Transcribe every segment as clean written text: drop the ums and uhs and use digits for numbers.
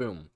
Boom.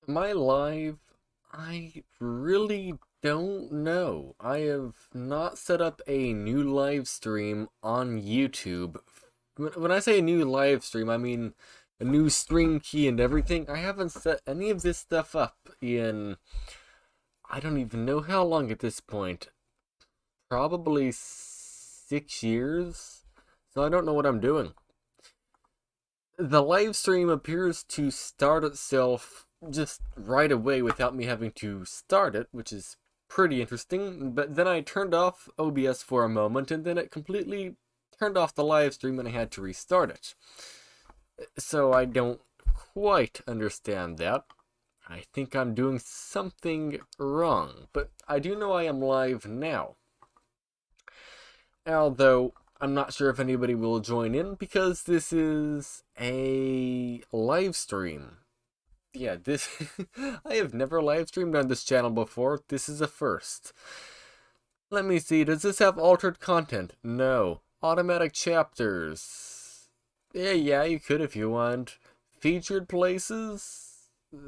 Am I live? I really don't know. I have not set up a new live stream on YouTube. When I say a new live stream, I mean a new stream key and everything. I haven't set any of this stuff up in, I don't even know how long at this point. Probably 6 years. So I don't know what I'm doing. The live stream appears to start itself just right away without me having to start it, which is pretty interesting. But then I turned off OBS for a moment, and then it completely turned off the live stream and I had to restart it. So I don't quite understand that. I think I'm doing something wrong, but I do know I am live now. Although I'm not sure if anybody will join in because this is a live stream. Yeah, this I have never live streamed on this channel before. This is a first. Let me see, does this have altered content? No. Automatic chapters. Yeah, you could if you want. Featured places?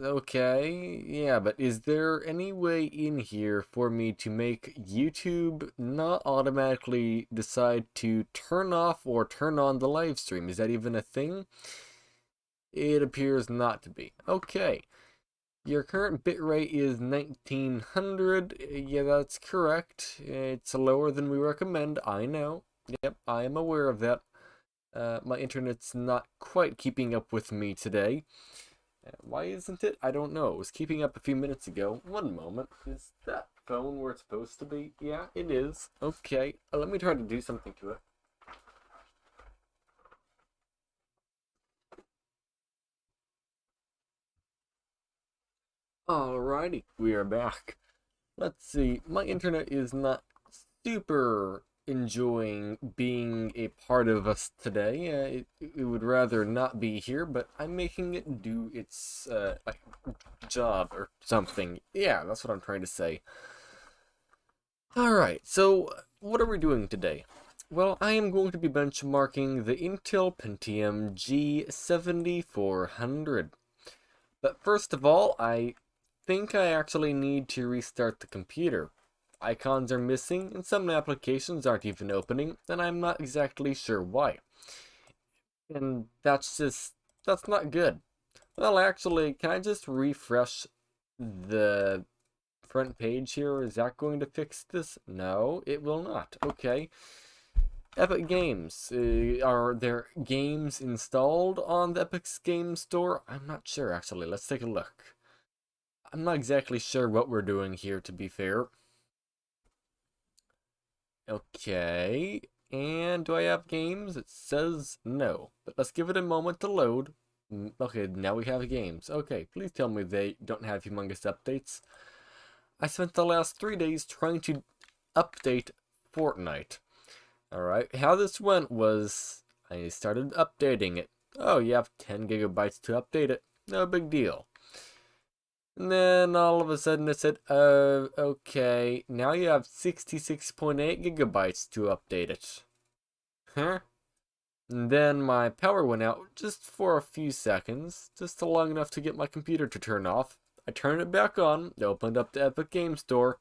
Okay, yeah, but is there any way in here for me to make YouTube not automatically decide to turn off or turn on the live stream? Is that even a thing? It appears not to be. Okay. Your current bitrate is 1900. Yeah, that's correct. It's lower than we recommend. I know. Yep, I am aware of that. My internet's not quite keeping up with me today. Why isn't it? I don't know. It was keeping up a few minutes ago. One moment. Is that phone where it's supposed to be? Yeah, it is. Okay. Let me try to do something to it. Alrighty, we are back. Let's see. My internet is not super enjoying being a part of us today. It would rather not be here, but I'm making it do its job or something. Yeah, that's what I'm trying to say. Alright, so what are we doing today? Well, I am going to be benchmarking the Intel Pentium G7400. But first of all, I think I actually need to restart the computer. Icons are missing, and some applications aren't even opening, and I'm not exactly sure why. And that's not good. Well, actually, can I just refresh the front page here? Is that going to fix this? No, it will not. Okay. Epic Games. Are there games installed on the Epic's Game Store? I'm not sure, actually. Let's take a look. I'm not exactly sure what we're doing here, to be fair. Okay, and do I have games? It says no, but let's give it a moment to load. Okay, now we have games. Okay, please tell me they don't have humongous updates. I spent the last 3 days trying to update Fortnite. Alright, how this went was I started updating it. Oh, you have 10 gigabytes to update it. No big deal. And then all of a sudden it said, okay, now you have 66.8 gigabytes to update it. Huh? And then my power went out just for a few seconds, just long enough to get my computer to turn off. I turned it back on, opened up the Epic Game Store,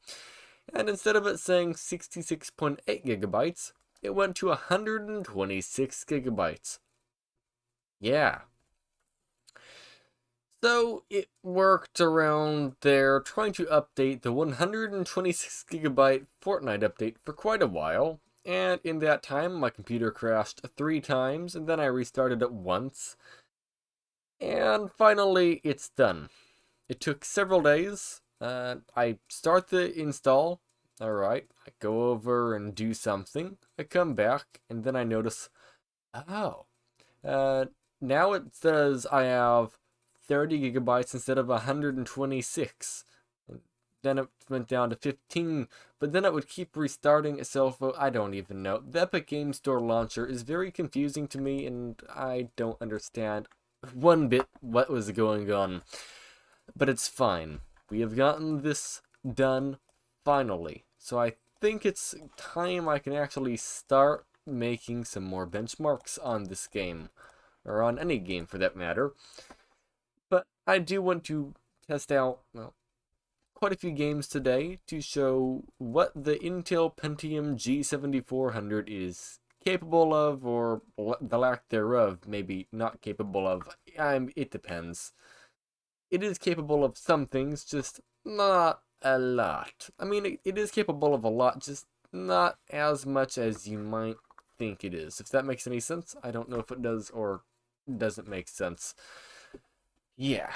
and instead of it saying 66.8 gigabytes, it went to 126 gigabytes. Yeah. So it worked around there trying to update the 126 gigabyte Fortnite update for quite a while. And in that time, my computer crashed 3 times, and then I restarted it once. And finally, it's done. It took several days. I start the install. Alright, I go over and do something. I come back, and then I notice, oh, uh, now it says I have 30 gigabytes instead of 126. Then it went down to 15, but then it would keep restarting itself. I don't even know. The Epic Game Store launcher is very confusing to me, and I don't understand one bit what was going on. But it's fine. We have gotten this done finally. So I think it's time I can actually start making some more benchmarks on this game, or on any game for that matter. But I do want to test out, well, quite a few games today to show what the Intel Pentium G7400 is capable of, or the lack thereof, maybe not capable of. It depends. It is capable of some things, just not a lot. I mean, it is capable of a lot, just not as much as you might think it is. If that makes any sense, I don't know if it does or doesn't make sense. Yeah.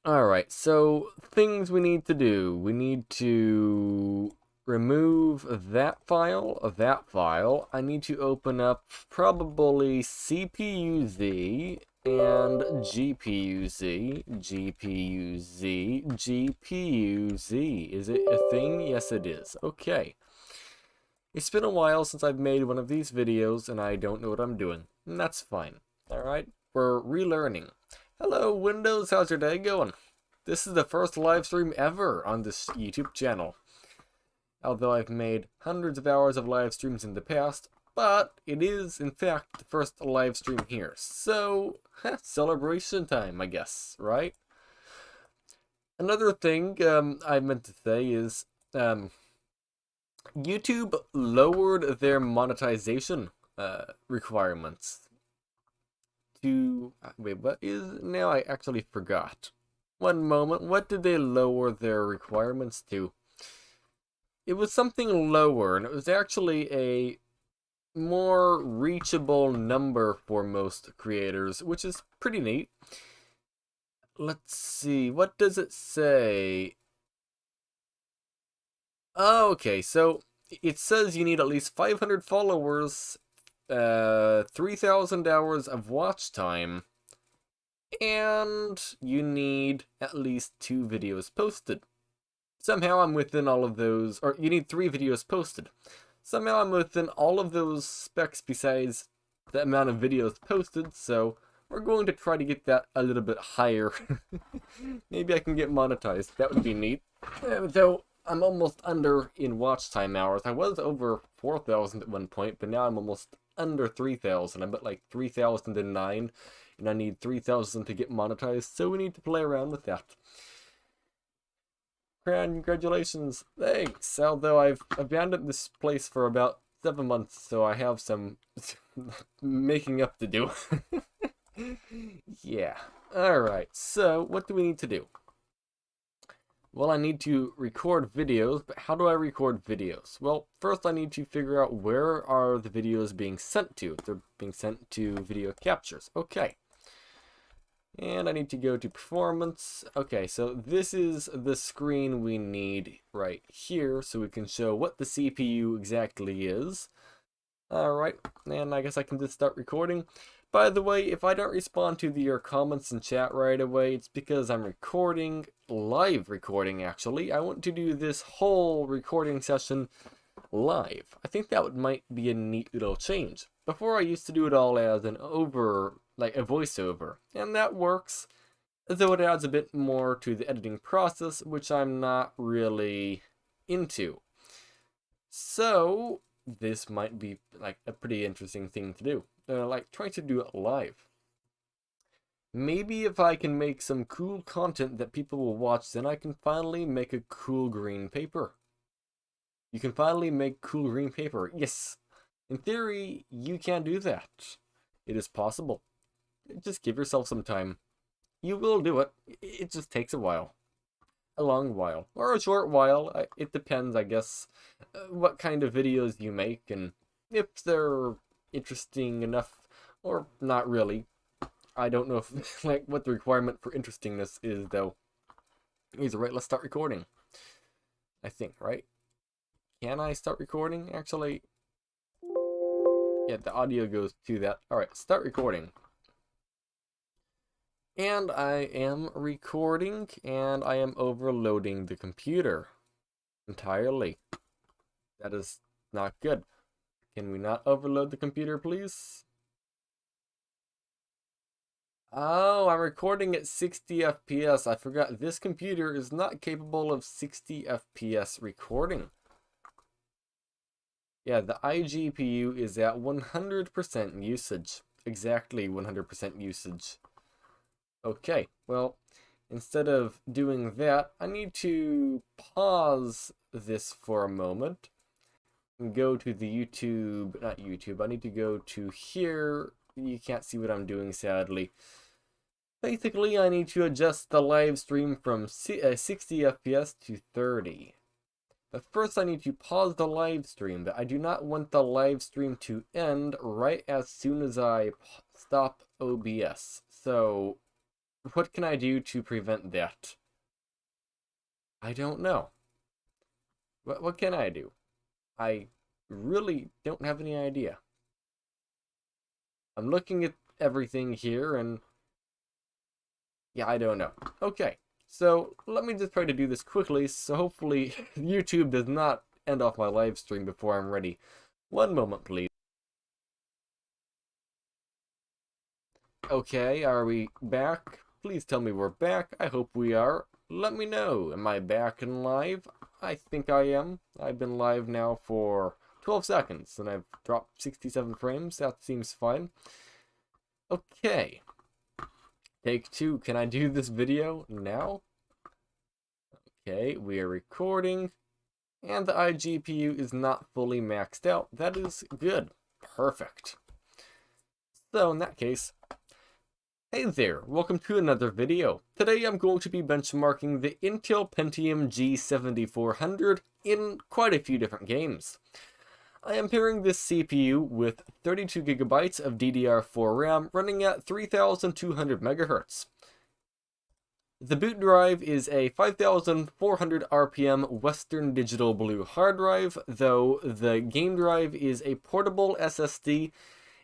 Alright, so things we need to do. We need to remove that file. I need to open up probably CPU-Z and GPU-Z, GPU-Z, GPU-Z. Is it a thing? Yes, it is. Okay. It's been a while since I've made one of these videos, and I don't know what I'm doing. And that's fine. Alright? We're relearning. Hello, Windows. How's your day going? This is the first live stream ever on this YouTube channel. Although I've made hundreds of hours of live streams in the past, but it is, in fact, the first live stream here. So, celebration time, I guess, right? Another thing I meant to say is YouTube lowered their monetization requirements to... Wait, what is... Now I actually forgot. One moment, what did they lower their requirements to? It was something lower, and it was actually a more reachable number for most creators, which is pretty neat. Let's see, what does it say? Oh, okay, so it says you need at least 500 followers, 3,000 hours of watch time, and you need at least 2 videos posted. Somehow I'm within all of those, or you need 3 videos posted. Somehow I'm within all of those specs besides the amount of videos posted, so we're going to try to get that a little bit higher. Maybe I can get monetized. That would be neat. Though I'm almost under in watch time hours. I was over 4,000 at one point, but now I'm almost under 3,000. I'm at like 3,009, and I need 3,000 to get monetized, so we need to play around with that. Congratulations, thanks. Although I've abandoned this place for about 7 months, so I have some making up to do. Yeah. Alright, so what do we need to do? Well, I need to record videos, but how do I record videos? Well, first I need to figure out where are the videos being sent to. They're being sent to video captures. Okay. And I need to go to performance. Okay, so this is the screen we need right here, so we can show what the CPU exactly is. Alright, and I guess I can just start recording. By the way, if I don't respond to your comments in chat right away, it's because I'm recording, live recording actually. I want to do this whole recording session live. I think that might be a neat little change. Before I used to do it all as an like a voiceover, and that works, though it adds a bit more to the editing process, which I'm not really into. So this might be like a pretty interesting thing to do, like trying to do it live. Maybe if I can make some cool content that people will watch, then I can finally make a cool green paper. You can finally make cool green paper. Yes, in theory, you can do that. It is possible. Just give yourself some time. you will do it. It just takes a while. A long while. Or a short while. It depends, I guess, what kind of videos you make and if they're interesting enough or not really. I don't know if, like, what the requirement for interestingness is, though. Either right, let's start recording. I think, right? Can I start recording? Actually, yeah, the audio goes to that. Alright, start recording. And I am recording, and I am overloading the computer entirely. That is not good. Can we not overload the computer, please? Oh, I'm recording at 60 FPS. I forgot this computer is not capable of 60 FPS recording. Yeah, the iGPU is at 100% usage. Exactly 100% usage. Okay, well, instead of doing that, I need to pause this for a moment and go to the YouTube, not YouTube, I need to go to here. You can't see what I'm doing, sadly. Basically, I need to adjust the live stream from 60 FPS to 30. But first I need to pause the live stream, but I do not want the live stream to end right as soon as I stop OBS. So, what can I do to prevent that? I don't know. What can I do? I really don't have any idea. I'm looking at everything here and yeah, I don't know. Okay, so let me just try to do this quickly, so hopefully YouTube does not end off my live stream before I'm ready. One moment, please. Okay, are we back? Please tell me we're back. I hope we are. Let me know. Am I back and live? I think I am. I've been live now for 12 seconds, and I've dropped 67 frames. That seems fine. Okay. Take two. Can I do this video now? Okay, we are recording. And the iGPU is not fully maxed out. That is good. Perfect. So in that case, hey there, welcome to another video. Today I'm going to be benchmarking the Intel Pentium G7400 in quite a few different games. I am pairing this CPU with 32GB of DDR4 RAM running at 3200 MHz. The boot drive is a 5400 RPM Western Digital Blue hard drive, though the game drive is a portable SSD,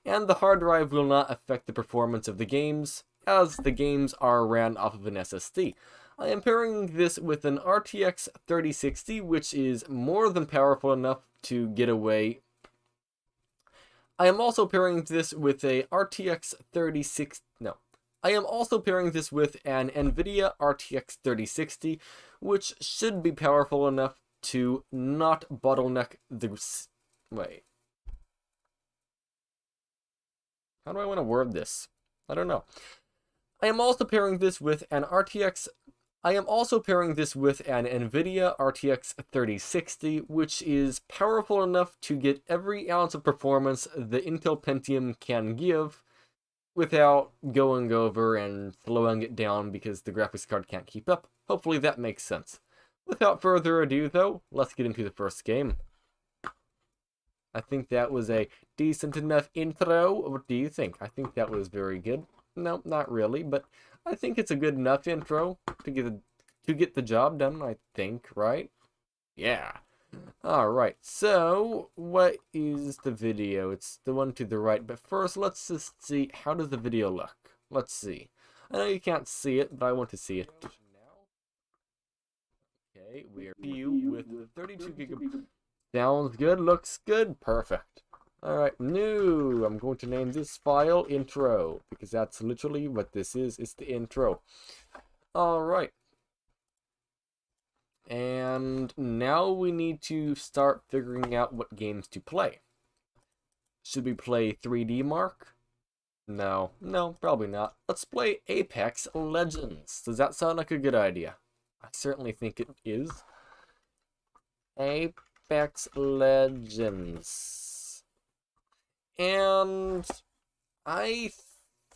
and the hard drive will not affect the performance of the games, as the games are ran off of an SSD. I am pairing this with an RTX 3060, which is more than powerful enough to get away. I am also pairing this with a RTX 3060, no. I am also pairing this with an Nvidia RTX 3060, which should be powerful enough to not bottleneck the... Wait. How do I want to word this? I don't know. I am also pairing this with an Nvidia RTX 3060, which is powerful enough to get every ounce of performance the Intel Pentium can give without going over and slowing it down because the graphics card can't keep up. Hopefully that makes sense. Without further ado, though, let's get into the first game. I think that was a decent enough intro. What do you think? I think that was very good. No, not really, but I think it's a good enough intro to get the job done, I think, right? Yeah. Alright, so what is the video? It's the one to the right, but first let's just see, how does the video look? Let's see. I know you can't see it, but I want to see it. Okay, we are with 32GB. Sounds good, looks good, perfect. Alright, new. I'm going to name this file intro, because that's literally what this is. It's the intro. Alright. And now we need to start figuring out what games to play. Should we play 3D Mark? No, probably not. Let's play Apex Legends. Does that sound like a good idea? I certainly think it is. Apex Legends. And I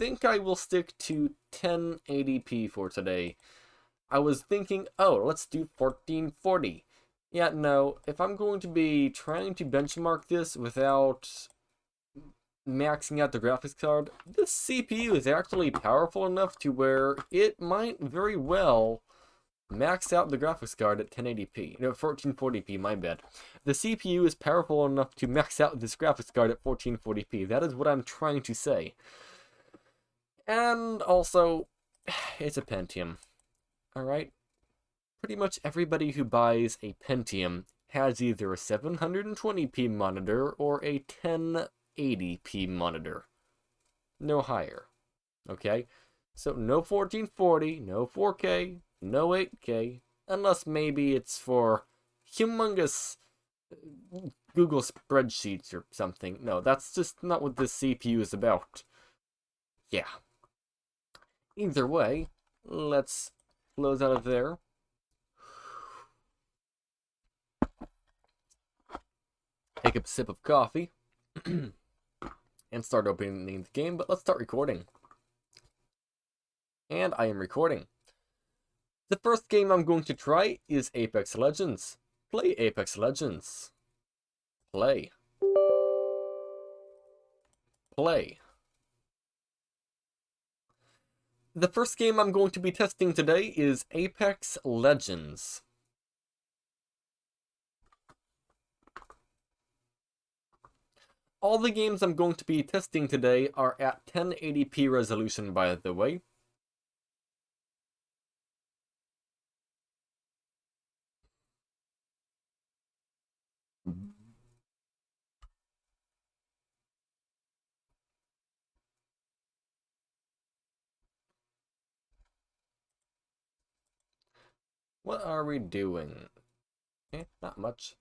think I will stick to 1080p for today. I was thinking, oh, let's do 1440. Yeah, no, if I'm going to be trying to benchmark this without maxing out the graphics card, this CPU is actually powerful enough to where it might very well max out the graphics card at 1080p. No, 1440p, my bad. The CPU is powerful enough to max out this graphics card at 1440p. That is what I'm trying to say. And also, it's a Pentium. Alright? Pretty much everybody who buys a Pentium has either a 720p monitor or a 1080p monitor. No higher. Okay? So no 1440, no 4K, no 8K, unless maybe it's for humongous Google spreadsheets or something. No, that's just not what this CPU is about. Yeah. Either way, let's close out of there. Take a sip of coffee and start opening the game, but let's start recording. And I am recording. The first game I'm going to try is Apex Legends. Play Apex Legends. Play. Play. The first game I'm going to be testing today is Apex Legends. All the games I'm going to be testing today are at 1080p resolution, by the way. What are we doing? Not much.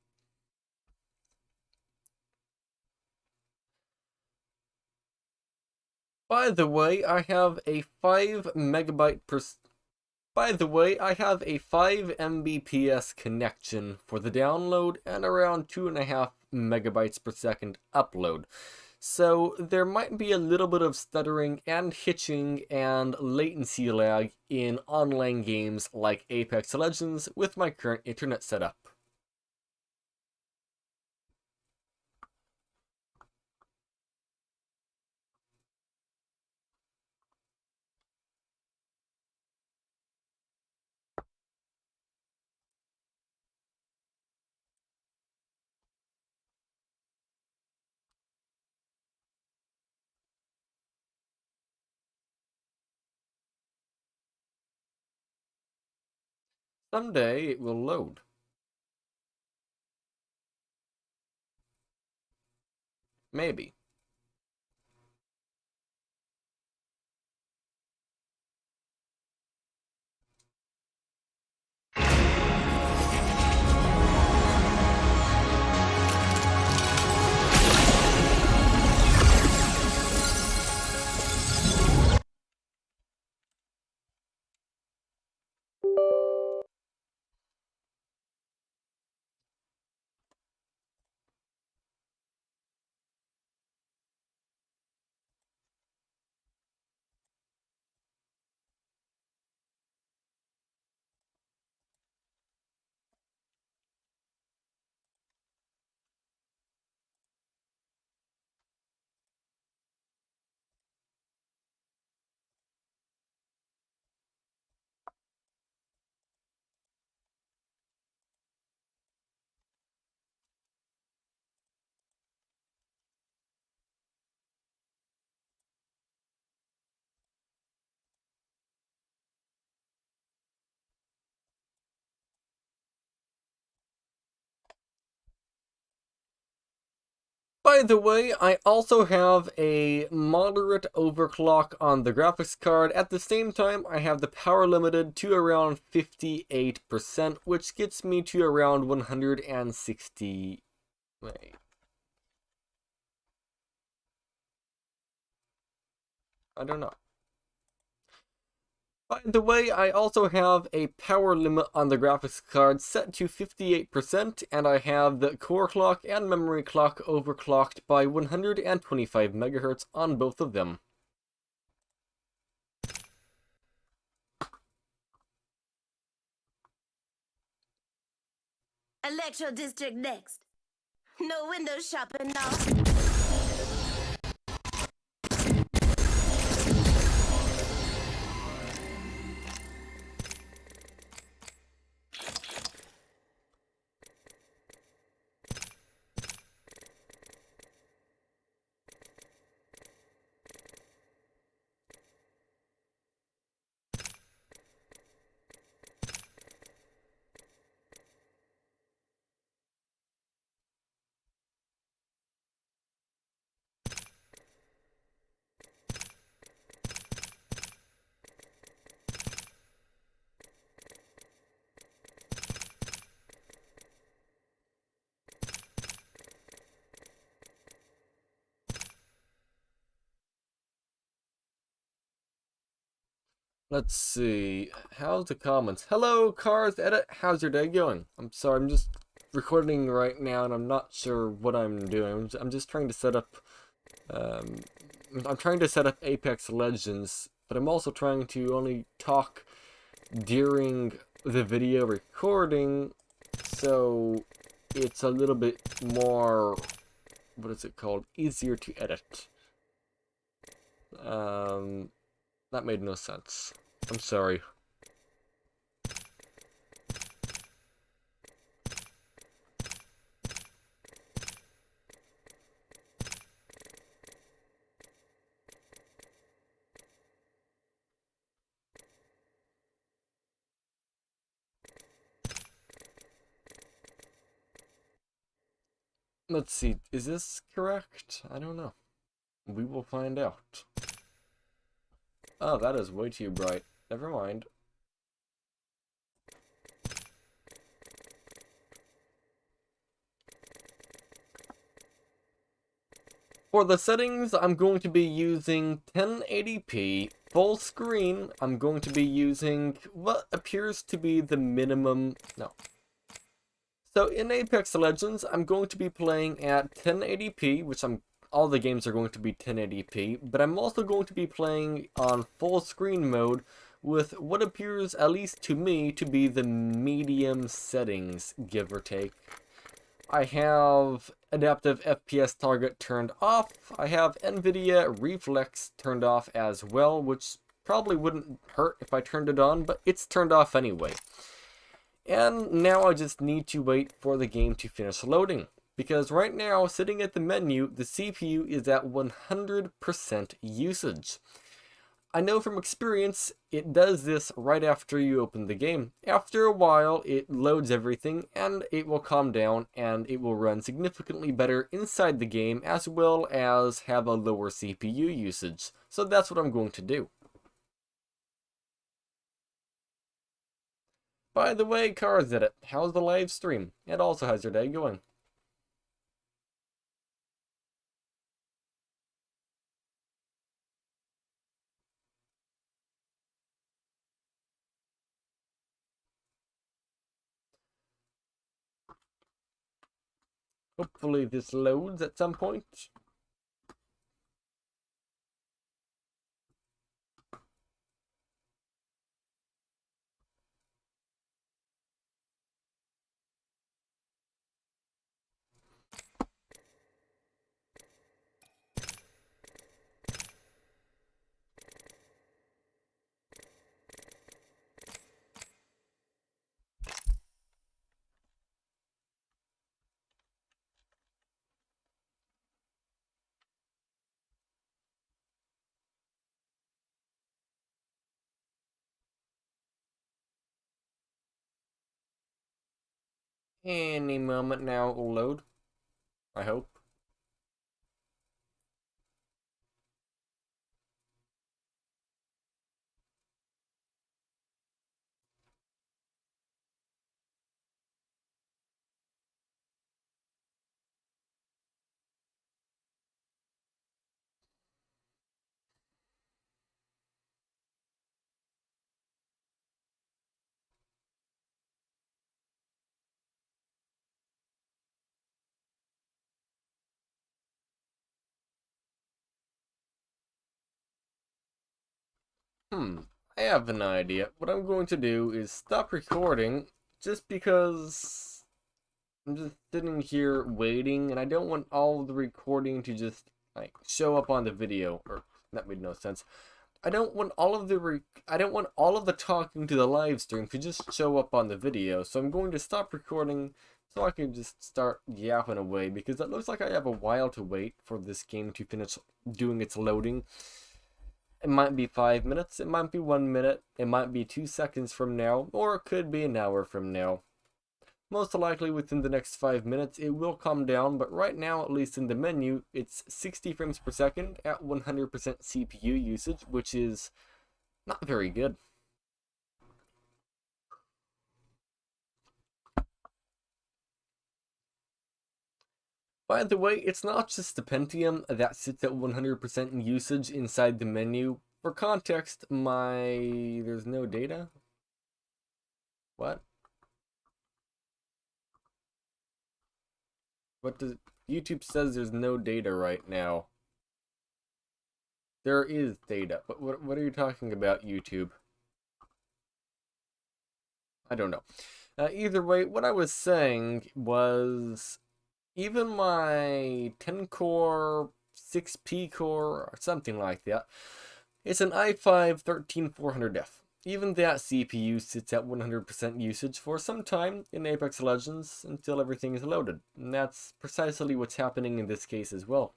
By the way, I have a 5 megabyte per... By the way, I have a 5 Mbps connection for the download and around 2.5 megabytes per second upload. So there might be a little bit of stuttering and hitching and latency lag in online games like Apex Legends with my current internet setup. Someday it will load. Maybe. By the way, I also have a moderate overclock on the graphics card. At the same time, I have the power limited to around 58%, which gets me to around 160... Wait. I don't know. By the way, I also have a power limit on the graphics card set to 58%, and I have the core clock and memory clock overclocked by 125 MHz on both of them. Electro District next. No window shopping now. Let's see. How's the comments? Hello, Cars Edit. How's your day going? I'm sorry, I'm just recording right now, and I'm not sure what I'm doing. I'm just trying to set up. I'm trying to set up Apex Legends, but I'm also trying to only talk during the video recording, so it's a little bit more. What is it called? Easier to edit. That made no sense. I'm sorry. Let's see, is this correct? I don't know. We will find out. Oh, that is way too bright. Never mind. For the settings, I'm going to be using 1080p full screen. I'm going to be using what appears to be the minimum. No. So in Apex Legends, I'm going to be playing at 1080p, which all the games are going to be 1080p, but I'm also going to be playing on full screen mode with what appears, at least to me, to be the medium settings, give or take. I have adaptive FPS target turned off. I have Nvidia Reflex turned off as well, which probably wouldn't hurt if I turned it on, but it's turned off anyway. And now I just need to wait for the game to finish loading, because right now, sitting at the menu, the CPU is at 100% usage. I know from experience, it does this right after you open the game. After a while, it loads everything, and it will calm down, and it will run significantly better inside the game, as well as have a lower CPU usage. So that's what I'm going to do. By the way, Cars did it. How's the live stream? And also, how's your day going? Hopefully this loads at some point. Any moment now it will load, I hope. I have an idea. What I'm going to do is stop recording just because I'm just sitting here waiting, and I don't want all of the recording to just like show up on the video, or that made no sense. I don't want all of the talking to the live stream to just show up on the video. So I'm going to stop recording so I can just start yapping away, because it looks like I have a while to wait for this game to finish doing its loading. It might be 5 minutes, it might be 1 minute, it might be 2 seconds from now, or it could be an hour from now. Most likely within the next 5 minutes it will calm down, but right now, at least in the menu, it's 60 frames per second at 100% CPU usage, which is not very good. By the way, it's not just the Pentium that sits at 100% usage inside the menu. For context, there's no data? What? What does... YouTube says there's no data right now. There is data. But what are you talking about, YouTube? I don't know. Either way, what I was saying was, even my 10-core, 6P core, or something like that, it's an i5-13400F. Even that CPU sits at 100% usage for some time in Apex Legends until everything is loaded. And that's precisely what's happening in this case as well.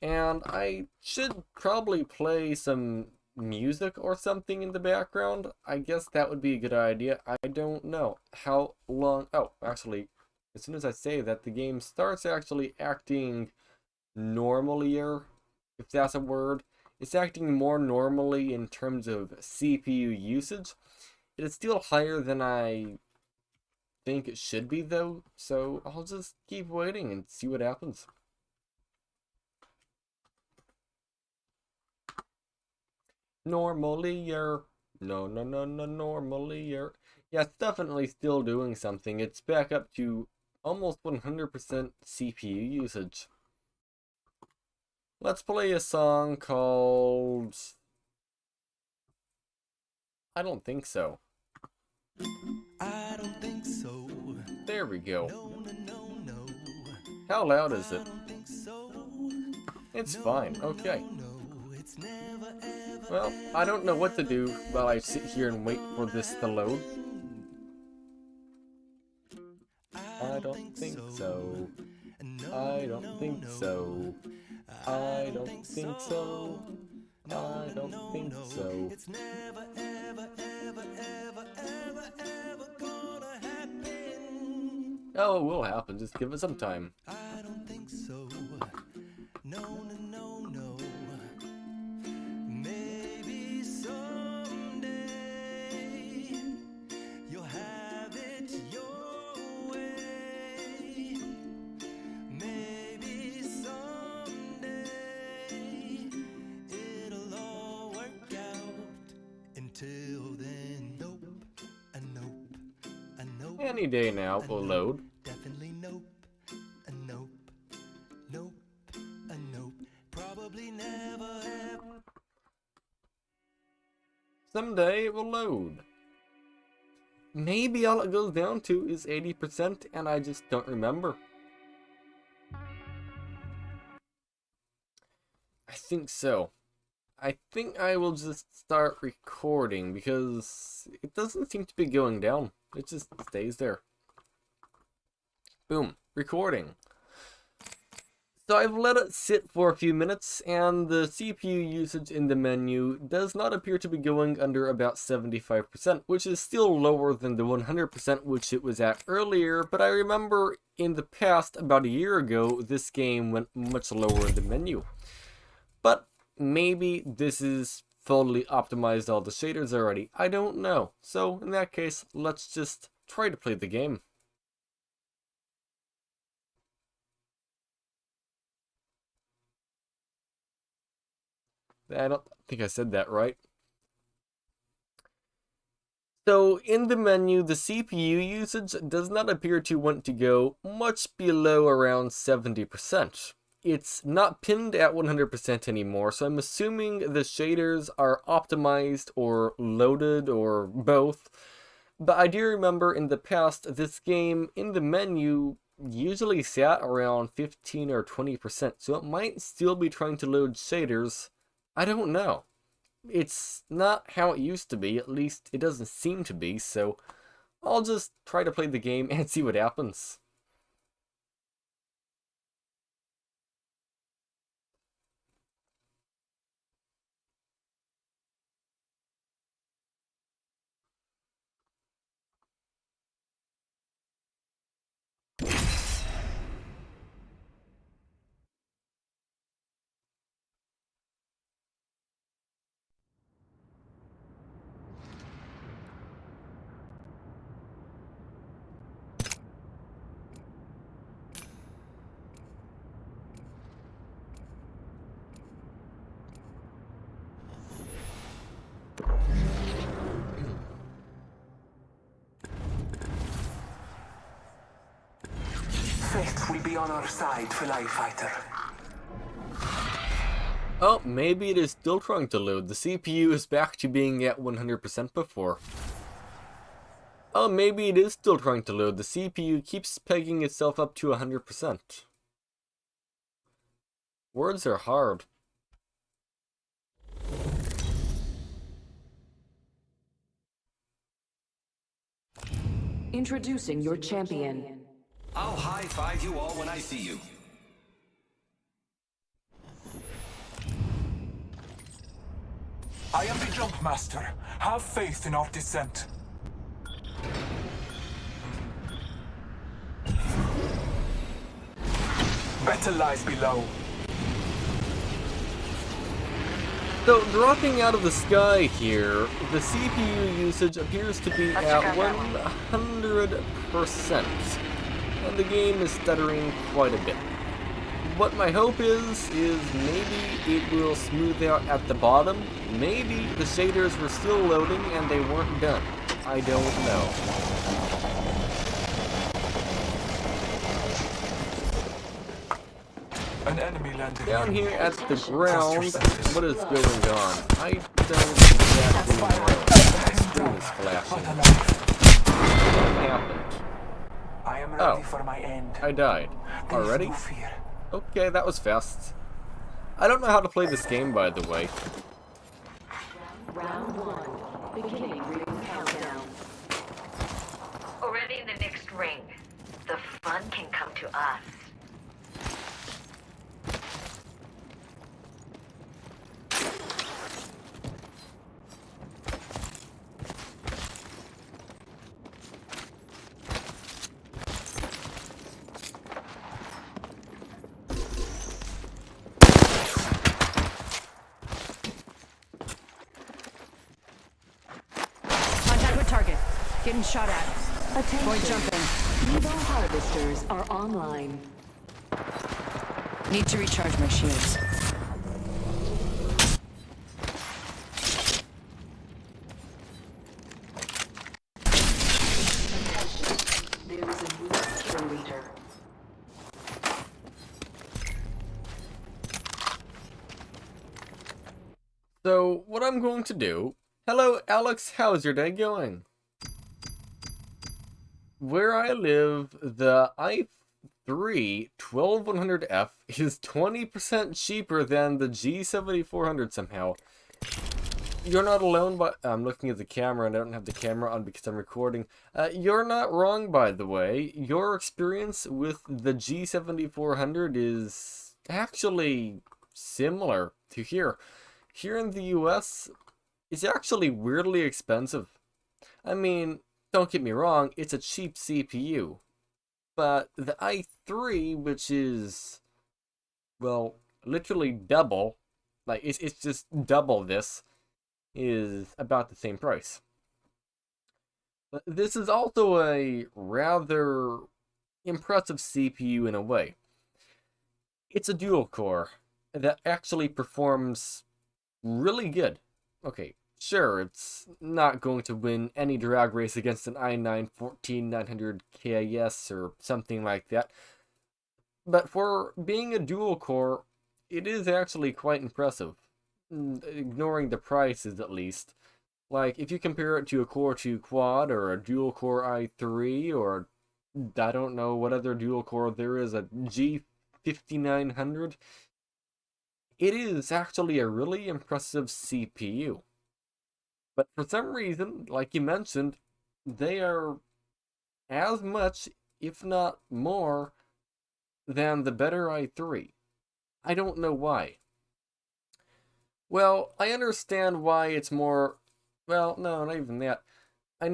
And I should probably play some music or something in the background. I guess that would be a good idea. I don't know how long... Oh, actually, as soon as I say that, the game starts actually acting normalier, if that's a word. It's acting more normally in terms of CPU usage. It is still higher than I think it should be, though, so I'll just keep waiting and see what happens. Normalier. No, normalier. Yeah, it's definitely still doing something. It's back up to almost 100% CPU usage. Let's play a song called... I don't think so. I don't think so. There we go. No. How loud is it? I don't think so. It's fine. Okay. No, it's never, ever, Well, I don't know what to do while I sit here and wait for this to load. I don't think so. I don't think so. I don't think so. I don't think so. It's never, ever, ever, ever, ever, ever gonna happen. Oh, it will happen. Just give it some time. I don't think so. No. Maybe someday you'll have it your way. Maybe someday it'll all work out. Until then, nope. Any day now will load. Definitely nope. Nope. Probably never ever. Someday it will load. Maybe all it goes down to is 80% and I just don't remember. I think so. I think I will just start recording because it doesn't seem to be going down. It just stays there. Boom. Recording. So I've let it sit for a few minutes, and the CPU usage in the menu does not appear to be going under about 75%, which is still lower than the 100% which it was at earlier, but I remember in the past, about a year ago, this game went much lower in the menu. But maybe this is fully optimized all the shaders already, I don't know. So in that case, let's just try to play the game. I don't think I said that right. So in the menu, the CPU usage does not appear to want to go much below around 70%. it's not pinned at 100% anymore, so I'm assuming the shaders are optimized or loaded or both. But I do remember in the past, this game in the menu usually sat around 15 or 20%, so it might still be trying to load shaders. I don't know. It's not how it used to be, at least it doesn't seem to be, so I'll just try to play the game and see what happens. Fate will be on our side, Fly Fighter. Oh, maybe it is still trying to load. The CPU is back to being at 100% before. Oh, maybe it is still trying to load. The CPU keeps pegging itself up to 100%. Words are hard. Introducing your champion. I'll high-five you all when I see you. I am the Jump Master. Have faith in our descent. Better lies below. So, dropping out of the sky here, the CPU usage appears to be at 100%, and the game is stuttering quite a bit. What my hope is maybe it will smooth out at the bottom. Maybe the shaders were still loading and they weren't done. I don't know. An enemy landed Down here at the ground, yourselves. what is going on? I don't exactly know. My screen is flashing. What happened? I am ready Oh, for my end. I died. There is Already? no fear. Okay, that was fast. I don't know how to play this game, by the way. Round 1. Beginning ring countdown. Already in the next ring. The fun can come to us. Contact with target. Getting shot at. Attention. Boy jumping. Evo harvesters are online. Need to recharge my shields. There is a new kill leader. So, what I'm going to do... Hello, Alex, how's your day going? Where I live, the i3 12100F is 20% cheaper than the G7400 somehow. You're not alone, but I'm looking at the camera and I don't have the camera on because I'm recording. You're not wrong, by the way. Your experience with the G7400 is actually similar to here. Here in the US, it's actually weirdly expensive. I mean, don't get me wrong, it's a cheap CPU. But the i3, which is, well, literally double, like, it's just double this, is about the same price. But this is also a rather impressive CPU in a way. It's a dual core that actually performs really good. Okay, sure, it's not going to win any drag race against an i9 14900 KIS or something like that. But for being a dual core, it is actually quite impressive. Ignoring the prices at least. Like, if you compare it to a Core 2 quad or a dual core i3 or I don't know what other dual core there is, a G5900, it is actually a really impressive CPU. But for some reason, like you mentioned, they are as much, if not more, than the better i3. I don't know why. Well, I understand why it's more... Well, no, not even that. I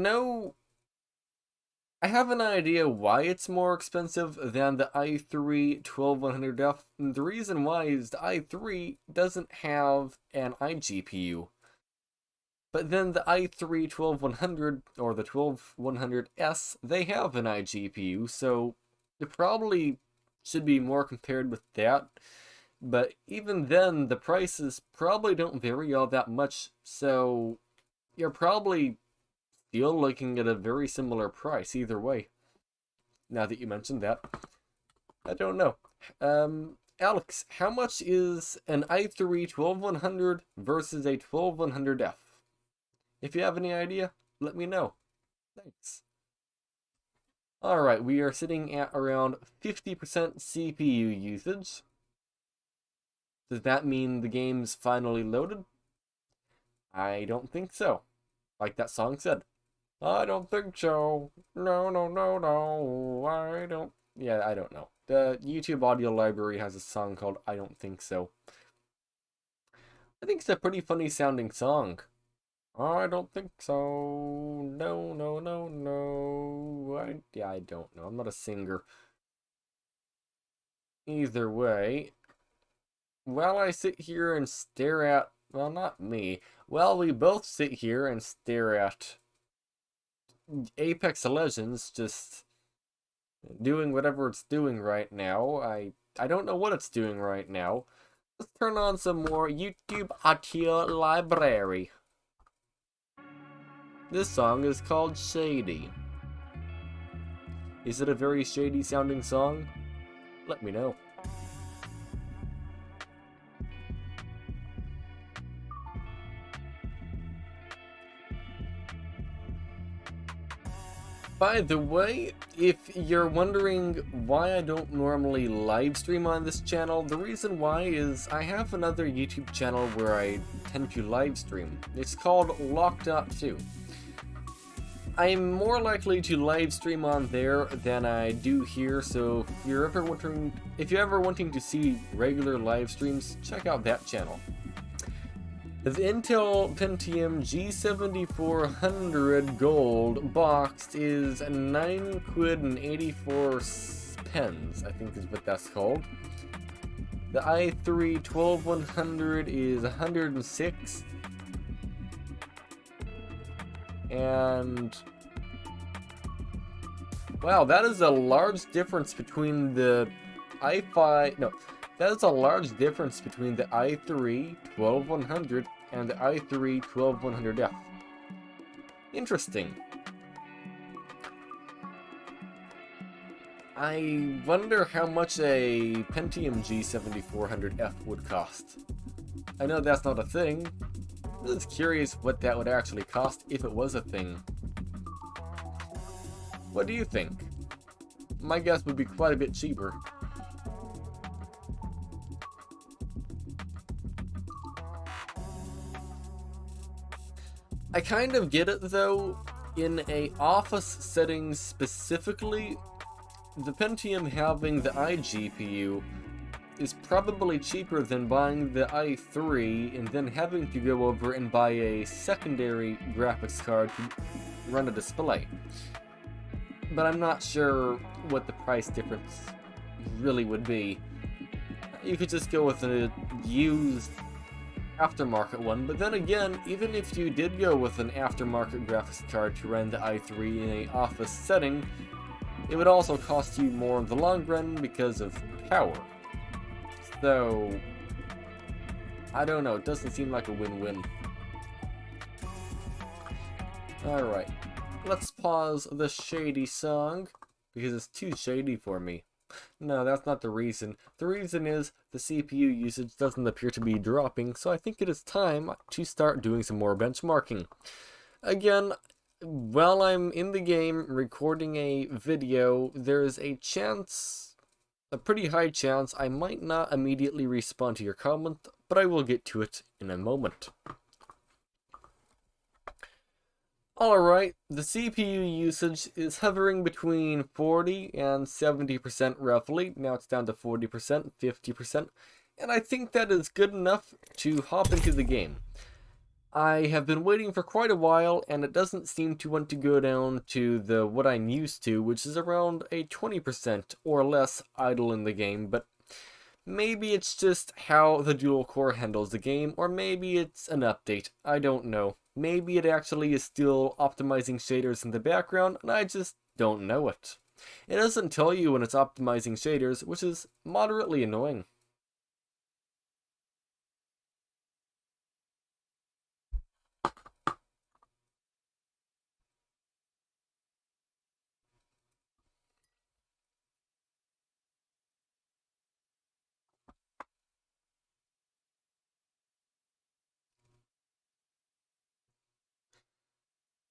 have an idea why it's more expensive than the i3 12100F. And the reason why is the i3 doesn't have an iGPU. But then the i3 12100 or the 12100S, they have an iGPU, so it probably should be more compared with that. But even then, the prices probably don't vary all that much, so you're probably still looking at a very similar price either way. Now that you mentioned that. I don't know. Alex, how much is an i3 12100 versus a 12100F? If you have any idea, let me know. Thanks. Alright, we are sitting at around 50% CPU usage. Does that mean the game's finally loaded? I don't think so. Like that song said. I don't think so. No, no, no, no. I don't... Yeah, I don't know. The YouTube audio library has a song called I Don't Think So. I think it's a pretty funny sounding song. I don't think so. No, no, no, no. I don't know. I'm not a singer. Either way, while I sit here and stare at... Well, not me. While we both sit here and stare at Apex Legends just doing whatever it's doing right now. I don't know what it's doing right now. Let's turn on some more YouTube audio library. This song is called Shady. Is it a very shady sounding song? Let me know. By the way, if you're wondering why I don't normally live stream on this channel, the reason why is I have another YouTube channel where I tend to live stream. It's called Lock.2. I'm more likely to live stream on there than I do here, so if you're ever wanting to see regular live streams, check out that channel. The Intel Pentium G7400 Gold boxed is 9 quid and 84 pence, I think is what that's called. The i3 12100 is 106. And wow, that is a large difference between the i5. No, that is a large difference between the i3 12100 and the i3 12100F. Interesting. I wonder how much a Pentium G7400F would cost. I know that's not a thing. I'm just curious what that would actually cost if it was a thing. What do you think? My guess would be quite a bit cheaper. I kind of get it though. In a office setting specifically, the Pentium having the iGPU is probably cheaper than buying the i3 and then having to go over and buy a secondary graphics card to run a display. But I'm not sure what the price difference really would be. You could just go with a used aftermarket one, but then again, even if you did go with an aftermarket graphics card to run the i3 in an office setting, it would also cost you more in the long run because of power. So, I don't know, it doesn't seem like a win-win. Alright, let's pause the shady song, because it's too shady for me. No, that's not the reason. The reason is the CPU usage doesn't appear to be dropping, so I think it is time to start doing some more benchmarking. Again, while I'm in the game recording a video, there's a chance, a pretty high chance, I might not immediately respond to your comment, but I will get to it in a moment. Alright, the CPU usage is hovering between 40 and 70% roughly. Now it's down to 40%, 50%, and I think that is good enough to hop into the game. I have been waiting for quite a while, and it doesn't seem to want to go down to what I'm used to, which is around a 20% or less idle in the game, but maybe it's just how the dual core handles the game, or maybe it's an update, I don't know. Maybe it actually is still optimizing shaders in the background, and I just don't know it. It doesn't tell you when it's optimizing shaders, which is moderately annoying.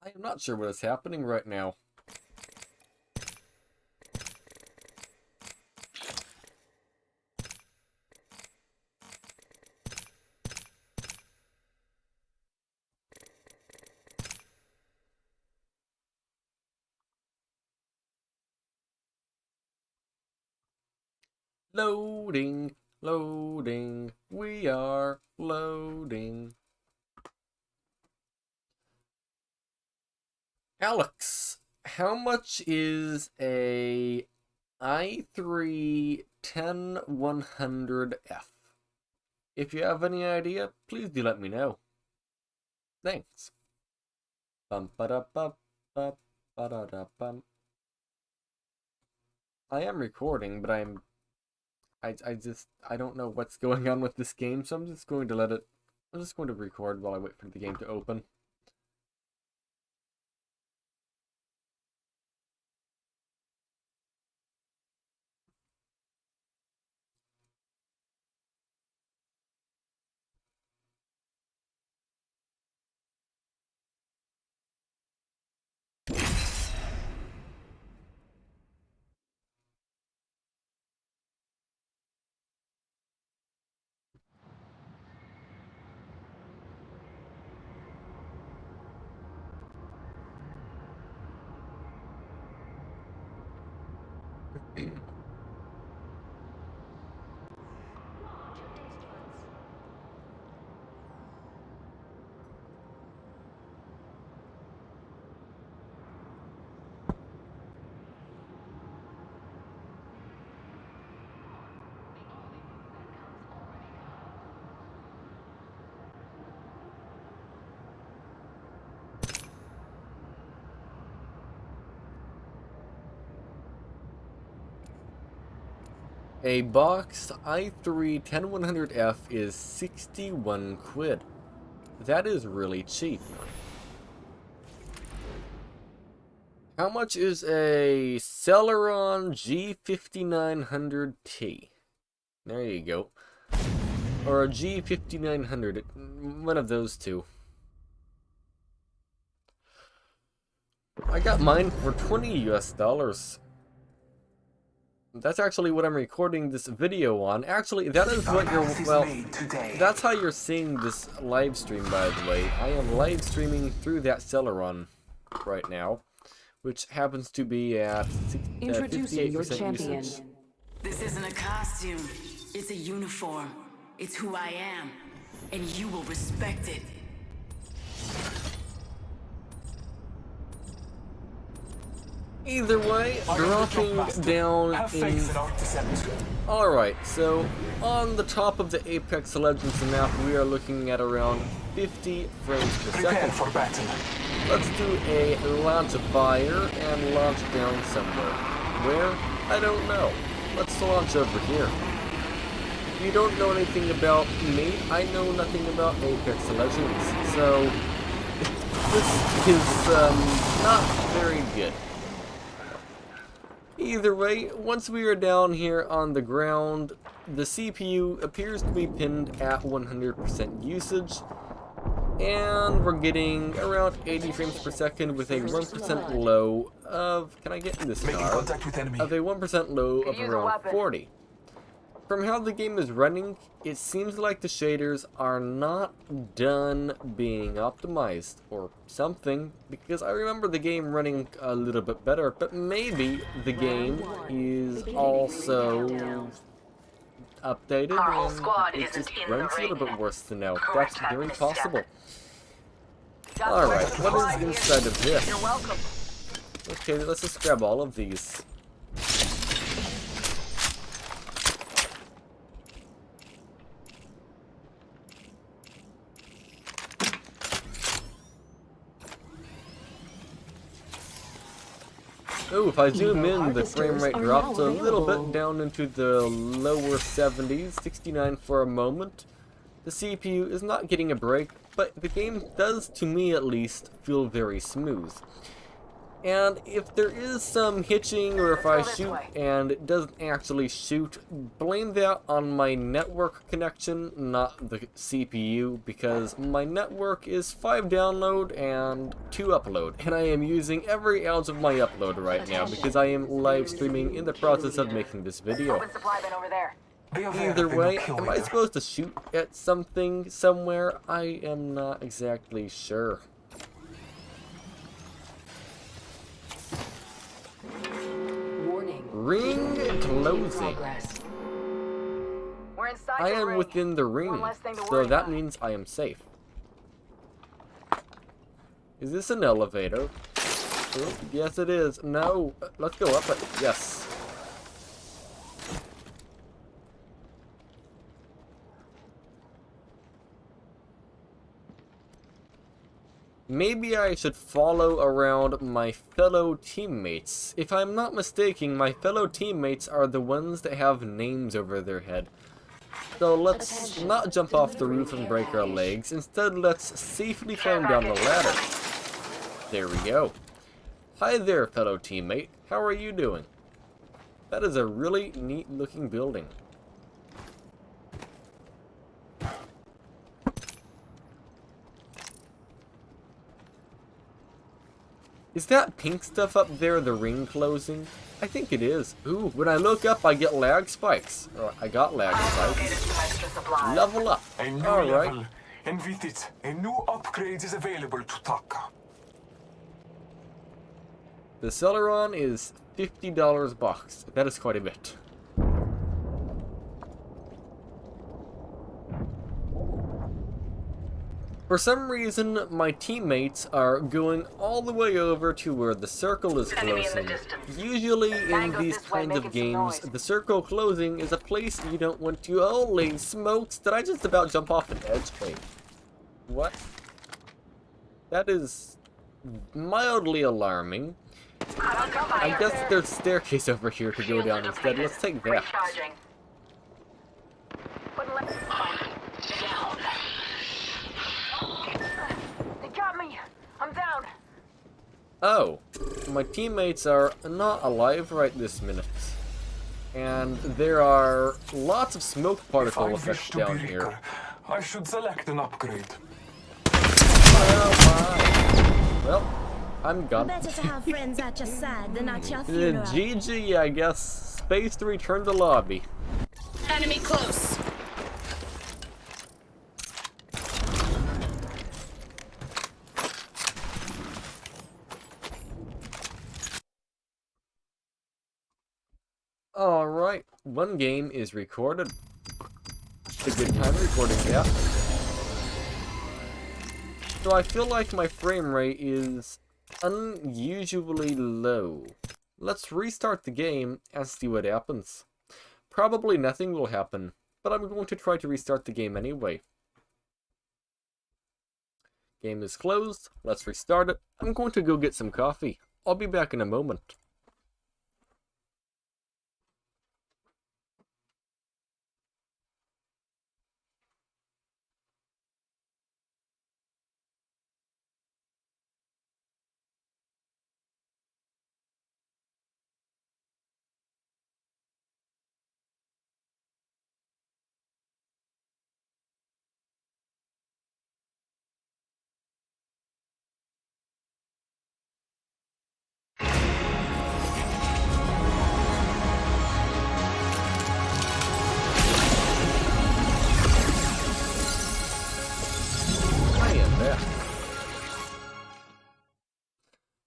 I am not sure what is happening right now. Loading, loading, we are loading. Alex, how much is a i3-10100F? If you have any idea, please do let me know. Thanks. Bum ba da bum ba da da bum. I am recording, but I don't know what's going on with this game, so I'm just going to record while I wait for the game to open. A boxed i3-10100F is 61 quid. That is really cheap. How much is a Celeron G5900T? There you go. Or a G5900, one of those two. I got mine for $20 US. That's actually what I'm recording this video on. Actually, that is what you're, well, that's how you're seeing this live stream, by the way. I am live streaming through that Celeron right now, which happens to be at 58% your champion. usage. This isn't a costume. It's a uniform. It's who I am. And you will respect it. Either way, dropping down in... Alright, so on the top of the Apex Legends map, we are looking at around 50 frames per second. Let's do a launch a fire and launch down somewhere. Where? I don't know. Let's launch over here. If you don't know anything about me, I know nothing about Apex Legends, so this is not very good. Either way, once we are down here on the ground, the CPU appears to be pinned at 100% usage, and we're getting around 80 frames per second with a 1% low of, can I get in this Making car? contact with enemy. Of a 1% low of around 40. From how the game is running, it seems like the shaders are not done being optimized or something, because I remember the game running a little bit better, but maybe the game is also updated Our whole and squad it isn't just in the runs a little ring. bit worse than now. Correct That's very that possible. misstep. Alright, what is inside of this? You're welcome. Okay, let's just grab all of these. Oh, if I zoom in, the frame rate drops a little bit down into the lower 70s, 69 for a moment. The CPU is not getting a break, but the game does, to me at least, feel very smooth. And if there is some hitching, or if I shoot and it doesn't actually shoot, blame that on my network connection, not the CPU, because my network is 5 download and 2 upload, and I am using every ounce of my upload right now because I am live streaming in the process of making this video. Supply bin over there. Either way, am I supposed to shoot at something somewhere? I am not exactly sure. Ring closing. We're inside I the am ring. within the ring, less thing to so worry that about. means I am safe. Is this an elevator? Oh, yes it is. No, let's go up it. Yes. Maybe I should follow around my fellow teammates. If I'm not mistaken, my fellow teammates are the ones that have names over their head. So let's not jump off the roof and break our legs. Instead, let's safely climb down the ladder. There we go. Hi there, fellow teammate. How are you doing? That is a really neat looking building. Is that pink stuff up there the ring closing? I think it is. Ooh, when I look up I get lag spikes. Or I got lag spikes. Level up. A new Alright. level. Invited. A new upgrade is available to Taka. The Celeron is $50 box. That is quite a bit. For some reason, my teammates are going all the way over to where the circle is closing. Usually in these kinds of games, the circle closing is a place you don't want to. Holy smokes, did I just about jump off an edge? Wait. What? That is mildly alarming. I guess there's a staircase over here to go down instead. Let's take that. Oh, my teammates are not alive right this minute. And there are lots of smoke If I particle wish effects to down be here. richer, I should select an upgrade. Well, I'm gone. Better to have friends at your side than at your funeral. GG, I guess. Space to return to lobby. Enemy close. Alright, one game is recorded. It's a good time recording that. So I feel like my frame rate is unusually low. Let's restart the game and see what happens. Probably nothing will happen, but I'm going to try to restart the game anyway. Game is closed. Let's restart it. I'm going to go get some coffee. I'll be back in a moment.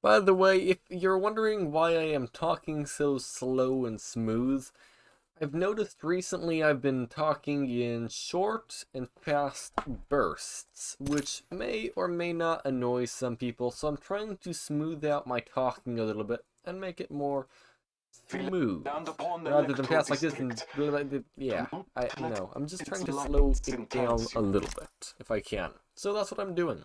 By the way, if you're wondering why I am talking so slow and smooth, I've noticed recently I've been talking in short and fast bursts, which may or may not annoy some people, so I'm trying to smooth out my talking a little bit and make it more smooth, rather than fast like this and yeah, I'm just trying to slow it down a little bit, if I can. So that's what I'm doing.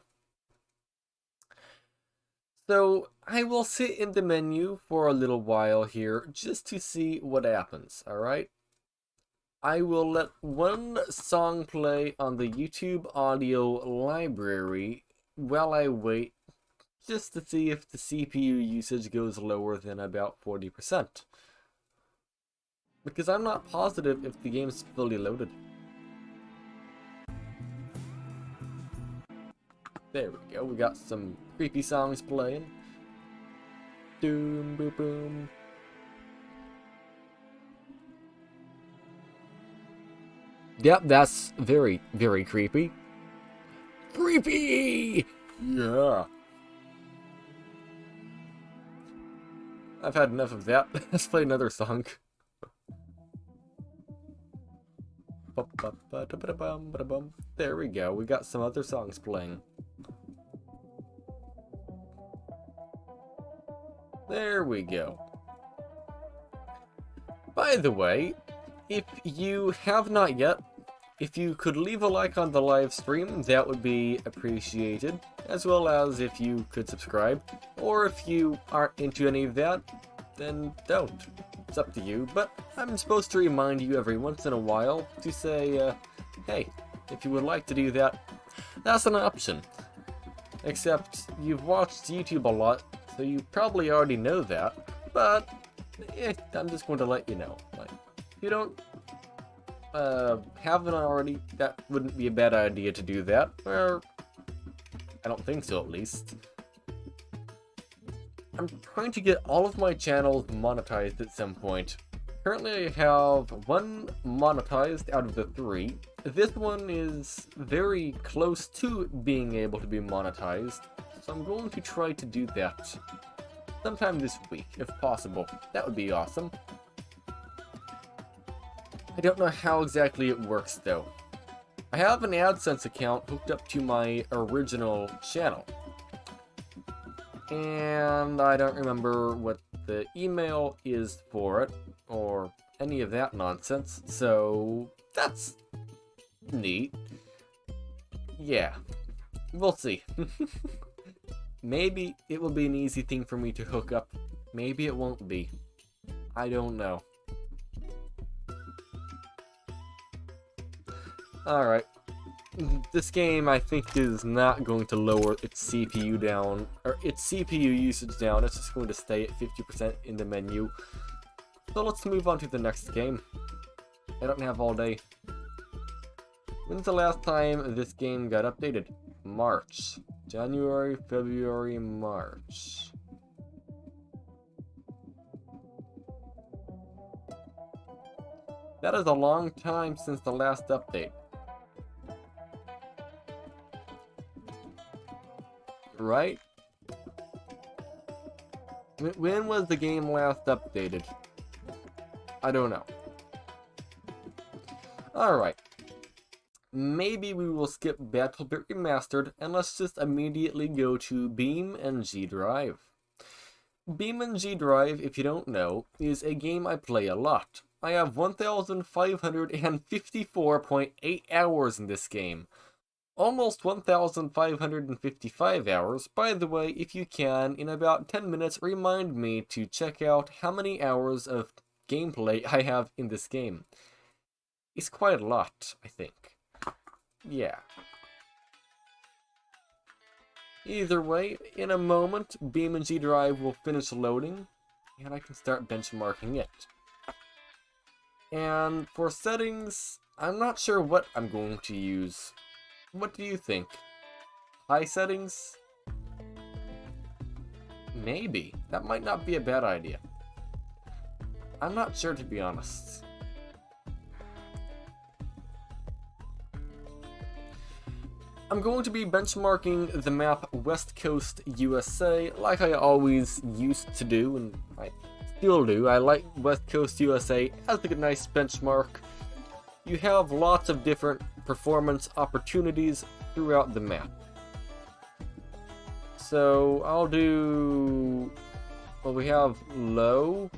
So I will sit in the menu for a little while here just to see what happens, alright? I will let one song play on the YouTube audio library while I wait, just to see if the CPU usage goes lower than about 40%. Because I'm not positive if the game's fully loaded. There we go, we got some creepy songs playing. Doom boom boom. Yep, that's very, very creepy. Creepy! Yeah. I've had enough of that. Let's play another song. There we go, we got some other songs playing. There we go. By the way, if you have not yet, if you could leave a like on the live stream, that would be appreciated, as well as if you could subscribe, or if you aren't into any of that, then don't. It's up to you, but I'm supposed to remind you every once in a while to say, hey, if you would like to do that, that's an option. Except, you've watched YouTube a lot, so you probably already know that, but I'm just going to let you know. Like, if you don't haven't already, that wouldn't be a bad idea to do that, or I don't think so, at least. I'm trying to get all of my channels monetized at some point. Currently I have one monetized out of the 3. This one is very close to being able to be monetized, so I'm going to try to do that sometime this week, if possible. That would be awesome. I don't know how exactly it works though. I have an AdSense account hooked up to my original channel, and I don't remember what the email is for it, or any of that nonsense, so that's neat. Yeah, we'll see. Maybe it will be an easy thing for me to hook up, maybe it won't be. I don't know. Alright. This game, I think, is not going to lower its CPU down, or its CPU usage down. It's just going to stay at 50% in the menu. So let's move on to the next game. I don't have all day. When's the last time this game got updated? March. January, February, March. That is a long time since the last update. Right? When was the game last updated? I don't know. Alright. Maybe we will skip BattleBit Remastered and let's just immediately go to BeamNG Drive. BeamNG Drive, if you don't know, is a game I play a lot. I have 1,554.8 hours in this game. Almost 1,555 hours. By the way, if you can, in about 10 minutes, remind me to check out how many hours of gameplay I have in this game. It's quite a lot, I think. Yeah. Either way, in a moment, BeamNG Drive will finish loading, and I can start benchmarking it. And for settings, I'm not sure what I'm going to use. What do you think? High settings? Maybe. That might not be a bad idea. I'm not sure, to be honest. I'm going to be benchmarking the map West Coast USA like I always used to do, and I still do. I like West Coast USA as a nice benchmark. You have lots of different performance opportunities throughout the map. So I'll do, well, we have low,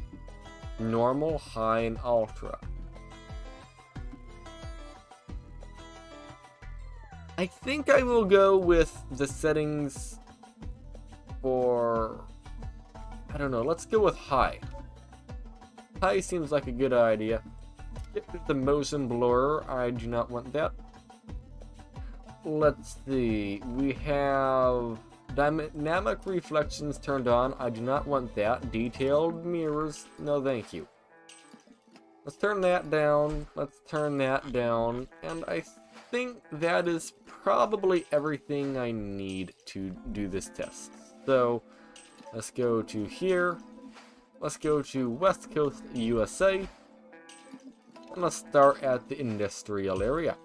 normal, high, and ultra. I think I will go with the settings for, I don't know, let's go with high. High seems like a good idea. Get rid of the motion blur, I do not want that. Let's see, we have dynamic reflections turned on, I do not want that. Detailed mirrors, no thank you. Let's turn that down, let's turn that down, and I think that is probably everything I need to do this test. So let's go to here, let's go to West Coast USA, and let's start at the industrial area.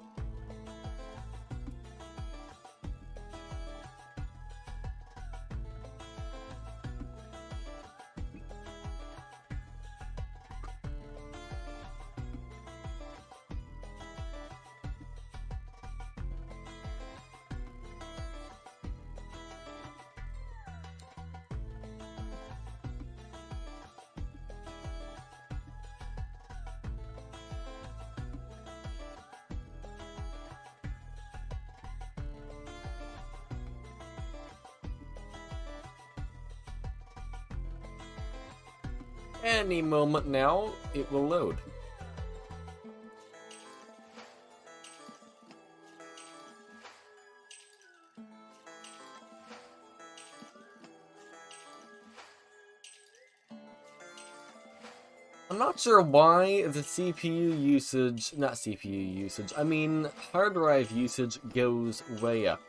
Any moment now, it will load. I'm not sure why the CPU usage, not CPU usage, I mean hard drive usage goes way up.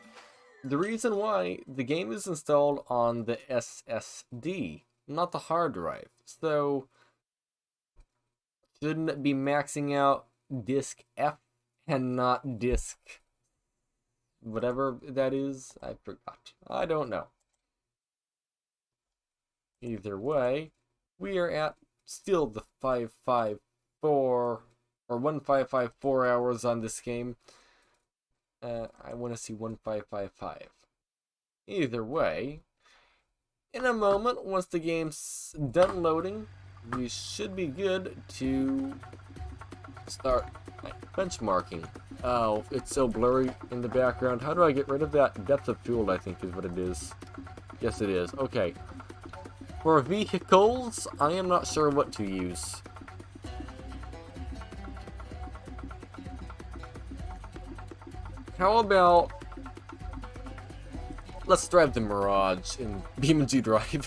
The reason why, the game is installed on the SSD, not the hard drive. So, shouldn't it be maxing out disk F and not disk whatever that is? I forgot. I don't know. Either way, we are at still the 554 or 1554 hours on this game. I want to see 1555. Either way, in a moment, once the game's done loading, we should be good to start benchmarking. Oh, it's so blurry in the background. How do I get rid of that? Depth of field, I think, is what it is. Yes, it is. Okay. For vehicles, I am not sure what to use. How about, let's drive the Mirage in BeamNG Drive.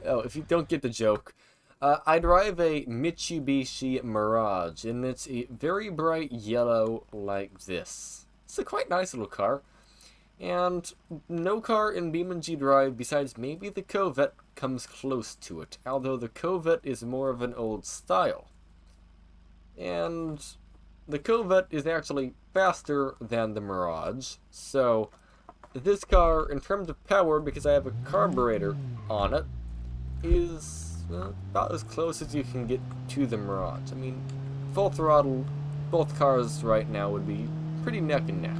Oh, if you don't get the joke. I drive a Mitsubishi Mirage, and it's a very bright yellow like this. It's a quite nice little car. And no car in BeamNG Drive, besides maybe the Corvette, comes close to it. Although the Corvette is more of an old style. And the Corvette is actually faster than the Mirage. So this car, in terms of power, because I have a carburetor on it, is about as close as you can get to the Mirage. I mean, full throttle, both cars right now would be pretty neck and neck.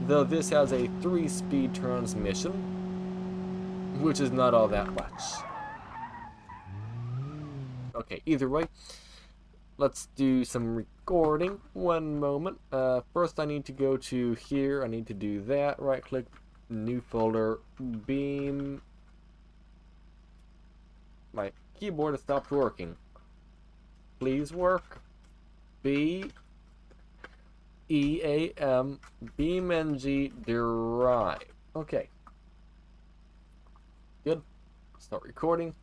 Though this has a 3-speed transmission, which is not all that much. Okay, either way, let's do some recording. One moment. First I need to go to here. I need to do that. Right click, new folder, Beam. My keyboard has stopped working. Please work. BEAM, BeamNG Drive. Okay. Good. Start recording.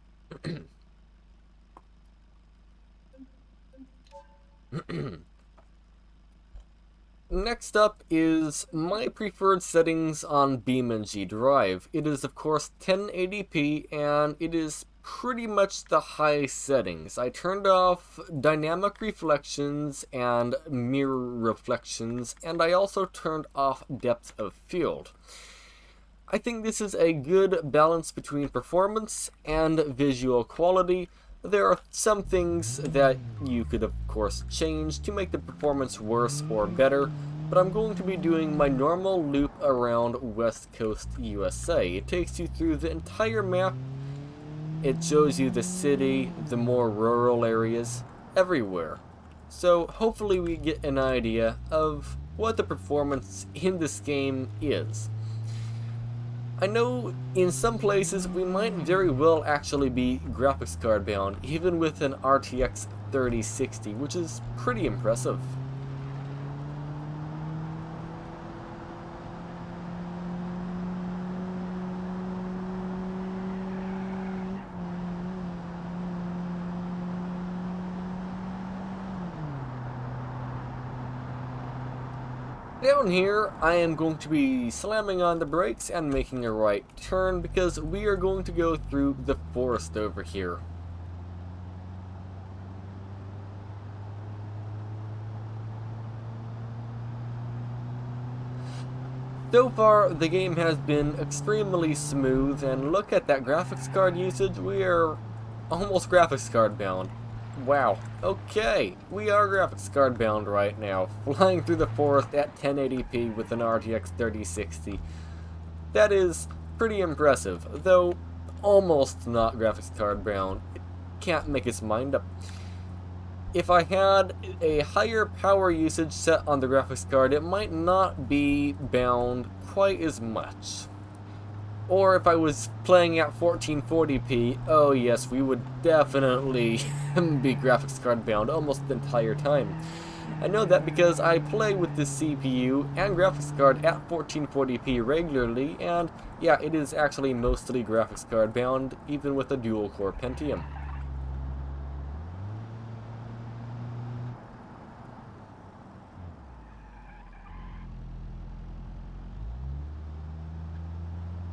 Next up is my preferred settings on BeamNG Drive. It is of course 1080p and it is pretty much the high settings. I turned off dynamic reflections and mirror reflections, and I also turned off depth of field. I think this is a good balance between performance and visual quality. There are some things that you could of course change to make the performance worse or better, but I'm going to be doing my normal loop around West Coast USA. It takes you through the entire map. It shows you the city, the more rural areas, everywhere. So hopefully we get an idea of what the performance in this game is. I know in some places we might very well actually be graphics card bound, even with an RTX 3060, which is pretty impressive. Down here, I am going to be slamming on the brakes and making a right turn because we are going to go through the forest over here. So far, the game has been extremely smooth, and look at that graphics card usage. We are almost graphics card bound. Wow. Okay, we are graphics card bound right now, flying through the forest at 1080p with an RTX 3060. That is pretty impressive, though almost not graphics card bound. It can't make its mind up. If I had a higher power usage set on the graphics card, it might not be bound quite as much. Or if I was playing at 1440p, oh yes, we would definitely be graphics card bound almost the entire time. I know that because I play with the CPU and graphics card at 1440p regularly, and yeah, it is actually mostly graphics card bound, even with a dual core Pentium.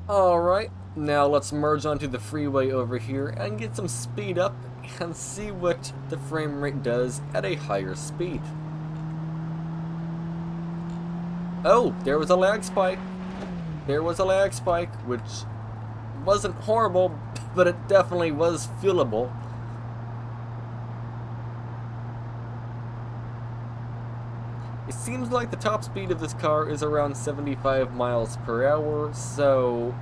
Alright, now let's merge onto the freeway over here and get some speed up and see what the frame rate does at a higher speed. Oh, there was a lag spike. There was a lag spike, which wasn't horrible, but it definitely was feelable. It seems like the top speed of this car is around 75 miles per hour, so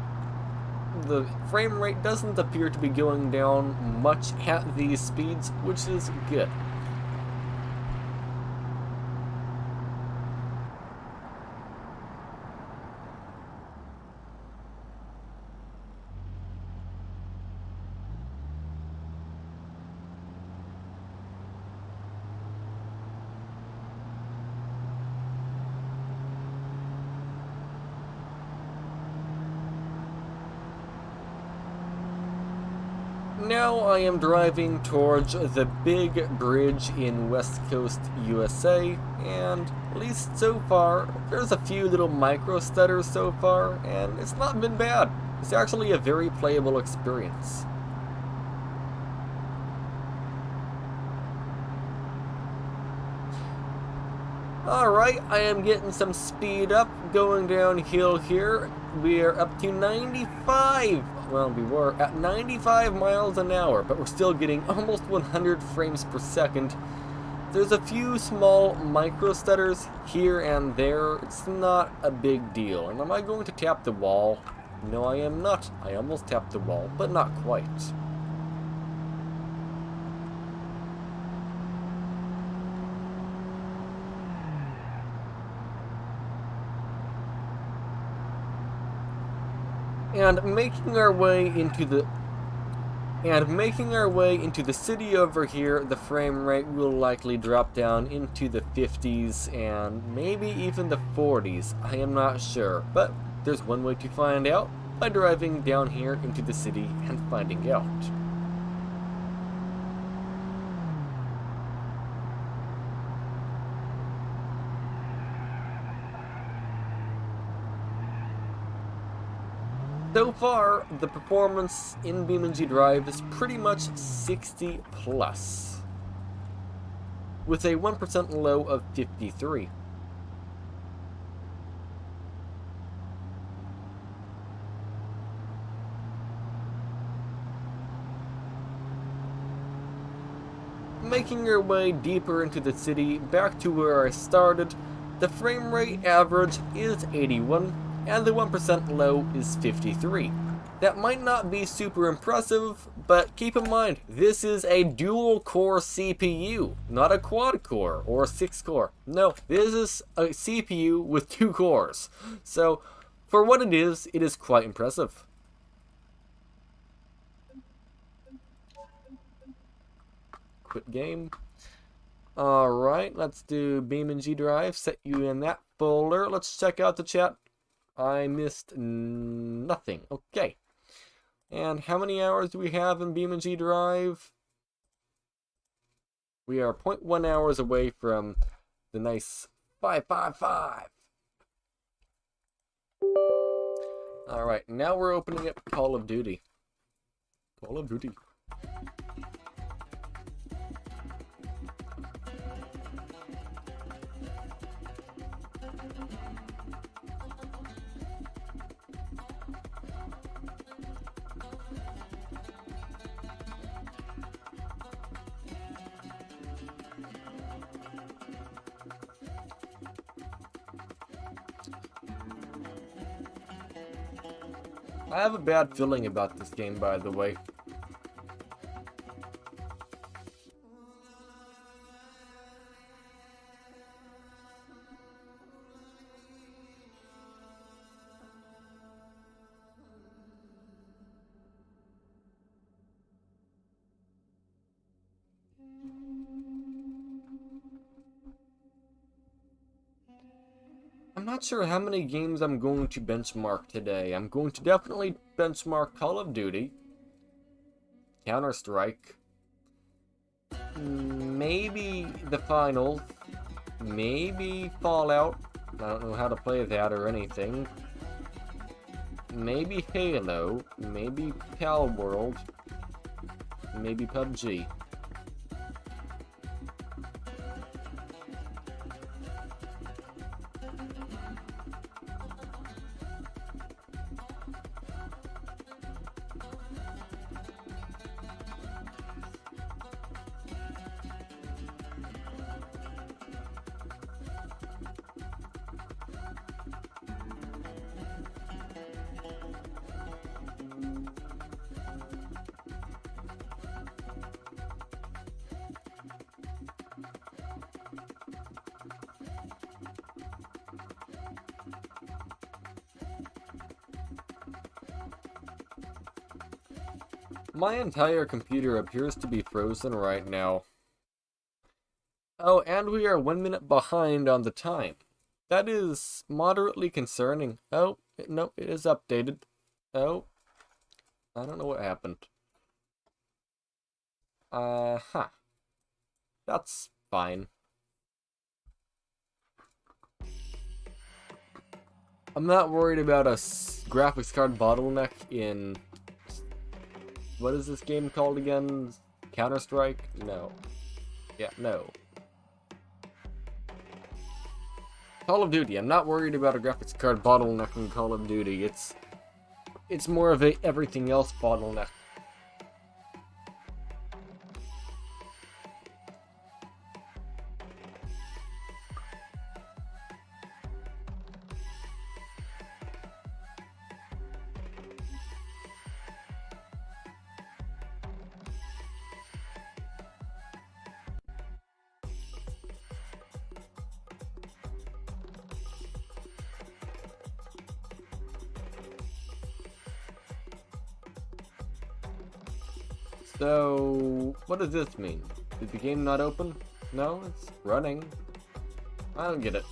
the frame rate doesn't appear to be going down much at these speeds, which is good. Now I am driving towards the big bridge in West Coast USA, and at least so far, there's a few little micro stutters so far, and it's not been bad. It's actually a very playable experience. Alright, I am getting some speed up, going downhill here. We are up to 95. Well, we were at 95 miles an hour, but we're still getting almost 100 frames per second. There's a few small micro stutters here and there. It's not a big deal. And am I going to tap the wall? No, I am not. I almost tapped the wall, but not quite. And making our way into the city over here, the frame rate will likely drop down into the 50s and maybe even the 40s. I am not sure, but there's one way to find out, by driving down here into the city and finding out. So far, the performance in BeamNG Drive is pretty much 60 plus, with a 1% low of 53. Making your way deeper into the city, back to where I started, the frame rate average is 81, and the 1% low is 53. That might not be super impressive, but keep in mind, this is a dual-core CPU, not a quad-core or a 6-core. No, this is a CPU with 2 cores. So, for what it is quite impressive. Quit game. Alright, let's do BeamNG Drive, set you in that folder. Let's check out the chat. I missed nothing. Okay. And how many hours do we have in BeamNG Drive? We are 0.1 hours away from the nice 555. Alright, now we're opening up Call of Duty. Call of Duty. I have a bad feeling about this game, by the way. I'm not sure how many games I'm going to benchmark today. I'm going to definitely benchmark Call of Duty, Counter-Strike, maybe the Finals, maybe Fallout. I don't know how to play that or anything. Maybe Halo, maybe Pal World, maybe PUBG. My entire computer appears to be frozen right now. Oh, and we are 1 minute behind on the time. That is moderately concerning. Oh, no, it is updated. Oh, I don't know what happened. That's fine. I'm not worried about a graphics card bottleneck in... What is this game called again? Counter-Strike? No. Yeah, no. Call of Duty. I'm not worried about a graphics card bottleneck in Call of Duty. It's more of a everything else bottleneck. So, what does this mean? Did the game not open? No, it's running. I don't get it.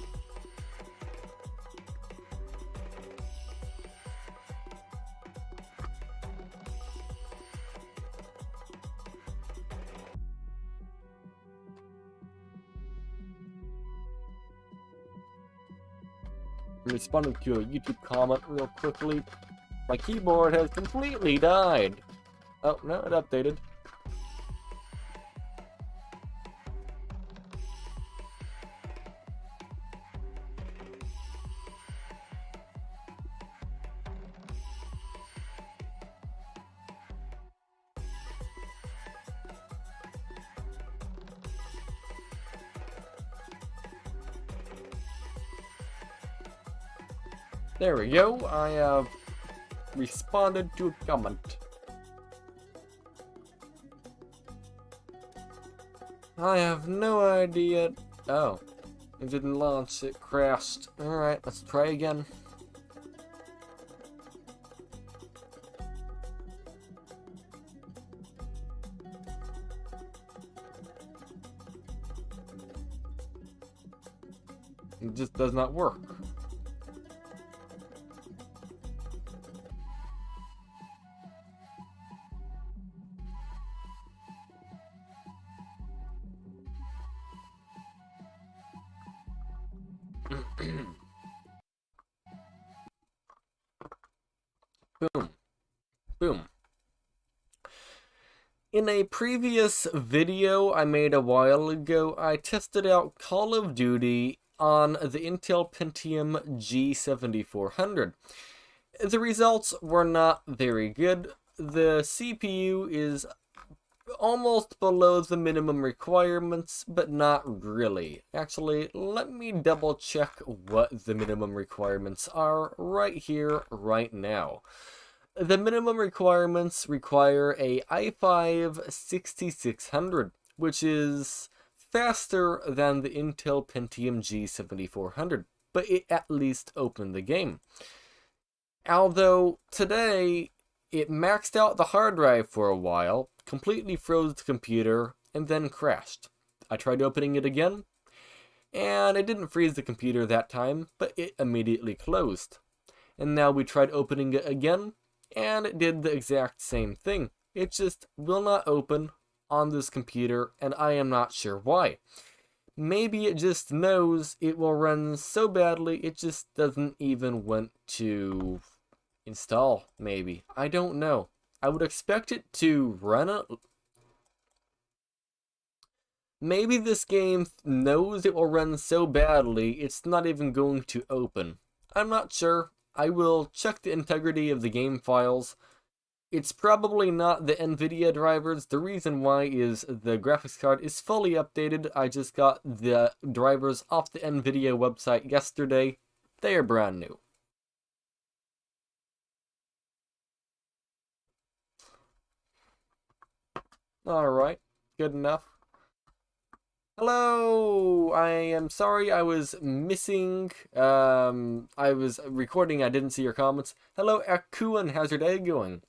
I'm responding to a YouTube comment real quickly. My keyboard has completely died. Oh, no, it updated. There we go. I have responded to a comment. I have no idea. Oh, it didn't launch. It crashed. Alright, let's try again. It just does not work. Boom. Boom. In a previous video I made a while ago, I tested out Call of Duty on the Intel Pentium G7400. The results were not very good. The CPU is almost below the minimum requirements, but not really. Actually, let me double check what the minimum requirements are right here, right now. The minimum requirements require a i5 6600, which is faster than the Intel Pentium G7400, but it at least opened the game. Although today it maxed out the hard drive for a while, completely froze the computer, and then crashed. I tried opening it again, and it didn't freeze the computer that time, but it immediately closed. And now we tried opening it again, and it did the exact same thing. It just will not open on this computer, and I am not sure why. Maybe it just knows it will run so badly it just doesn't even want to install, maybe. I don't know. I would expect it to run it. Maybe this game knows it will run so badly it's not even going to open. I'm not sure. I will check the integrity of the game files. It's probably not the Nvidia drivers. The reason why is the graphics card is fully updated. I just got the drivers off the Nvidia website yesterday. They are brand new. Alright, good enough. Hello! I am sorry I was missing. I was recording, I didn't see your comments. Hello, Akuan, how's your day going?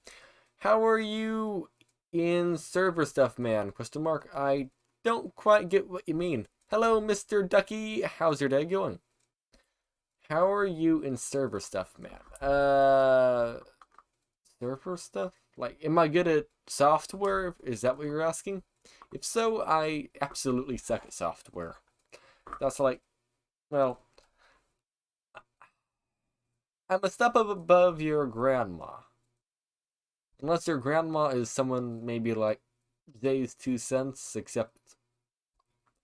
How are you in server stuff, man? Question mark. I don't quite get what you mean. Hello, Mr. Ducky, how's your day going? How are you in server stuff, man? Server stuff? Like, am I good at software? Is that what you're asking? If so, I absolutely suck at software. That's like, well, I'm a step above your grandma. Unless your grandma is someone maybe like Jay's 2 cents, except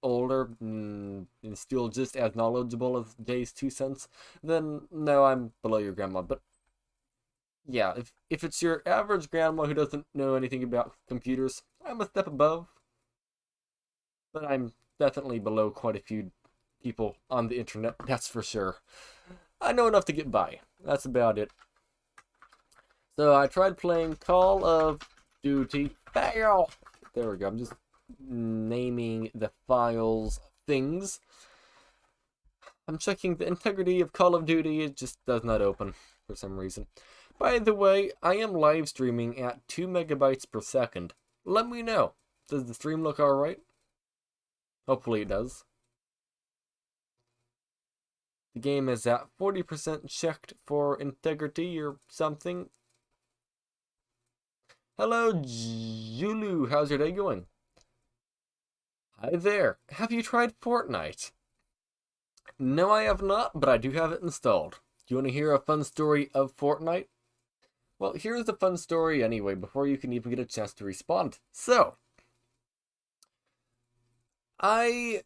older and still just as knowledgeable as Jay's 2 cents, then no, I'm below your grandma. But yeah, if it's your average grandma who doesn't know anything about computers, I'm a step above. But I'm definitely below quite a few people on the internet, that's for sure. I know enough to get by. That's about it. So I tried playing Call of Duty. Fail! There we go. I'm just naming the files things. I'm checking the integrity of Call of Duty. It just does not open for some reason. By the way, I am live streaming at 2 megabytes per second. Let me know. Does the stream look alright? Hopefully it does. The game is at 40% checked for integrity or something. Hello, Julu. How's your day going? Hi there. Have you tried Fortnite? No, I have not, but I do have it installed. Do you want to hear a fun story of Fortnite? Well, here's the fun story anyway, before you can even get a chance to respond. So, I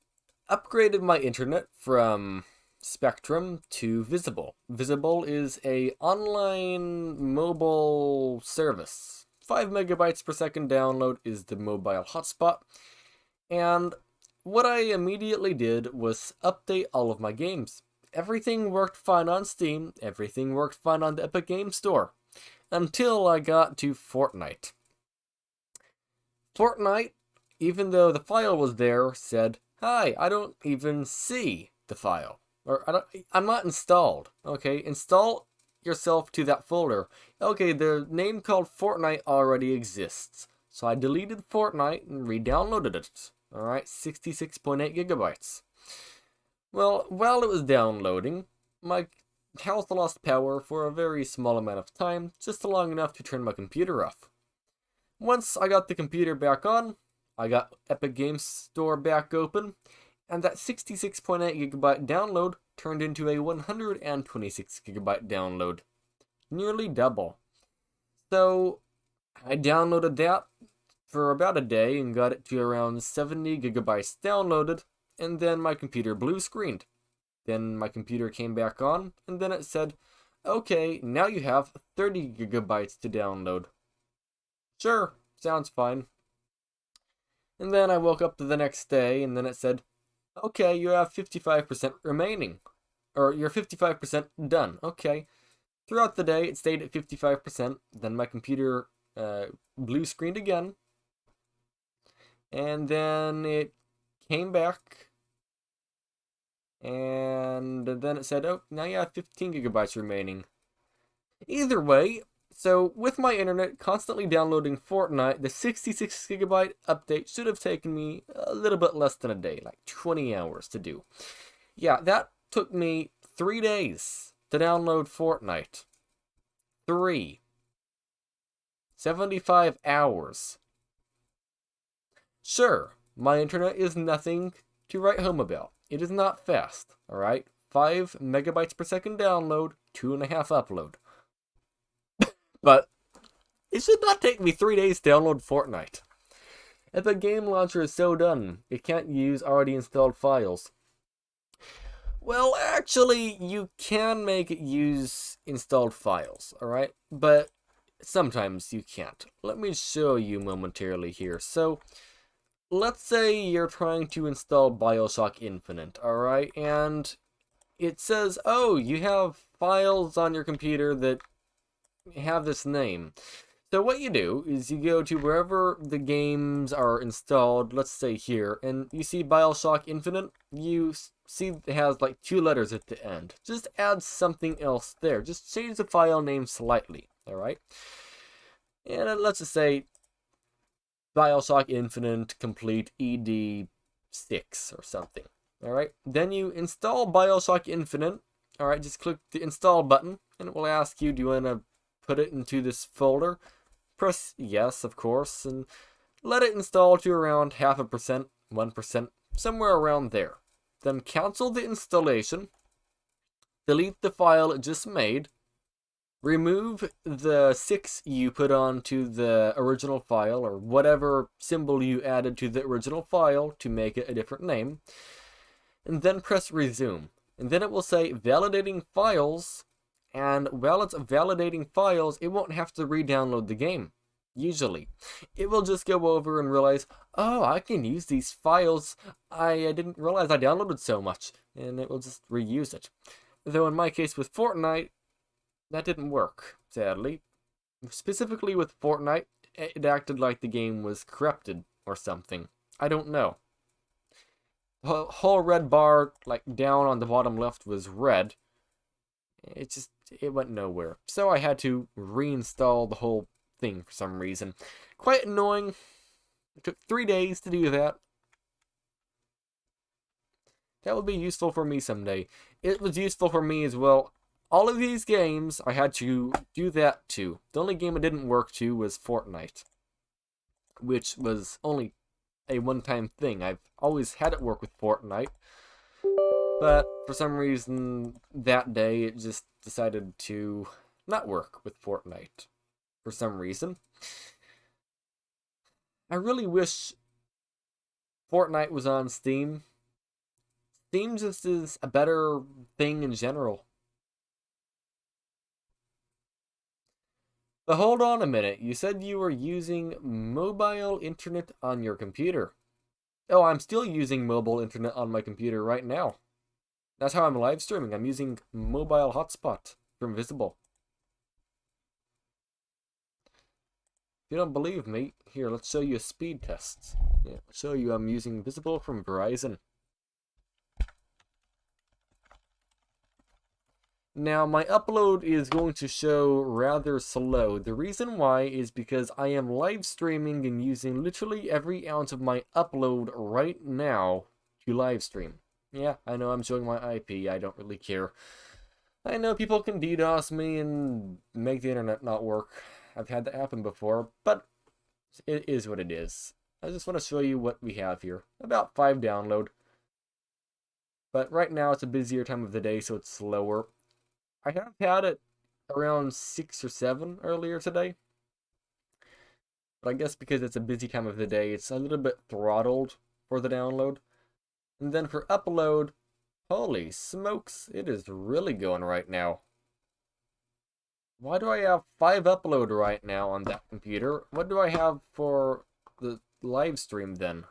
upgraded my internet from Spectrum to Visible. Visible is a online mobile service. 5 megabytes per second download is the mobile hotspot. And what I immediately did was update all of my games. Everything worked fine on Steam, everything worked fine on the Epic Games Store. Until I got to Fortnite. Fortnite, even though the file was there, said, "Hi, I don't even see the file." Or, I'm not installed. Okay, install yourself to that folder. Okay, the name called Fortnite already exists. So I deleted Fortnite and re-downloaded it. Alright, 66.8 gigabytes. Well, while it was downloading, my house lost power for a very small amount of time, just long enough to turn my computer off. Once I got the computer back on, I got Epic Games Store back open, and that 66.8 gigabyte download turned into a 126 gigabyte download. Nearly double. So, I downloaded that for about a day and got it to around 70 gigabytes downloaded, and then my computer blue screened. Then my computer came back on, and then it said, "Okay, now you have 30 gigabytes to download." Sure, sounds fine. And then I woke up the next day, and then it said, "Okay, you have 55% remaining." Or, "You're 55% done." Okay. Throughout the day, it stayed at 55%. Then my computer blue screened again. And then it came back. And then it said, "Oh, now you have 15 gigabytes remaining." Either way, so with my internet constantly downloading Fortnite, the 66 gigabyte update should have taken me a little bit less than a day, like 20 hours to do. Yeah, that took me 3 days to download Fortnite. 75 hours. Sure, my internet is nothing to write home about. It is not fast, alright? 5 megabytes per second download, 2.5 upload. But it should not take me 3 days to download Fortnite. Epic Game Launcher is so done, it can't use already installed files. Well, actually, you can make it use installed files, alright? But sometimes you can't. Let me show you momentarily here. So, let's say you're trying to install BioShock Infinite, alright? And it says, "Oh, you have files on your computer that have this name." So what you do is you go to wherever the games are installed, let's say here, and you see BioShock Infinite, you see it has like 2 letters at the end. Just add something else there. Just change the file name slightly, alright? And let's just say BioShock Infinite Complete ED6 or something, alright? Then you install BioShock Infinite, alright? Just click the install button, and it will ask you, do you want to put it into this folder? Press yes, of course, and let it install to around 0.5%, 1%, somewhere around there. Then cancel the installation, delete the file it just made, remove the 6 you put onto the original file, or whatever symbol you added to the original file to make it a different name, and then press resume. And then it will say validating files. And while it's validating files, it won't have to re-download the game, usually. It will just go over and realize, "Oh, I can use these files. I didn't realize I downloaded so much." And it will just reuse it. Though in my case with Fortnite, that didn't work, sadly. Specifically with Fortnite, it acted like the game was corrupted or something. I don't know. The whole red bar, like down on the bottom left, was red. It went nowhere. So I had to reinstall the whole thing for some reason. Quite annoying. It took 3 days to do that. That would be useful for me someday. It was useful for me as well. All of these games, I had to do that too. The only game it didn't work to was Fortnite, which was only a one-time thing. I've always had it work with Fortnite, but for some reason that day it just decided to not work with Fortnite. for some reason. I really wish Fortnite was on Steam. Steam just is a better thing in general. But hold on a minute, you said you were using mobile internet on your computer. Oh, I'm still using mobile internet on my computer right now. That's how I'm live streaming. I'm using mobile hotspot from Visible. If you don't believe me, here, let's show you a speed test. Yeah, I'll show you I'm using Visible from Verizon. Now, my upload is going to show rather slow. The reason why is because I am live streaming and using literally every ounce of my upload right now to live stream. Yeah, I know I'm showing my IP. I don't really care. I know people can DDoS me and make the internet not work. I've had that happen before, but it is what it is. I just want to show you what we have here. About 5 download. But right now it's a busier time of the day, so it's slower. I have had it around 6 or 7 earlier today. But I guess because it's a busy time of the day, it's a little bit throttled for the download. And then for upload, holy smokes, it is really going right now. Why do I have 5 upload right now on that computer? What do I have for the live stream then?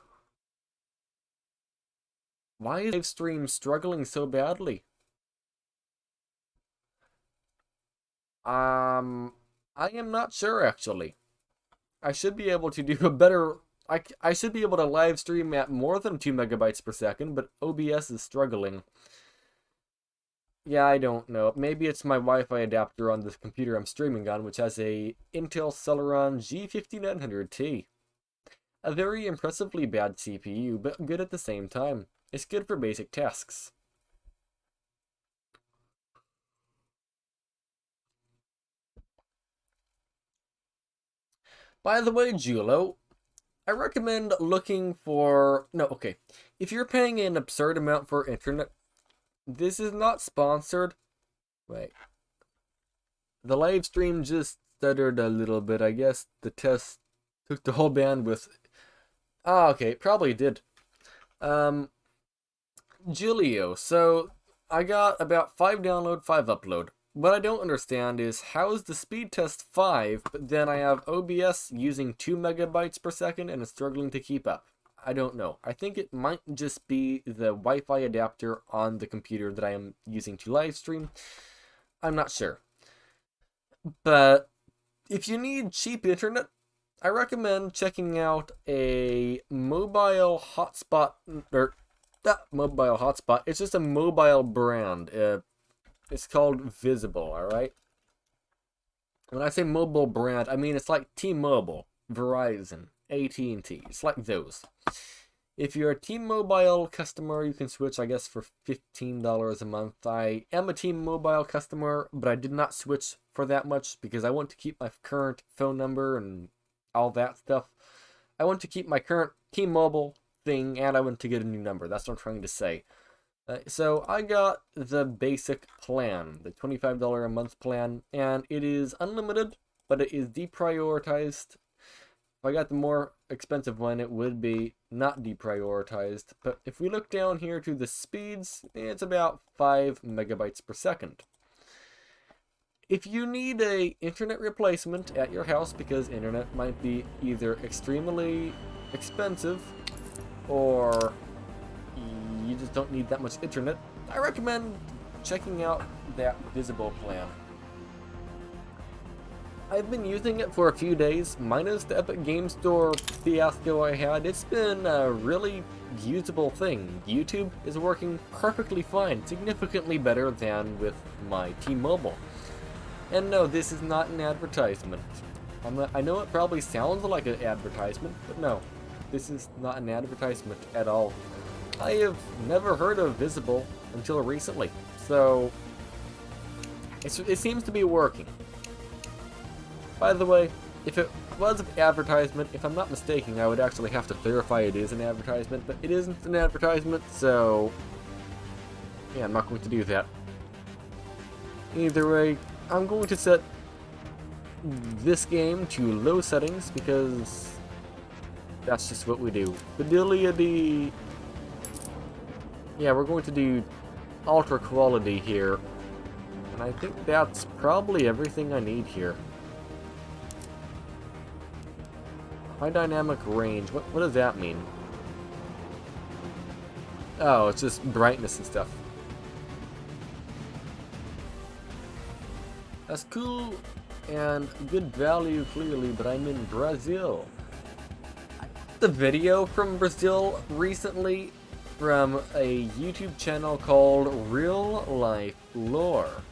Why is live stream struggling so badly? I am not sure actually. I should be able to do a better... I should be able to live stream at more than 2 megabytes per second, but OBS is struggling. Yeah, I don't know. Maybe it's my Wi-Fi adapter on this computer I'm streaming on, which has a Intel Celeron G5900T. A very impressively bad CPU, but good at the same time. It's good for basic tasks. By the way, Julo, I recommend looking for... No, okay. If you're paying an absurd amount for internet, this is not sponsored. Wait. The live stream just stuttered a little bit. I guess the test took the whole bandwidth. Ah, okay. Probably did. Julio, so I got about 5 download, 5 upload. What I don't understand is how is the speed test 5, but then I have OBS using 2 megabytes per second and it's struggling to keep up. I don't know. I think it might just be the Wi-Fi adapter on the computer that I am using to live stream. I'm not sure. But if you need cheap internet, I recommend checking out a mobile hotspot, or not mobile hotspot, it's just a mobile brand. It's called Visible, alright? When I say mobile brand, I mean it's like T-Mobile, Verizon, AT&T. It's like those. If you're a T-Mobile customer, you can switch, I guess, for $15 a month. I am a T-Mobile customer, but I did not switch for that much because I want to keep my current phone number and all that stuff. I want to keep my current T-Mobile thing, and I want to get a new number. That's what I'm trying to say. So I got the basic plan, the $25 a month plan, and it is unlimited, but it is deprioritized. If I got the more expensive one, it would be not deprioritized. But if we look down here to the speeds, it's about 5 megabytes per second. If you need a internet replacement at your house because internet might be either extremely expensive or you just don't need that much internet, I recommend checking out that Visible plan. I've been using it for a few days, minus the Epic Game Store fiasco I had. It's been a really usable thing. YouTube is working perfectly fine, significantly better than with my T-Mobile. And no, this is not an advertisement. I know it probably sounds like an advertisement, but no, this is not an advertisement at all. I have never heard of Visible until recently, so it seems to be working. By the way, if it was an advertisement, if I'm not mistaken, I would actually have to clarify it is an advertisement, but it isn't an advertisement, so yeah, I'm not going to do that. Either way, I'm going to set this game to low settings because that's just what we do. Fidelity. Yeah, we're going to do ultra quality here. And I think that's probably everything I need here. High dynamic range. What does that mean? Oh, it's just brightness and stuff. That's cool and good value clearly, but I'm in Brazil. I did the video from Brazil recently from a YouTube channel called Real Life Lore.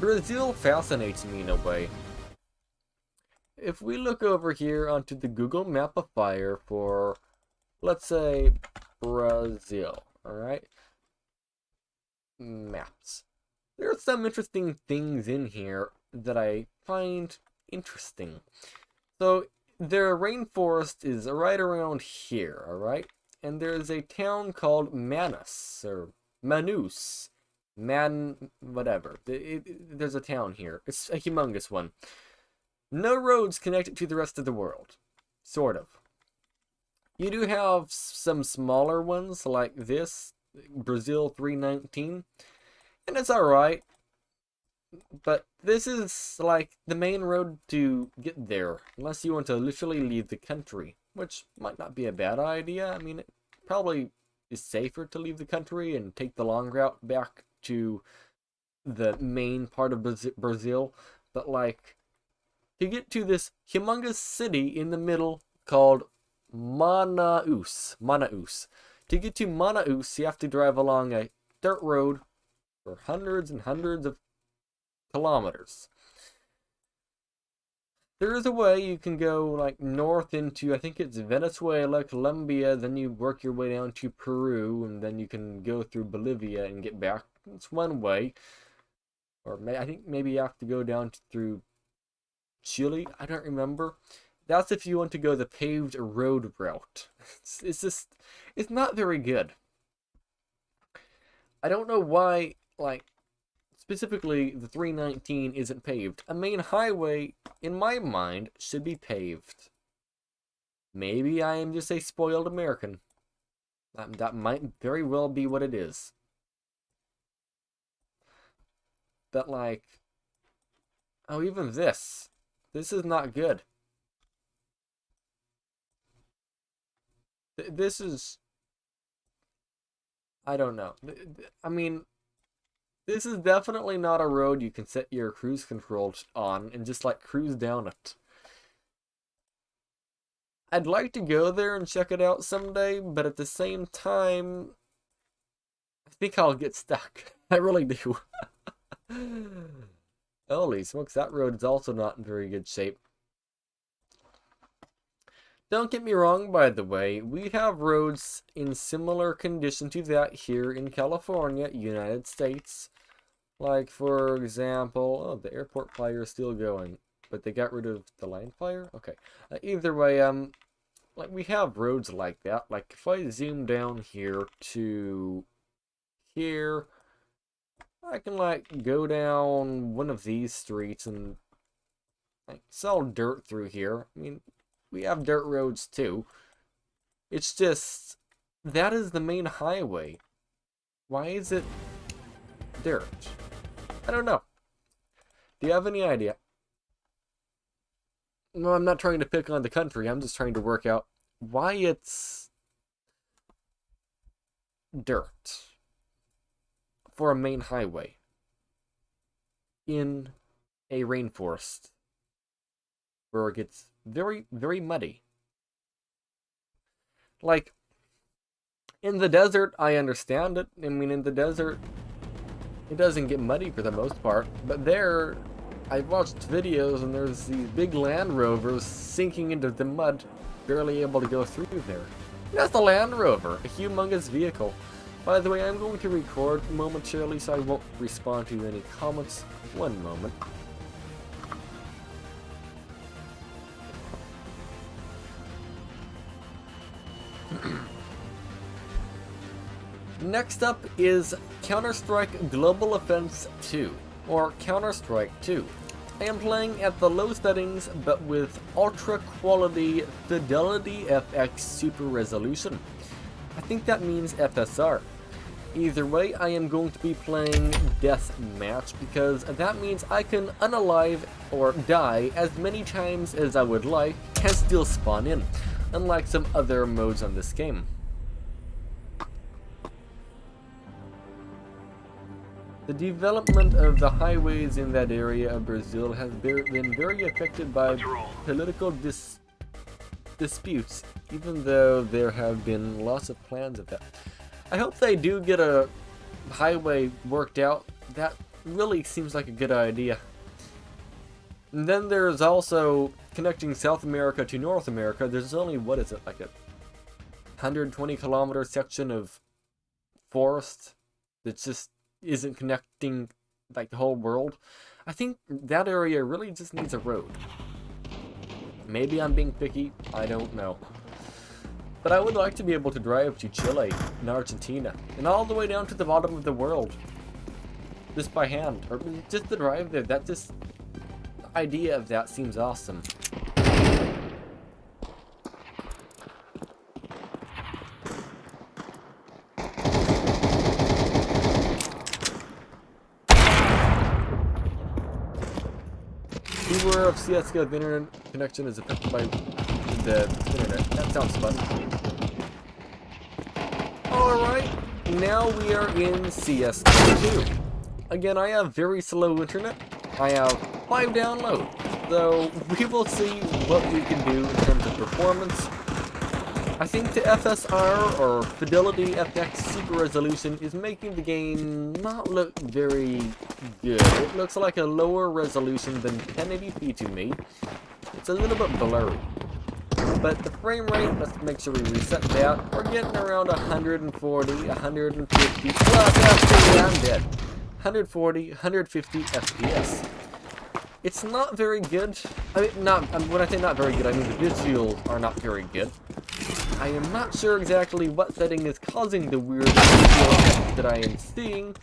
Brazil fascinates me in a way. If we look over here onto the Google Mapifier for, let's say, Brazil, alright? Maps. There are some interesting things in here that I find interesting. So, their rainforest is right around here, alright? And there's a town called Manus, or Manus. Whatever. There's a town here. It's a humongous one. No roads connect it to the rest of the world. Sort of. You do have some smaller ones like this, Brazil 319, and it's alright. But this is like the main road to get there, unless you want to literally leave the country, which might not be a bad idea. I mean, it probably is safer to leave the country and take the long route back to the main part of Brazil, but like, to get to this humongous city in the middle called Manaus. To get to Manaus, you have to drive along a dirt road for hundreds and hundreds of kilometers. There is a way you can go like north into, I think it's Venezuela, Colombia, then you work your way down to Peru, and then you can go through Bolivia and get back. It's one way. Or I think maybe you have to go down through Chile, I don't remember. That's if you want to go the paved road route. It's just, it's not very good. I don't know why, like, specifically the 319 isn't paved. A main highway, in my mind, should be paved. Maybe I am just a spoiled American. That might very well be what it is. But like, oh, even this. This is not good. This is, I don't know. I mean, this is definitely not a road you can set your cruise control on and just like cruise down it. I'd like to go there and check it out someday, but at the same time, I think I'll get stuck. I really do. Holy smokes, that road is also not in very good shape. Don't get me wrong, by the way, we have roads in similar condition to that here in California, United States. Like, for example, oh, the airport fire is still going, but they got rid of the line fire? Okay. Either way, like, we have roads like that. Like, if I zoom down here to here, I can, like, go down one of these streets and, like, sell dirt through here. I mean, we have dirt roads too. It's just, that is the main highway. Why is it dirt? I don't know. Do you have any idea? No, I'm not trying to pick on the country. I'm just trying to work out why it's dirt for a main highway in a rainforest where it gets very, very muddy. Like, in the desert, I understand it. I mean, in the desert, it doesn't get muddy for the most part. But there, I've watched videos and there's these big Land Rovers sinking into the mud, barely able to go through there. That's a Land Rover, a humongous vehicle. By the way, I'm going to record momentarily, so I won't respond to any comments. One moment. Next up is Counter-Strike Global Offense 2, or Counter-Strike 2. I am playing at the low settings, but with ultra quality Fidelity FX Super Resolution. I think that means FSR. Either way, I am going to be playing Deathmatch because that means I can unalive or die as many times as I would like and still spawn in, unlike some other modes on this game. The development of the highways in that area of Brazil has been very affected by political disputes, even though there have been lots of plans of that. I hope they do get a highway worked out. That really seems like a good idea. And then there's also connecting South America to North America. There's only, what is it, like a 120-kilometer section of forest that just isn't connecting like the whole world. I think that area really just needs a road. Maybe I'm being picky, I don't know. But I would like to be able to drive to Chile and Argentina and all the way down to the bottom of the world just by hand, or just to drive there. That just, the idea of that seems awesome. Beware of G.Skill if internet connection is affected by the internet. That sounds fun. Alright, now we are in CS2. Again, I have very slow internet. I have 5 downloads, so we will see what we can do in terms of performance. I think the FSR, or Fidelity FX Super Resolution, is making the game not look very good. It looks like a lower resolution than 1080p to me. It's a little bit blurry. But the frame rate, let's make sure we reset that. We're getting around 140, 150, actually I'm dead. 140, 150 FPS. It's not very good. I mean, when I say not very good, I mean the visuals are not very good. I am not sure exactly what setting is causing the weird visual effect that I am seeing.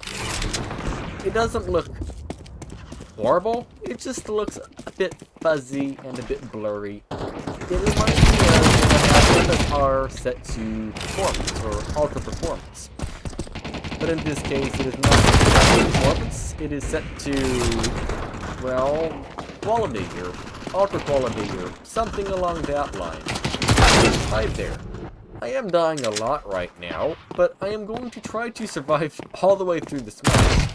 It doesn't look horrible, it just looks a bit fuzzy and a bit blurry. It reminds me of FSR set to performance, or ultra performance. But in this case, it is not set to performance, it is set to, well, quality here, ultra quality here, something along that line. Hi there. I am dying a lot right now, but I am going to try to survive all the way through this match.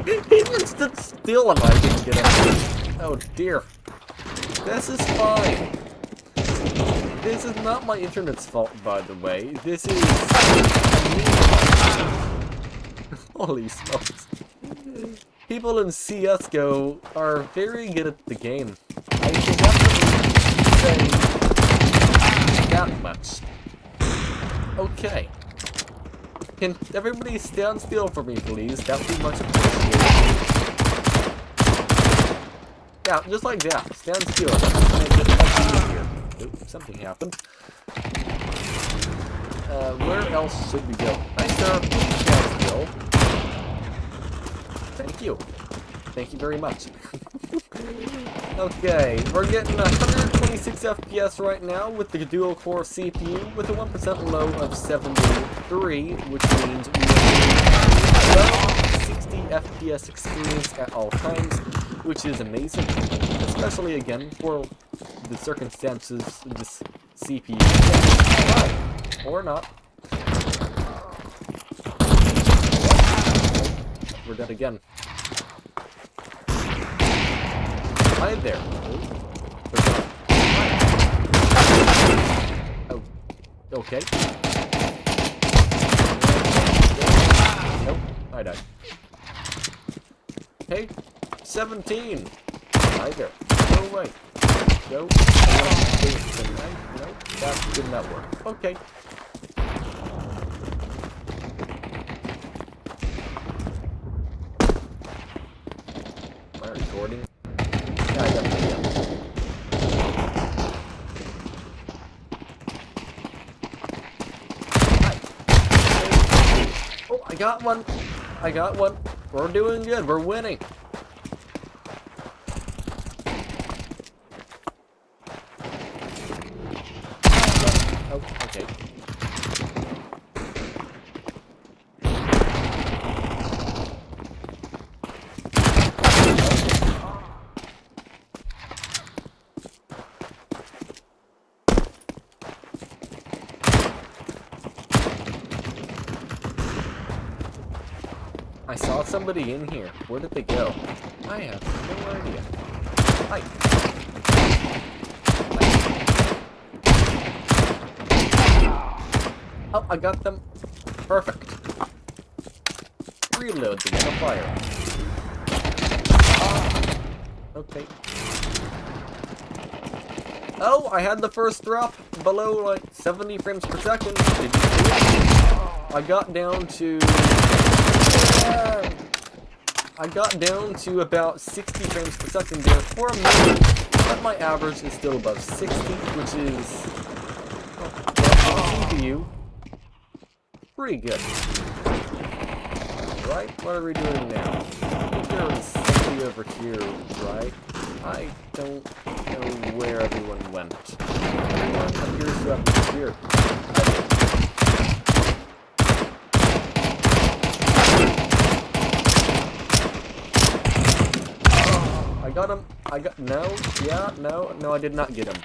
He even stood still and I didn't get up. Oh dear. This is fine. This is not my internet's fault, by the way. This is... Holy smokes. People in CSGO are very good at the game. I can definitely say that much. Okay. Can everybody stand still for me, please? That would be much appreciated. Yeah, just like that. Stand still. Make it much easier. Oops, something happened. Where else should we go? Hi, sir. Please stand still. Thank you. Thank you very much. Okay, we're getting 126 FPS right now with the dual-core CPU with a 1% low of 73, which means we have 60 FPS experience at all times, which is amazing, especially again for the circumstances of this CPU. Or not. We're dead again. Hi there. Oh, okay. Nope, I died. Hey, 17. Hi there. Go away. Go. No, that did not work. Okay. Am I recording? Yeah, I definitely am. Hi. Oh, I got one. I got one. We're doing good. We're winning. Oh, okay. I saw somebody in here. Where did they go? I have no idea. Hi. Oh, I got them. Perfect. Reload to get a fire. Okay. Oh, I had the first drop below like 70 frames per second. Did you see it? I got down to... I got down to about 60 frames per second there for a minute, but my average is still above 60, which is, well, for the CPU, pretty good. Right, what are we doing now? I think there is somebody over here, right? I don't know where everyone went. Everyone appears to have disappeared. I got him. I got, no, yeah, no, I did not get him.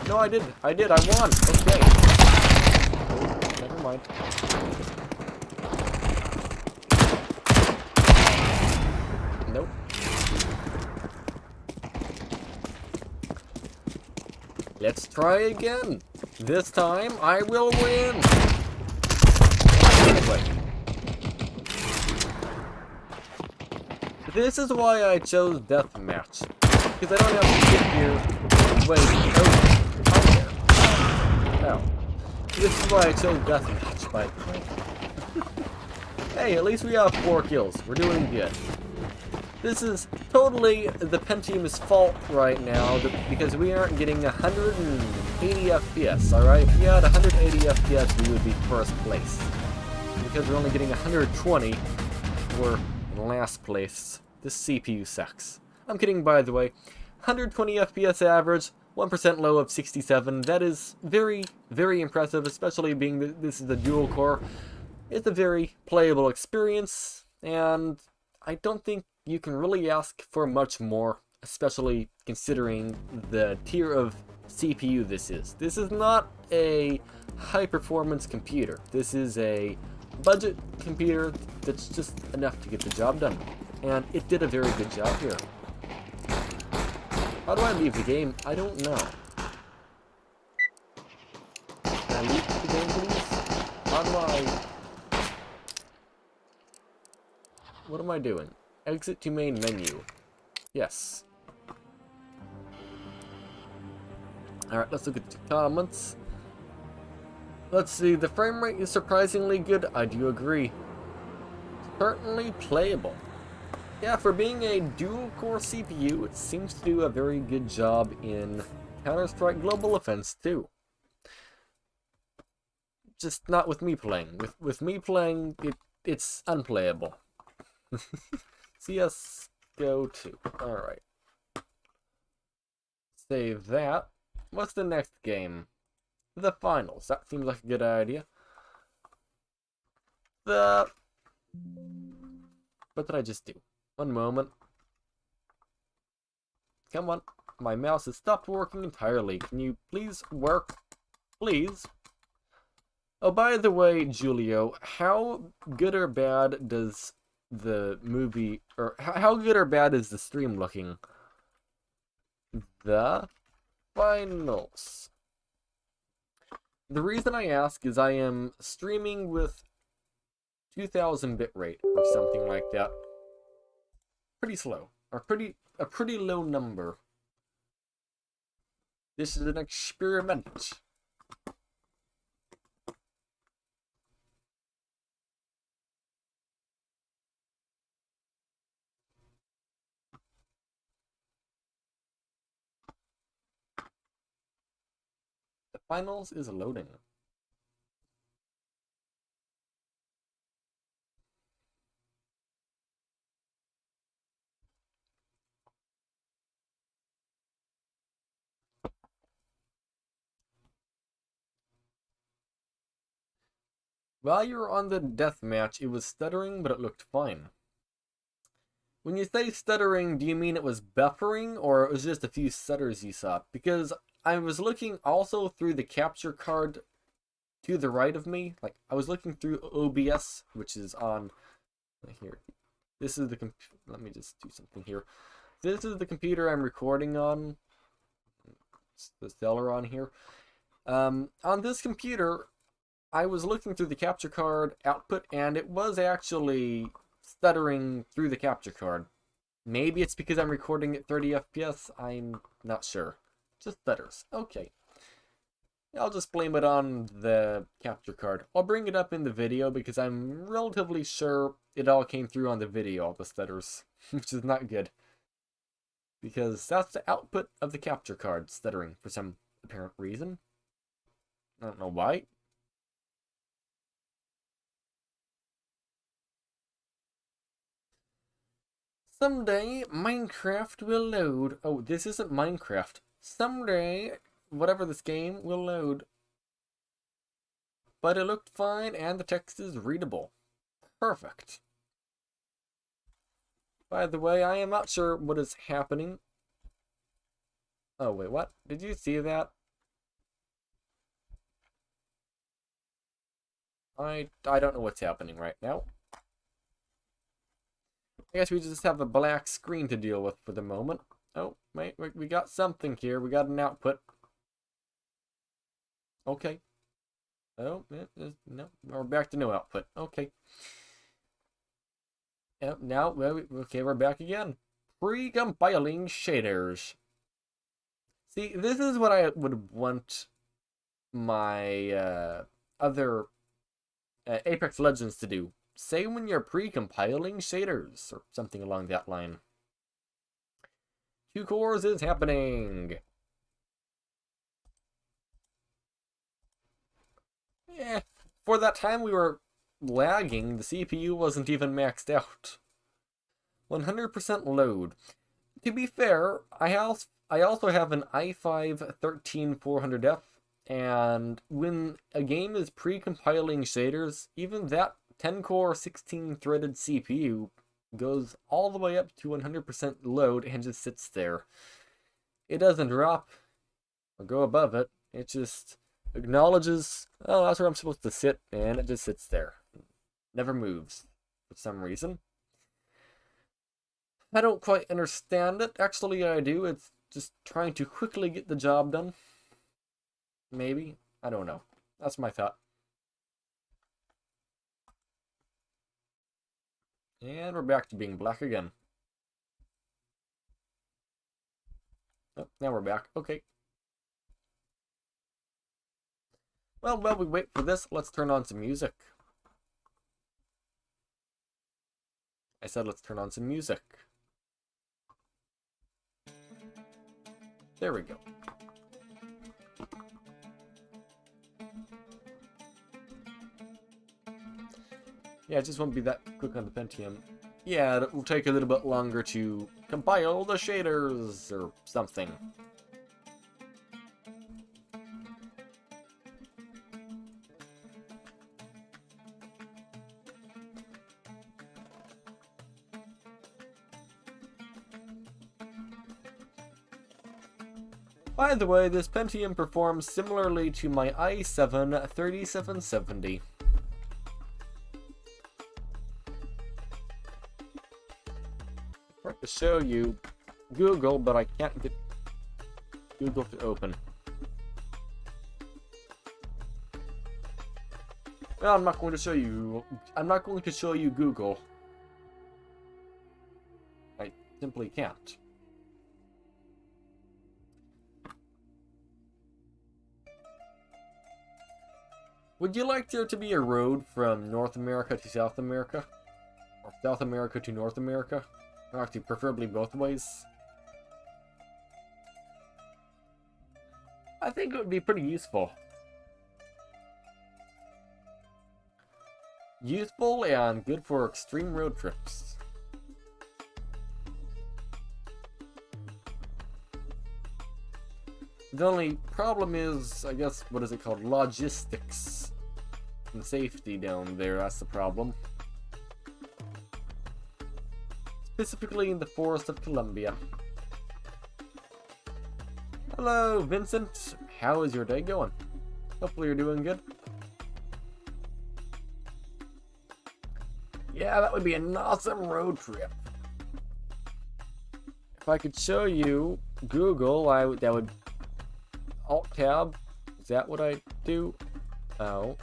No, I did, I won. Okay. Oh, never mind. Nope. Let's try again. This time, I will win. Anyway. This is why I chose deathmatch, because I don't have to sit here and wait. Oh, hi there. Oh. This is why I chose deathmatch, by the way. Hey, at least we have 4 kills. We're doing good. This is totally the Pentium's fault right now, because we aren't getting 180 FPS, alright? If we had 180 FPS, we would be first place. Because we're only getting 120, we're in last place. This CPU sucks. I'm kidding, by the way. 120 FPS average, 1% low of 67. That is very, very impressive, especially being that this is a dual core. It's a very playable experience, and I don't think you can really ask for much more, especially considering the tier of CPU this is. This is not a high-performance computer. This is a budget computer that's just enough to get the job done. And it did a very good job here. How do I leave the game? I don't know. Can I leave the game, please? How do I... What am I doing? Exit to main menu. Yes. Alright, let's look at the comments. Let's see, the frame rate is surprisingly good. I do agree. Certainly playable. Yeah, for being a dual-core CPU, it seems to do a very good job in Counter-Strike Global Offense 2. Just not with me playing. With me playing, it's unplayable. CS:GO 2. Alright. Save that. What's the next game? The finals. That seems like a good idea. What did I just do? One moment. Come on. My mouse has stopped working entirely. Can you please work? Please? Oh, by the way, Julio, how good or bad does the movie, or how good or bad is the stream looking? The finals. The reason I ask is I am streaming with 2000 bitrate or something like that. Pretty slow, or a pretty low number. This is an experiment. The finals is loading. While you were on the deathmatch, it was stuttering, but it looked fine. When you say stuttering, do you mean it was buffering, or it was just a few stutters you saw? Because I was looking also through the capture card to the right of me. Like, I was looking through OBS, which is on here. This is the let me just do something here. This is the computer I'm recording on. It's the Celeron here. On this computer, I was looking through the capture card output, and it was actually stuttering through the capture card. Maybe it's because I'm recording at 30 FPS. I'm not sure. Just stutters. Okay. I'll just blame it on the capture card. I'll bring it up in the video because I'm relatively sure it all came through on the video, all the stutters, which is not good. Because that's the output of the capture card stuttering for some apparent reason. I don't know why. Someday, Minecraft will load. Oh, this isn't Minecraft. Someday, whatever this game will load. But it looked fine and the text is readable. Perfect. By the way, I am not sure what is happening. Oh, wait, what? Did you see that? I don't know what's happening right now. I guess we just have a black screen to deal with for the moment. Oh, wait, we got something here. We got an output. Okay. Oh, no, we're back to no output. Okay. Yep, now, okay, we're back again. Pre-compiling shaders. See, this is what I would want my other Apex Legends to do. Say when you're pre-compiling shaders, or something along that line. 2 cores is happening. For that time we were lagging, the CPU wasn't even maxed out. 100% load. To be fair, I also have an i5 13400F, and when a game is pre-compiling shaders, even that 10-core, 16-threaded CPU goes all the way up to 100% load and just sits there. It doesn't drop or go above it. It just acknowledges, oh, that's where I'm supposed to sit, and it just sits there. Never moves for some reason. I don't quite understand it. Actually, I do. It's just trying to quickly get the job done. Maybe. I don't know. That's my thought. And we're back to being black again. Oh, now we're back. Okay. Well, while we wait for this, let's turn on some music. I said let's turn on some music. There we go. Yeah, it just won't be that quick on the Pentium. Yeah, it will take a little bit longer to compile the shaders or something. By the way, this Pentium performs similarly to my i7 3770. I tried to show you Google, but I can't get Google to open. Well, I'm not going to show you Google. I simply can't. Would you like there to be a road from North America to South America? Or South America to North America? Or actually, preferably both ways? I think it would be pretty useful. Useful and good for extreme road trips. The only problem is, I guess, what is it called? Logistics. and safety down there, that's the problem. Specifically in the Forest of Columbia. Hello, Vincent. How is your day going? Hopefully you're doing good. Yeah, that would be an awesome road trip. If I could show you Google, that would Alt-Tab. Is that what I do? Oh,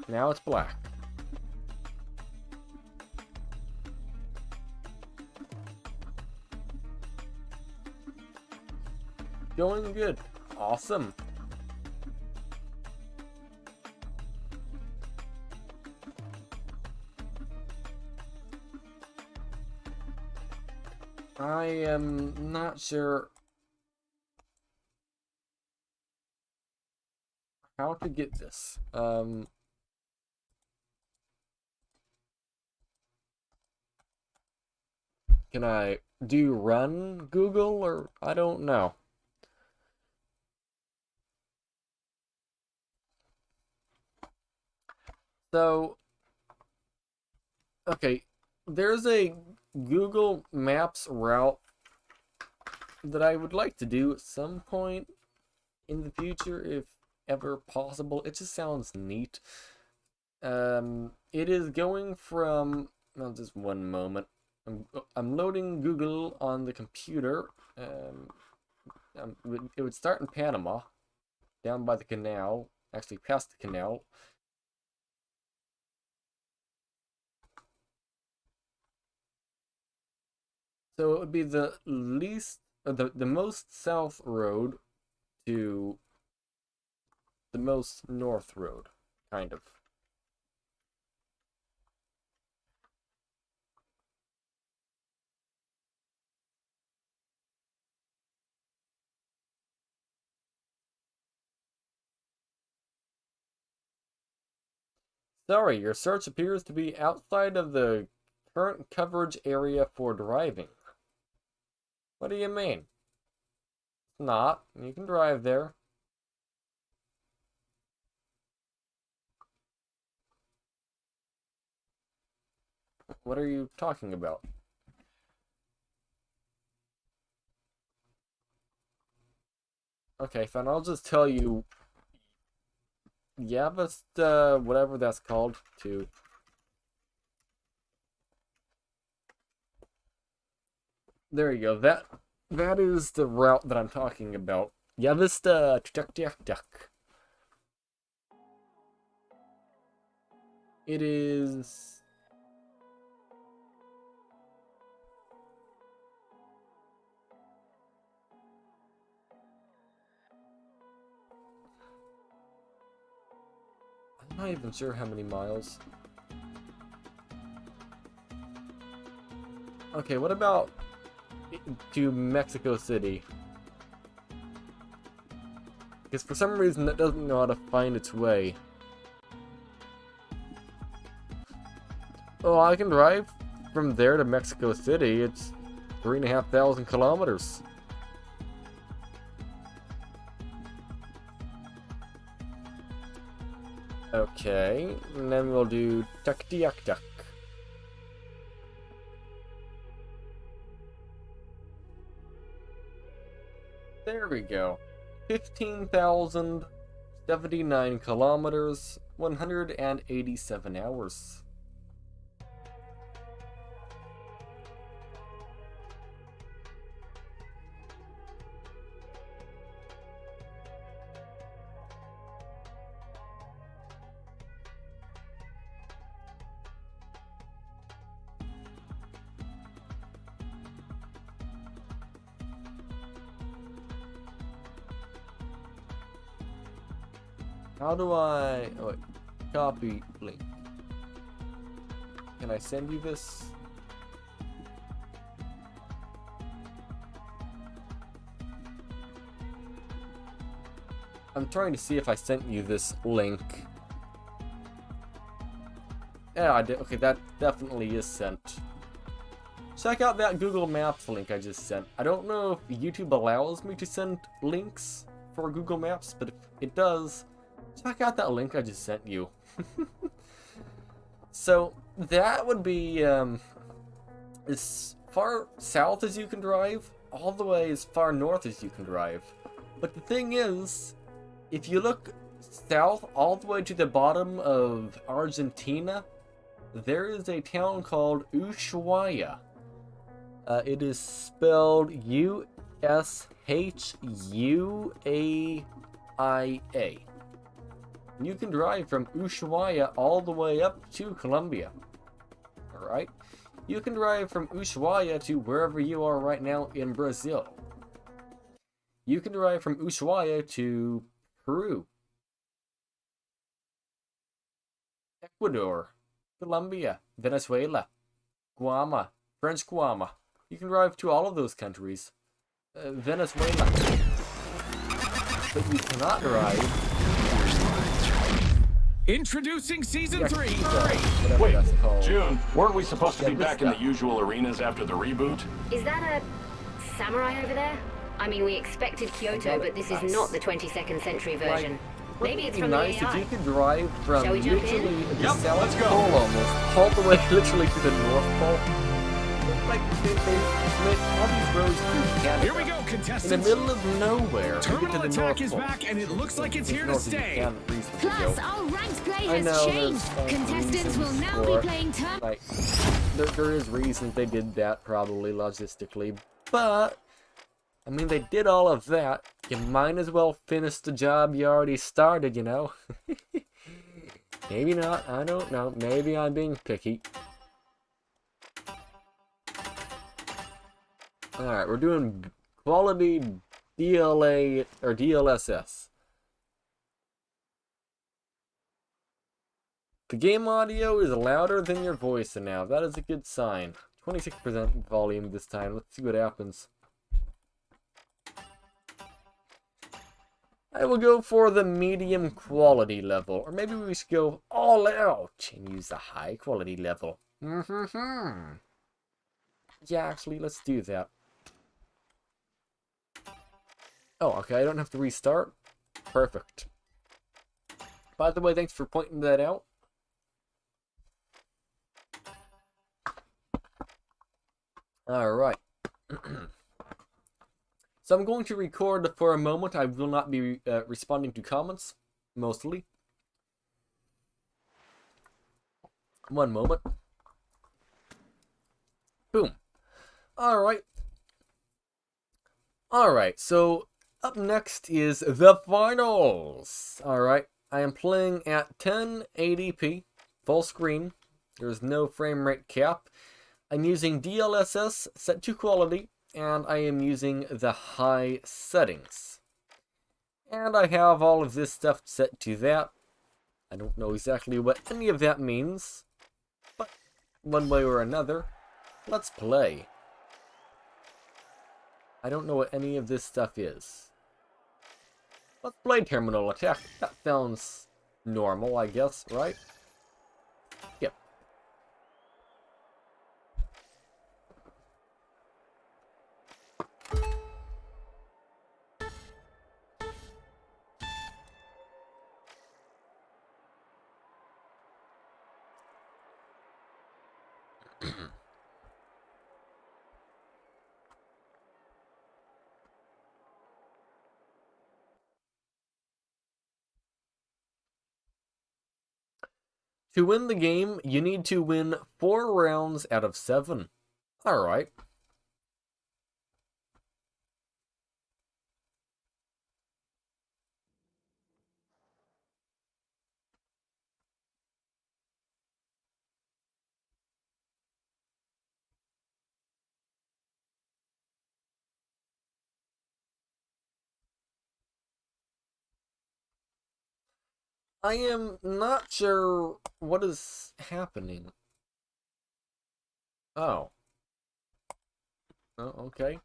now it's black. Going good. Awesome. I am not sure how to get this. Can I run Google, or I don't know. So, okay, there's a Google Maps route that I would like to do at some point in the future, if ever possible. It just sounds neat. It is going from, well, just one moment. I'm loading Google on the computer. It would start in Panama, down by the canal, actually past the canal. So it would be the least, or the most south road to the most north road, kind of. Sorry, your search appears to be outside of the current coverage area for driving. What do you mean? It's not. You can drive there. What are you talking about? Okay, fine. I'll just tell you. Yeah, but whatever that's called, to. There you go. That is the route that I'm talking about. Yavista duck. It is. I'm not even sure how many miles. Okay, what about to Mexico City? Because for some reason that doesn't know how to find its way. Oh, I can drive from there to Mexico City. It's 3,500 kilometers. Okay, and then we'll do duck. There we go. 15,079 kilometers, 187 hours. How do I... Oh, wait. Copy link. Can I send you this? I'm trying to see if I sent you this link. Yeah, I did. Okay, that definitely is sent. Check out that Google Maps link I just sent. I don't know if YouTube allows me to send links for Google Maps, but if it does, check out that link I just sent you. So that would be as far south as you can drive, all the way as far north as you can drive. But the thing is, if you look south all the way to the bottom of Argentina, there is a town called Ushuaia. It is spelled U-S-H-U-A-I-A. You can drive from Ushuaia all the way up to Colombia. Alright? You can drive from Ushuaia to wherever you are right now in Brazil. You can drive from Ushuaia to Peru, Ecuador, Colombia, Venezuela, Guam, French Guam. You can drive to all of those countries. Venezuela. But you cannot drive. Introducing Season 3! Whatever that's called. June, weren't we supposed to be back in the usual arenas after the reboot? Is that a samurai over there? I mean, we expected Kyoto, but this is not the 22nd century version. Maybe it's from nice the AI. if you could drive from Shall we jump literally in? the South Pole almost, all the way literally to the North Pole. Like, they went all these roads through Canada. Here we go, contestants! In the middle of nowhere. Terminal to the attack North is Pole. back, and it looks like it's here to stay. Plus, our ranked play I has know, changed. there's Contestants will reasons now for be playing turn. Like, there is reasons they did that, probably logistically, but I mean, they did all of that. You might as well finish the job you already started, you know? Maybe not, I don't know. Maybe I'm being picky. Alright, we're doing quality DLA, or DLSS. The game audio is louder than your voice now. That is a good sign. 26% volume this time. Let's see what happens. I will go for the medium quality level. Or maybe we should go all out and use the high quality level. Yeah, actually, let's do that. Oh, okay, I don't have to restart. Perfect. By the way, thanks for pointing that out. Alright. So I'm going to record for a moment. I will not be responding to comments, mostly. One moment. Boom. Alright. Alright, so up next is the finals. Alright, I am playing at 1080p, full screen. There's no frame rate cap. I'm using DLSS set to quality, and I am using the high settings. And I have all of this stuff set to that. I don't know exactly what any of that means, but one way or another, let's play. I don't know what any of this stuff is. Let's play terminal attack. That sounds normal, I guess, right? Yep. To win the game, you need to win 4 rounds out of 7. Alright. I am not sure what is happening. Oh. Oh, okay.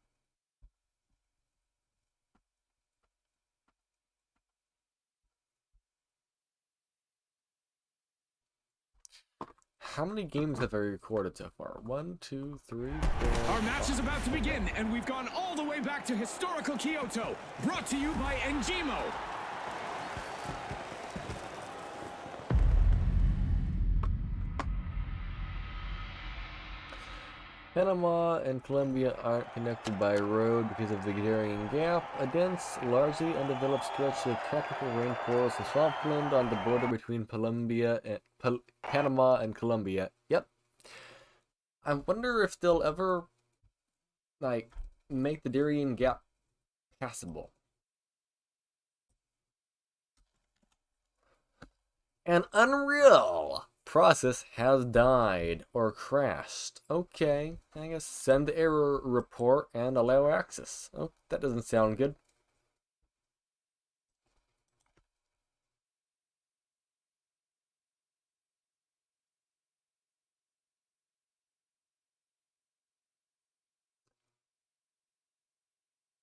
How many games have I recorded so far? 1, 2, 3, 4. Our match is about to begin, and we've gone all the way back to historical Kyoto. Brought to you by Ngimo. Panama and Colombia aren't connected by road because of the Darien Gap, a dense, largely undeveloped stretch of tropical rainforest and swampland on the border between Panama and Colombia. Yep. I wonder if they'll ever, like, make the Darien Gap passable. An Unreal process has died or crashed. Okay, I guess send the error report and allow access. Oh, that doesn't sound good.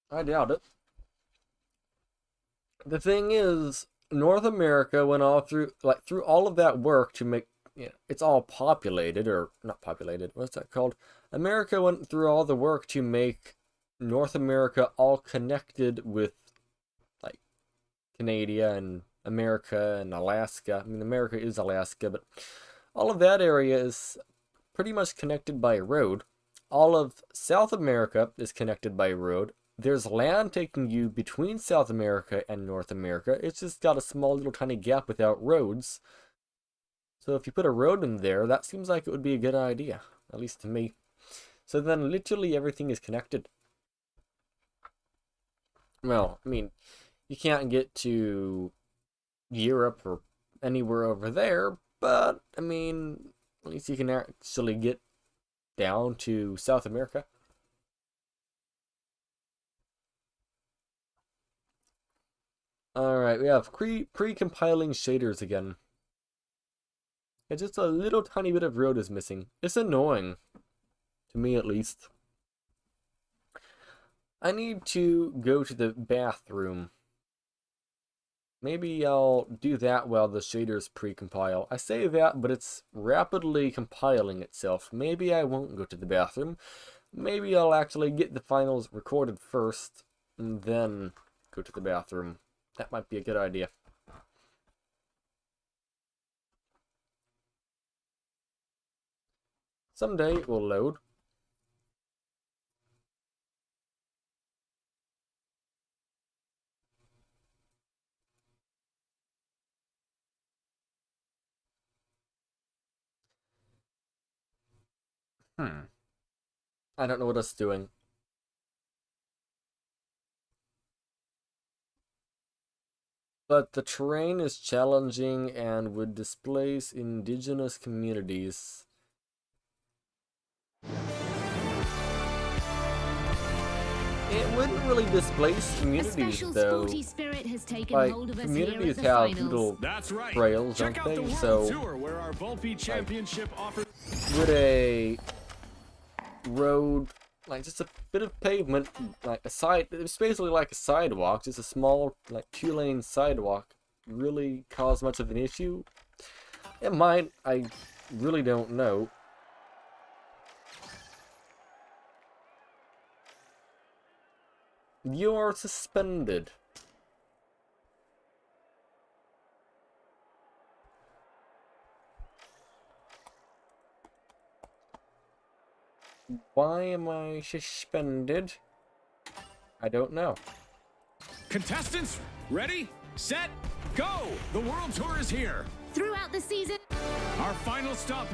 I doubt it. The thing is, North America went all through all of that work to make, it's all populated, or not populated, what's that called? America went through all the work to make North America all connected with, like, Canada and America and Alaska. I mean, America is Alaska, but all of that area is pretty much connected by a road. All of South America is connected by a road. There's land taking you between South America and North America. It's just got a small little tiny gap without roads. So if you put a road in there, that seems like it would be a good idea. At least to me. So then literally everything is connected. Well, I mean, you can't get to Europe or anywhere over there, but, I mean, at least you can actually get down to South America. Alright, we have pre-compiling shaders again. It's just a little tiny bit of road is missing. It's annoying. To me, at least. I need to go to the bathroom. Maybe I'll do that while the shaders pre-compile. I say that, but it's rapidly compiling itself. Maybe I won't go to the bathroom. Maybe I'll actually get the finals recorded first, and then go to the bathroom. That might be a good idea. Someday it will load. I don't know what it's doing. But the terrain is challenging and would displace indigenous communities. It wouldn't really displace communities, though. Like, communities have little trails, don't they? So, would a road, like just a bit of pavement, like it's basically like a sidewalk, just a small, like 2-lane sidewalk, really cause much of an issue? It might, I really don't know. You're suspended. Why am I suspended? I don't know. Contestants, ready, set, go! The World Tour is here. Throughout the season, our final stop.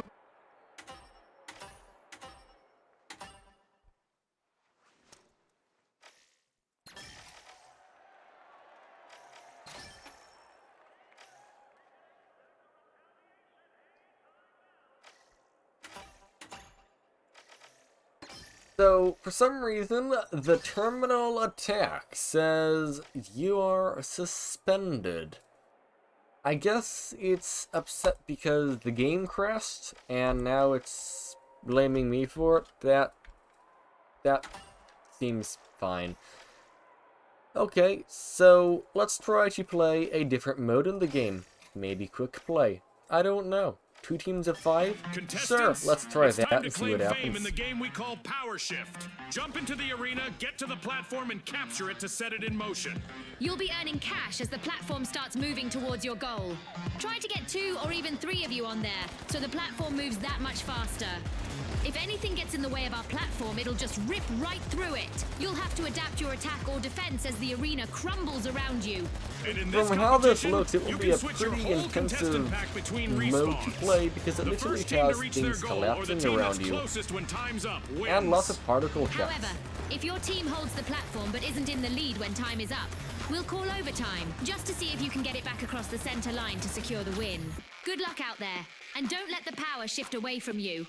So, for some reason, the terminal attack says you are suspended. I guess it's upset because the game crashed, and now it's blaming me for it. That seems fine. Okay, so let's try to play a different mode in the game. Maybe quick play. I don't know. 2 teams of 5? Sure, let's try that and see what happens. In the game we call Power Shift. Jump into the arena, get to the platform, and capture it to set it in motion. you'll be earning cash as the platform starts moving towards your goal. Try to get 2 or even 3 of you on there, so the platform moves that much faster. If anything gets in the way of our platform, it'll just rip right through it. You'll have to adapt your attack or defense as the arena crumbles around you. And in this From how this competition, looks, it will you be can a switch your pretty whole contestant intensive pack between mode to respawns. play because it The literally first team to has reach their things goal or the collapsing team that's around you, closest when time's up wins. and lots of particle checks. However, if your team holds the platform but isn't in the lead when time is up, we'll call overtime, just to see if you can get it back across the center line to secure the win. Good luck out there, and don't let the power shift away from you.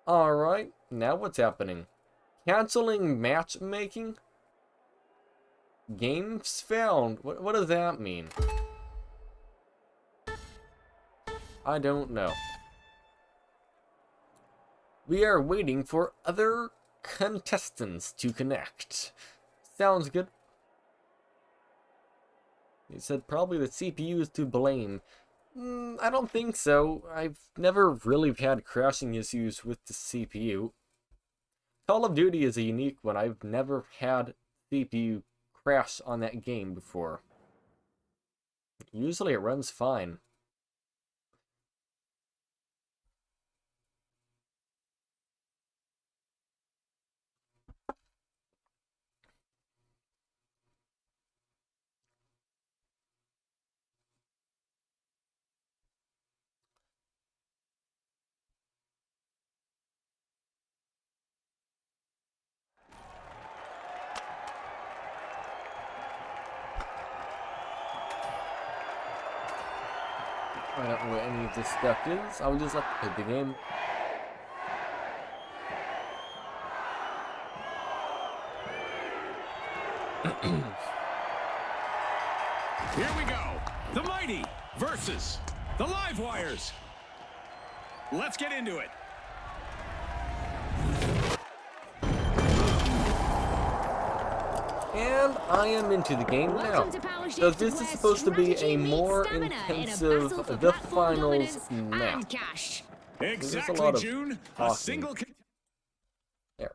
Alright, now what's happening? Canceling matchmaking? Games found? What does that mean? I don't know. We are waiting for other contestants to connect. Sounds good. He said probably the CPU is to blame. I don't think so. I've never really had crashing issues with the CPU. Call of Duty is a unique one. I've never had CPU crash on that game before. Usually it runs fine. I don't know what any of this stuff is. I would just like to play the game. Here we go. The Mighty versus the Live Wires. Let's get into it. And I am into the game now. So this is supposed to be a more intensive The Finals match. Exactly, June. A single... There.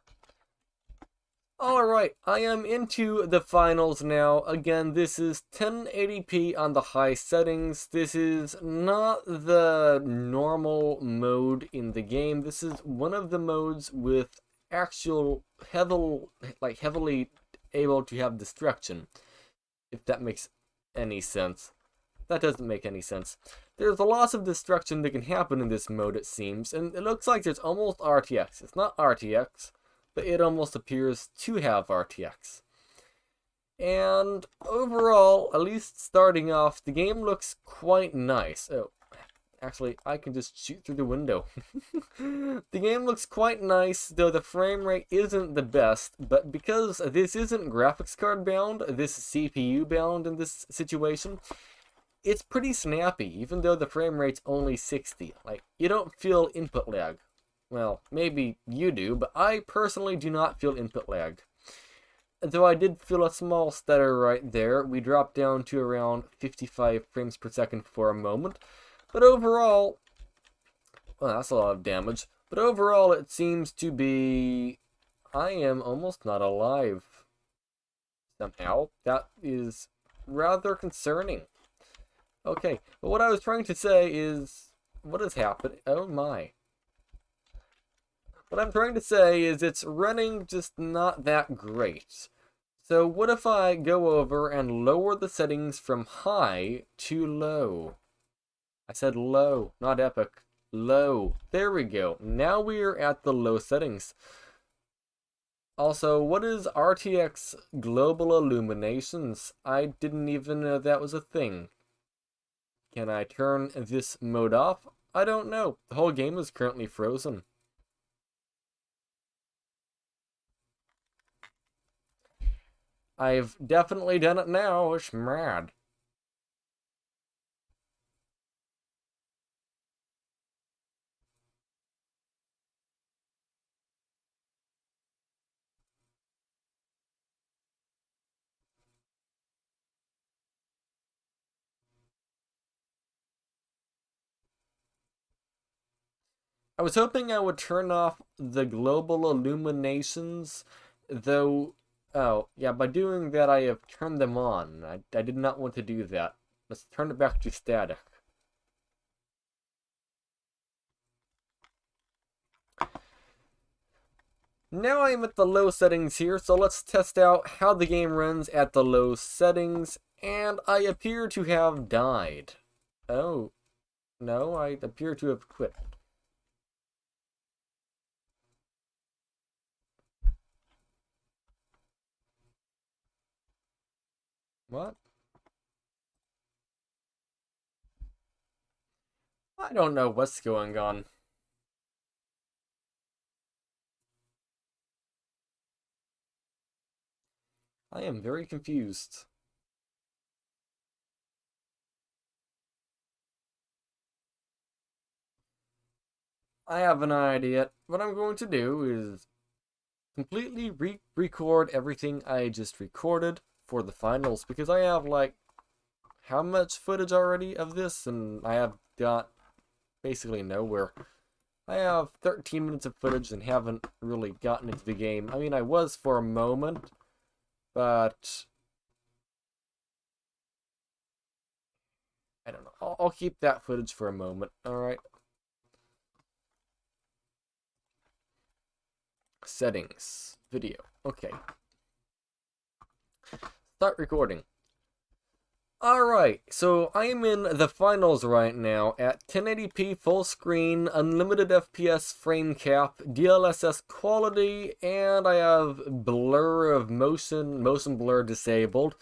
Alright, I am into the finals now. Again, this is 1080p on the high settings. This is not the normal mode in the game. This is one of the modes with actual heavily able to have destruction. If that makes any sense. That doesn't make any sense. There's a lot of destruction that can happen in this mode, it seems, and it looks like there's almost RTX. It's not RTX, but it almost appears to have RTX. And overall, at least starting off, the game looks quite nice. Oh, actually, I can just shoot through the window. The game looks quite nice, though the frame rate isn't the best, but because this isn't graphics card bound, this is CPU bound in this situation, it's pretty snappy, even though the frame rate's only 60. Like, you don't feel input lag. Well, maybe you do, but I personally do not feel input lag. Though I did feel a small stutter right there. We dropped down to around 55 frames per second for a moment. But overall, well, that's a lot of damage. But overall, it seems to be... I am almost not alive. Somehow. That is rather concerning. Okay, but what I was trying to say is... What has happened? Oh my. What I'm trying to say is it's running just not that great. So what if I go over and lower the settings from high to low? I said low, not epic. Low. There we go. Now we are at the low settings. Also, what is RTX Global Illuminations? I didn't even know that was a thing. Can I turn this mode off? I don't know. The whole game is currently frozen. I've definitely done it now. It's mad. I was hoping I would turn off the global illuminations, though, oh, yeah, by doing that I have turned them on. I did not want to do that. Let's turn it back to static. Now I'm at the low settings here, so let's test out how the game runs at the low settings, and I appear to have died. Oh, no, I appear to have quit. What? I don't know what's going on. I am very confused. I have an idea. What I'm going to do is completely record everything I just recorded for the finals, because I have like how much footage already of this, and I have got basically nowhere. I have 13 minutes of footage and haven't really gotten into the game. I mean, I was for a moment, but I don't know. I'll keep that footage for a moment, alright? Settings. Video. Okay. Start recording. Alright, so I am in the finals right now at 1080p full screen, unlimited FPS frame cap, DLSS quality, and I have blur of motion blur disabled.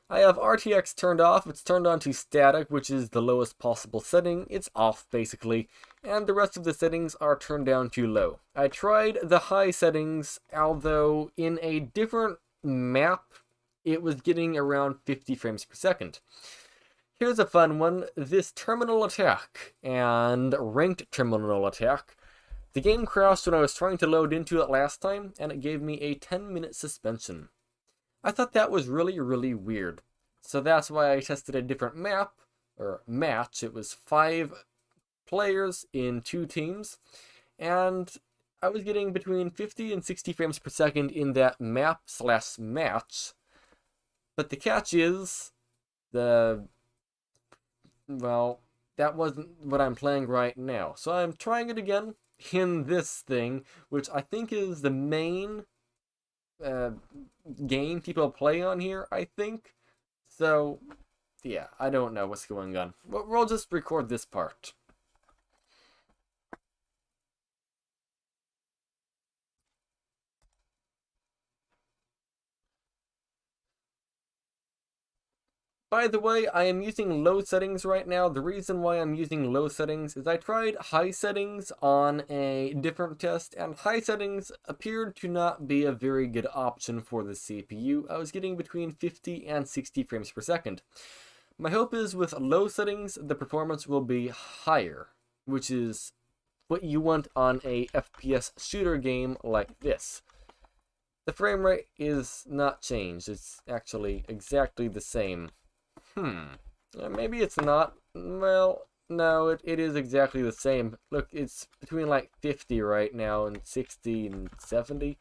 I have RTX turned off. It's turned on to static, which is the lowest possible setting. It's off, basically. And the rest of the settings are turned down to low. I tried the high settings, although in a different map, it was getting around 50 frames per second. Here's a fun one. This terminal attack and ranked terminal attack. The game crashed when I was trying to load into it last time, and it gave me a 10-minute suspension. I thought that was really, really weird. So that's why I tested a different map, or match. It was 5 players in 2 teams, and I was getting between 50 and 60 frames per second in that map/match. But the catch is, well, that wasn't what I'm playing right now. So I'm trying it again in this thing, which I think is the main game people play on here, I think. So, yeah, I don't know what's going on. We'll just record this part. By the way, I am using low settings right now. The reason why I'm using low settings is I tried high settings on a different test, and high settings appeared to not be a very good option for the CPU. I was getting between 50 and 60 frames per second. My hope is with low settings, the performance will be higher, which is what you want on a FPS shooter game like this. The frame rate is not changed. It's actually exactly the same. Maybe it's not. Well, no, it is exactly the same. Look, it's between like 50 right now and 60 and 70.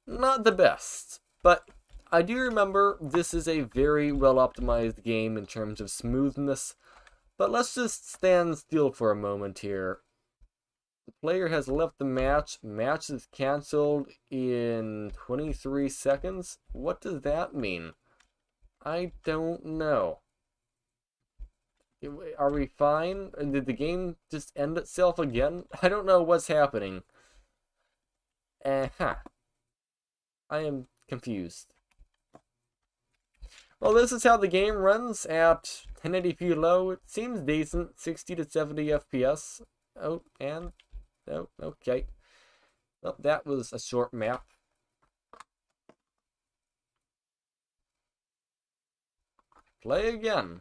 Not the best, but I do remember this is a very well optimized game in terms of smoothness. But let's just stand still for a moment here. The player has left the match. Match is cancelled in 23 seconds. What does that mean? I don't know. Are we fine? Did the game just end itself again? I don't know what's happening. I am confused. Well, this is how the game runs at 1080p low. It seems decent, 60 to 70 FPS. Oh, and... oh, okay. Well, that was a short map. Play again.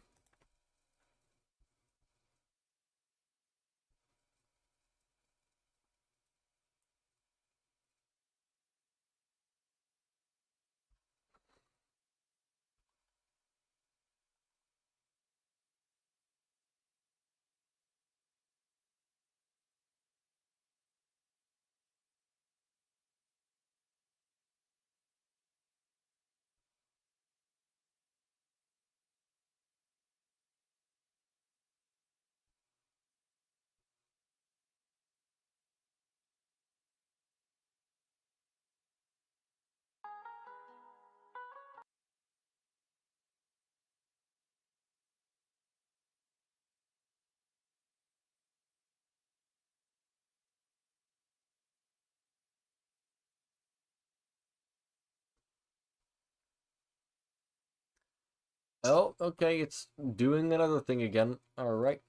Oh, okay, it's doing another thing again. Alright.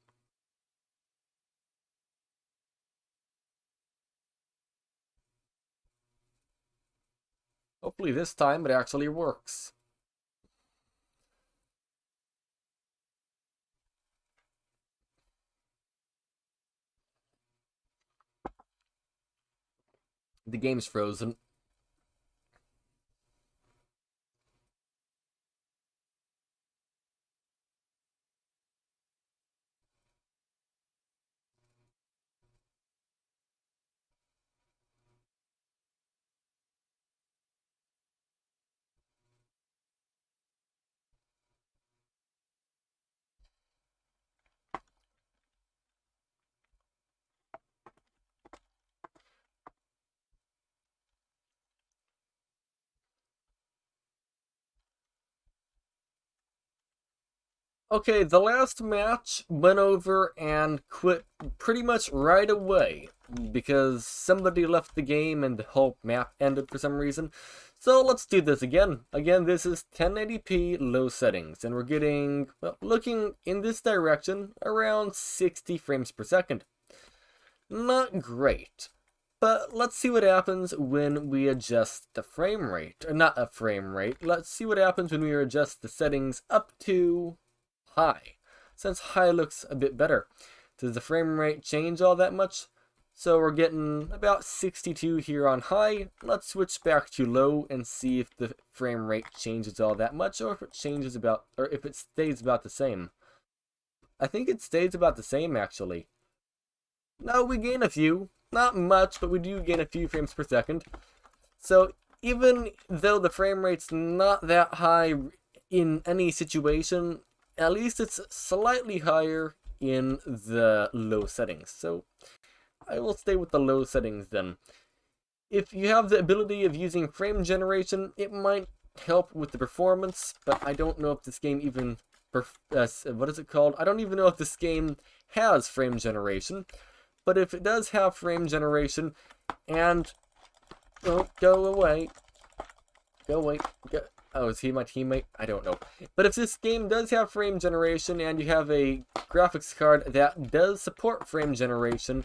Hopefully this time it actually works. The game's frozen. Okay, the last match went over and quit pretty much right away because somebody left the game and the whole map ended for some reason. So let's do this again. Again, this is 1080p low settings, and we're getting, well, looking in this direction, around 60 frames per second. Not great. But let's see what happens when we adjust the frame rate. Or not a frame rate. Let's see what happens when we adjust the settings up to high, since high looks a bit better. Does the frame rate change all that much? So we're getting about 62 here on high. Let's switch back to low and see if the frame rate changes all that much, or if it changes about, or if it stays about the same. I think it stays about the same actually. No, we gain a few. Not much, but we do gain a few frames per second. So even though the frame rate's not that high in any situation, at least it's slightly higher in the low settings. So I will stay with the low settings then. If you have the ability of using frame generation, it might help with the performance, but I don't know if this game even, what is it called? I don't even know if this game has frame generation. But if it does have frame generation, and, oh, go away. Oh, is he my teammate? I don't know. But if this game does have frame generation and you have a graphics card that does support frame generation,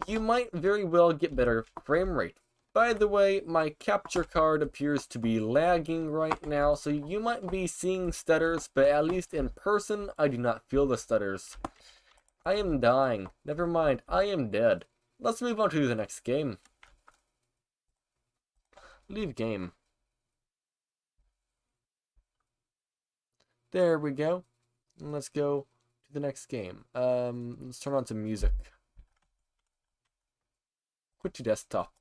you might very well get better frame rate. By the way, my capture card appears to be lagging right now, so you might be seeing stutters, but at least in person, I do not feel the stutters. I am dying. Never mind, I am dead. Let's move on to the next game. Leave game. There we go. And let's go to the next game. Let's turn on some music. Quit to desktop.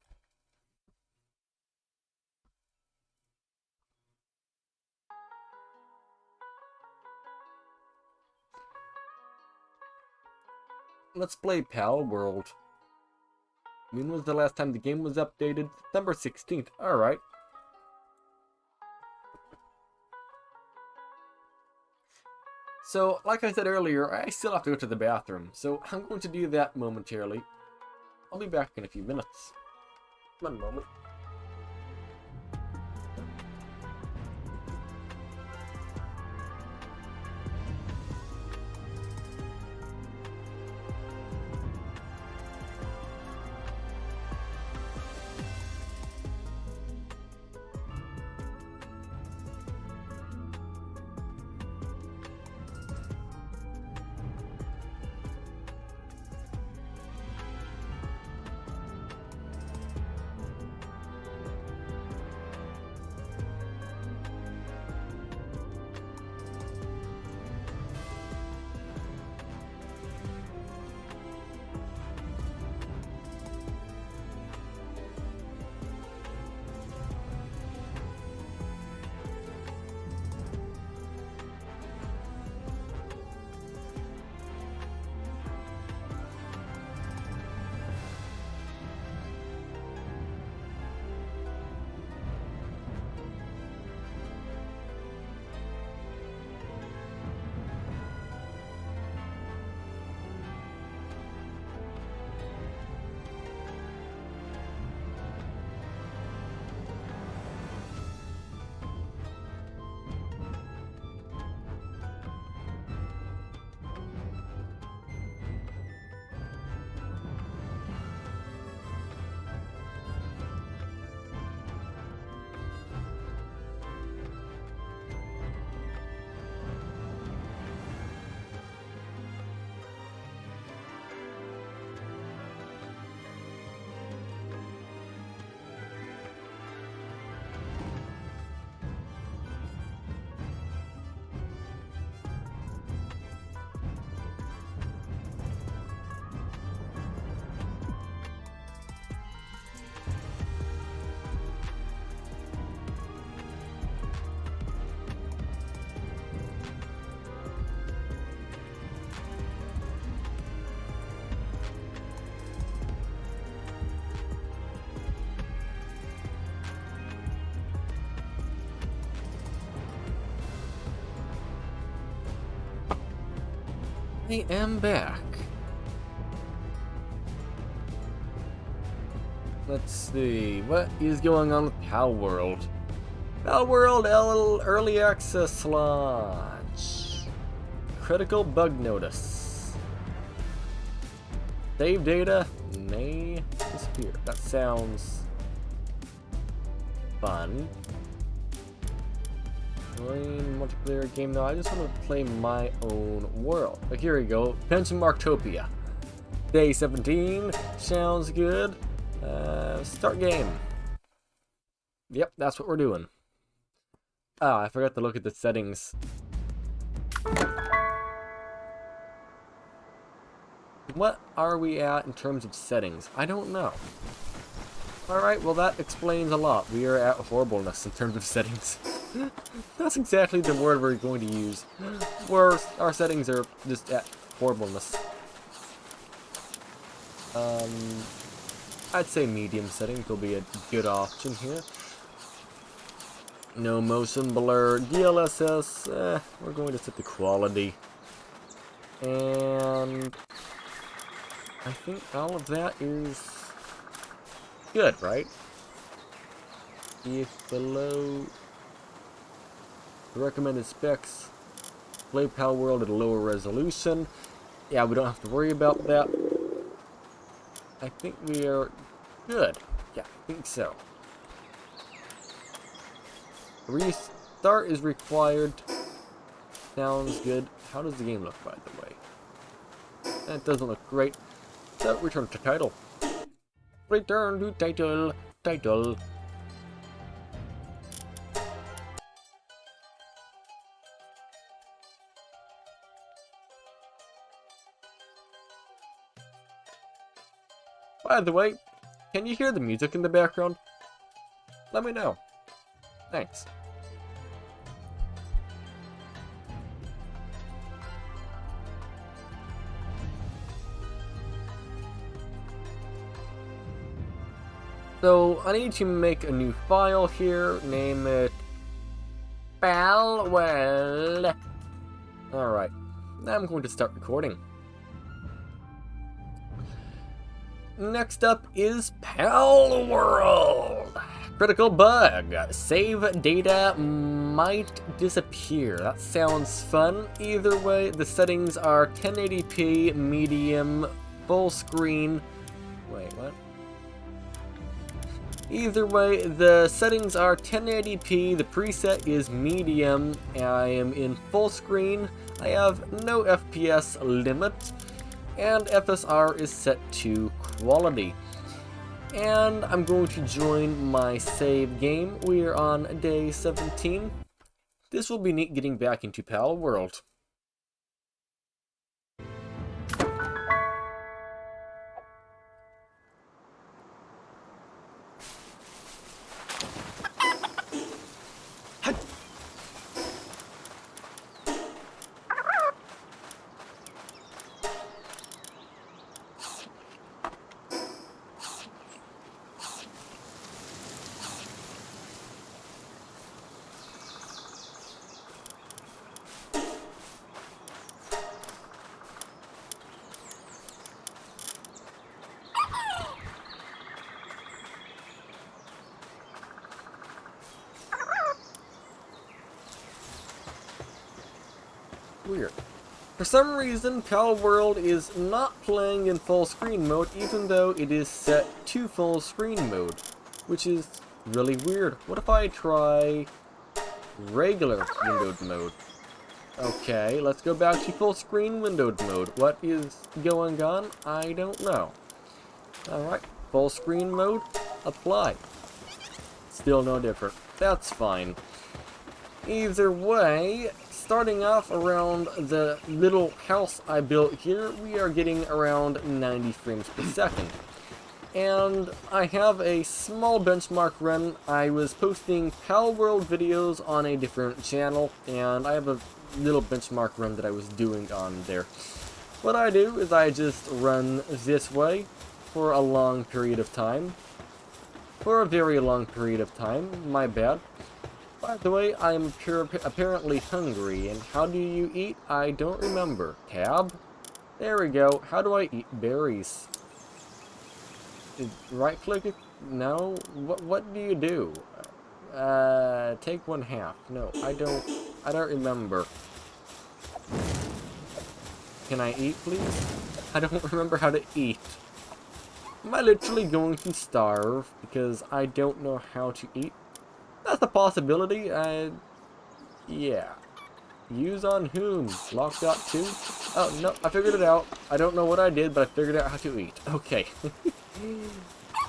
Let's play Pal World. When was the last time the game was updated? September 16th. Alright. So, like I said earlier, I still have to go to the bathroom, so I'm going to do that momentarily. I'll be back in a few minutes. 1 moment. I am back. Let's see, what is going on with Pal World? Pal World Early Access launch. Critical bug notice. Save data may disappear. That sounds fun. Playing multiplayer game though, I just want to play my own world. But here we go, Pentium Arctopia. Day 17, sounds good. Start game. Yep, that's what we're doing. Ah, I forgot to look at the settings. What are we at in terms of settings? I don't know. Alright, well that explains a lot. We are at horribleness in terms of settings. That's exactly the word we're going to use. Where our settings are just at horribleness. I'd say medium settings will be a good option here. No motion blur, DLSS, we're going to set the quality. And I think all of that is good, right? If below the recommended specs, play Pal World at a lower resolution. Yeah, we don't have to worry about that. I think we are good. Yeah, I think so. Restart is required. Sounds good. How does the game look, by the way? That doesn't look great. So, return to title. Return to title. Title. By the way, can you hear the music in the background? Let me know. Thanks. So, I need to make a new file here, name it Pal World. Alright, now I'm going to start recording. Next up is Pal World. Critical bug. Save data might disappear. That sounds fun. Either way, the settings are 1080p, medium, full screen. Wait, what? Either way, the settings are 1080p, the preset is medium, I am in full screen, I have no FPS limit, and FSR is set to quality. And I'm going to join my save game. We are on day 17. This will be neat getting back into Pal World. Weird. For some reason, Pal World is not playing in full screen mode, even though it is set to full screen mode, which is really weird. What if I try regular windowed mode? Okay, let's go back to full screen windowed mode. What is going on? I don't know. Alright, full screen mode, apply. Still no different. That's fine. Either way, starting off around the little house I built here, we are getting around 90 frames per second. And I have a small benchmark run. I was posting Pal World videos on a different channel, and I have a little benchmark run that I was doing on there. What I do is I just run this way for a long period of time. For a very long period of time, my bad. By the way, I'm apparently hungry, and how do you eat? I don't remember. Tab? There we go. How do I eat berries? Right click it? No? What do you do? Take 1/2. No, I don't remember. Can I eat, please? I don't remember how to eat. Am I literally going to starve because I don't know how to eat? That's a possibility. Yeah. Use on whom? Lock.2? Oh, no, I figured it out. I don't know what I did, but I figured out how to eat. Okay.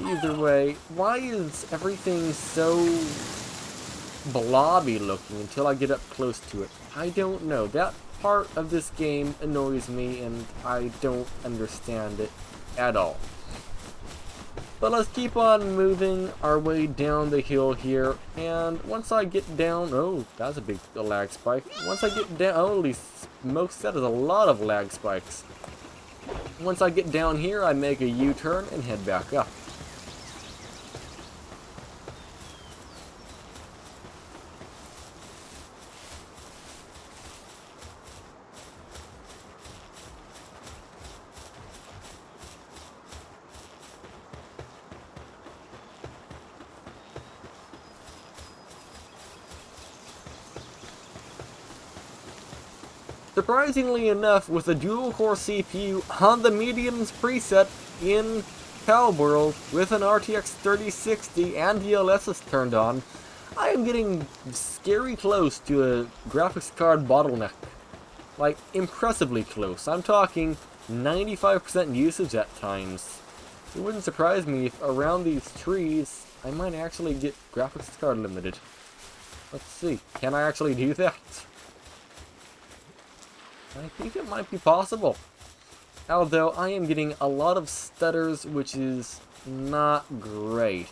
Either way, why is everything so blobby looking until I get up close to it? I don't know. That part of this game annoys me, and I don't understand it at all. But let's keep on moving our way down the hill here, and once I get down, oh, that's a big lag spike. Once I get down, holy smokes, that is a lot of lag spikes. Once I get down here, I make a U-turn and head back up. Surprisingly enough, with a dual-core CPU on the mediums preset in Palworld with an RTX 3060 and DLSS turned on, I am getting scary close to a graphics card bottleneck. Like, impressively close. I'm talking 95% usage at times. It wouldn't surprise me if around these trees, I might actually get graphics card limited. Let's see, can I actually do that? I think it might be possible. Although I am getting a lot of stutters, which is not great.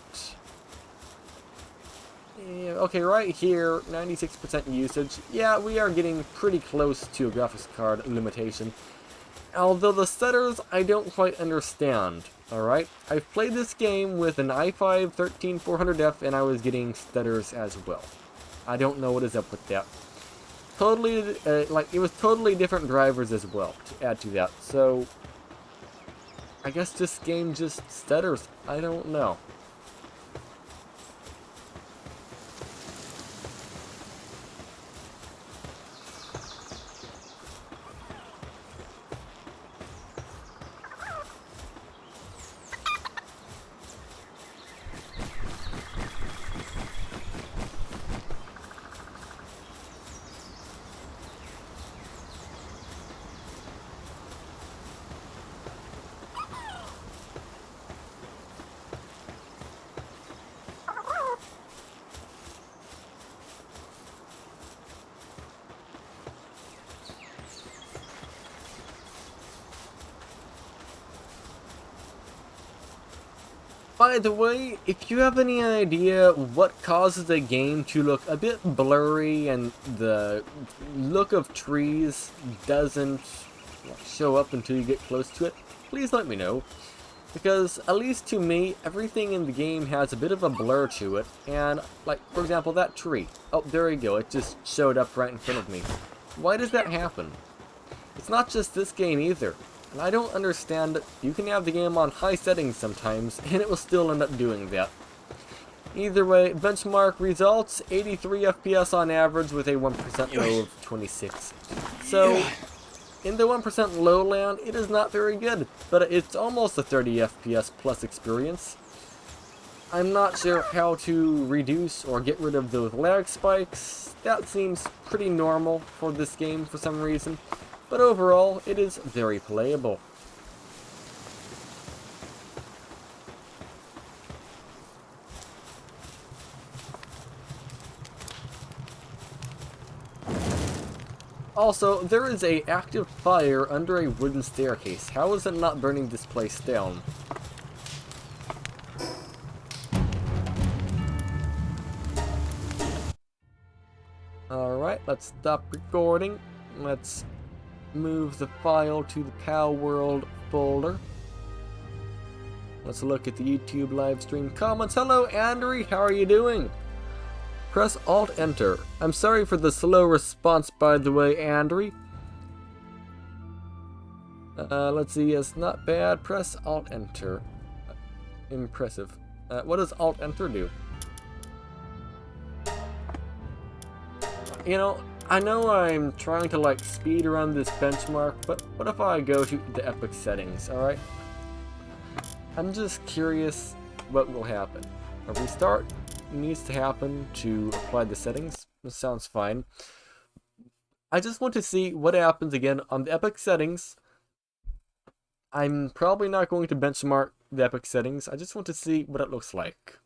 Yeah, okay, right here, 96% usage. Yeah, we are getting pretty close to a graphics card limitation. Although the stutters, I don't quite understand. Alright, I've played this game with an i5 13400F and I was getting stutters as well. I don't know what is up with that. Totally, like, it was totally different drivers as well, to add to that, so I guess this game just stutters, I don't know. By the way, if you have any idea what causes a game to look a bit blurry and the look of trees doesn't show up until you get close to it, please let me know. Because, at least to me, everything in the game has a bit of a blur to it, and, like, for example, that tree. Oh, there you go, it just showed up right in front of me. Why does that happen? It's not just this game either. And I don't understand, you can have the game on high settings sometimes, and it will still end up doing that. Either way, benchmark results, 83 FPS on average with a 1% low of 26. So, in the 1% low land, it is not very good, but it's almost a 30 FPS plus experience. I'm not sure how to reduce or get rid of those lag spikes. That seems pretty normal for this game for some reason. But overall, it is very playable. Also, there is an active fire under a wooden staircase. How is it not burning this place down? Alright, let's stop recording. Let's move the file to the Palworld folder. Let's look at the YouTube live stream comments. Hello, Andrew, how are you doing? Press Alt-Enter. I'm sorry for the slow response, by the way, Andrew. Let's see, it's not bad. Press Alt-Enter. Impressive. What does Alt-Enter do? You know, I know I'm trying to like speed around this benchmark, but what if I go to the Epic settings, alright? I'm just curious what will happen. A restart needs to happen to apply the settings. This sounds fine. I just want to see what happens again on the Epic settings. I'm probably not going to benchmark the Epic settings. I just want to see what it looks like.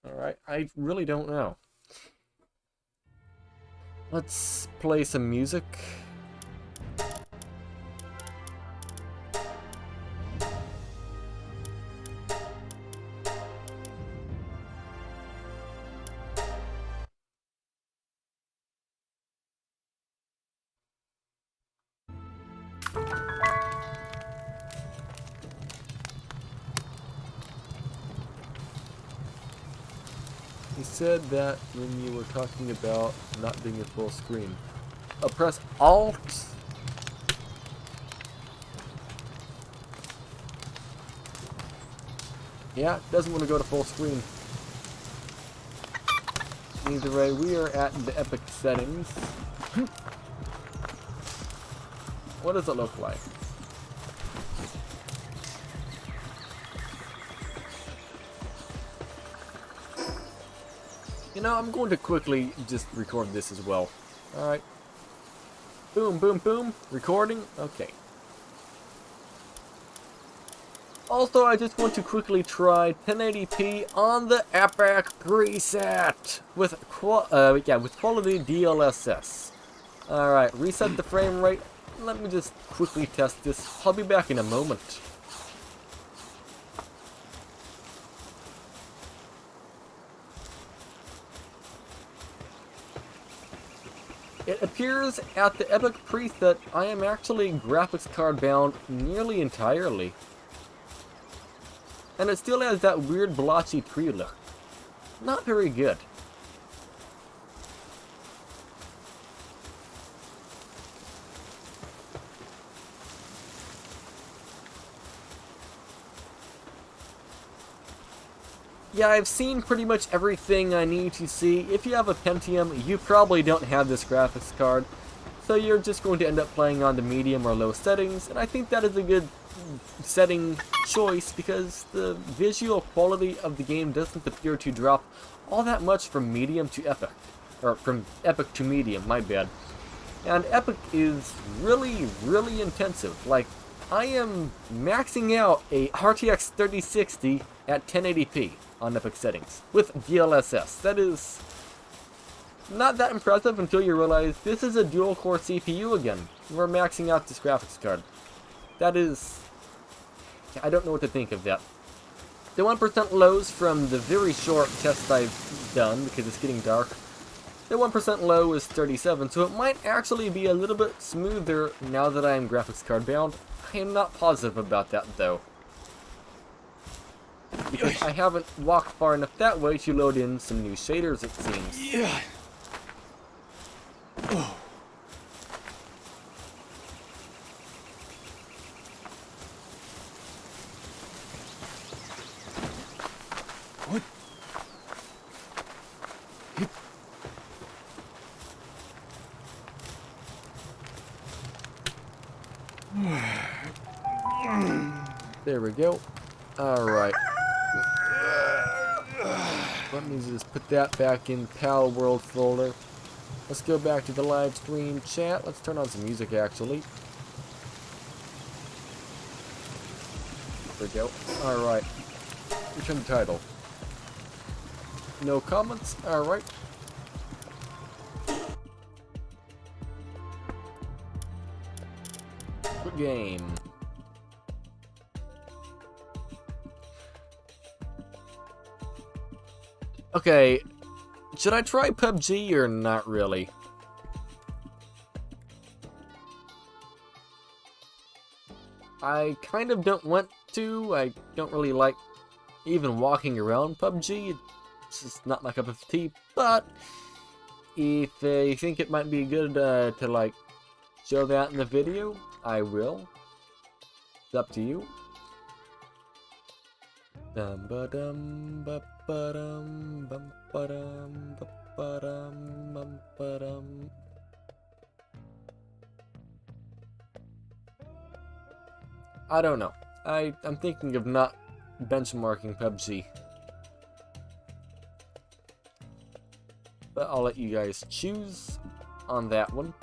Alright, I really don't know. Let's play some music. He said that when you were talking about not being a full screen. Press Alt. Yeah, doesn't want to go to full screen. Either way, we are at the Epic settings. What does it look like? You know, I'm going to quickly just record this as well. Alright. Boom, boom, boom. Recording. Okay. Also, I just want to quickly try 1080p on the Epic preset with quality DLSS. Alright, reset the frame rate. Let me just quickly test this. I'll be back in a moment. It appears at the Epic preset I am actually graphics card bound nearly entirely. And it still has that weird blotchy tree look. Not very good. Yeah, I've seen pretty much everything I need to see. If you have a Pentium, you probably don't have this graphics card, so you're just going to end up playing on the medium or low settings, and I think that is a good setting choice because the visual quality of the game doesn't appear to drop all that much from medium to epic, or from epic to medium, my bad. And epic is really, really intensive. Like, I am maxing out a RTX 3060 at 1080p on epic settings with DLSS. That is not that impressive until you realize this is a dual core CPU again. We're maxing out this graphics card. That is, I don't know what to think of that. The 1% lows from the very short test I've done, because it's getting dark, the 1% low is 37, so it might actually be a little bit smoother now that I am graphics card bound. I am not positive about that though, because I haven't walked far enough that way to load in some new shaders, it seems. Yeah. Oh. What? There we go. Alright. Let me just put that back in Pal World folder. Let's go back to the live stream chat. Let's turn on some music actually. There we go. Alright. Return the title. No comments? Alright. Good game. Okay, should I try PUBG or not really? I kind of don't want to. I don't really like even walking around PUBG. It's just not my cup of tea. But if you think it might be good to like show that in the video, I will. It's up to you. Dum ba dum ba ba dum bum ba dum ba ba dum bum ba dum. I don't know. I'm thinking of not benchmarking PUBG. But I'll let you guys choose on that one.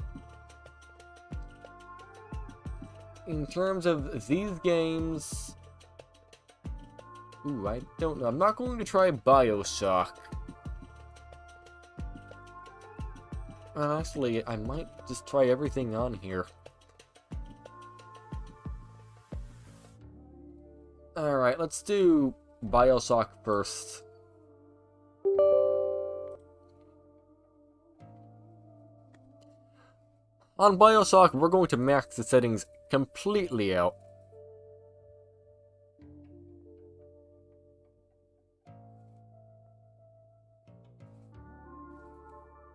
In terms of these games... Ooh, I don't know. I'm not going to try BioShock. Honestly, I might just try everything on here. Alright, let's do BioShock first. On BioShock, we're going to max the settings completely out.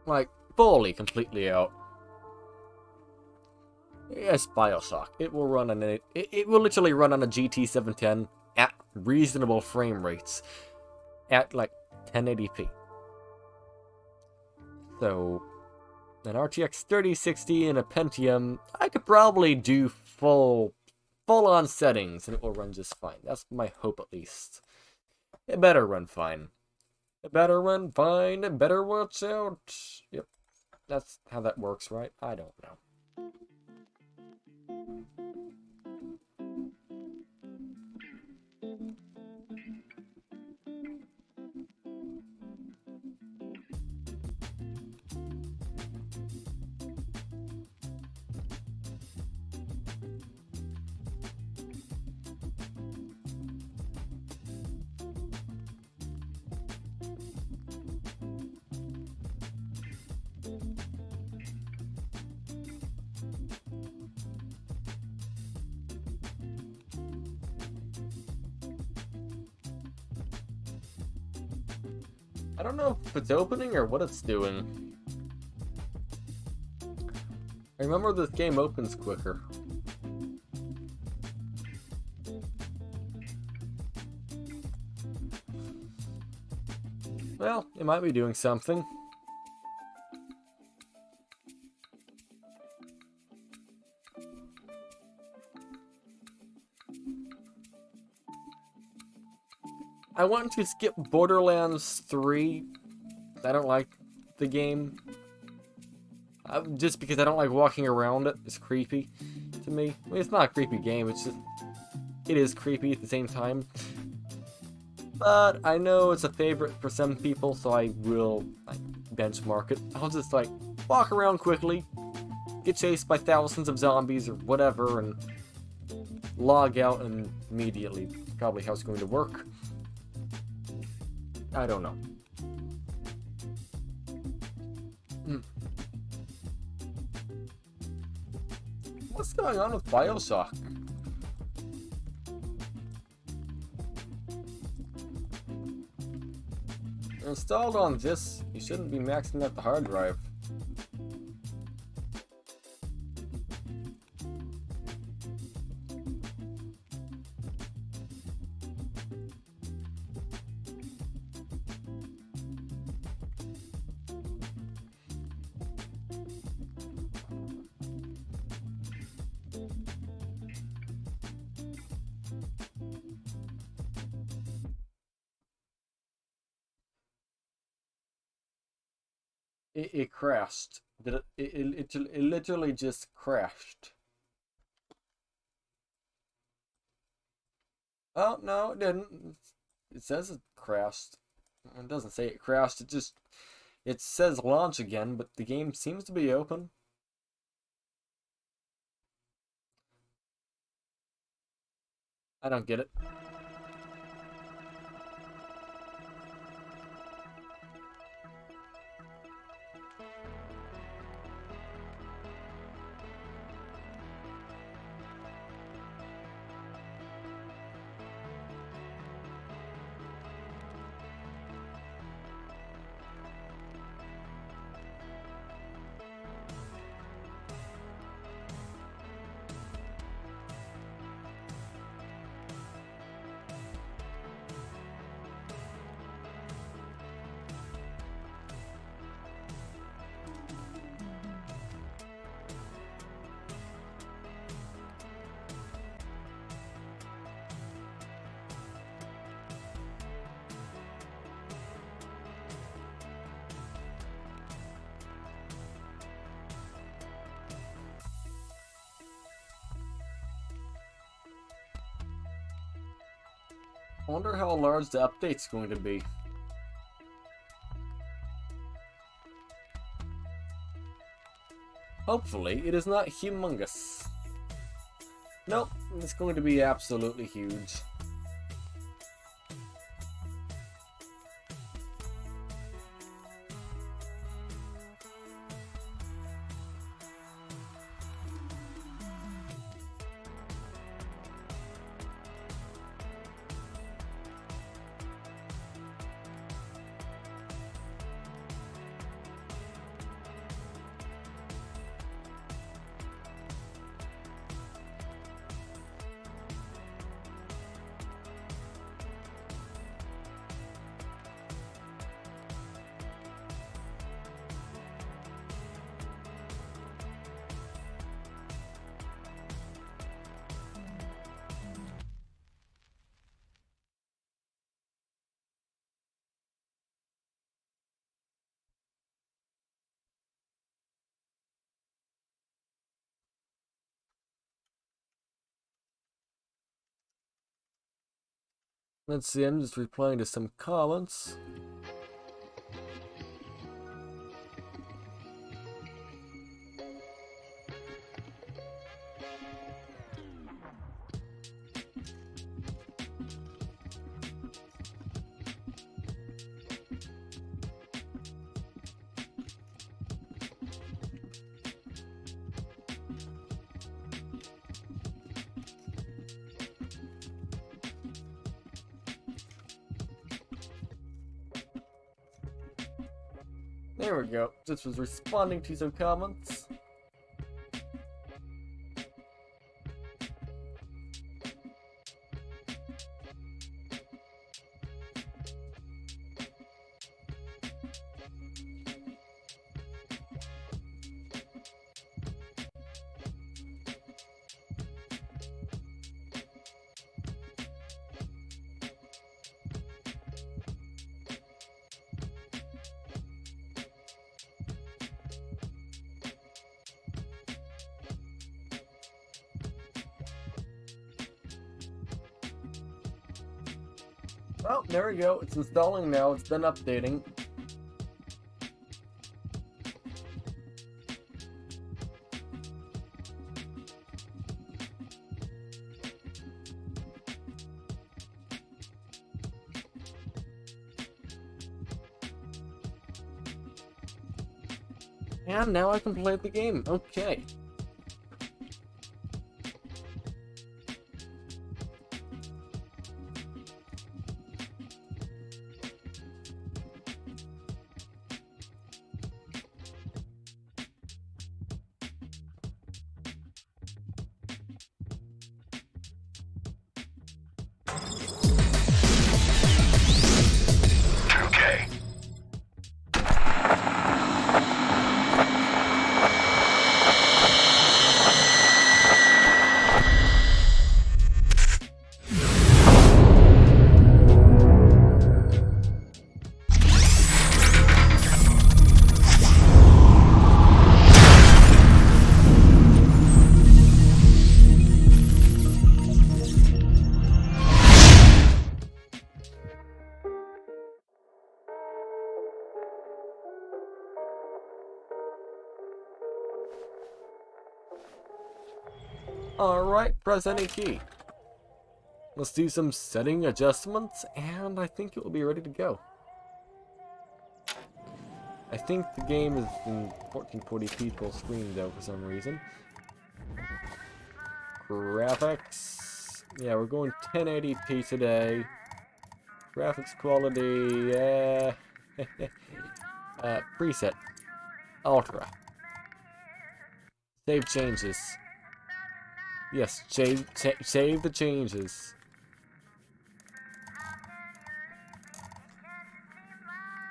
Like, fully, completely out. Yes, BioShock. It will run on it will literally run on a GT 710 at reasonable frame rates. At, like, 1080p. So, an RTX 3060 and a Pentium, I could probably do full-on settings, and it will run just fine. That's my hope, at least. It better run fine. It better run fine. It better watch out. Yep. That's how that works, right? I don't know. I don't know if it's opening or what it's doing. I remember this game opens quicker. Well, it might be doing something. I want to skip Borderlands 3. I don't like the game. Just because I don't like walking around it. It's creepy to me. I mean, it's not a creepy game. It's just... It is creepy at the same time. But I know it's a favorite for some people, so I will like, benchmark it. I'll just like walk around quickly, get chased by thousands of zombies or whatever, and log out and immediately. Probably how it's going to work. I don't know. What's going on with BioShock? Installed on this, you shouldn't be maxing out the hard drive. It crashed. It literally just crashed. Oh, no, it didn't. It says it crashed. It doesn't say it crashed. It says launch again, but the game seems to be open. I don't get it. wonder how large the update's going to be. Hopefully, it is not humongous. Nope, it's going to be absolutely huge. Let's see, I'm just replying to some comments. There we go. Just was responding to some comments. Well, there we go. It's installing now. It's done updating. And now I can play the game. Okay. Alright, press any key. Let's do some setting adjustments, and I think it will be ready to go. I think the game is in 1440p full screen though for some reason. Graphics. Yeah, we're going 1080p today. Graphics quality, preset. Ultra. Save changes. Yes, save the changes.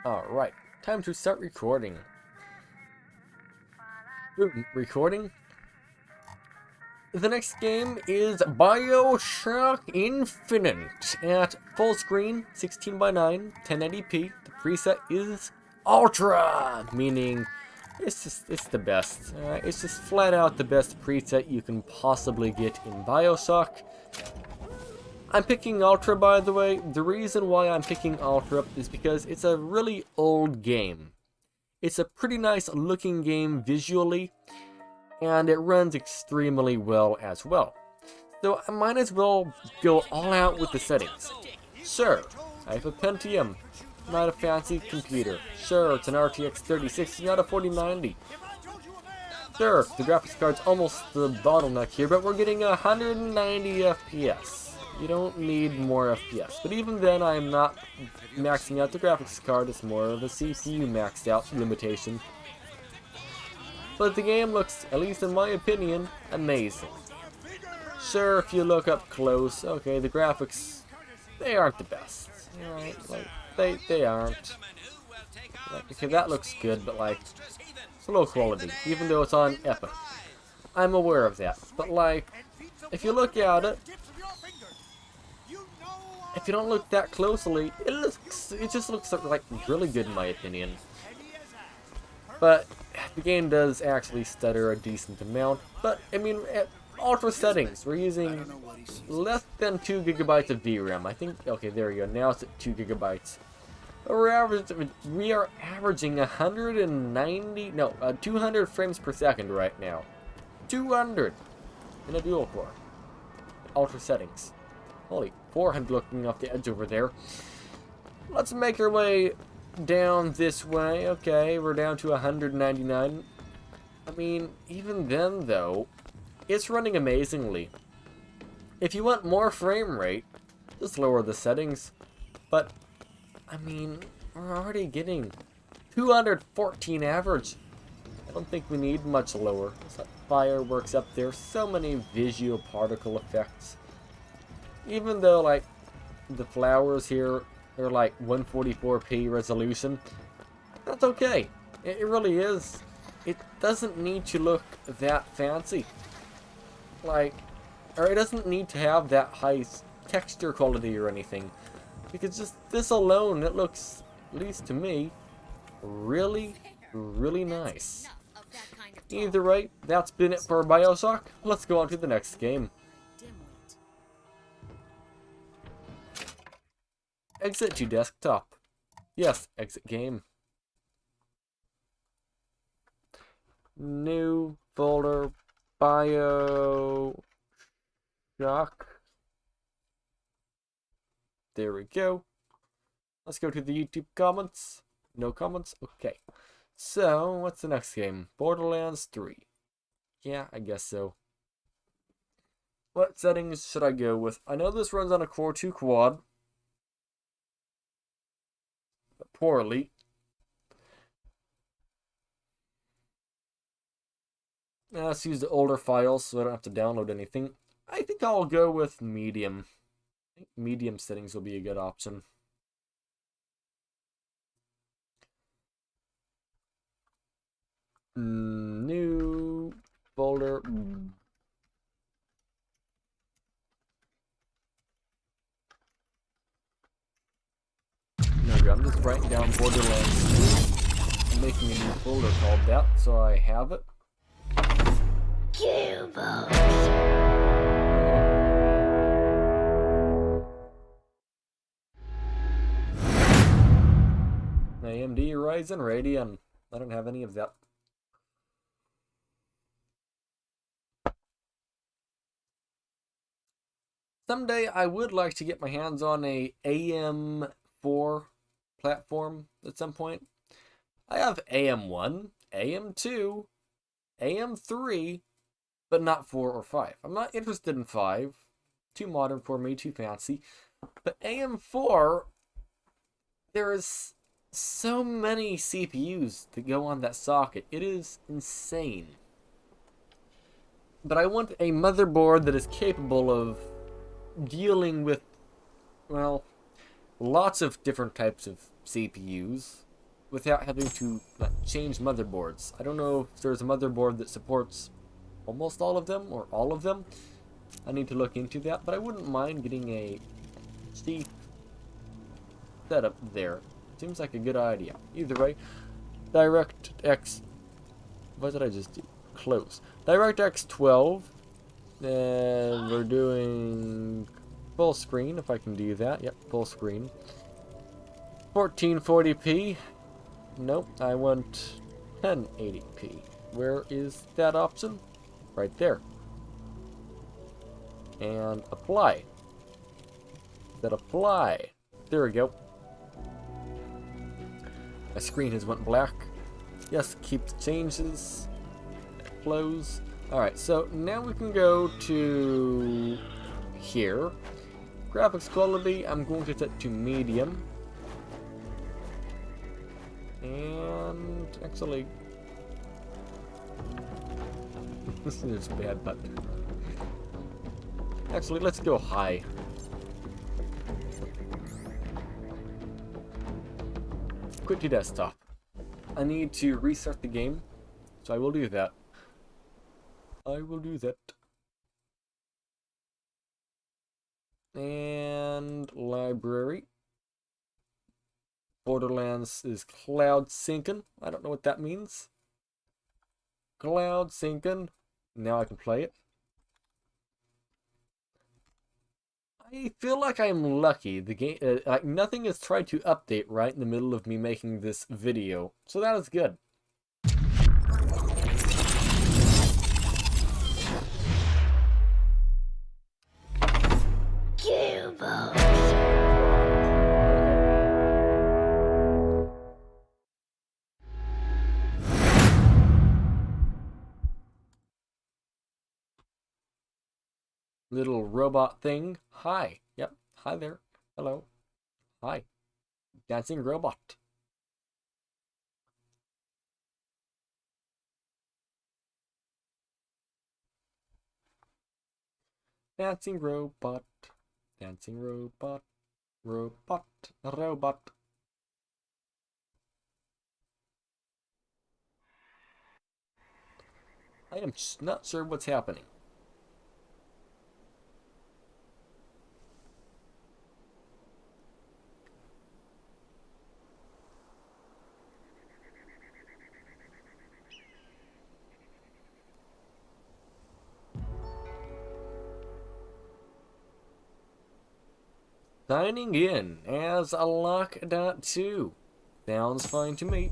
Alright, time to start recording. Recording? The next game is BioShock Infinite at full screen, 16:9, 1080p. The preset is Ultra, meaning it's the best. It's just flat out the best preset you can possibly get in BioShock. I'm picking Ultra, by the way. The reason why I'm picking Ultra is because it's a really old game. It's a pretty nice looking game visually, and it runs extremely well as well. So I might as well go all out with the settings. Sure, I have a Pentium, not a fancy computer. Sure, it's an RTX 3060, not a 4090. Sure, the graphics card's almost the bottleneck here, but we're getting 190 FPS. You don't need more FPS. But even then, I'm not maxing out the graphics card. It's more of a CPU maxed out limitation. But the game looks, at least in my opinion, amazing. Sure, if you look up close, okay, the graphics, they aren't the best. Right? Like, they aren't. Like, okay, that looks good, but like, it's low quality, even though it's on Epic. I'm aware of that. But like, if you look at it, if you don't look that closely, it just looks like really good in my opinion. But the game does actually stutter a decent amount. But I mean, at ultra settings, we're using less than 2 GB of VRAM. I think, okay, there we go. Now it's at 2 GB. We are averaging 200 frames per second right now. 200 in a dual core. Ultra settings. Holy, 400 looking off the edge over there. Let's make our way down this way. Okay, we're down to 199. I mean, even then though, it's running amazingly. If you want more frame rate, just lower the settings. But, I mean, we're already getting 214 average. I don't think we need much lower. There's like fireworks up there, so many visual particle effects. Even though, like, the flowers here are like 144p resolution, that's okay. It really is. It doesn't need to look that fancy. Like, or it doesn't need to have that high texture quality or anything. Because just this alone, it looks, at least to me, really, really nice. Either way, that's been it for Bioshock. Let's go on to the next game. Exit to desktop. Yes, exit game. New folder, Bioshock. There we go. Let's go to the YouTube comments. No comments? Okay. So, what's the next game? Borderlands 3. Yeah, I guess so. What settings should I go with? I know this runs on a Core 2 quad. Poorly. Let's use the older files so I don't have to download anything. I think I'll go with medium. I think medium settings will be a good option. New folder. I'm just writing down Borderlands 2. I'm making a new folder called that, so I have it. AMD, Ryzen, Radeon. I don't have any of that. Someday I would like to get my hands on a AM4 platform at some point. I have AM1, AM2, AM3, but not 4 or 5. I'm not interested in 5. Too modern for me, too fancy. But AM4, there is so many CPUs that go on that socket. It is insane. But I want a motherboard that is capable of dealing with, well, lots of different types of CPUs without having to change motherboards. I don't know if there's a motherboard that supports almost all of them or all of them. I need to look into that, but I wouldn't mind getting a cheap setup there. Seems like a good idea. Either way, DirectX. What did I just do? Close. DirectX 12. And we're doing full screen, if I can do that. Yep, full screen. 1440p. Nope, I want 1080p. Where is that option? Right there. And apply. That apply. There we go. My screen has went black. Yes, keep the changes. Close. Alright, so now we can go to here. Graphics quality, I'm going to set to medium. And actually, this is a bad button. Actually, let's go high. Quit to desktop. I need to restart the game, so I will do that. I will do that. And library. Borderlands is cloud syncing. I don't know what that means. Cloud syncing. Now I can play it. I feel like I'm lucky. The game, like nothing has tried to update right in the middle of me making this video, so that is good. Little robot thing. Hi. Yep. Hi there. Hello. Hi. Dancing robot. Dancing robot. Dancing robot. Robot. Robot. I am not sure what's happening. Signing in as a Lock.2. Sounds fine to me.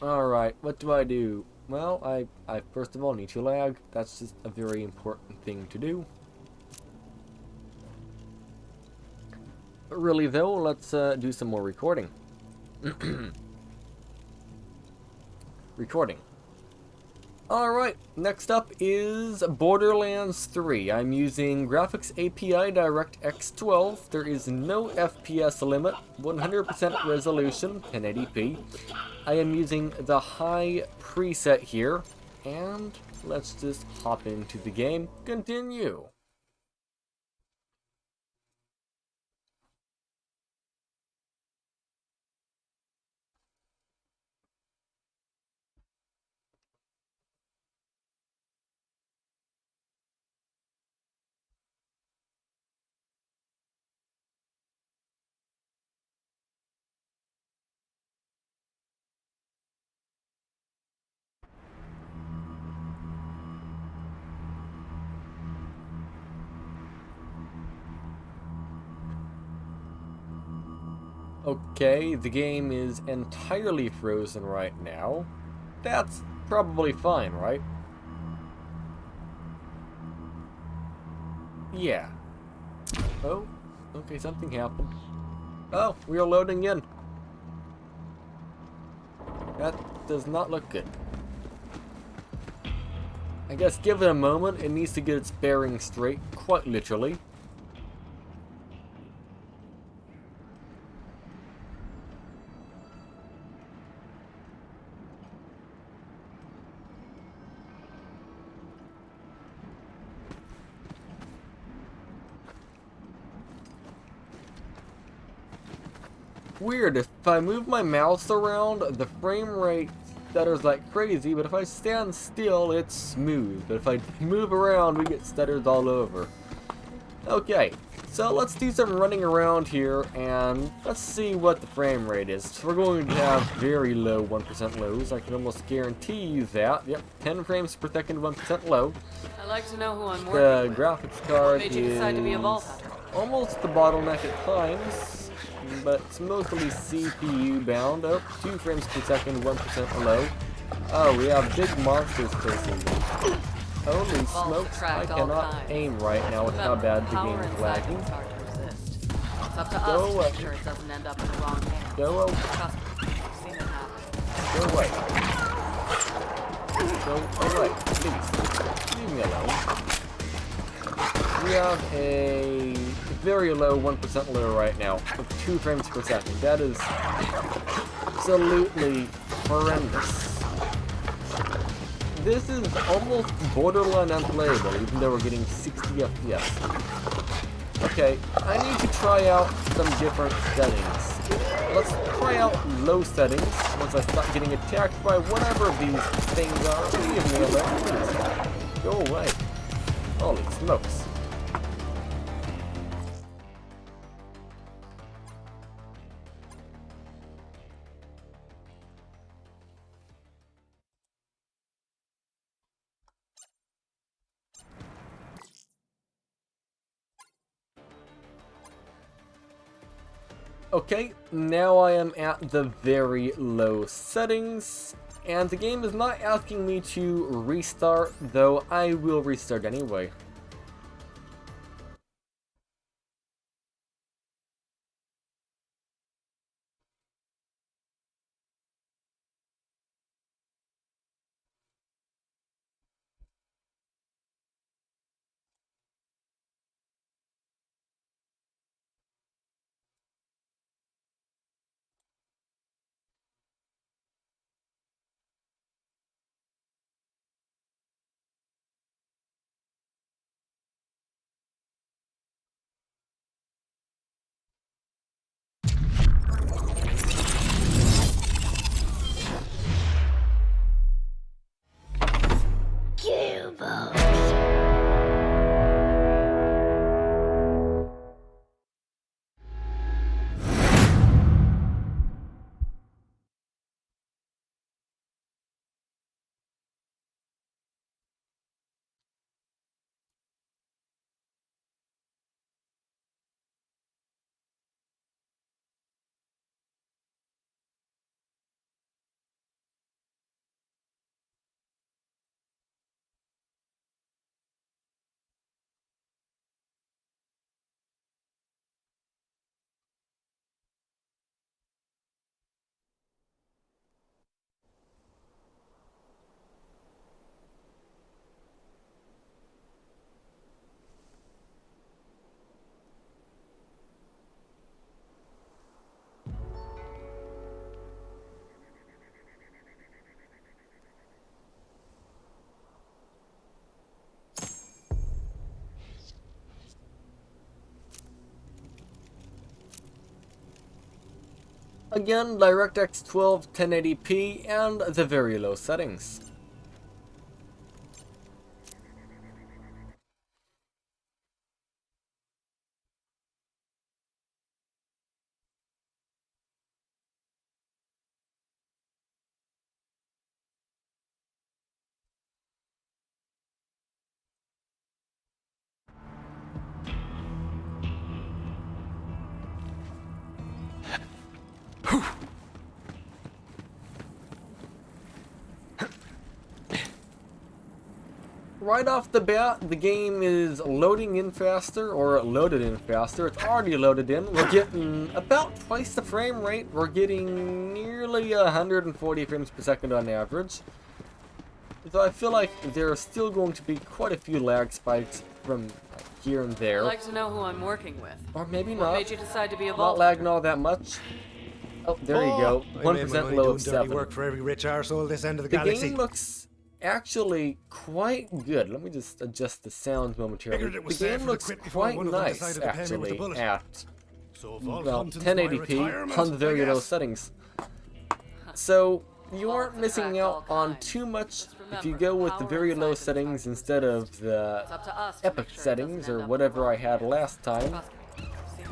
Alright, what do I do? Well, I first of all need to lag. That's just a very important thing to do. But really though, let's do some more recording. Recording. Alright, next up is Borderlands 3. I'm using Graphics API DirectX 12. There is no FPS limit, 100% resolution, 1080p. I am using the high preset here, and let's just hop into the game. Continue. Okay, the game is entirely frozen right now. That's probably fine, right? Yeah. Oh, okay, something happened. Oh, we are loading in. That does not look good. I guess give it a moment, it needs to get its bearings straight, quite literally. Weird, if I move my mouse around, the frame rate stutters like crazy, but if I stand still, it's smooth. But if I move around, we get stutters all over. Okay, So let's do some running around here and let's see what the frame rate is. So we're going to have very low 1% lows. I can almost guarantee you that. Yep, 10 frames per second, 1% low. I like to know who I'm working The with. graphics card What made you decide to be a vault hunter? almost the bottleneck at times, but it's mostly CPU bound. Oh, 2 frames per second, 1% low. Oh, we have big monsters chasing me. Holy smokes, I cannot aim right now with how bad the game is lagging. It's up to us Go to away. make sure it doesn't end up in the wrong hands. Go away. Trust me, I've seen it happen. Go away. Go away, please. Leave me alone. We have a very low 1% low right now, with 2 frames per second. That is absolutely horrendous. This is almost borderline unplayable, even though we're getting 60 FPS. Okay, I need to try out some different settings. Let's try out low settings once I start getting attacked by whatever these things are. Leave me alone, please. Go away. Holy smokes. Okay, now I am at the very low settings, and the game is not asking me to restart, though I will restart anyway. Again, DirectX 12 1080p and the very low settings. Right off the bat, the game is loading in faster, or loaded in faster. It's already loaded in. We're getting about twice the frame rate. We're getting nearly 140 frames per second on average. So I feel like there are still going to be quite a few lag spikes from here and there. I'd like to know who I'm working with. Or maybe What not. made you decide to be a Not vault lagging all that much. Oh, there you go. 1% low of 7. Work for every rich arsehole this end of the The galaxy. game looks actually quite good. Let me just adjust the sound momentarily. The game looks quite nice, actually, at well, 1080p on the very low settings. So you aren't missing out on too much if you go with the very low settings instead of the epic settings or whatever I had last time.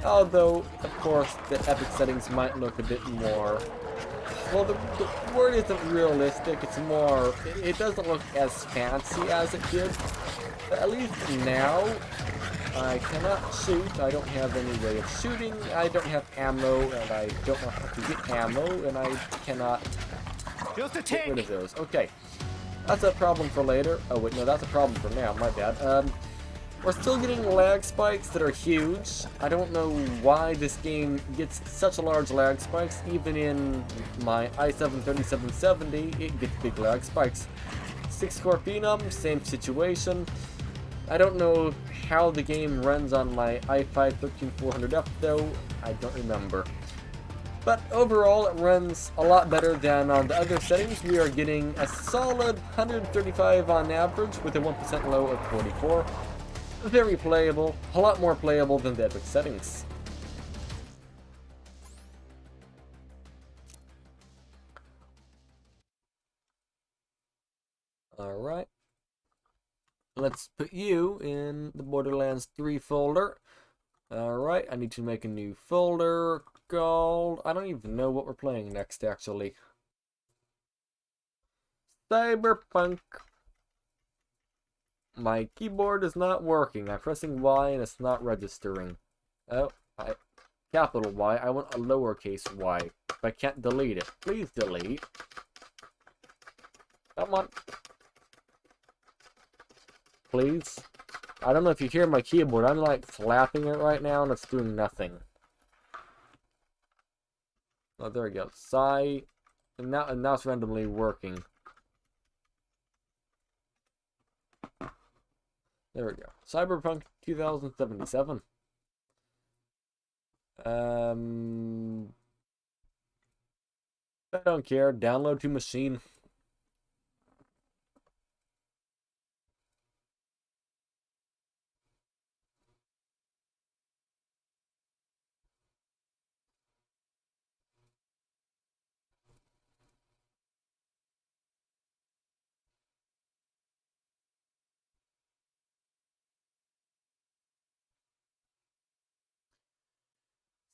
Although, of course, the epic settings might look a bit more... Well, the word isn't realistic, it's more... It doesn't look as fancy as it did. But at least now, I cannot shoot, I don't have any way of shooting, I don't have ammo, and I don't know how to get ammo, and I cannot get rid of those. Okay, that's a problem for later. Oh wait, no, that's a problem for now, my bad. We're still getting lag spikes that are huge. I don't know why this game gets such large lag spikes. Even in my i7-3770, it gets big lag spikes. 6-core Phenom, same situation. I don't know how the game runs on my i5-13400F though. I don't remember. But overall, it runs a lot better than on the other settings. We are getting a solid 135 on average with a 1% low of 44. Very playable, a lot more playable than the epic settings. Alright. Let's put you in the Borderlands 3 folder. Alright, I need to make a new folder called... I don't even know what we're playing next, actually. Cyberpunk. My keyboard is not working. I'm pressing Y and it's not registering. Oh, capital Y. I want a lowercase y. But I can't delete it. Please delete. Come on. Please. I don't know if you hear my keyboard. I'm like slapping it right now and it's doing nothing. Oh, there we go. Sigh. And now it's randomly working. There we go. Cyberpunk 2077. I don't care. Download to machine.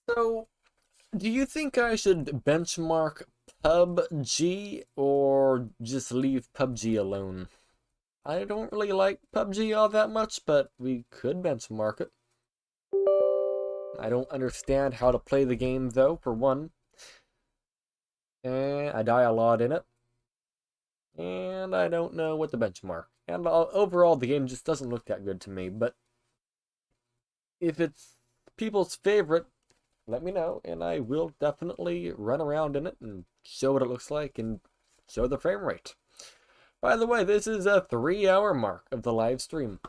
So, do you think I should benchmark PUBG or just leave PUBG alone? I don't really like PUBG all that much, but we could benchmark it. I don't understand how to play the game, though, for one. And I die a lot in it. And I don't know what to benchmark. And overall, the game just doesn't look that good to me, but if it's people's favorite, let me know, and I will definitely run around in it and show what it looks like and show the frame rate. By the way, this is a 3-hour mark of the live stream.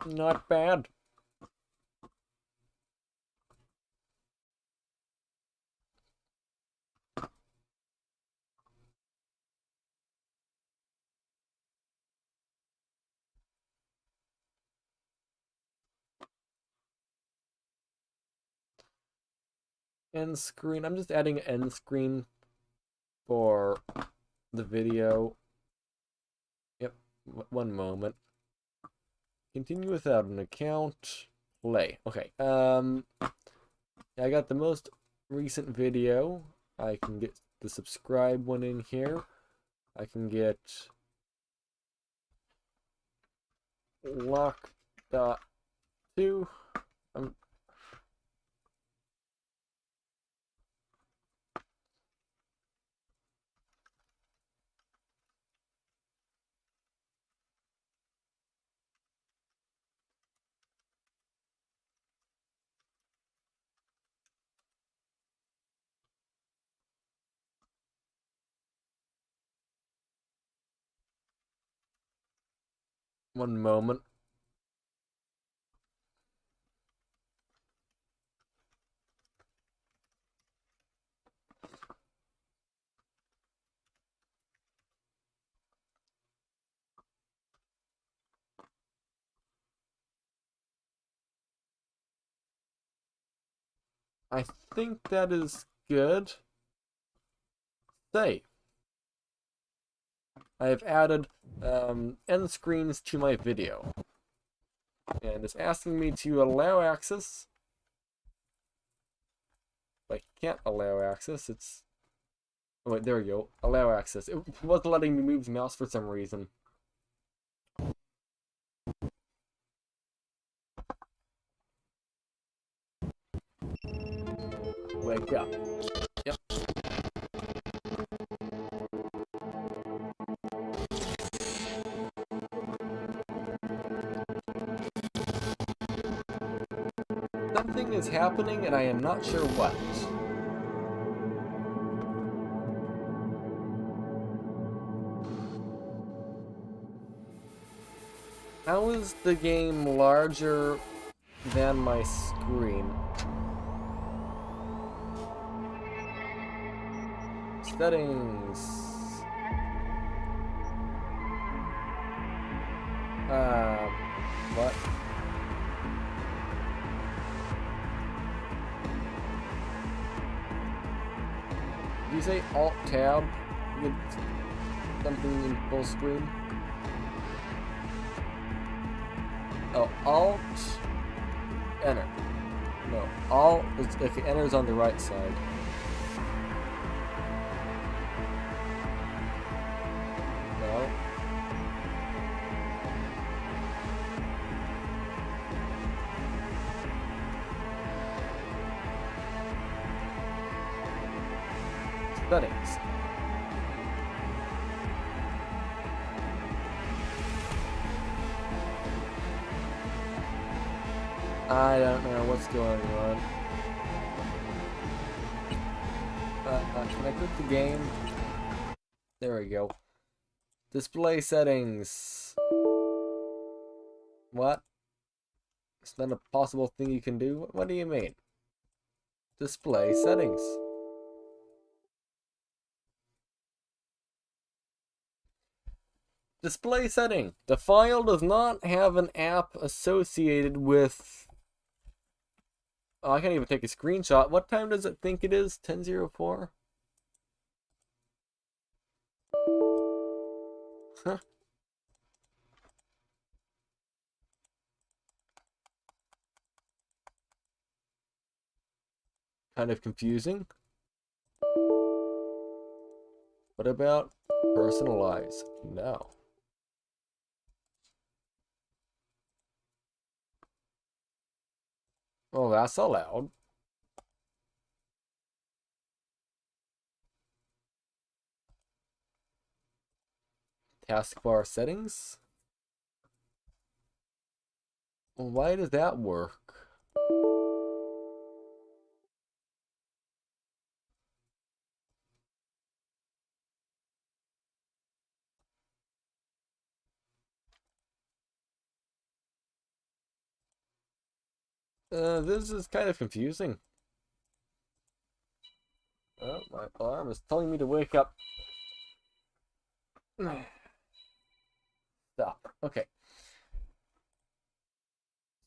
Not bad. End screen. I'm just adding an end screen for the video. Yep, one moment. Continue without an account. Play. Okay. I got the most recent video. I can get the subscribe one in here. I can get lock.2. One moment. I think that is good. Save. I have added end screens to my video. And it's asking me to allow access. Like, can't allow access. It's... Oh, wait, there we go. Allow access. It wasn't letting me move the mouse for some reason. Wake up. Yep. Something is happening and I am not sure what. How is the game larger than my screen? Settings. What? Did you say Alt-Tab? You get something in full screen? Oh, Alt, Enter. No, Alt, okay, Enter's on the right side. No. Settings. I don't know what's going on. Can I click the game? There we go. Display settings. What? It's not a possible thing you can do? What do you mean? Display settings. Display setting. The file does not have an app associated with... Oh, I can't even take a screenshot. What time does it think it is? 10:04? Huh. Kind of confusing. What about personalize? No. Well, that's allowed. Taskbar settings. Well, why does that work? This is kind of confusing. Oh, my alarm is telling me to wake up. Stop. Okay.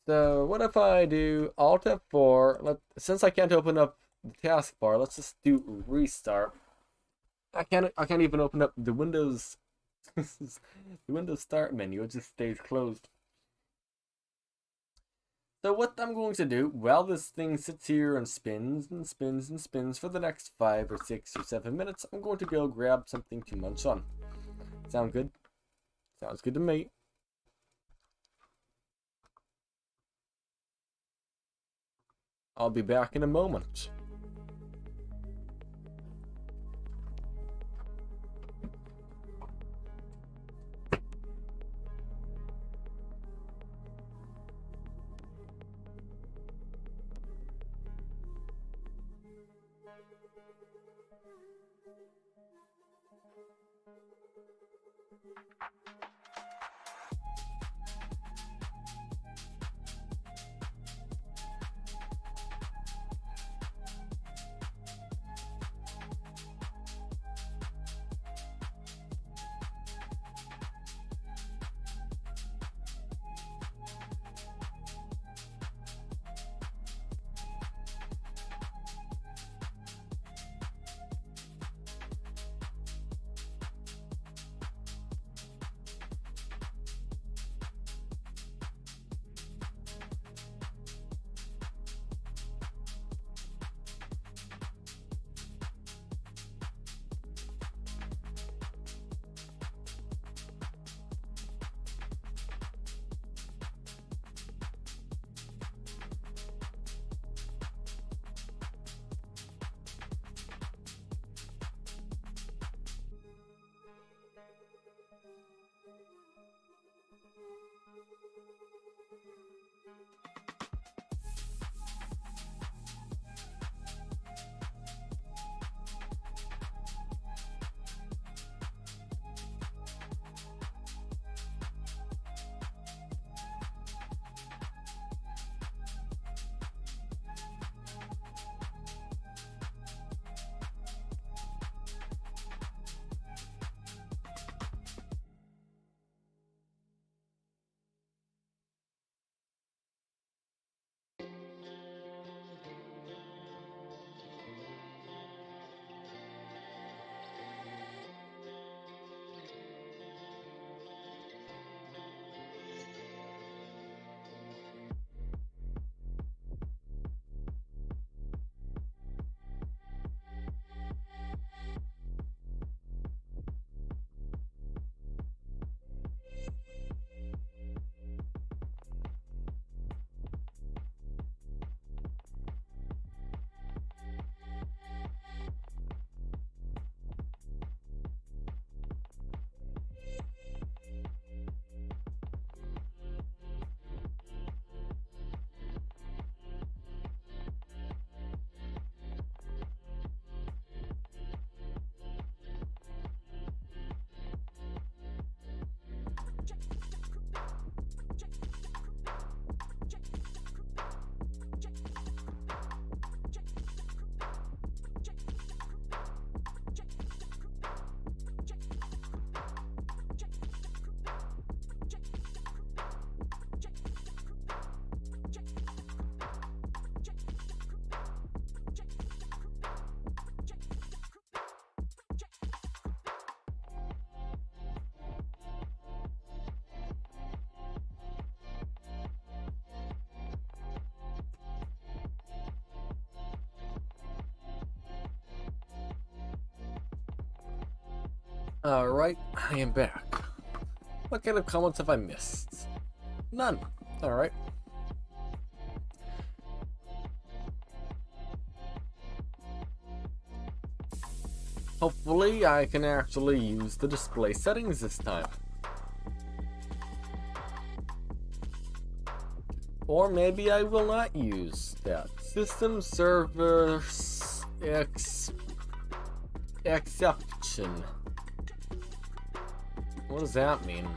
So what if I do Alt F4? Since I can't open up the taskbar, let's just do restart. I can't even open up the Windows the Windows Start menu. It just stays closed. So what I'm going to do, while this thing sits here and spins and spins and spins for the next 5 or 6 or 7 minutes, I'm going to go grab something to munch on. Sound good? Sounds good to me. I'll be back in a moment. Alright, I am back. What kind of comments have I missed? None. Alright. Hopefully I can actually use the display settings this time. Or maybe I will not use that. System servers exception. What does that mean?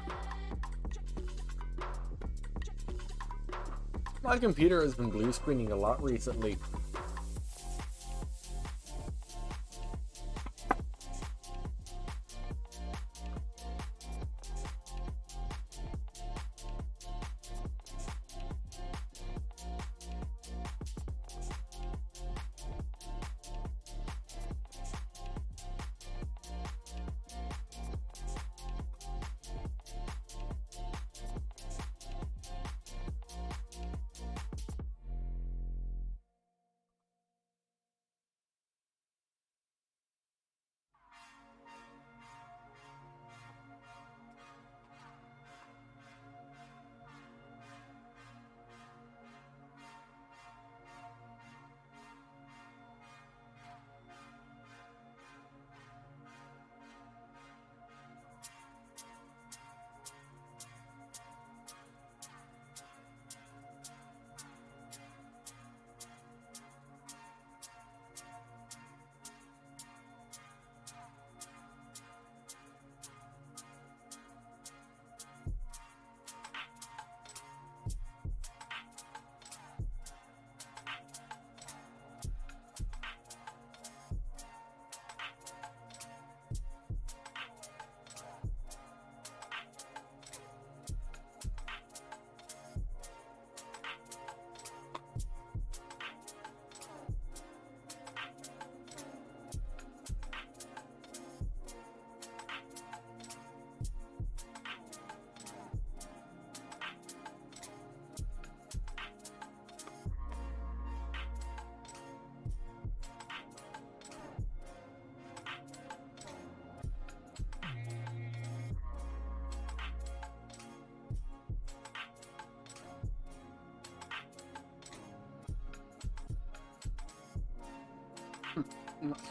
My computer has been blue screening a lot recently.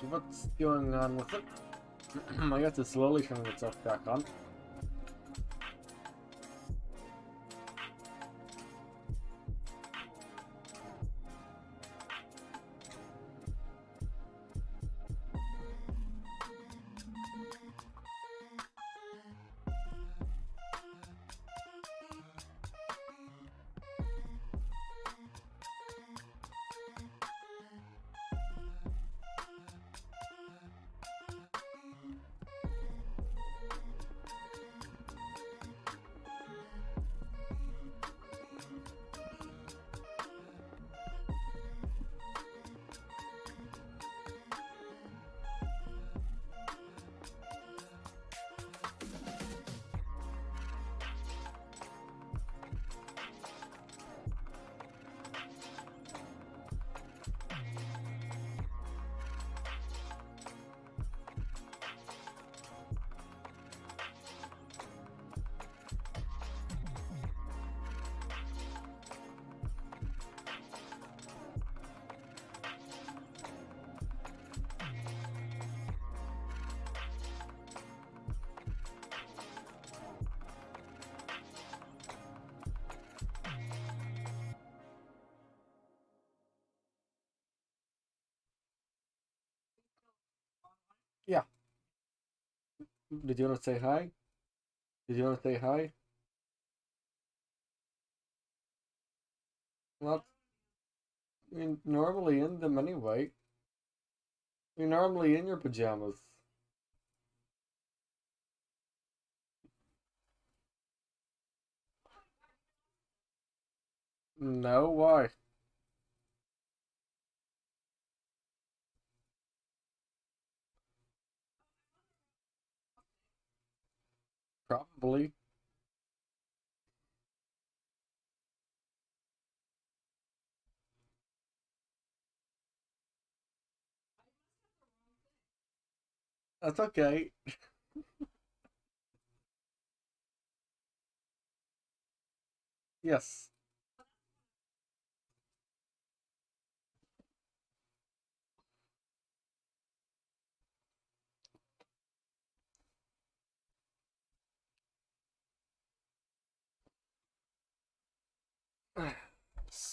So what's going on with it? I got to slowly turn the stuff back on. Did you want to say hi? Did you want to say hi? Well, you're normally in them anyway. You're normally in your pajamas. No, why? Probably. That's okay. Yes.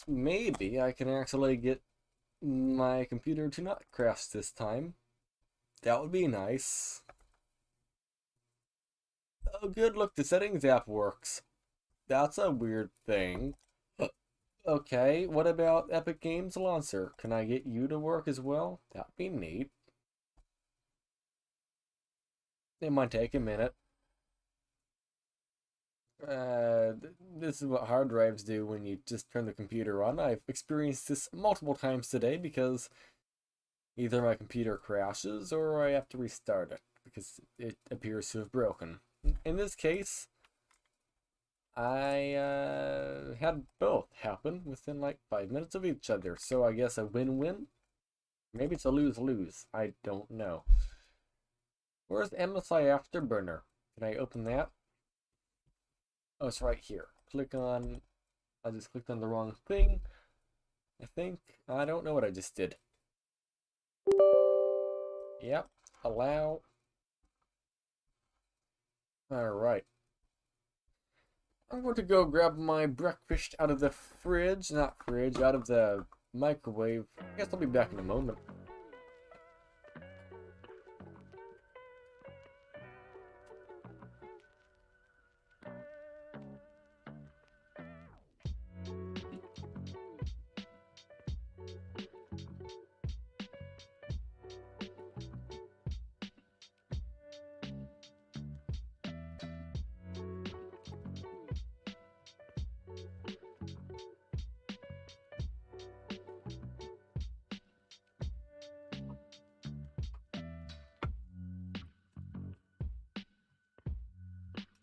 Maybe I can actually get my computer to not crash this time. That would be nice. Oh, good, look, the settings app works. That's a weird thing. Okay, what about Epic Games Launcher? Can I get you to work as well? That'd be neat. It might take a minute. This is what hard drives do when you just turn the computer on. I've experienced this multiple times today because either my computer crashes or I have to restart it because it appears to have broken. In this case, I had both happen within like 5 minutes of each other, so I guess a win-win? Maybe it's a lose-lose. I don't know. Where's MSI Afterburner? Can I open that? Oh, it's right here. Click on... I just clicked on the wrong thing. I think... I don't know what I just did. Yep. Allow. Alright. I'm going to go grab my breakfast out of the fridge. Not fridge, out of the microwave. I guess I'll be back in a moment.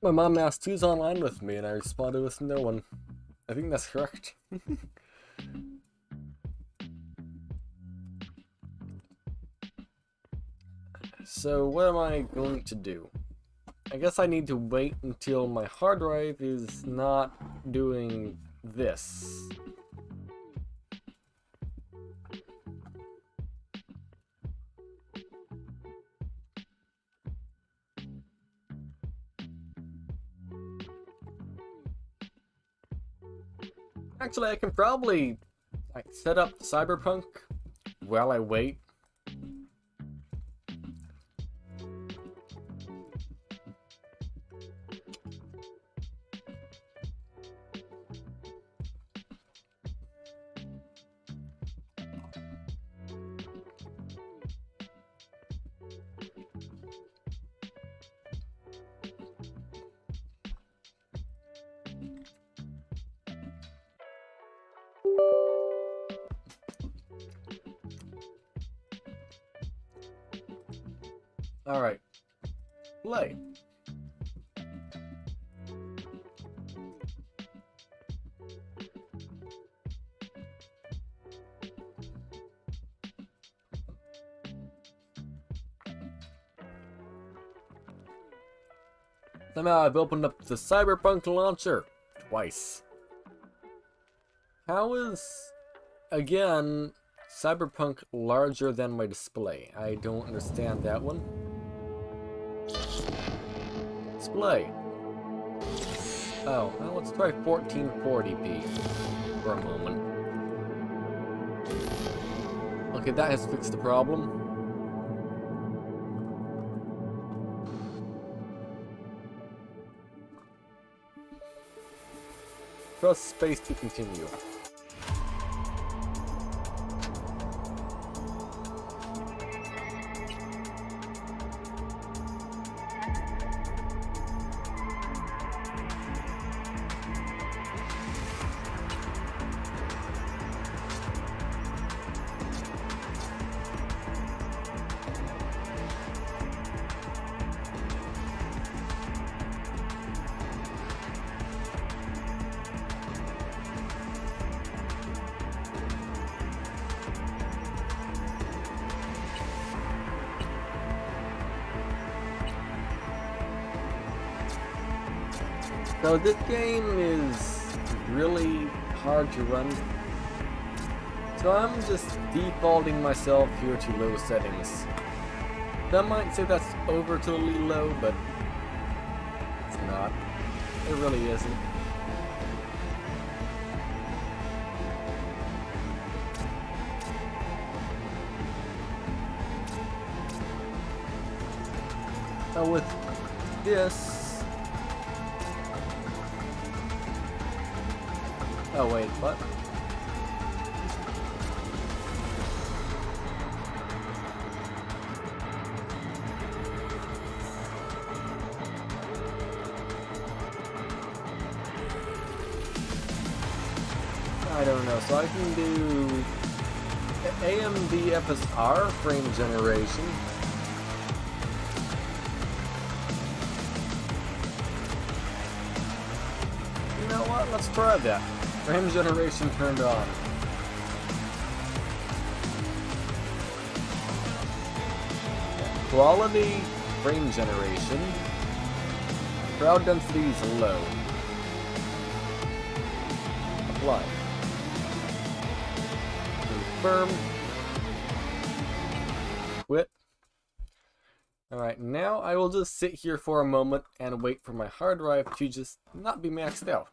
My mom asked who's online with me, and I responded with no one. I think that's correct. So what am I going to do? I guess I need to wait until my hard drive is not doing this. Actually, I can probably like set up Cyberpunk while I wait. Alright. Play. Somehow I've opened up the Cyberpunk launcher twice. How is, again, Cyberpunk larger than my display? I don't understand that one. Display. Oh, well, let's try 1440p for a moment. Okay, that has fixed the problem. Press space to continue. So this game is really hard to run. So I'm just defaulting myself here to low settings. Some might say that's overly low, but it's not. It really isn't. Now with this, oh wait, what? I don't know, so I can do AMD FSR frame generation. You know what, let's try that. Frame generation turned on. Quality frame generation. Crowd density is low. Apply. Confirm. Quit. Alright, now I will just sit here for a moment and wait for my hard drive to just not be maxed out.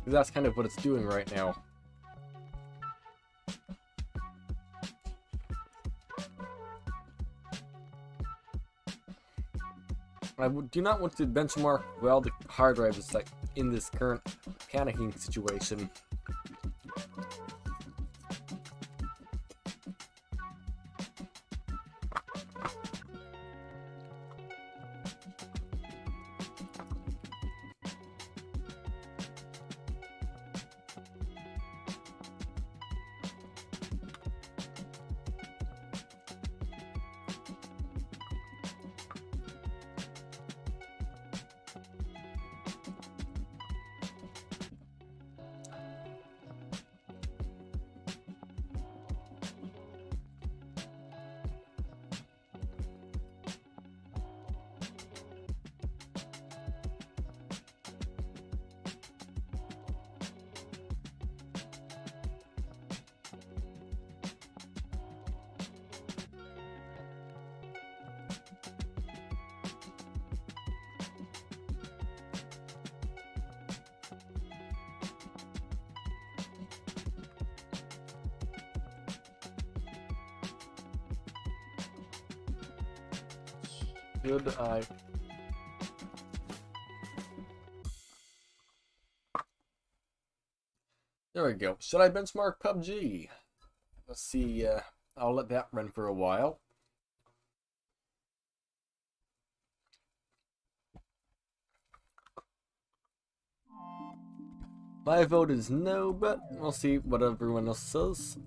That's kind of what it's doing right now. I do not want to benchmark while the hard drive is like in this current panicking situation. Should I? There we go. Should I benchmark PUBG? Let's see. I'll let that run for a while. My vote is no, but we'll see what everyone else says.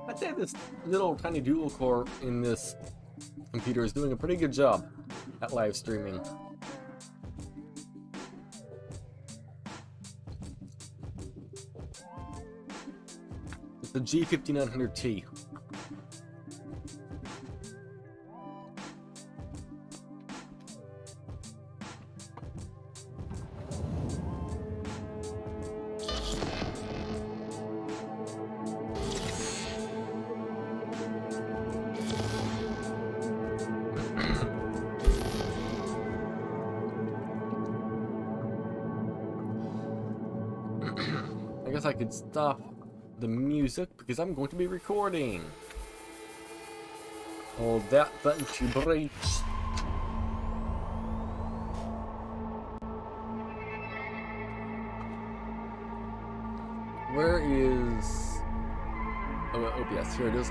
I'd say this little tiny dual core in this computer is doing a pretty good job at live streaming. It's the G5900T. I guess I could stop the music because I'm going to be recording. Hold that button to breach. Where is... Oh, OBS, here it is.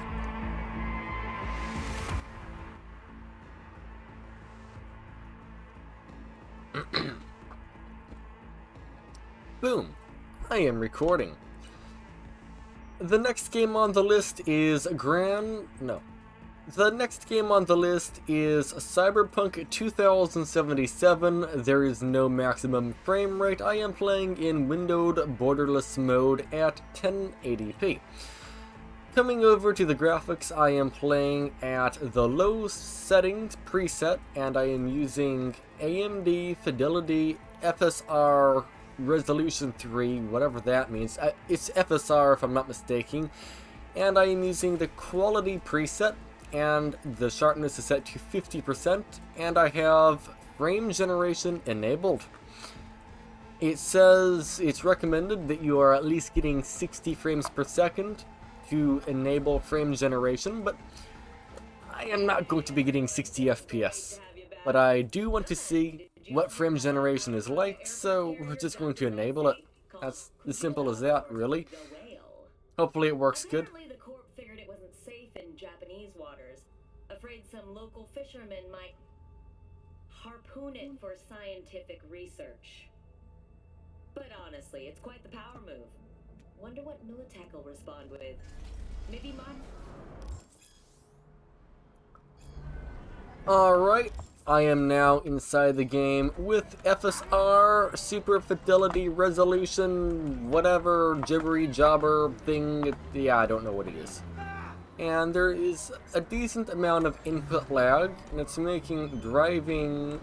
Boom! I am recording. The next game on the list is The next game on the list is Cyberpunk 2077. There is no maximum frame rate. I am playing in windowed borderless mode at 1080p. Coming over to the graphics, I am playing at the low settings preset, and I am using AMD Fidelity FSR Resolution 3, whatever that means. It's FSR if I'm not mistaken. And I am using the quality preset, and the sharpness is set to 50%, and I have frame generation enabled. It says it's recommended that you are at least getting 60 frames per second to enable frame generation, but I am not going to be getting 60 FPS. But I do want to see what frame generation is like, so we're just going to enable it. That's as simple as that, really. Hopefully it works good. The Corp figured it wasn't safe in Japanese waters. Afraid some local fishermen might harpoon it for scientific research. But honestly, it's quite the power move. Wonder what Militech will respond with. Maybe mine. Alright, I am now inside the game with FSR, Super Fidelity Resolution, whatever jibbery jobber thing. Yeah, I don't know what it is. And there is a decent amount of input lag, and it's making driving...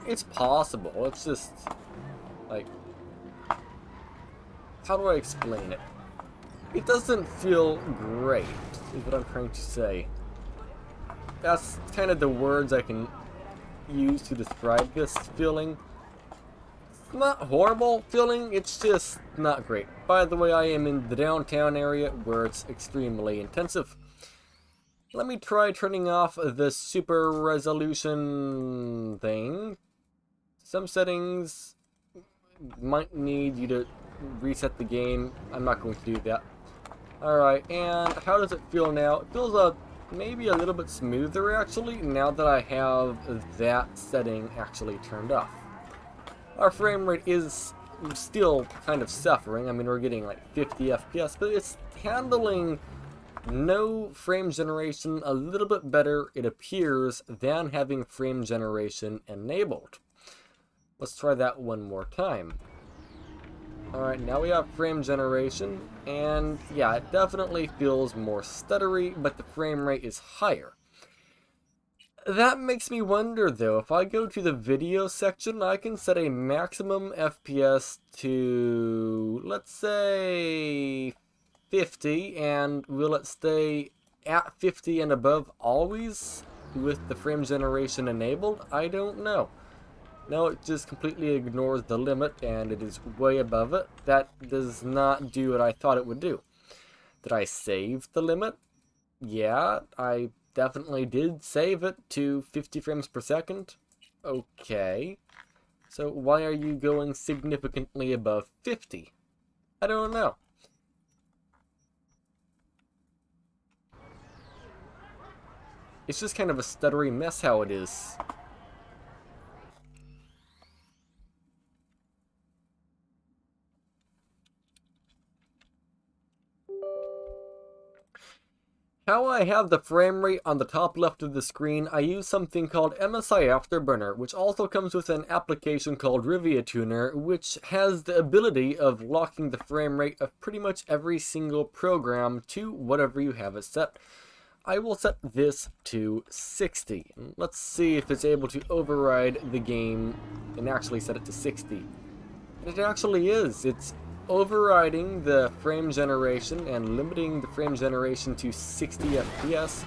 It's possible, it's just... like... how do I explain it? It doesn't feel great, is what I'm trying to say. That's kind of the words I can use to describe this feeling. It's not horrible feeling, it's just not great. By the way, I am in the downtown area where it's extremely intensive. Let me try turning off the super resolution thing. Some settings might need you to reset the game. I'm not going to do that. Alright, and how does it feel now? It feels maybe a little bit smoother actually, now that I have that setting actually turned off. Our frame rate is still kind of suffering. I mean, we're getting like 50 FPS, but it's handling no frame generation a little bit better, it appears, than having frame generation enabled. Let's try that one more time. Alright, now we have frame generation, and yeah, it definitely feels more stuttery, but the frame rate is higher. That makes me wonder though, if I go to the video section, I can set a maximum FPS to, let's say, 50, and will it stay at 50 and above always with the frame generation enabled? I don't know. No, it just completely ignores the limit, and it is way above it. That does not do what I thought it would do. Did I save the limit? Yeah, I definitely did save it to 50 frames per second. Okay. So why are you going significantly above 50? I don't know. It's just kind of a stuttery mess how it is. How I have the frame rate on the top left of the screen, I use something called MSI Afterburner, which also comes with an application called Ripjaws Tuner, which has the ability of locking the frame rate of pretty much every single program to whatever you have it set. I will set this to 60. Let's see if it's able to override the game and actually set it to 60. It actually is. It's overriding the frame generation and limiting the frame generation to 60 FPS,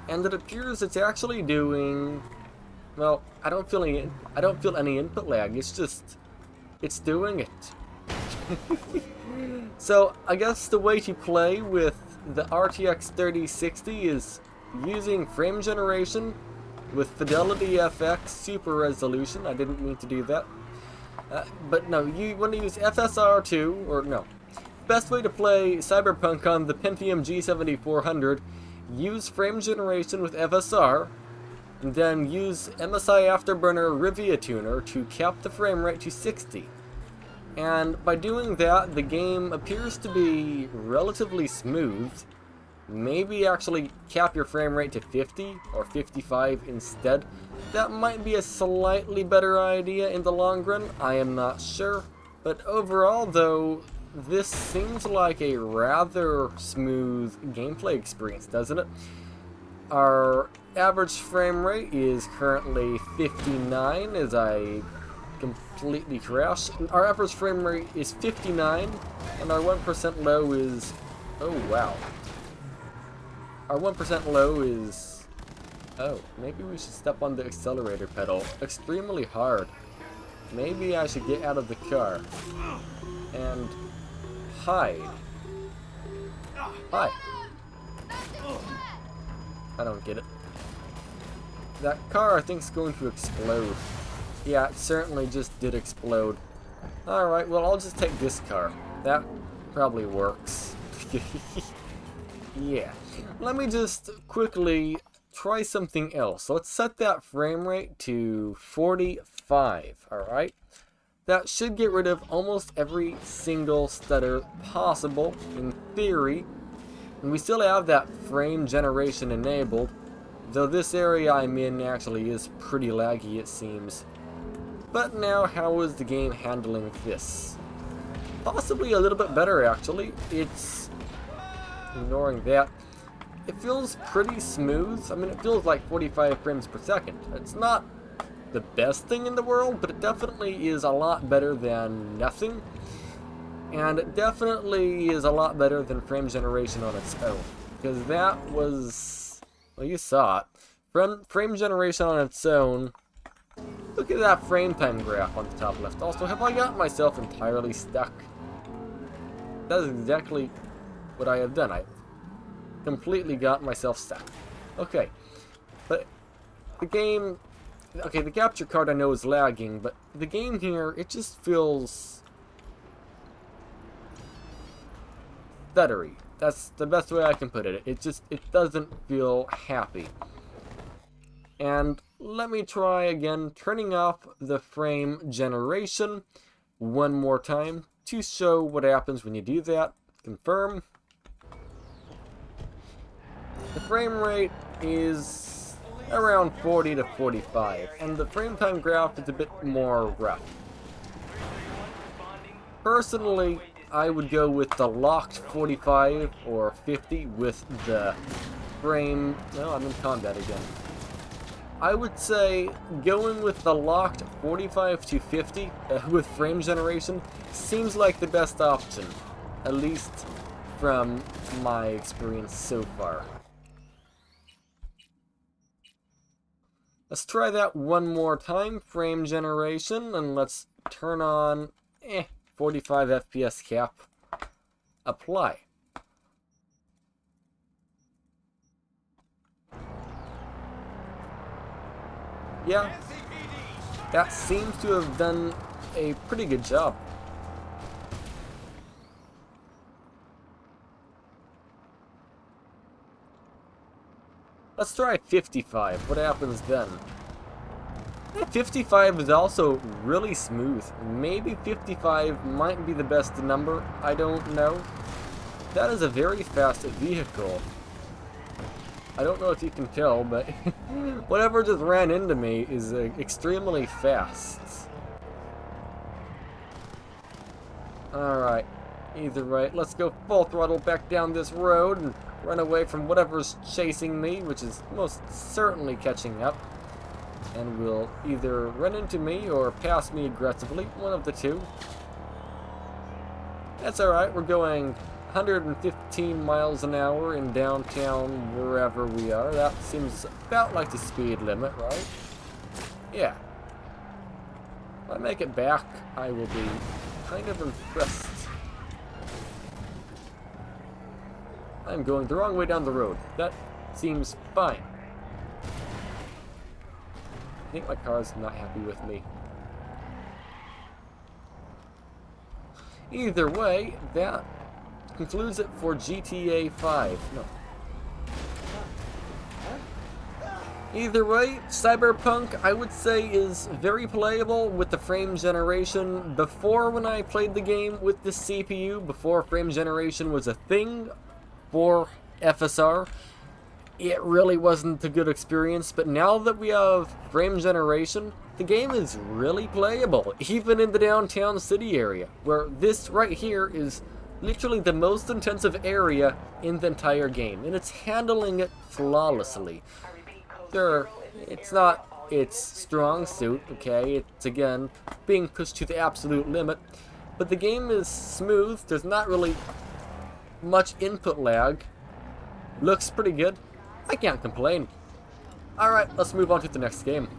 and it appears it's actually doing, well, I don't feel any input lag. It's doing it. So I guess the way to play with the RTX 3060 is using frame generation with Fidelity FX Super Resolution. I didn't mean to do that. But no, you want to use FSR2, or no. Best way to play Cyberpunk on the Pentium G7400, use frame generation with FSR, and then use MSI Afterburner Ripjaws Tuner to cap the frame rate to 60. And by doing that, the game appears to be relatively smooth. Maybe actually cap your frame rate to 50 or 55 instead. That might be a slightly better idea in the long run, I am not sure. But overall though, this seems like a rather smooth gameplay experience, doesn't it? Our average frame rate is currently 59 as I completely crash. Our average frame rate is 59 and our 1% low is, oh wow. Our 1% low is, oh, maybe we should step on the accelerator pedal extremely hard. Maybe I should get out of the car and hide. Hi. I don't get it. That car I think is going to explode. Yeah, it certainly just did explode. Alright, well I'll just take this car. That probably works. Yeah. Let me just quickly try something else. Let's set that frame rate to 45, alright? That should get rid of almost every single stutter possible, in theory. And we still have that frame generation enabled, though this area I'm in actually is pretty laggy, it seems. But now, how is the game handling this? Possibly a little bit better, actually. It's, ignoring that, it feels pretty smooth. I mean, it feels like 45 frames per second. It's not the best thing in the world, but it definitely is a lot better than nothing. And it definitely is a lot better than frame generation on its own. Because that was, well, you saw it. Frame generation on its own, look at that frame time graph on the top left. Also, have I gotten myself entirely stuck? That is exactly what I have done. I completely got myself stuck. Okay, but the game, okay, the capture card I know is lagging, but the game here, it just feels stuttery. That's the best way I can put it. It doesn't feel happy. And let me try again, turning off the frame generation one more time to show what happens when you do that. Confirm. The frame rate is around 40 to 45, and the frame time graph is a bit more rough. Personally, I would go with the locked 45 or 50 with the frame... No, I'm in combat again. I would say going with the locked 45 to 50 with frame generation seems like the best option, at least from my experience so far. Let's try that one more time, frame generation, and let's turn on 45 FPS cap. Apply. Yeah, that seems to have done a pretty good job. Let's try 55. What happens then? 55 is also really smooth. Maybe 55 might be the best number. I don't know. That is a very fast vehicle. I don't know if you can tell, but whatever just ran into me is extremely fast. Alright, either way, let's go full throttle back down this road and run away from whatever's chasing me, which is most certainly catching up. And will either run into me or pass me aggressively, one of the two. That's alright, we're going 115 miles an hour in downtown wherever we are. That seems about like the speed limit, right? Yeah. If I make it back, I will be kind of impressed. I'm going the wrong way down the road. That seems fine. I think my car's not happy with me. Either way, that concludes it for GTA 5. No. Either way, Cyberpunk, I would say, is very playable with the frame generation. Before, when I played the game with the CPU, before frame generation was a thing for FSR, it really wasn't a good experience. But now that we have frame generation, the game is really playable, even in the downtown city area, where this right here is literally the most intensive area in the entire game, and it's handling it flawlessly. Sure, it's not its strong suit, okay, it's again being pushed to the absolute limit, but the game is smooth, there's not really much input lag, looks pretty good, I can't complain. Alright, let's move on to the next game.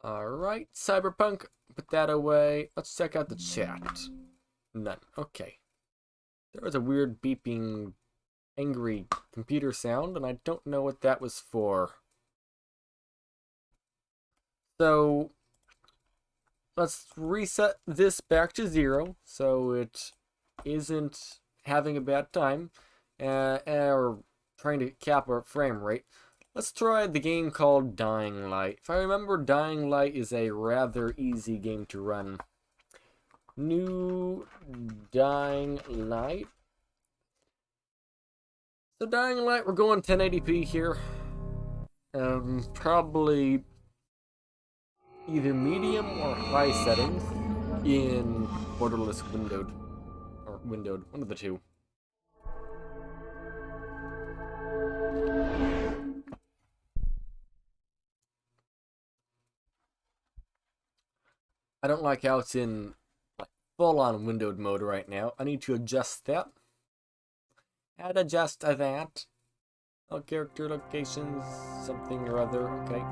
Alright, Cyberpunk, put that away. Let's check out the chat. None. Okay. There was a weird beeping, angry computer sound, and I don't know what that was for. So, let's reset this back to 0, so it isn't having a bad time, or trying to cap our frame rate. Let's try the game called Dying Light. If I remember, Dying Light is a rather easy game to run. New Dying Light. So Dying Light, we're going 1080p here. Probably either medium or high settings in borderless windowed. Or windowed, one of the two. I don't like how it's in full-on windowed mode right now. I need to adjust that. Add adjust that. All character locations, something or other, okay.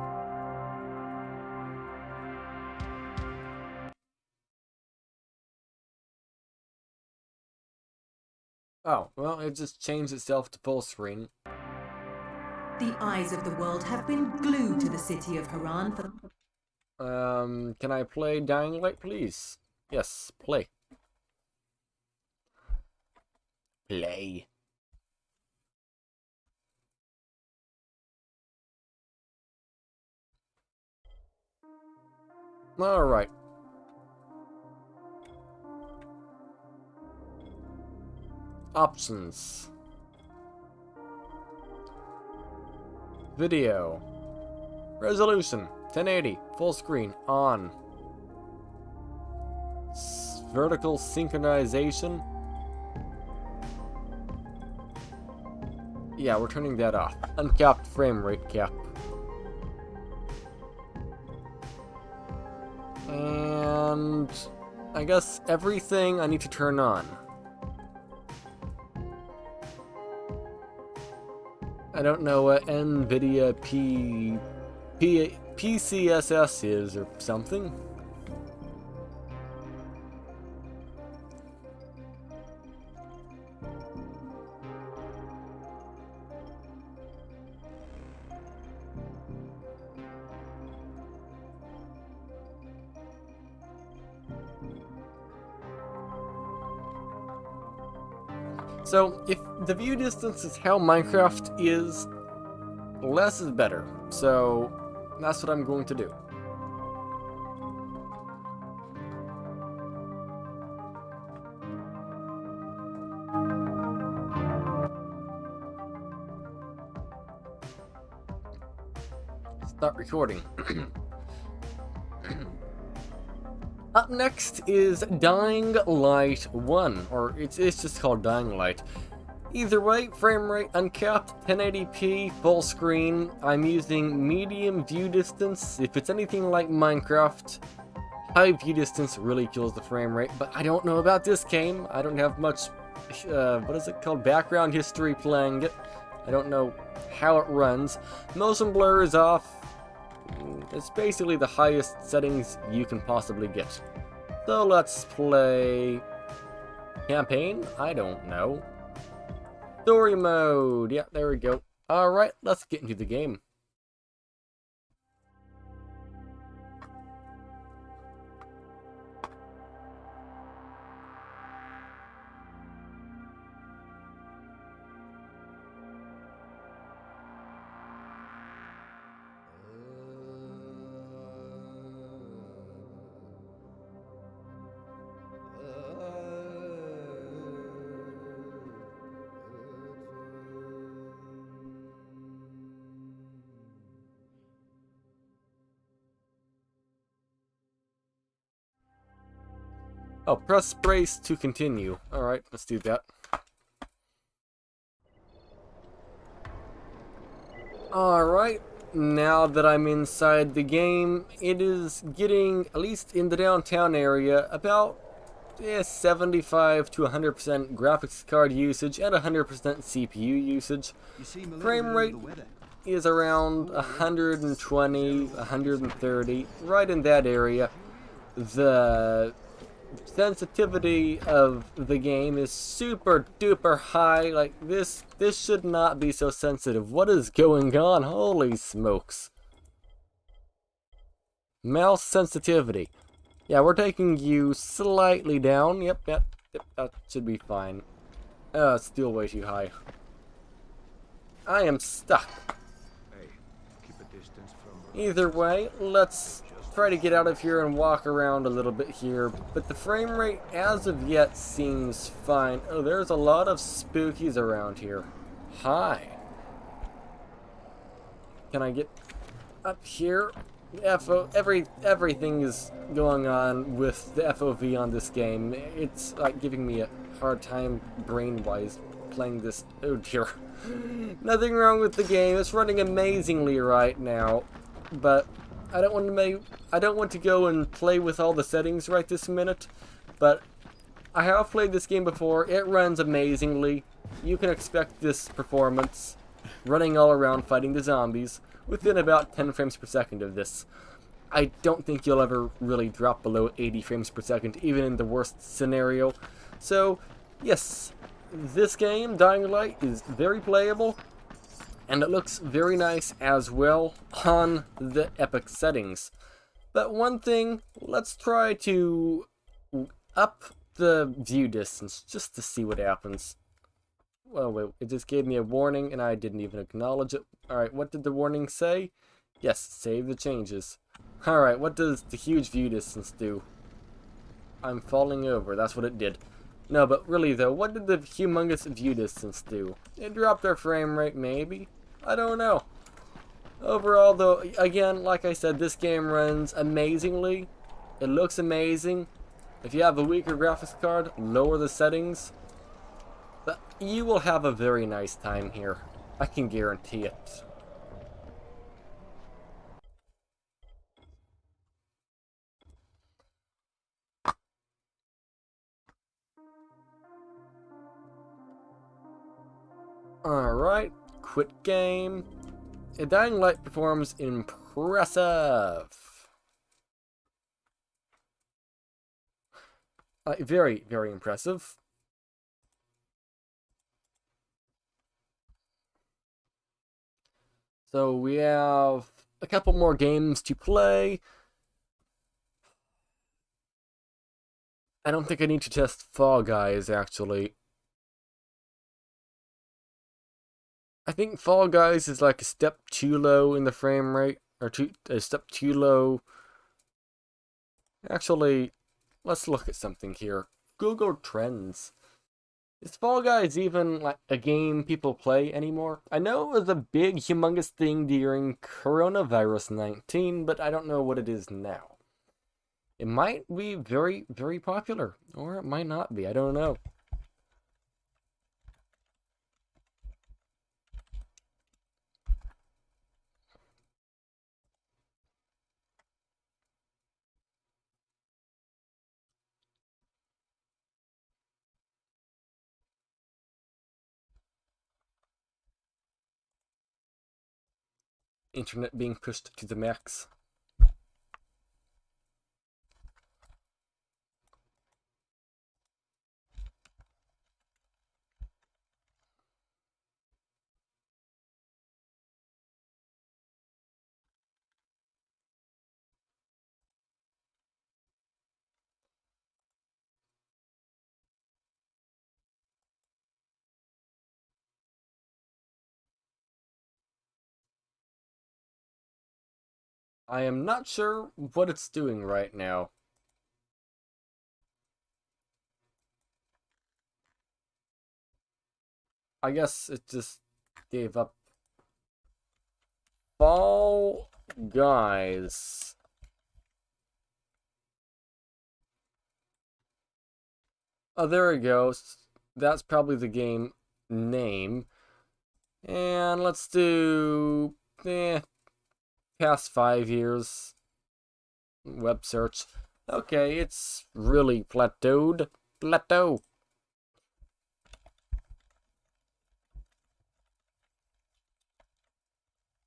Oh, well, it just changed itself to full screen. The eyes of the world have been glued to the city of Haran for... Can I play Dying Light, please? Yes, play. Play. Alright. Options. Video. Resolution. 1080, full screen, on. Vertical synchronization. Yeah, we're turning that off. Uncapped frame rate cap. And I guess everything I need to turn on. I don't know what Nvidia PCSS is or something. So, if the view distance is how Minecraft is, less is better. So, that's what I'm going to do. Start recording. Up next is Dying Light 1, or it's just called Dying Light. Either way, frame rate uncapped, 1080p, full screen. I'm using medium view distance. If it's anything like Minecraft, high view distance really kills the frame rate, but I don't know about this game. I don't have much, what is it called, background history playing it. I don't know how it runs. Motion blur is off. It's basically the highest settings you can possibly get. So let's play campaign? I don't know. Story mode. Yeah, there we go. Alright, let's get into the game. Oh, press space to continue. Alright, let's do that. Alright, now that I'm inside the game, it is getting, at least in the downtown area, about 75 to 100% graphics card usage and 100% CPU usage. Frame rate is around 120, 130, right in that area. The sensitivity of the game is super duper high. Like this should not be so sensitive. What is going on? Holy smokes. Mouse sensitivity. Yeah, we're taking you slightly down. Yep, that should be fine. It's still way too high. I am stuck. Either way, let's try to get out of here and walk around a little bit here, but the frame rate as of yet seems fine. Oh, there's a lot of spookies around here. Hi. Can I get up here? Everything is going on with the FOV on this game. It's like giving me a hard time brain-wise playing this. Oh dear. Nothing wrong with the game. It's running amazingly right now, but I don't want to go and play with all the settings right this minute, but I have played this game before. It runs amazingly. You can expect this performance running all around fighting the zombies within about 10 frames per second of this. I don't think you'll ever really drop below 80 frames per second, even in the worst scenario. So, yes, this game, Dying Light, is very playable. And it looks very nice as well on the epic settings. But one thing, let's try to up the view distance just to see what happens. Well, wait, it just gave me a warning and I didn't even acknowledge it. Alright, what did the warning say? Yes, save the changes. Alright, what does the huge view distance do? I'm falling over, that's what it did. No, but really though, what did the humongous view distance do? It dropped our frame rate, maybe? I don't know. Overall, though, again, like I said, this game runs amazingly. It looks amazing. If you have a weaker graphics card, lower the settings. But you will have a very nice time here. I can guarantee it. Alright. Quit game. A Dying Light performs impressive. Very, very impressive. So we have a couple more games to play. I don't think I need to test Fall Guys, actually. I think Fall Guys is like a step too low in the frame rate, or a step too low. Actually, let's look at something here. Google Trends. Is Fall Guys even like a game people play anymore? I know it was a big, humongous thing during coronavirus 19, but I don't know what it is now. It might be very, very popular, or it might not be. I don't know. Internet being pushed to the max. I am not sure what it's doing right now. I guess it just gave up. Fall Guys. Oh, there it goes. That's probably the game name. And let's do past 5 years web search. Okay, it's really plateaued. Plateau.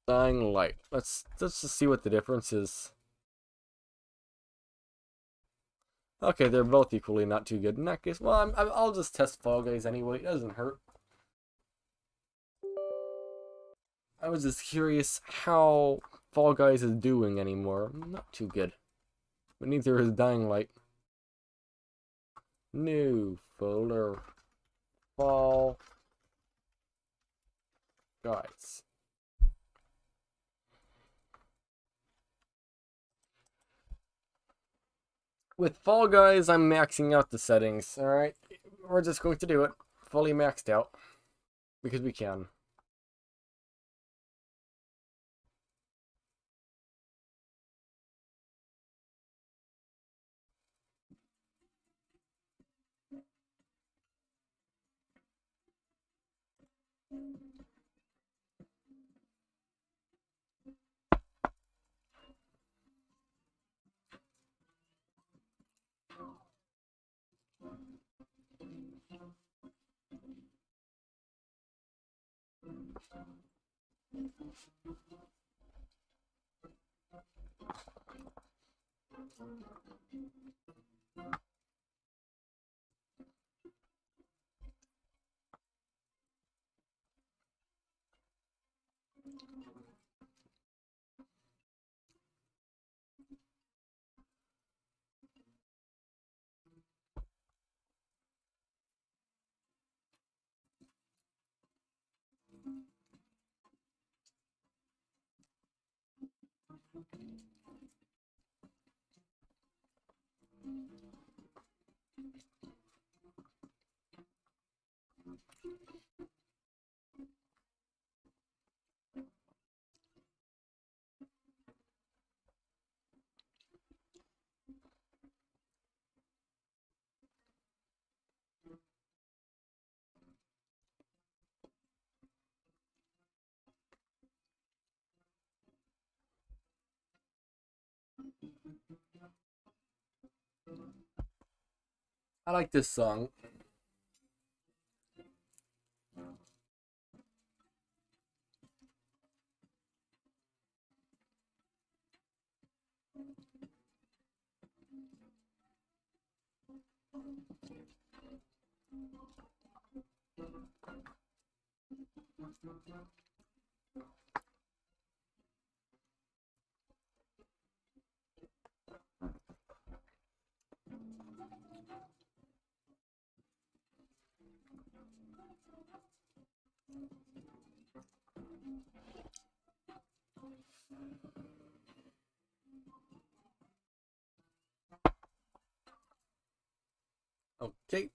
Dying Light. Let's just see what the difference is. Okay, they're both equally not too good in that case. Well, I'll just test Fall Guys anyway. It doesn't hurt. I was just curious how Fall Guys is doing anymore. Not too good. But neither is Dying Light. New folder. Fall Guys. With Fall Guys, I'm maxing out the settings, alright? We're just going to do it. Fully maxed out. Because we can. I like this song. Okay.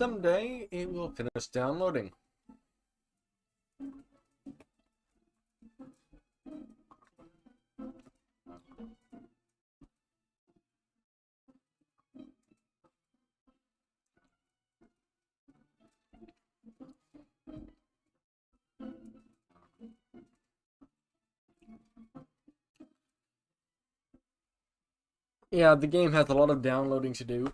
Someday it will finish downloading. Yeah, the game has a lot of downloading to do.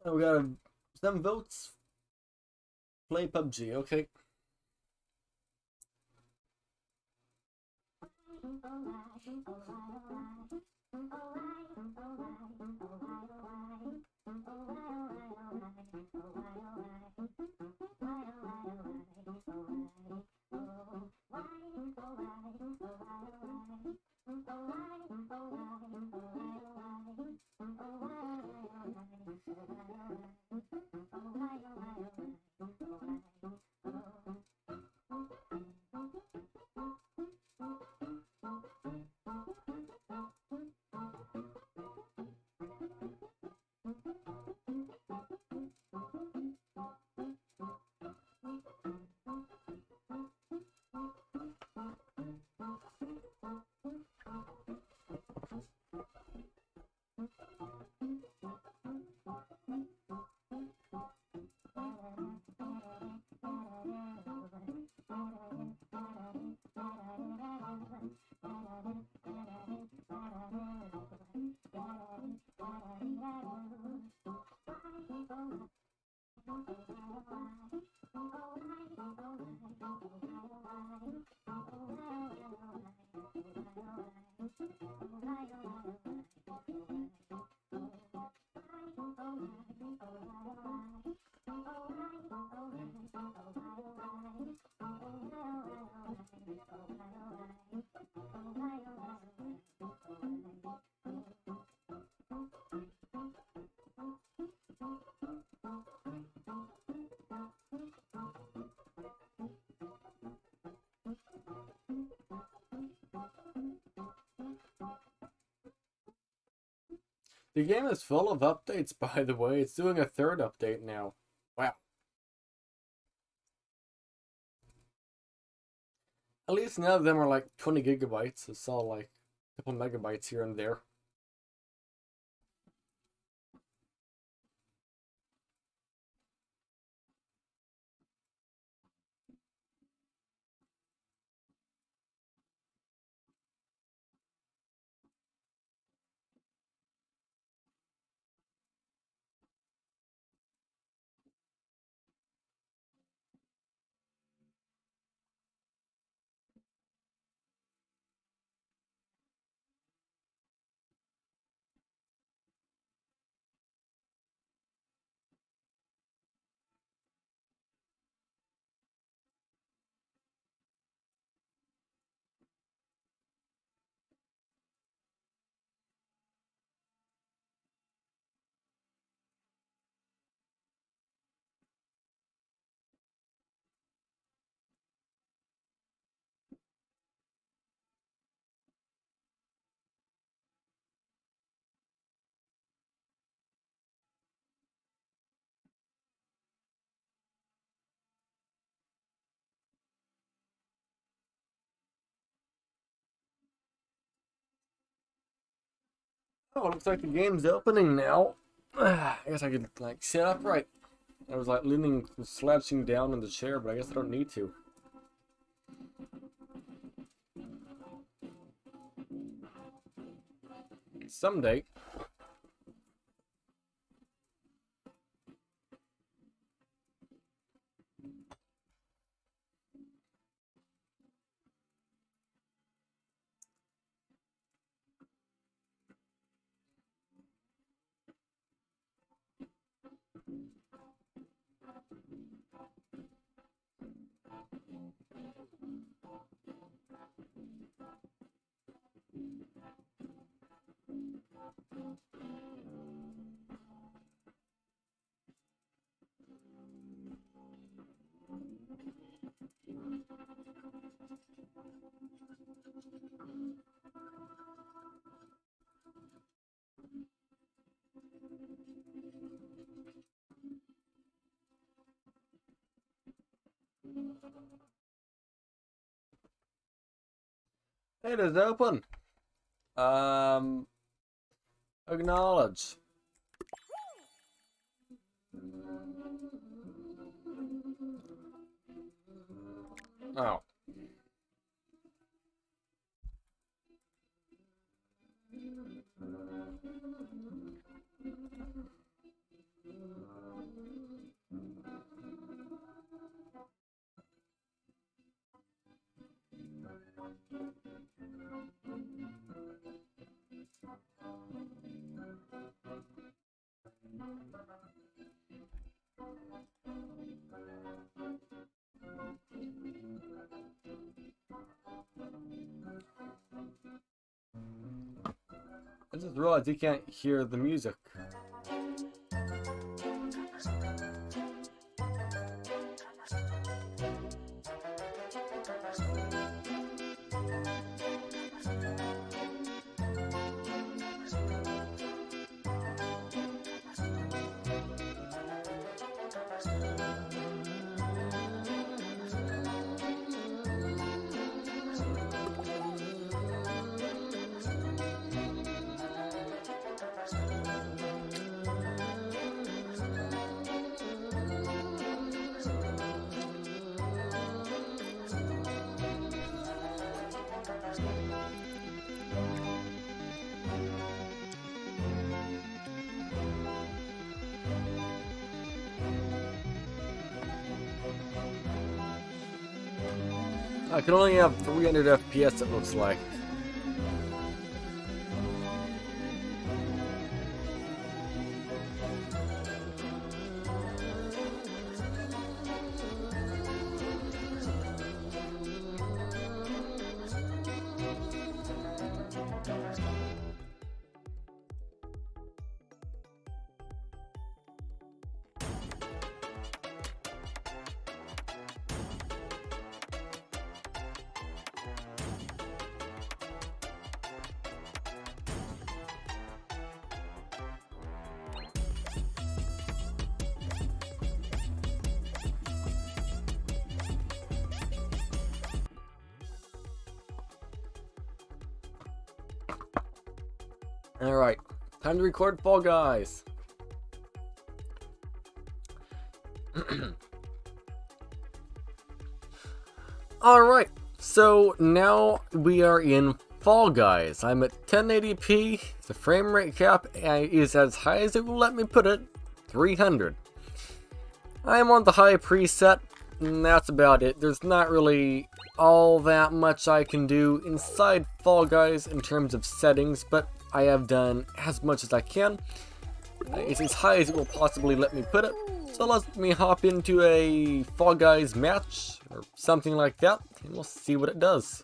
Oh, we got some votes. Play PUBG, okay. The game is full of updates, by the way. It's doing a third update now. Wow. At least none of them are like 20 gigabytes. It's all like a couple megabytes here and there. Oh, looks like the game's opening now. I guess I could like sit upright. I was like leaning, slouching down in the chair, but I guess I don't need to. Someday. It is open. Acknowledge. Oh. I just realized you can't hear the music. I can only have 300 FPS, it looks like. Alright, time to record Fall Guys. Alright, so now we are in Fall Guys. I'm at 1080p. The frame rate cap is as high as it will let me put it, 300. I am on the high preset, and that's about it. There's not really all that much I can do inside Fall Guys in terms of settings, but I have done as much as I can. It's as high as it will possibly let me put it. So let me hop into a Fall Guys match or something like that, and we'll see what it does.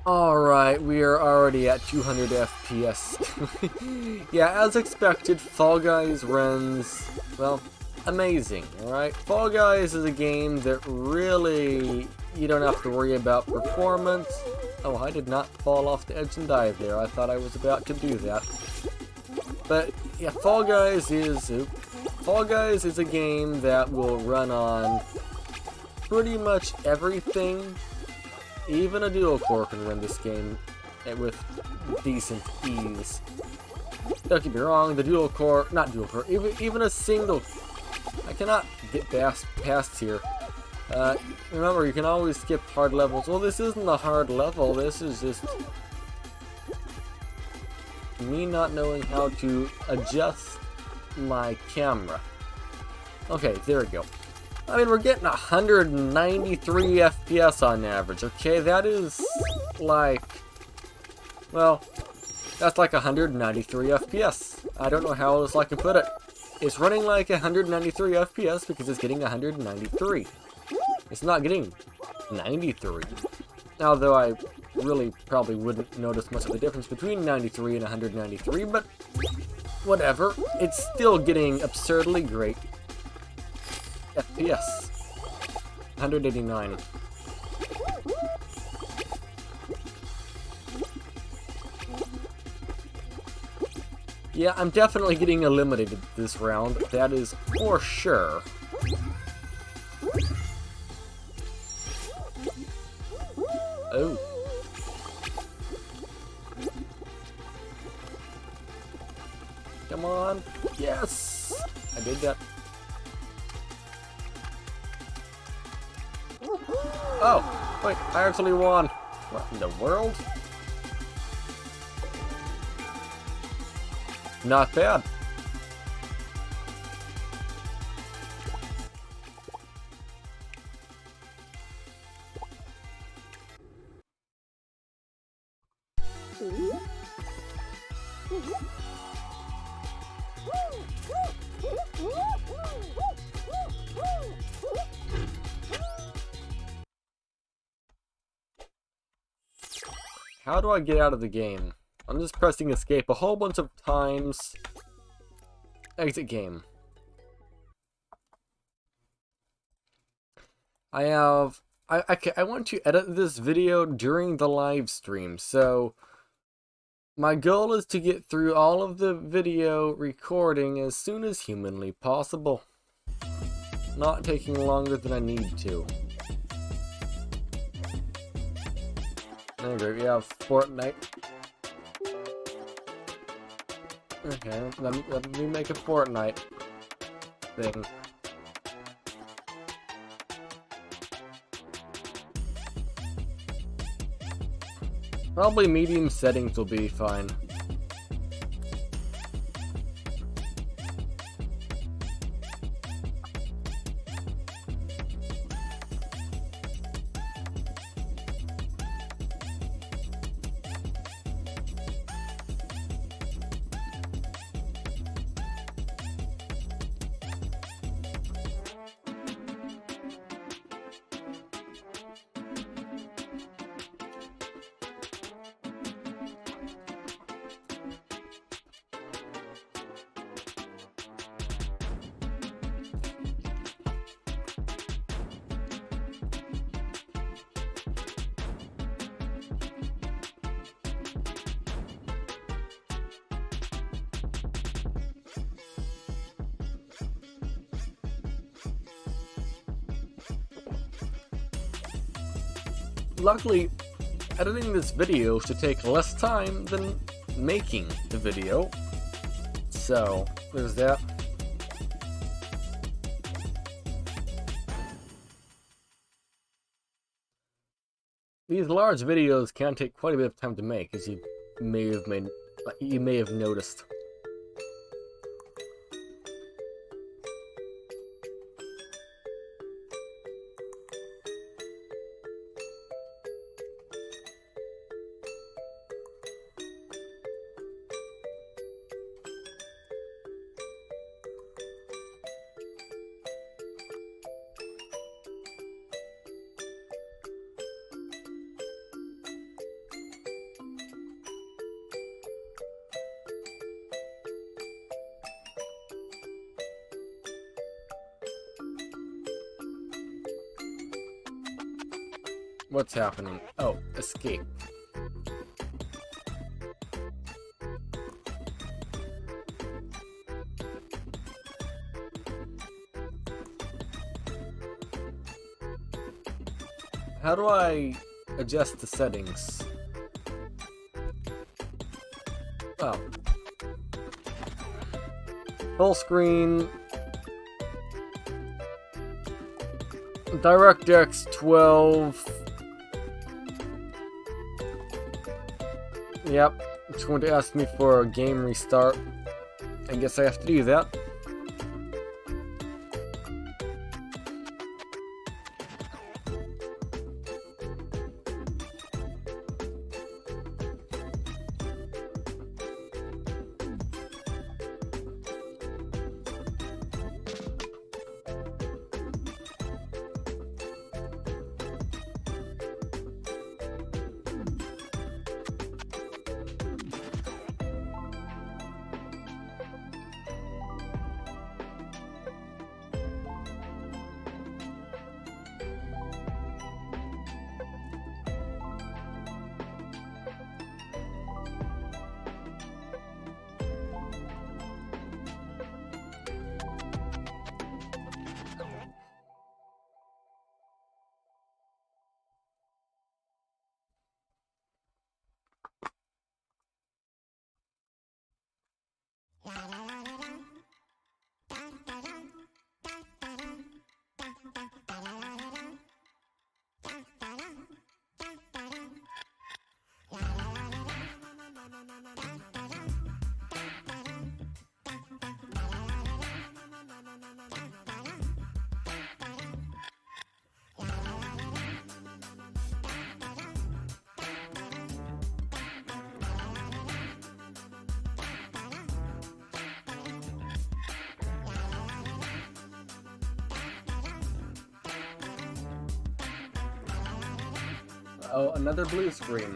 Alright, we are already at 200 FPS. Yeah, as expected, Fall Guys runs, well, amazing, alright? Fall Guys is a game that really, you don't have to worry about performance. Oh, I did not fall off the edge and dive there. I thought I was about to do that. But, yeah, Fall Guys is a game that will run on pretty much everything. Even a dual core can run this game with decent ease. Don't get me wrong, the dual core, not dual core, even a single, I cannot get past here. Remember, you can always skip hard levels. Well, this isn't a hard level, this is just me not knowing how to adjust my camera. Okay, there we go. I mean, we're getting 193 FPS on average, okay? That is like, well, that's like 193 FPS. I don't know how else I can put it. It's running like 193 FPS because it's getting 193. It's not getting 93. Although I really probably wouldn't notice much of a difference between 93 and 193, but whatever. It's still getting absurdly great FPS. 189. Yeah, I'm definitely getting eliminated this round. That is for sure. Oh. Come on. Yes! I did that. Oh, wait, I actually won. What in the world? Not bad. How do I get out of the game? I'm just pressing escape a whole bunch of times. Exit game. I want to edit this video during the live stream, so my goal is to get through all of the video recording as soon as humanly possible. Not taking longer than I need to. Anyway, we have Fortnite. Okay, let me make a Fortnite thing. Probably medium settings will be fine. Luckily, editing this video should take less time than making the video. So, there's that. These large videos can take quite a bit of time to make, as you may have noticed. What's happening? Oh, escape. How do I adjust the settings? Oh. Full screen. DirectX 12. Yep, it's going to ask me for a game restart. I guess I have to do that. Oh, another blue screen.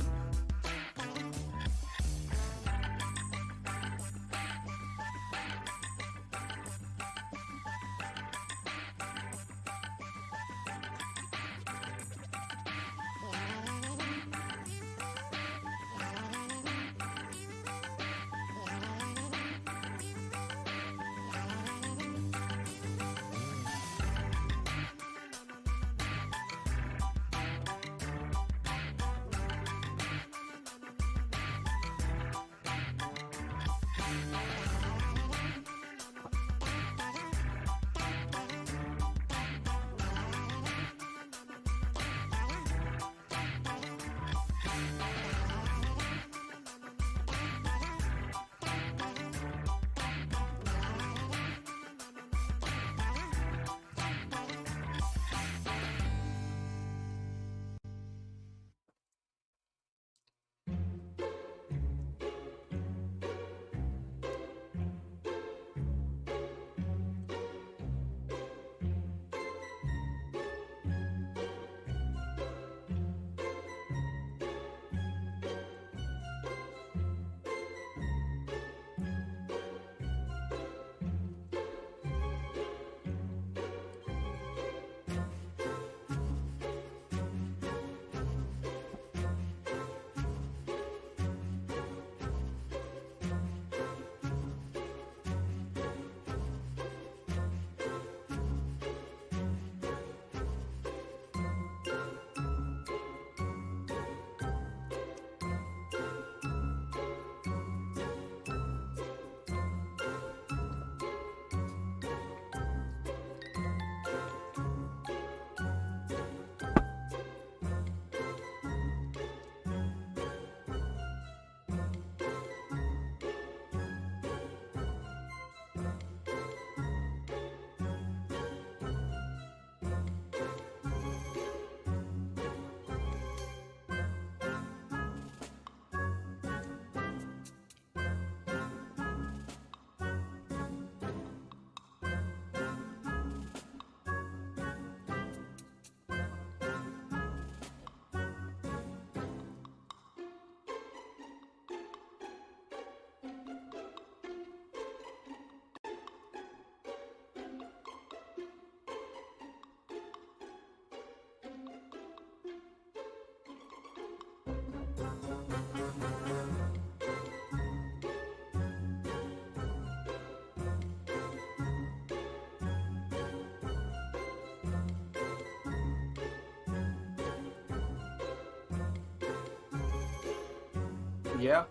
Yeah.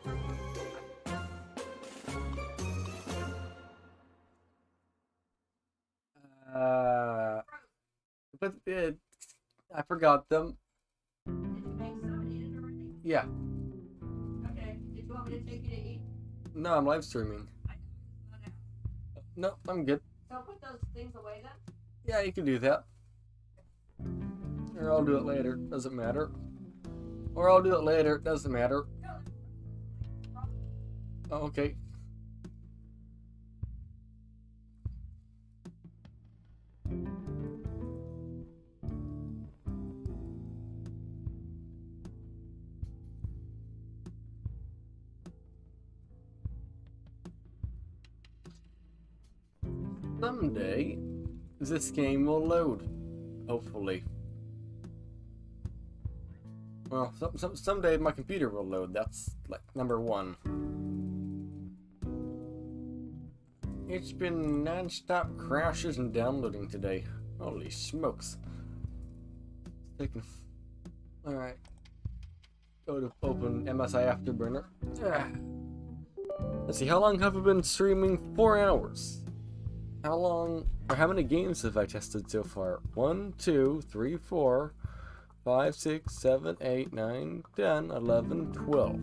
But I forgot them. Yeah. Okay. Did you want me to take you to eat? No, I'm live streaming. No, I'm good. So put those things away then? Yeah, you can do that. Or I'll do it later. Doesn't matter. Or I'll do it later. Doesn't matter. Oh, okay. Someday, this game will load. Hopefully. Well, someday my computer will load. That's like number one. It's been non-stop crashes and downloading today. Holy smokes. Taking. Alright. Go to open MSI Afterburner. Let's see, how long have I been streaming? 4 hours. How long Or how many games have I tested so far? 1, 2, 3, 4, 5, 6, 7, 8, 9, 10, 11, 12.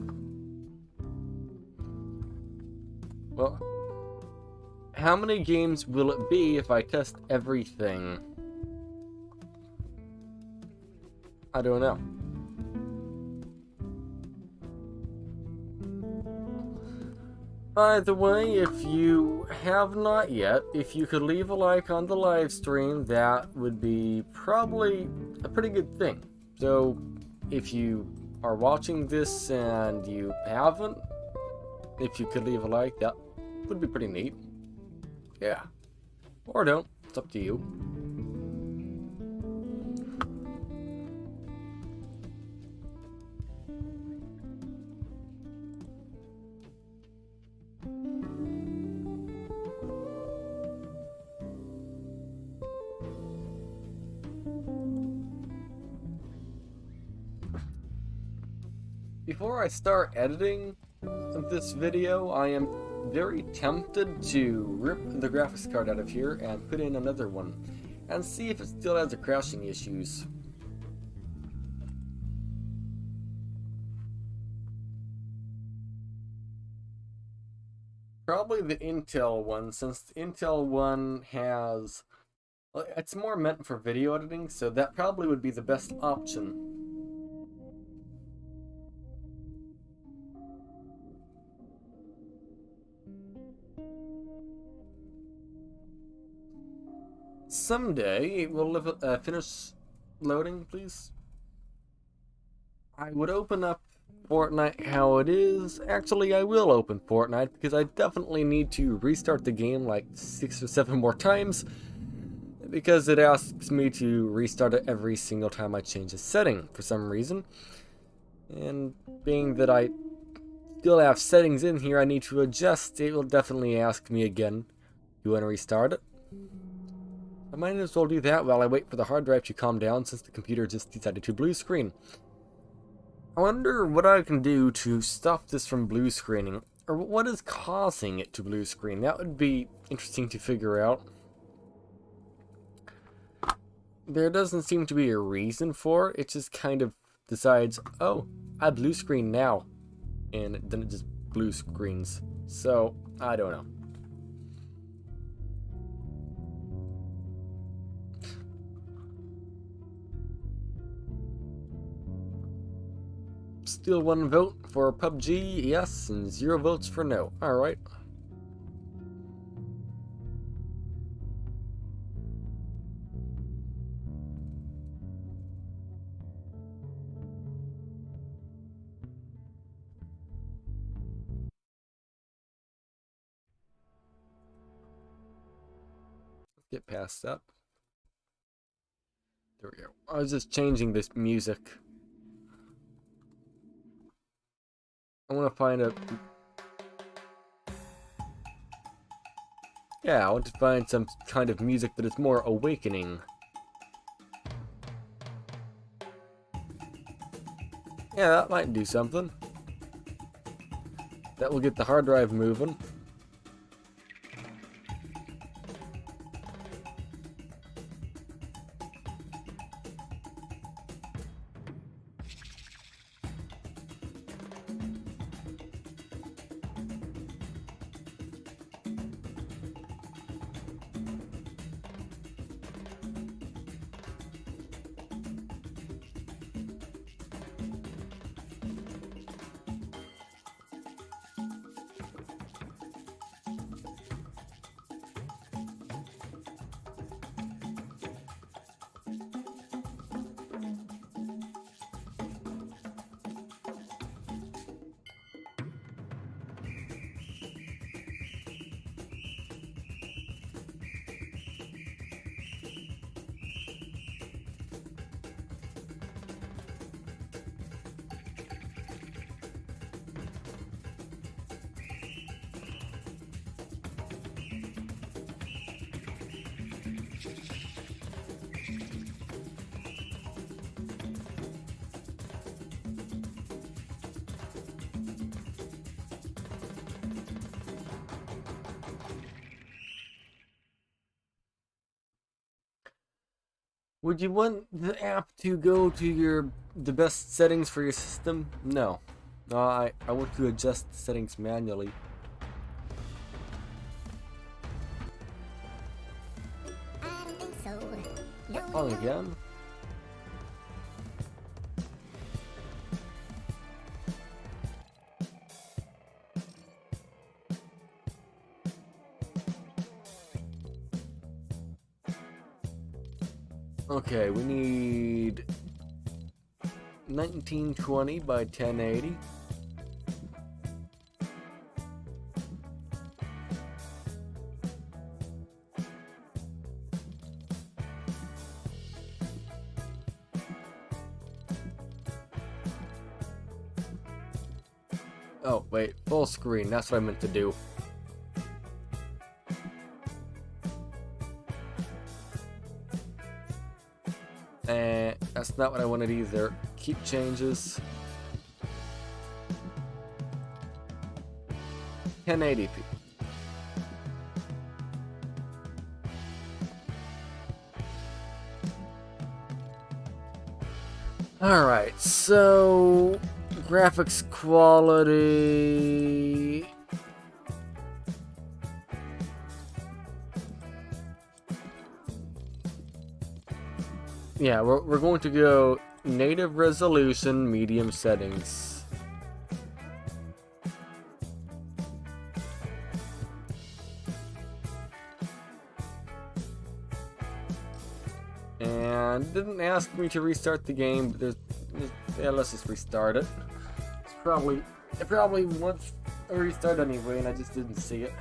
Well, how many games will it be if I test everything? I don't know. By the way, if you have not yet, if you could leave a like on the live stream, that would be probably a pretty good thing. So, if you are watching this and you haven't, if you could leave a like, that would be pretty neat. Yeah. Or don't. It's up to you. Before I start editing this video, I am very tempted to rip the graphics card out of here and put in another one and see if it still has the crashing issues. Probably the Intel one, since the Intel one has... well, it's more meant for video editing, so that probably would be the best option. Someday it will finish loading, please. I would open up Fortnite how it is. Actually, I will open Fortnite because I definitely need to restart the game like 6 or 7 more times because it asks me to restart it every single time I change a setting for some reason. And being that I still have settings in here I need to adjust, it will definitely ask me again, do you want to restart it? I might as well do that while I wait for the hard drive to calm down since the computer just decided to blue screen. I wonder what I can do to stop this from blue screening, or what is causing it to blue screen. That would be interesting to figure out. There doesn't seem to be a reason for it. It just kind of decides, oh, I blue screen now, and then it just blue screens. So, I don't know. Still 1 vote for PUBG, yes, and 0 votes for no. Alright. Let's get past that. There we go. I was just changing this music. I want to find a... yeah, I want to find some kind of music that is more awakening. Yeah, that might do something. That will get the hard drive moving. Would you want the app to go to the best settings for your system? No. No, I want to adjust the settings manually. I don't think so. On again. Okay, we need 1920 by 1080. Oh, wait, full screen, that's what I meant to do. That's not what I wanted either. Keep changes. 1080p. Alright, so graphics quality. Yeah, we're going to go native resolution, medium settings. And it didn't ask me to restart the game, but yeah, let's just restart it. It probably wants a restart anyway, and I just didn't see it.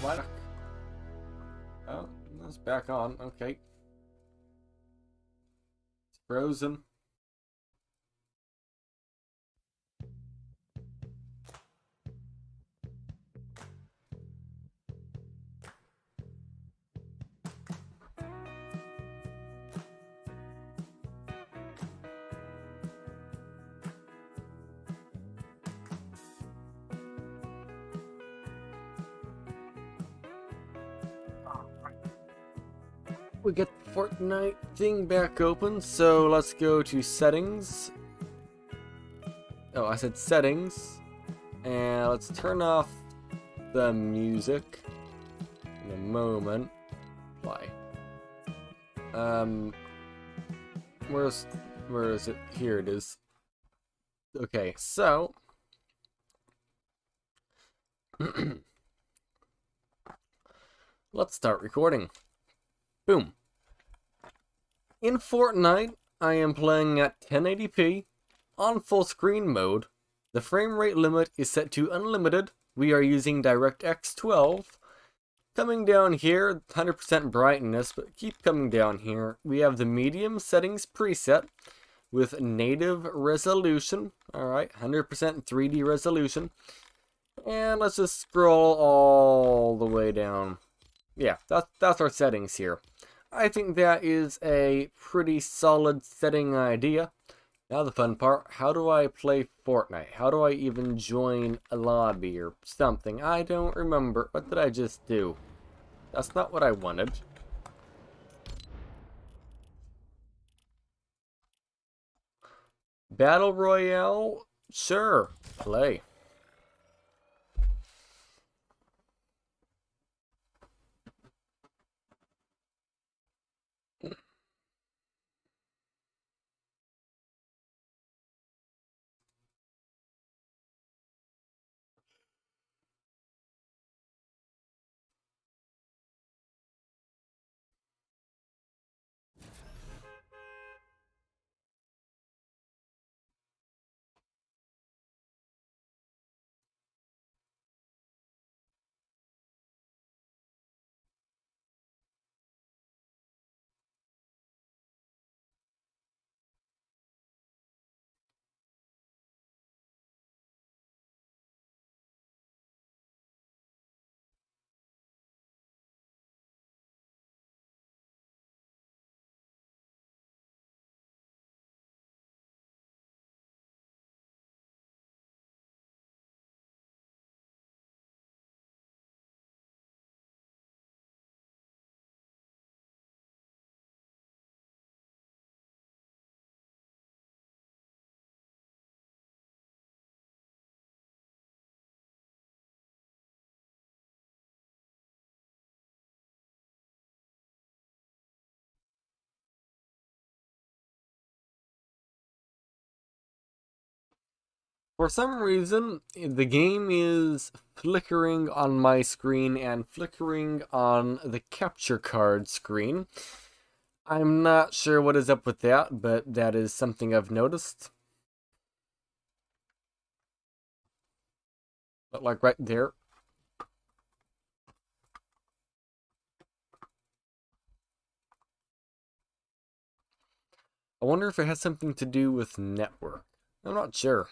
What? Oh, that's back on. Okay. It's frozen. We get the Fortnite thing back open, so let's go to settings. Oh, I said settings. And let's turn off the music in a moment. Why? Where is it? Here it is. Okay, so let's start recording. Boom. In Fortnite, I am playing at 1080p on full screen mode. The frame rate limit is set to unlimited. We are using DirectX 12. Coming down here, 100% brightness, but keep coming down here. We have the medium settings preset with native resolution. Alright, 100% 3D resolution. And let's just scroll all the way down. Yeah, that's our settings here. I think that is a pretty solid setting idea. Now the fun part, how do I play Fortnite? How do I even join a lobby or something? I don't remember. What did I just do? That's not what I wanted. Battle Royale? Sure. Play. For some reason, the game is flickering on my screen and flickering on the capture card screen. I'm not sure what is up with that, but that is something I've noticed. But like right there. I wonder if it has something to do with network. I'm not sure.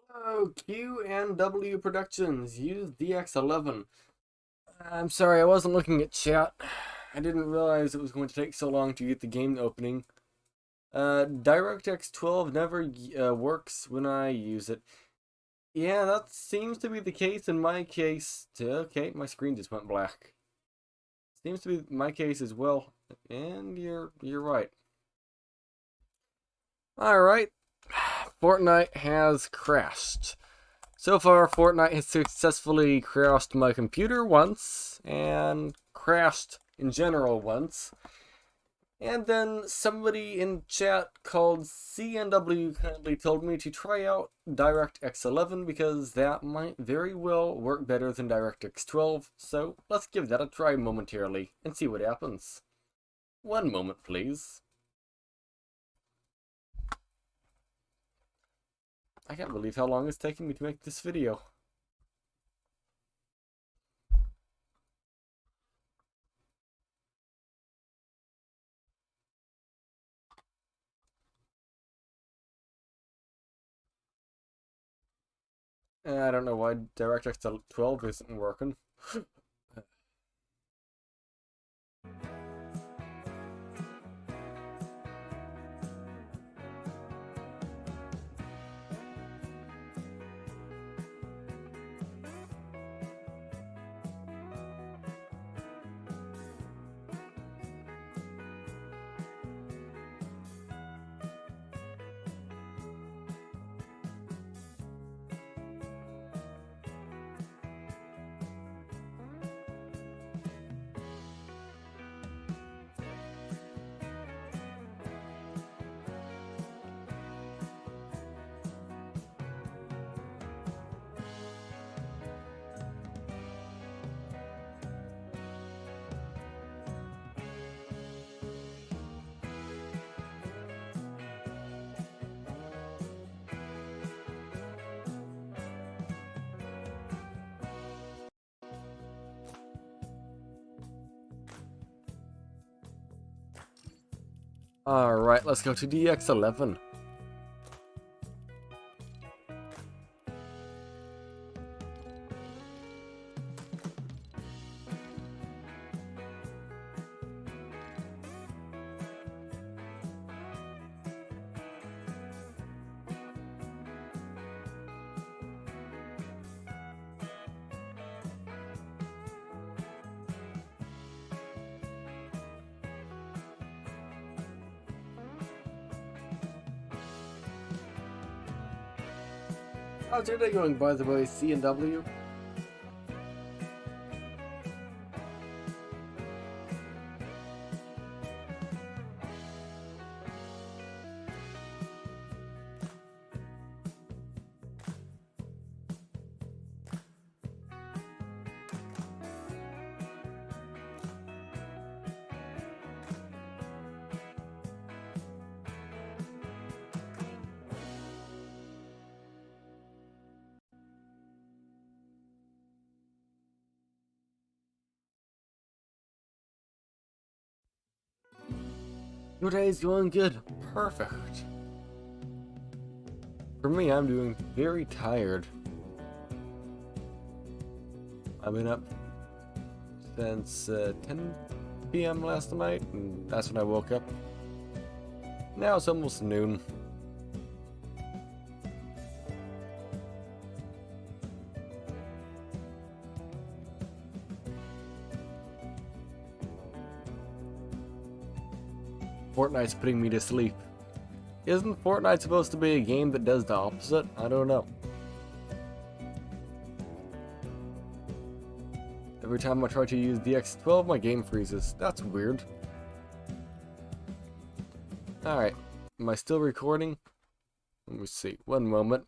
Hello, Q and W Productions. Use DX11. I'm sorry, I wasn't looking at chat. I didn't realize it was going to take so long to get the game opening. DirectX 12 never works when I use it. Yeah, that seems to be the case in my case. Okay, my screen just went black. Seems to be my case as well. And you're right. Alright. Fortnite has crashed. So far, Fortnite has successfully crashed my computer once, and crashed in general once. And then somebody in chat called CNW kindly told me to try out DirectX 11 because that might very well work better than DirectX 12. So let's give that a try momentarily and see what happens. One moment, please. I can't believe how long it's taking me to make this video. I don't know why DirectX 12 isn't working. Alright, let's go to DX11. How's your day going, by the way, C and W? Your day's going good. Perfect. For me, I'm doing very tired. I've been up since 10 p.m. last night, and that's when I woke up. Now it's almost noon. Fortnite's putting me to sleep. Isn't Fortnite supposed to be a game that does the opposite? I don't know. Every time I try to use the X12, my game freezes. That's weird. Alright. Am I still recording? Let me see. One moment.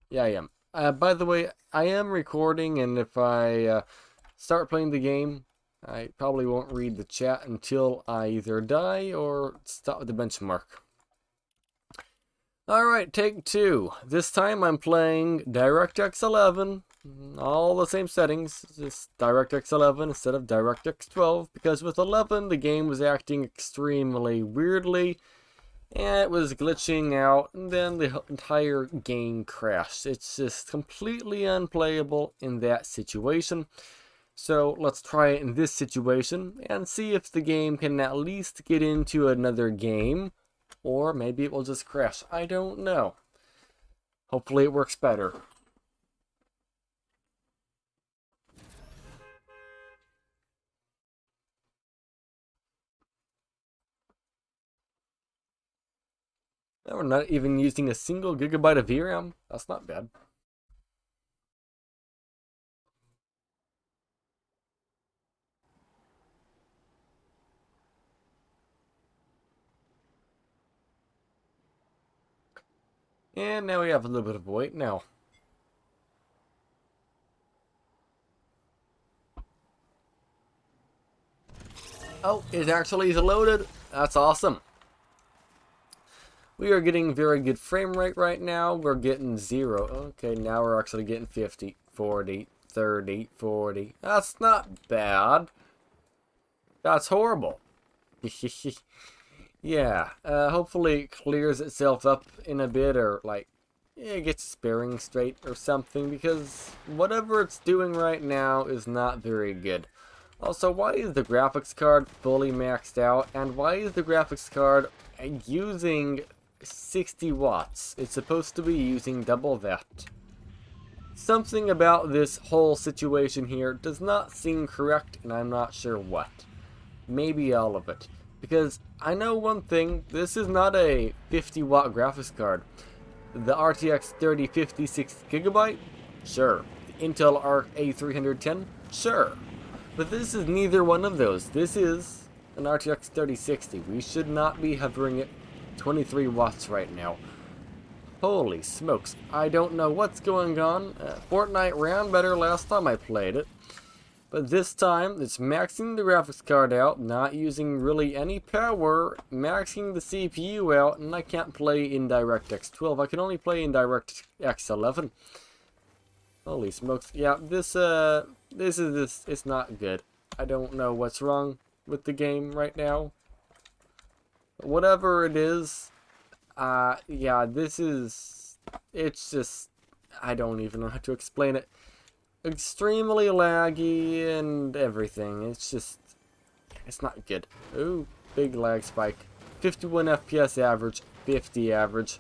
Yeah, I am. By the way, I am recording, and if I start playing the game, I probably won't read the chat until I either die or stop at the benchmark. Alright, take two. This time I'm playing DirectX 11. All the same settings, just DirectX 11 instead of DirectX 12, because with 11 the game was acting extremely weirdly, and it was glitching out, and then the entire game crashed. It's just completely unplayable in that situation. So let's try it in this situation and see if the game can at least get into another game, or maybe it will just crash. I don't know. Hopefully it works better. Now we're not even using a single gigabyte of VRAM. That's not bad. And now we have a little bit of wait now. Oh, it actually is loaded. That's awesome. We are getting very good frame rate right now. We're getting 0. Okay, now we're actually getting 50, 40, 30, 40. That's not bad. That's horrible. Yeah, hopefully it clears itself up in a bit, or like it gets its bearings straight or something, because whatever it's doing right now is not very good. Also, why is the graphics card fully maxed out, and why is the graphics card using 60 watts? It's supposed to be using double that. Something about this whole situation here does not seem correct, and I'm not sure what. Maybe all of it. Because I know one thing, this is not a 50 watt graphics card. The RTX 3050 6GB? Sure. The Intel Arc A310? Sure. But this is neither one of those. This is an RTX 3060. We should not be hovering at 23 watts right now. Holy smokes. I don't know what's going on. Fortnite ran better last time I played it. But this time, it's maxing the graphics card out, not using really any power, maxing the CPU out, and I can't play in DirectX 12. I can only play in DirectX 11. Holy smokes. Yeah, it's not good. I don't know what's wrong with the game right now. Whatever it is, yeah, it's just, I don't even know how to explain it. Extremely laggy and everything. It's not good. Ooh, big lag spike. 51 FPS average, 50 average.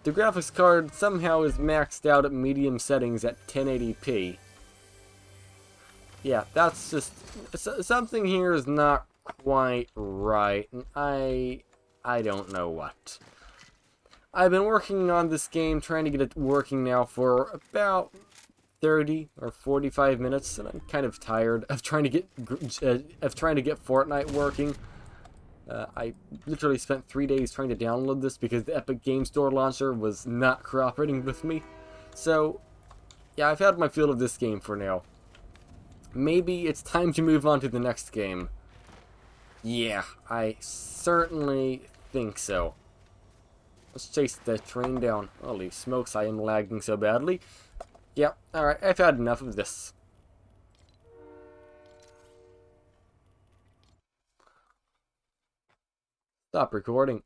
The graphics card somehow is maxed out at medium settings at 1080p. Yeah, that's just, something here is not quite right, and I don't know what. I've been working on this game, trying to get it working now for about 30 or 45 minutes, and I'm kind of tired of trying to get Fortnite working. I literally spent 3 days trying to download this because the Epic Game Store launcher was not cooperating with me. So, yeah, I've had my fill of this game for now. Maybe it's time to move on to the next game. Yeah, I certainly think so. Let's chase the train down. Holy smokes, I am lagging so badly. Yep, alright, I've had enough of this. Stop recording.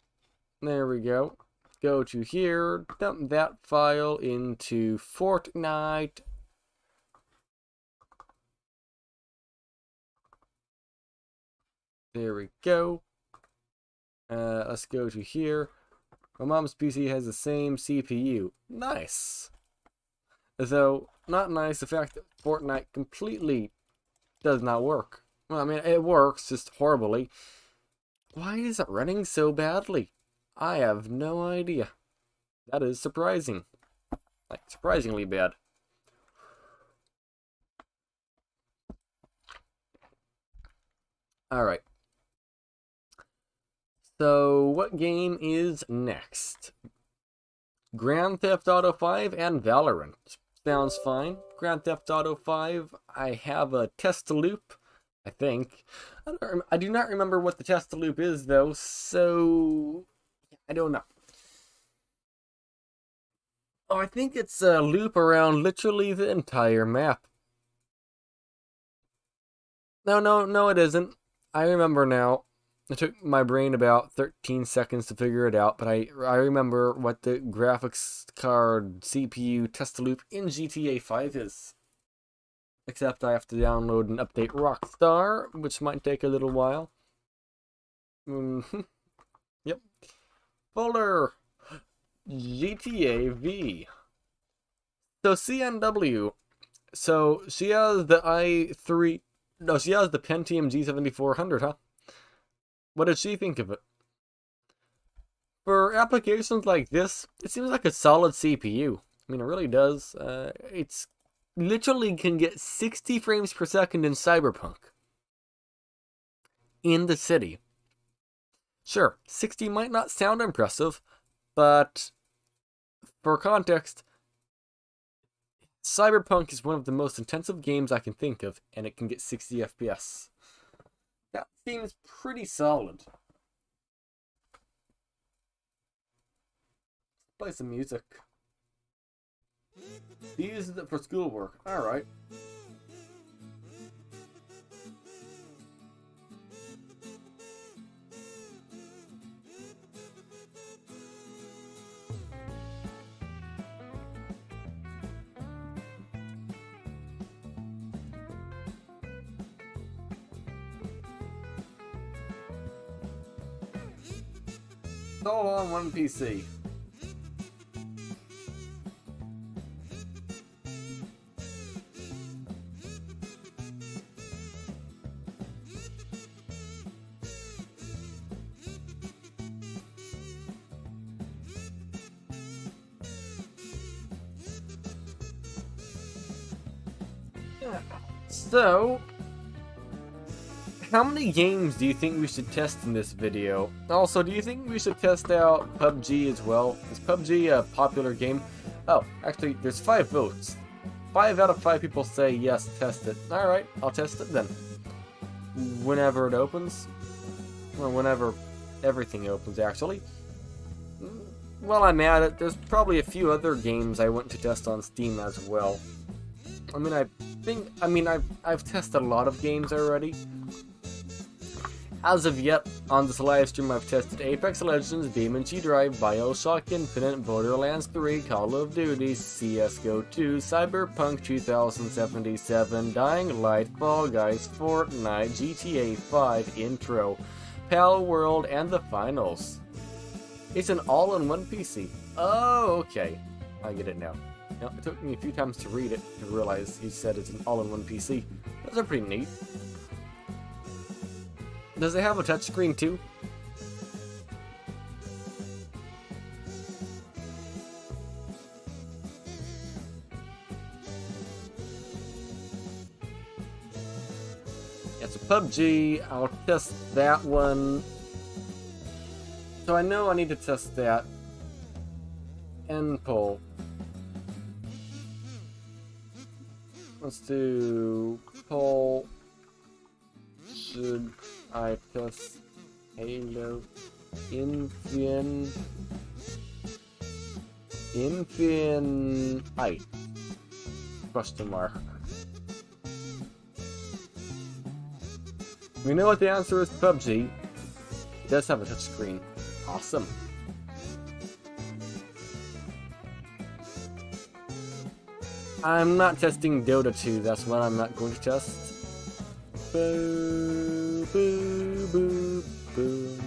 There we go. Go to here, dump that file into Fortnite. There we go. Let's go to here. My mom's PC has the same CPU. Nice. Though, not nice the fact that Fortnite completely does not work. Well, I mean, it works, just horribly. Why is it running so badly? I have no idea. That is surprising. Like, surprisingly bad. Alright. So, what game is next? Grand Theft Auto 5 and Valorant. Sounds fine. Grand Theft Auto 5, I have a test loop, I think. I do not remember what the test loop is, though, so I don't know. Oh, I think it's a loop around literally the entire map. No, it isn't. I remember now. It took my brain about 13 seconds to figure it out, but I remember what the graphics card CPU test loop in GTA 5 is. Except I have to download and update Rockstar, which might take a little while. Yep. Folder. GTA V. So CNW. So she has the i3. No, she has the Pentium G7400, huh? What did she think of it? For applications like this, it seems like a solid CPU. I mean, it really does. It's literally can get 60 frames per second in Cyberpunk. In the city. Sure, 60 might not sound impressive, but for context, Cyberpunk is one of the most intensive games I can think of, and it can get 60 FPS. That seems pretty solid. Play some music. He uses it for schoolwork. Alright. All on one PC. So, how many games do you think we should test in this video? Also, do you think we should test out PUBG as well? Is PUBG a popular game? Oh, actually, there's 5 votes. 5 out of 5 people say yes, test it. Alright, I'll test it then. Whenever it opens. Well, whenever everything opens, actually. While I'm at it, there's probably a few other games I want to test on Steam as well. I've tested a lot of games already. As of yet, on this live stream I've tested Apex Legends, BeamNG Drive, Bioshock Infinite, Borderlands 3, Call of Duty, CSGO 2, Cyberpunk 2077, Dying Light, Fall Guys, Fortnite, GTA 5, Intro, Pal World, and the finals. It's an all-in-one PC. Oh, okay. I get it now. Now, it took me a few times to read it to realize he said it's an all-in-one PC. Those are pretty neat. Does it have a touchscreen too? It's a PUBG. I'll test that one. So I know I need to test that. Npol. Let's do poll. Should I test Halo Infinite? Question mark. We know what the answer is. PUBG. It does have a touchscreen. Awesome. I'm not testing Dota 2. That's what I'm not going to test. Boo, boo, boo, boo.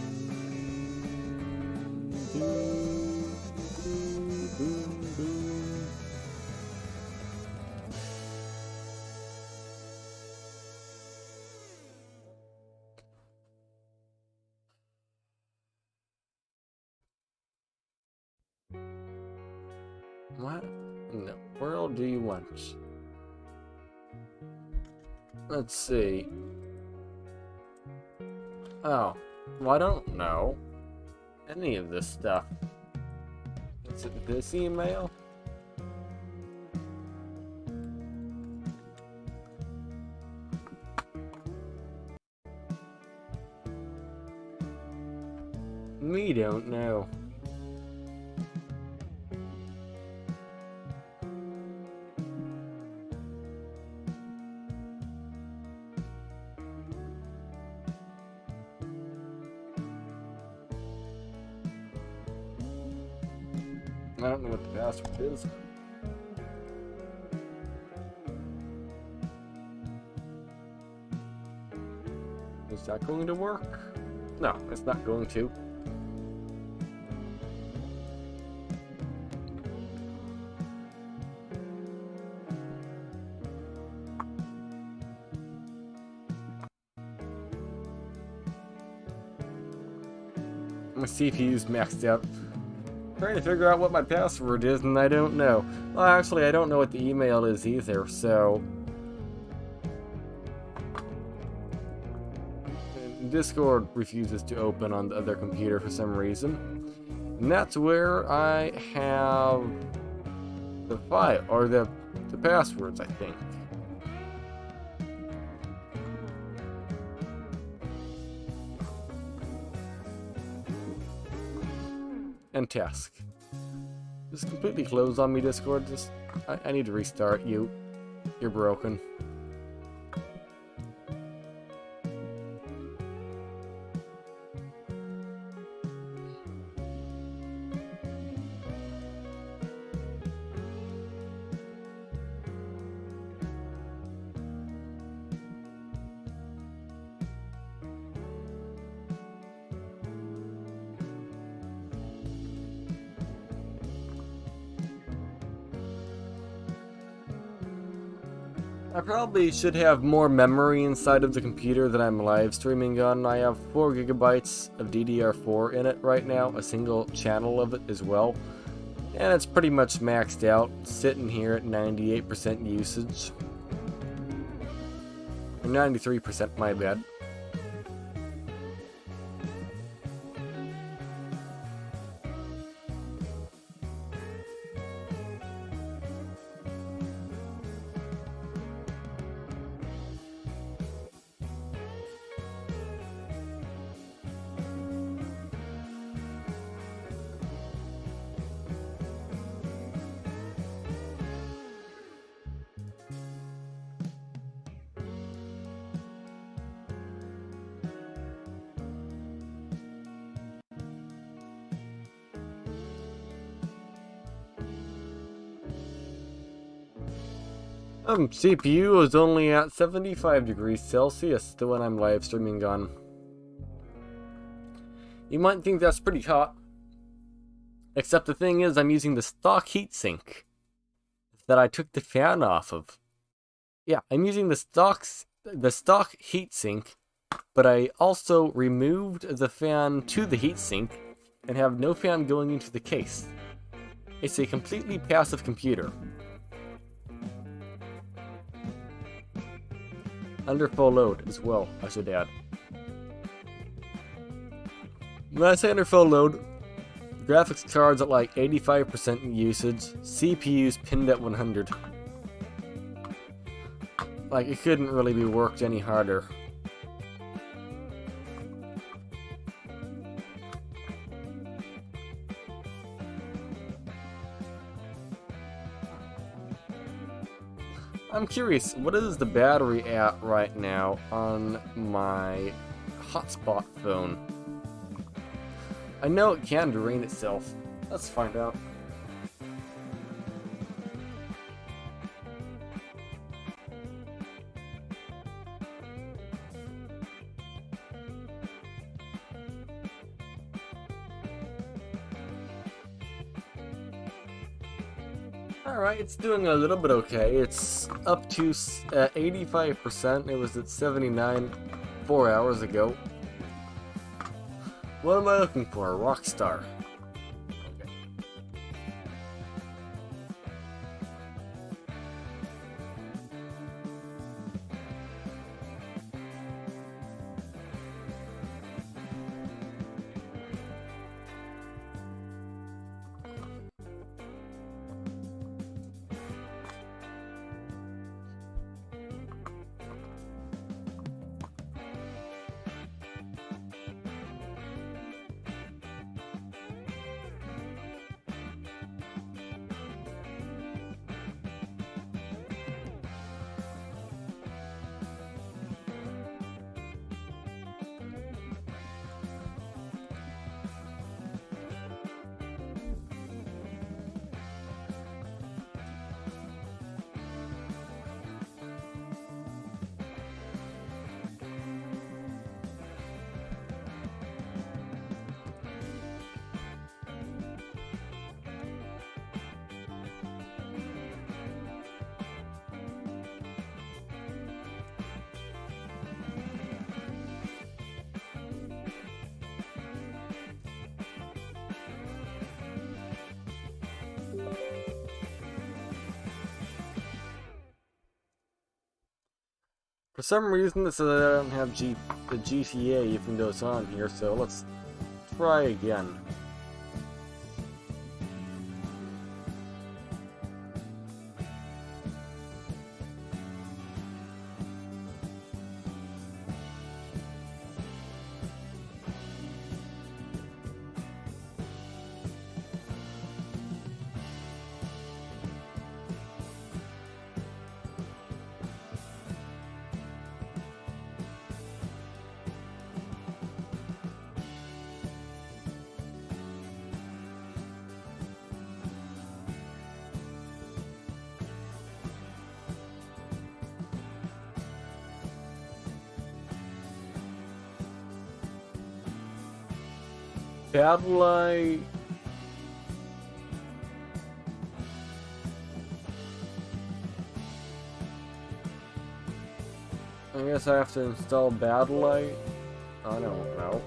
What in the world do you want? Let's see. Oh, well, I don't know any of this stuff. Is it this email? We don't know. I don't know what the password is. Is that going to work? No, it's not going to. My CPU's maxed out. Trying to figure out what my password is, and I don't know. Well, actually, I don't know what the email is either, so... Discord refuses to open on the other computer for some reason. And that's where I have the file, or the passwords, I think. And task. Just completely closed on me, Discord. I need to restart you. You're broken. I probably should have more memory inside of the computer that I'm live streaming on. I have 4 gigabytes of DDR4 in it right now, a single channel of it as well. And it's pretty much maxed out, sitting here at 98% usage. Or 93%, my bad. CPU is only at 75 degrees Celsius the one I'm live streaming on. You might think that's pretty hot. Except the thing is, I'm using the stock heatsink that I took the fan off of. Yeah, I'm using the stock heatsink, but I also removed the fan to the heatsink and have no fan going into the case. It's a completely passive computer. Under full load as well, I should add. When I say under full load, graphics cards at like 85% usage, CPU's pinned at 100. Like, it couldn't really be worked any harder. I'm curious, what is the battery at right now on my hotspot phone? I know it can drain itself. Let's find out. Alright, it's doing a little bit okay. It's up to 85%. It was at 79 4 hours ago. What am I looking for? Rockstar. Okay. For some reason it says I don't have the GTA even though it's on here, so let's try again. Battle I guess I have to install Battle Light. I don't know.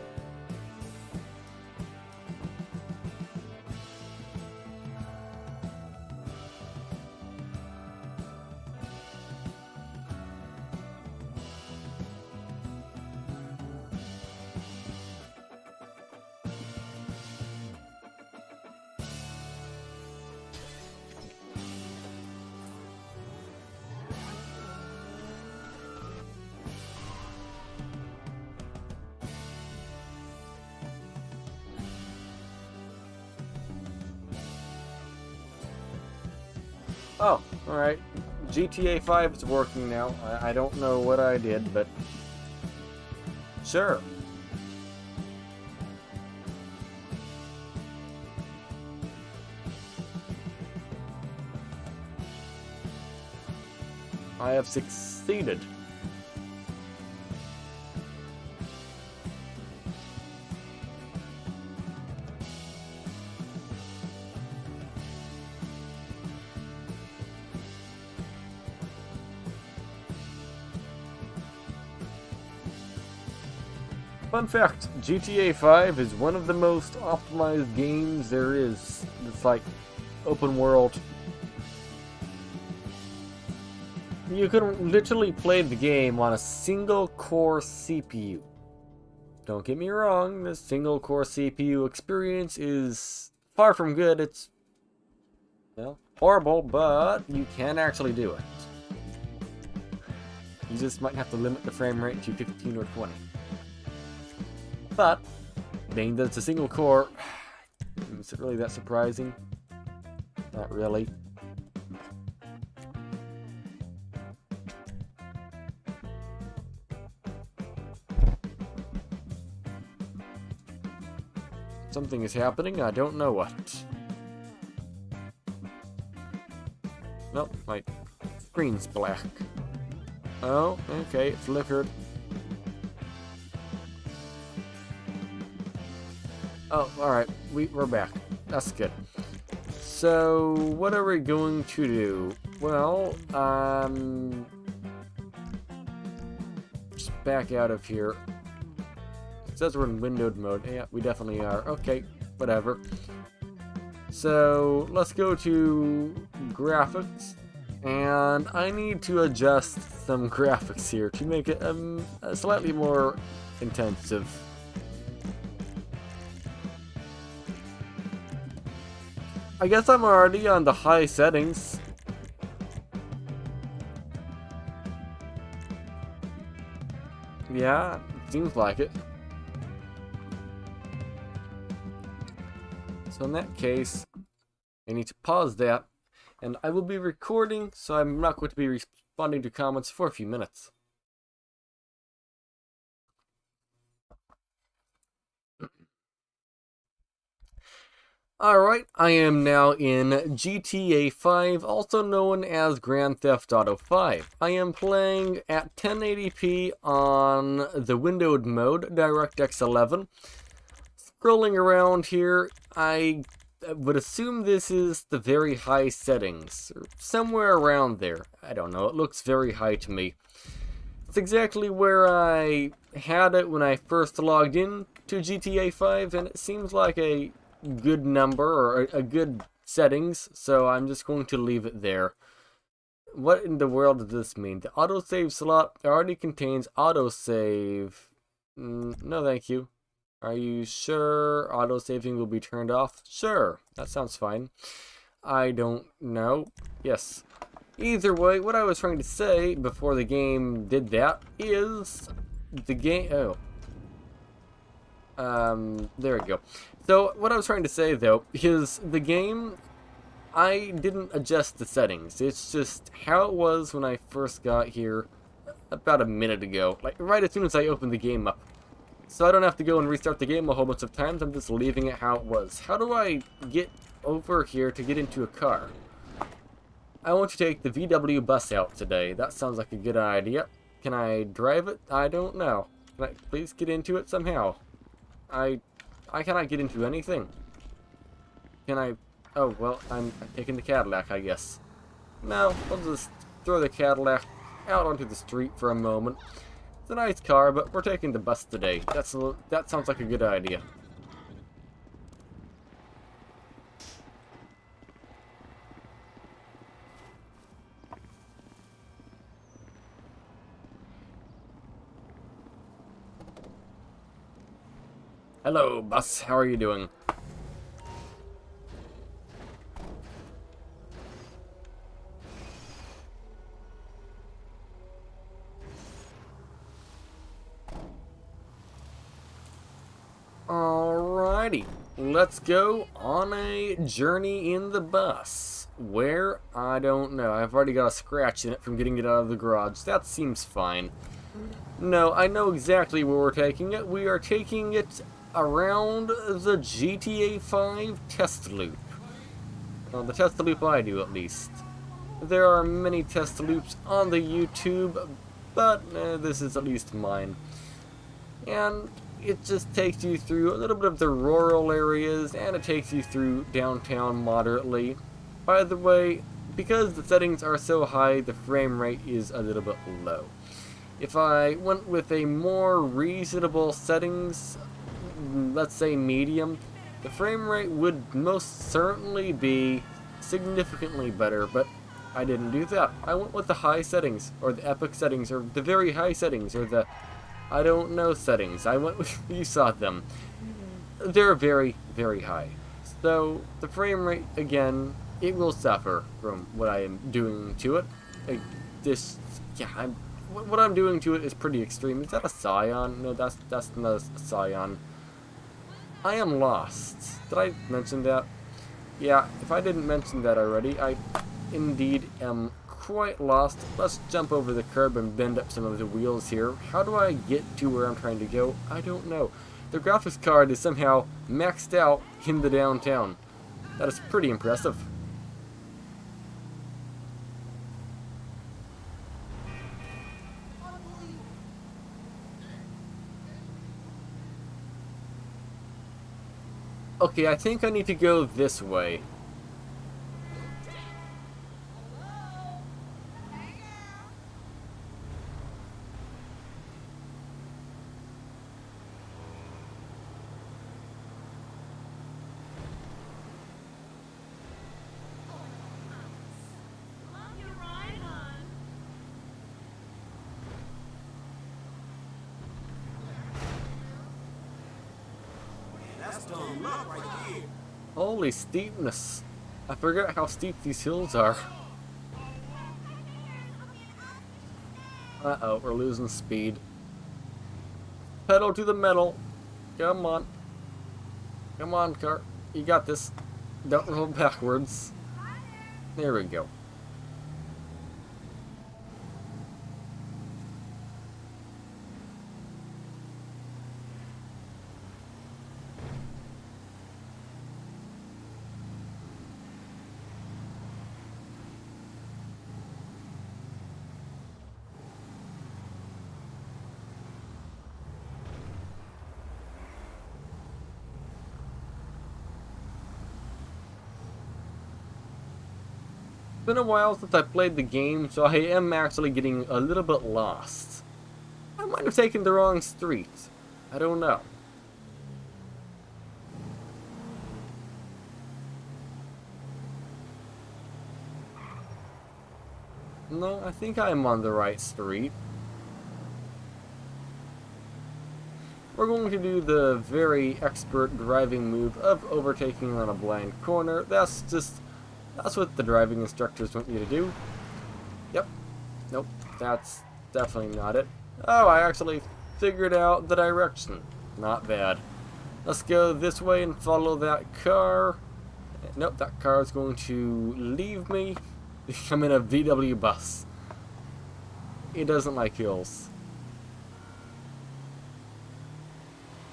Oh, alright. GTA 5 is working now. I don't know what I did, but sure. I have succeeded. Fun fact, GTA 5 is one of the most optimized games there is. It's like open world. You can literally play the game on a single core CPU. Don't get me wrong, the single core CPU experience is far from good. It's, well, horrible, but you can actually do it. You just might have to limit the frame rate to 15 or 20. But, being that it's a single core, is it really that surprising? Not really. Something is happening, I don't know what. Nope, my screen's black. Oh, okay, it flickered. Oh, alright, we're back. That's good. So, what are we going to do? Well, just back out of here. It says we're in windowed mode. Yeah, we definitely are. Okay, whatever. So, let's go to graphics. And I need to adjust some graphics here to make it slightly more intensive. I guess I'm already on the high settings. Yeah, seems like it. So in that case, I need to pause that, and I will be recording, so I'm not going to be responding to comments for a few minutes. Alright, I am now in GTA 5, also known as Grand Theft Auto 5. I am playing at 1080p on the windowed mode, DirectX 11. Scrolling around here, I would assume this is the very high settings, or somewhere around there. I don't know, it looks very high to me. It's exactly where I had it when I first logged in to GTA 5, and it seems like a good number, or a good settings, so I'm just going to leave it there. What in the world does this mean? The autosave slot already contains autosave. No thank you. Are you sure autosaving will be turned off? Sure, that sounds fine. I don't know. Yes. Either way, what I was trying to say before the game did that is the game... there we go. So, what I was trying to say, though, is the game, I didn't adjust the settings. It's just how it was when I first got here about a minute ago. Like, right as soon as I opened the game up. So I don't have to go and restart the game a whole bunch of times, I'm just leaving it how it was. How do I get over here to get into a car? I want to take the VW bus out today. That sounds like a good idea. Can I drive it? I don't know. Can I please get into it somehow? I cannot get into anything. Can I... Oh, well, I'm taking the Cadillac, I guess. No, I'll just throw the Cadillac out onto the street for a moment. It's a nice car, but we're taking the bus today. That sounds like a good idea. Hello, bus. How are you doing? Alrighty, let's go on a journey in the bus. Where? I don't know. I've already got a scratch in it from getting it out of the garage. That seems fine. No, I know exactly where we're taking it. We are taking it around the GTA 5 test loop. Well, the test loop I do, at least. There are many test loops on the YouTube, but this is at least mine. And it just takes you through a little bit of the rural areas, and it takes you through downtown moderately. By the way, because the settings are so high, the frame rate is a little bit low. If I went with a more reasonable settings, let's say medium, the frame rate would most certainly be significantly better, but I didn't do that. I went with the high settings, or the epic settings, or the very high settings, or the I don't know settings. I went with, you saw them. They're very, very high. So the frame rate, again, it will suffer from what I am doing to it. What I'm doing to it is pretty extreme. Is that a Scion? No, that's not a Scion. I am lost. Did I mention that? Yeah, if I didn't mention that already, I indeed am quite lost. Let's jump over the curb and bend up some of the wheels here. How do I get to where I'm trying to go? I don't know. The graphics card is somehow maxed out in the downtown. That is pretty impressive. Okay, I think I need to go this way. Holy steepness. I forget how steep these hills are. Uh-oh, we're losing speed. Pedal to the metal. Come on. Come on, car. You got this. Don't roll backwards. There we go. It's been a while since I played the game, so I am actually getting a little bit lost. I might have taken the wrong street. I don't know. No, I think I'm on the right street. We're going to do the very expert driving move of overtaking on a blind corner. That's what the driving instructors want you to do. Yep. Nope. That's definitely not it. Oh, I actually figured out the direction. Not bad. Let's go this way and follow that car. Nope, that car is going to leave me. I'm in a VW bus. It doesn't like hills.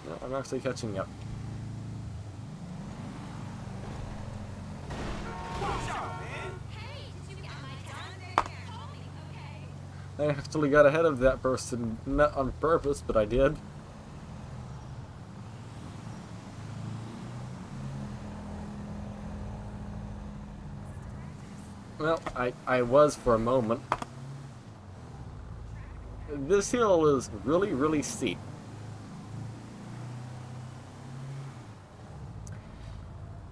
No, I'm actually catching up. I actually got ahead of that person, not on purpose, but I did. Well, I was for a moment. This hill is really, really steep.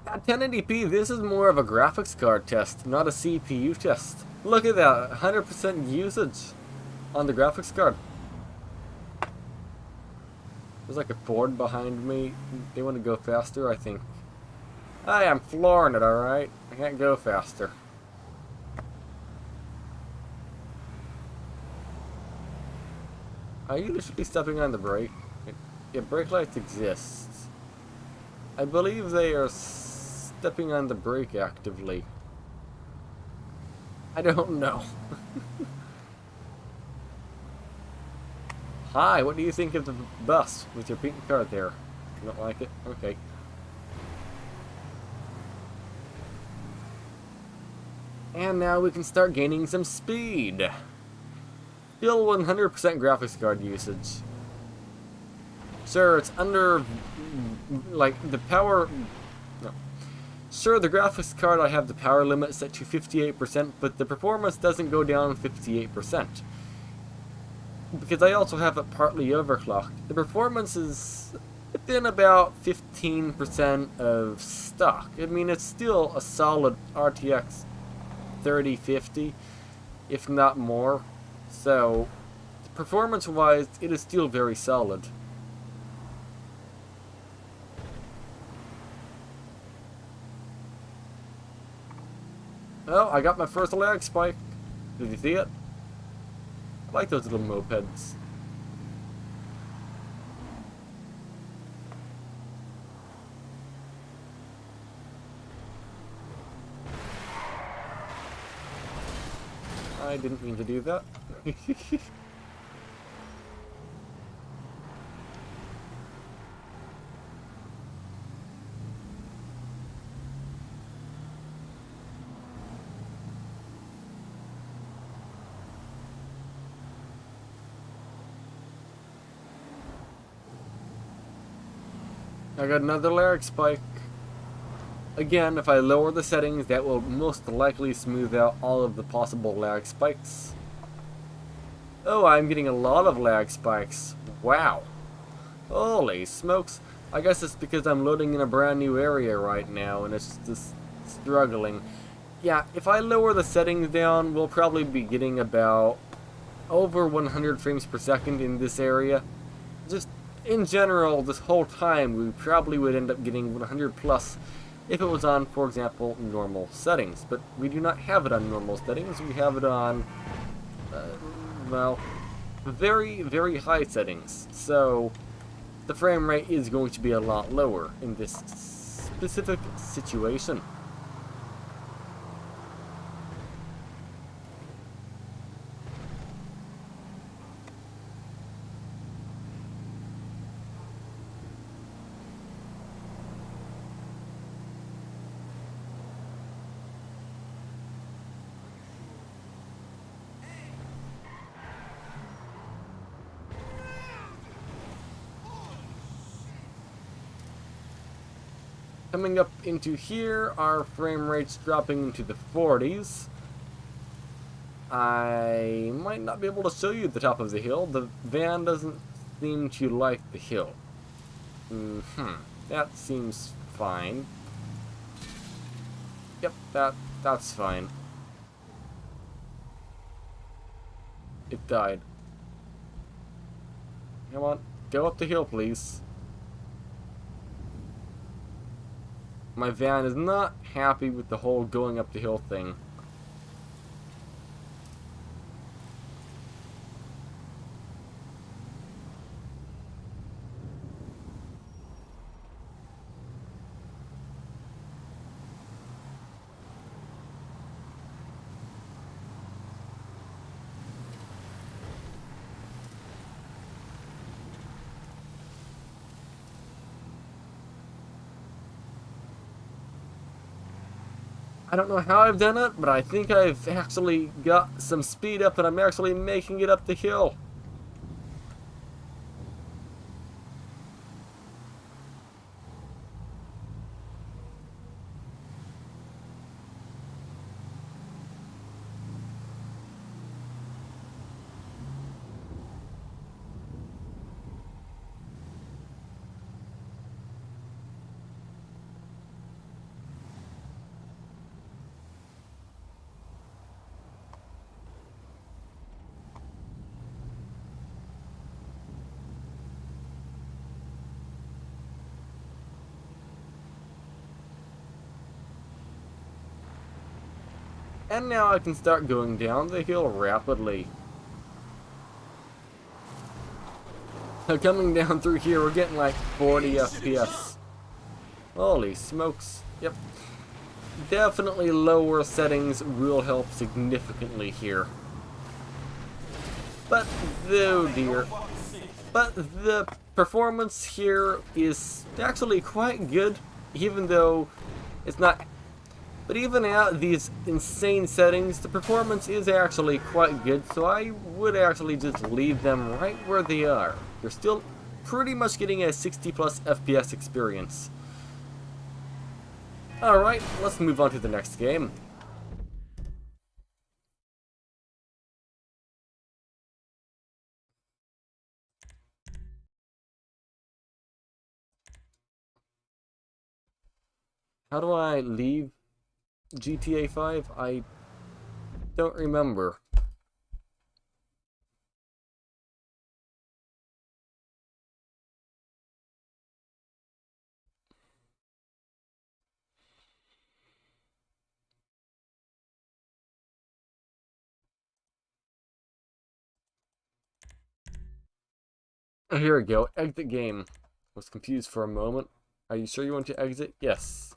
At 1080p, this is more of a graphics card test, not a CPU test. Look at that, 100% usage on the graphics card. There's like a Ford behind me. They want to go faster, I think. I am flooring it, alright? I can't go faster. Are you literally stepping on the brake? Yeah, brake lights exist. I believe they are stepping on the brake actively. I don't know. Hi, what do you think of the bus with your pink car there? You don't like it? Okay. And now we can start gaining some speed. Still 100% graphics card usage. Sure, it's under, like, the power... No. Sure, the graphics card, I have the power limit set to 58%, but the performance doesn't go down 58%. Because I also have it partly overclocked. The performance is within about 15% of stock. I mean, it's still a solid RTX 3050, if not more. So, performance-wise, it is still very solid. Oh, I got my first lag spike. Did you see it? I like those little mopeds. I didn't mean to do that. I got another lag spike. Again, if I lower the settings, that will most likely smooth out all of the possible lag spikes. Oh, I'm getting a lot of lag spikes. Wow. Holy smokes. I guess it's because I'm loading in a brand new area right now and it's just struggling. Yeah, if I lower the settings down, we'll probably be getting about over 100 frames per second in this area. Just in general, this whole time, we probably would end up getting 100 plus if it was on, for example, normal settings. But we do not have it on normal settings. We have it on, well, very, very high settings. So the frame rate is going to be a lot lower in this specific situation. Coming up into here, our frame rate's dropping into the 40s. I might not be able to show you the top of the hill. The van doesn't seem to like the hill. That seems fine. Yep, that's fine. It died. Come on, go up the hill, please. My van is not happy with the whole going up the hill thing. I don't know how I've done it, but I think I've actually got some speed up and I'm actually making it up the hill. And now I can start going down the hill rapidly. So coming down through here, we're getting like 40 FPS. Holy smokes. Yep. Definitely lower settings will help significantly here. But, oh dear. But the performance here is actually quite good, even though it's not But even at these insane settings, the performance is actually quite good, so I would actually just leave them right where they are. You're still pretty much getting a 60 plus FPS experience. Alright, let's move on to the next game. How do I leave GTA 5? I don't remember. Oh, here we go. Exit game. Was confused for a moment. Are you sure you want to exit? Yes.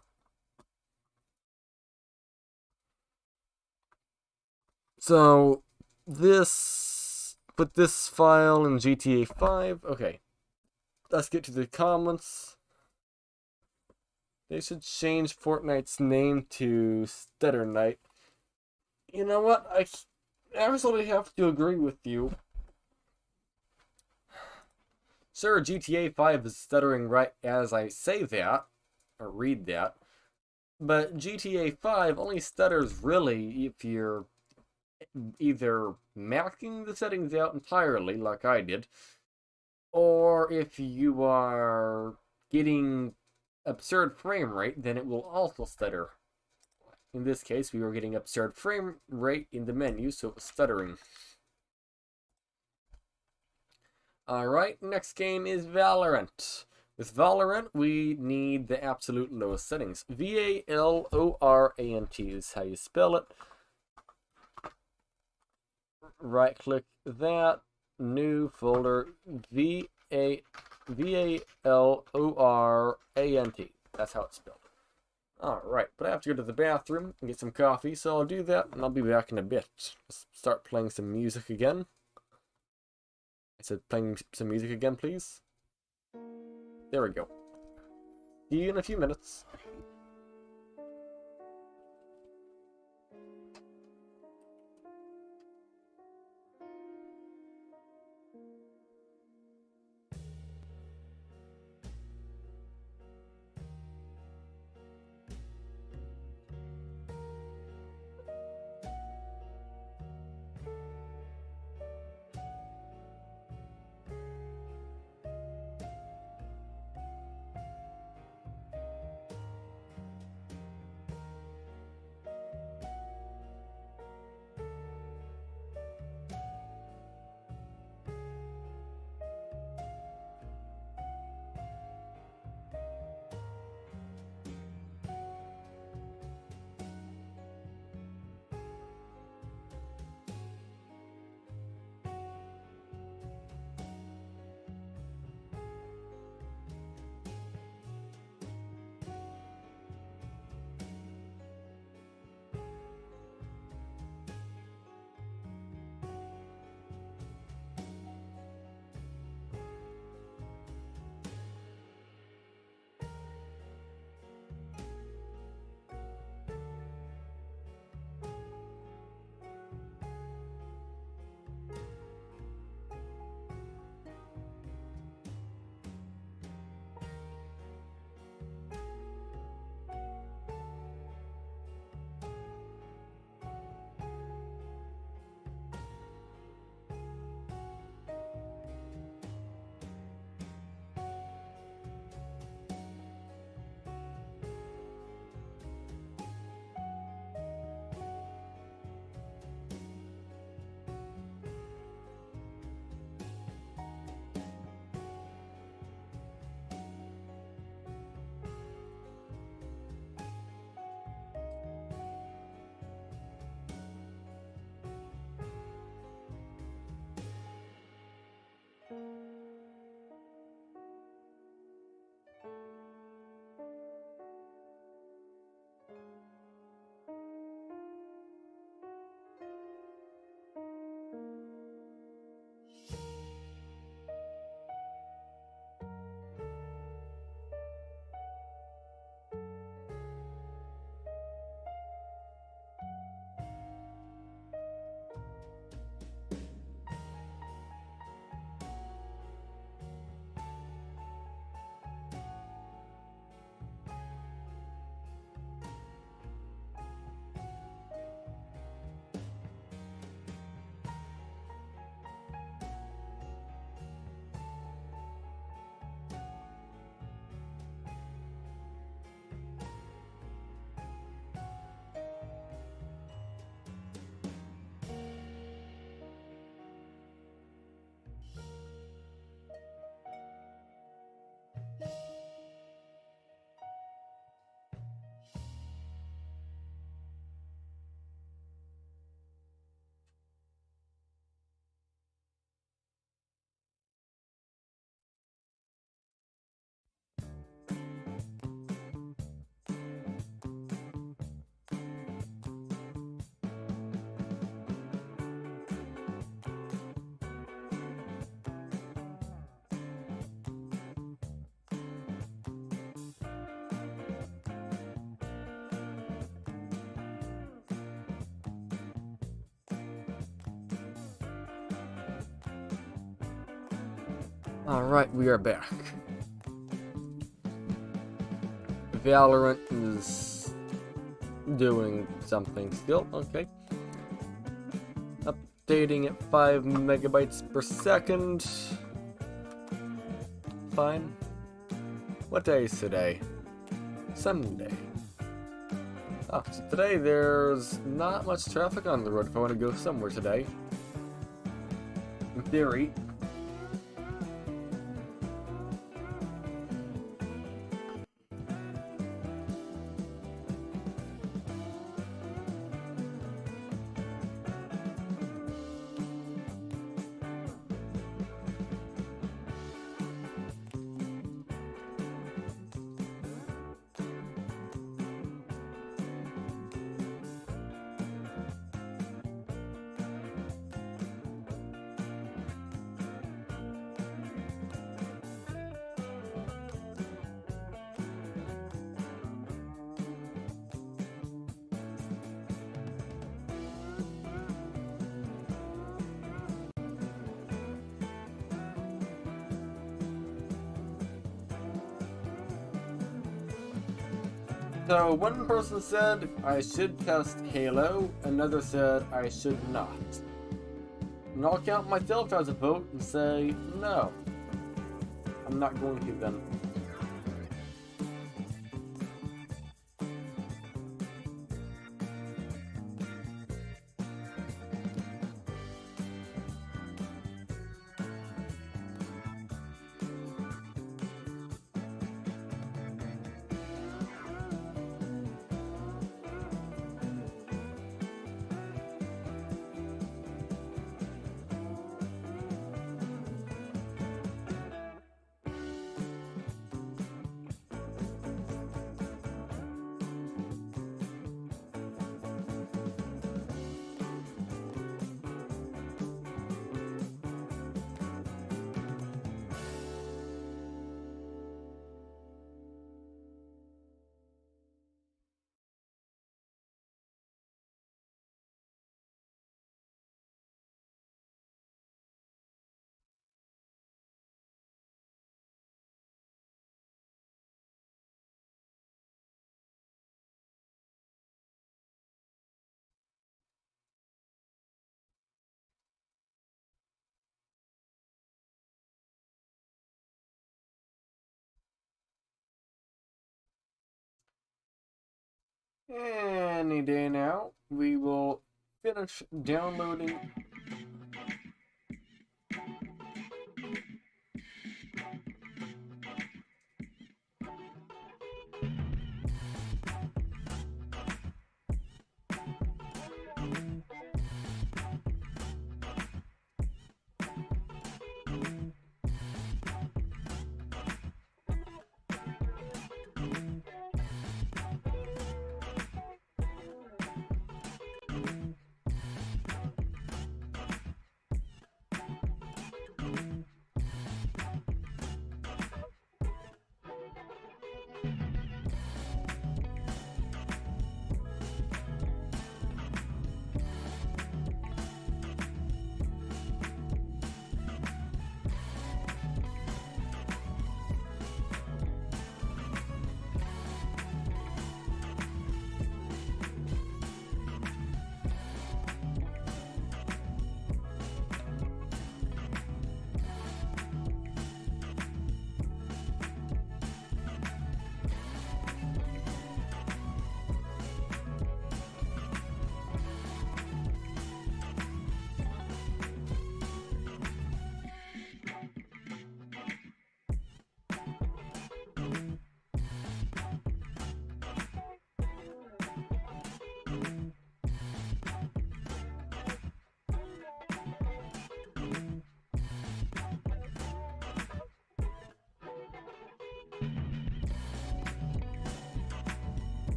So, put this file in GTA 5. Okay. Let's get to the comments. They should change Fortnite's name to Stutter Night. You know what? I absolutely have to agree with you. Sure, GTA 5 is stuttering right as I say that, or read that, but GTA 5 only stutters really if you're either maxing the settings out entirely, like I did, or if you are getting absurd frame rate, then it will also stutter. In this case, we were getting absurd frame rate in the menu, so it was stuttering. Alright, next game is Valorant. With Valorant, we need the absolute lowest settings. VALORANT is how you spell it. Right click that, new folder, VALORANT. That's how it's spelled. Alright, but I have to go to the bathroom and get some coffee, so I'll do that and I'll be back in a bit. Let's start playing some music again. I said playing some music again, please. There we go. See you in a few minutes. Alright, we are back. Valorant is doing something still, okay. Updating at 5 megabytes per second. Fine. What day is today? Sunday. Oh, so today there's not much traffic on the road if I want to go somewhere today. In theory. So one person said I should test Halo, another said I should not. And I'll count myself as a vote and say no. I'm not going to then. Any day now, we will finish downloading.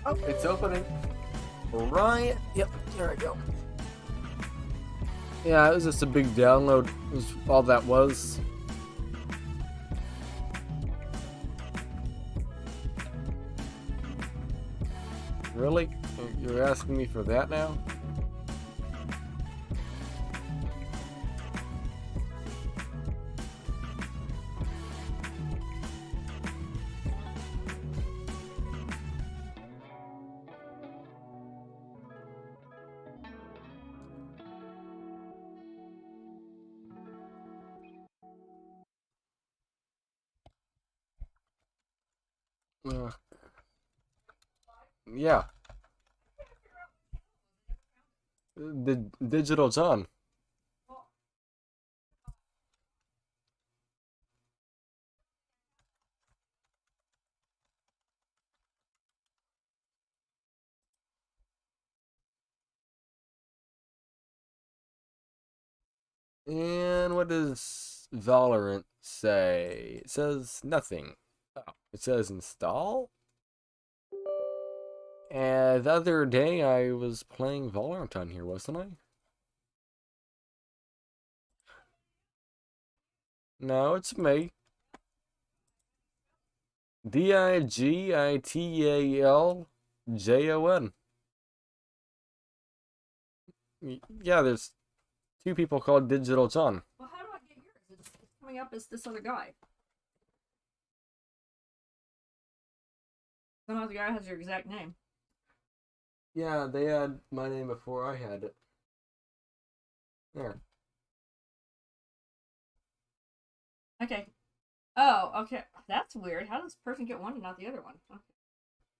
Oh, it's opening. Right. Yep, there we go. Yeah, it was just a big download. It was all that was. Really? You're asking me for that now? Yeah. The Digital John. And what does Valorant say? It says nothing. Oh, it says install? And the other day I was playing Valorant on here, wasn't I? No, it's me. Digitaaljon. Yeah, there's two people called Digital John. Well, how do I get yours? It's coming up as this other guy. Some other guy has your exact name. Yeah, they had my name before I had it. There. Okay. Oh, okay. That's weird. How does this person get one and not the other one?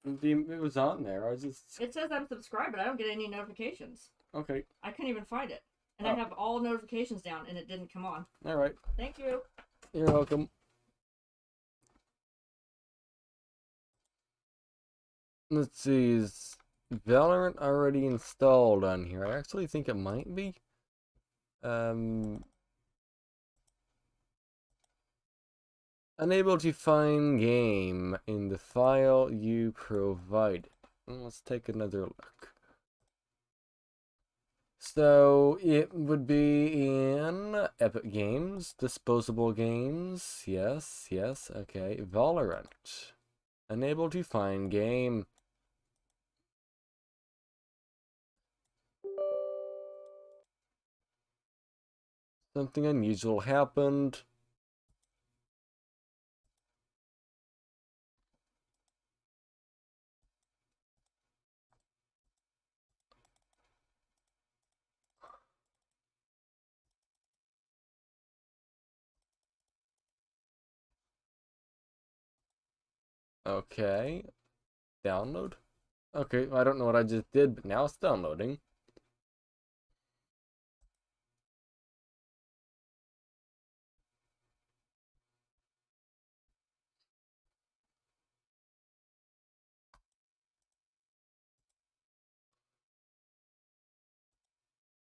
Okay. It was on there. I just... It says I'm subscribed, but I don't get any notifications. Okay. I couldn't even find it. And I have all notifications down, and it didn't come on. Alright. Thank you. You're welcome. Let's see, is Valorant already installed on here? I actually think it might be. Unable to find game in the file you provided. Let's take another look. So it would be in Epic Games, Disposable Games. Yes, yes, okay. Valorant. Unable to find game. Something unusual happened. Okay. Download? Okay, I don't know what I just did, but now it's downloading.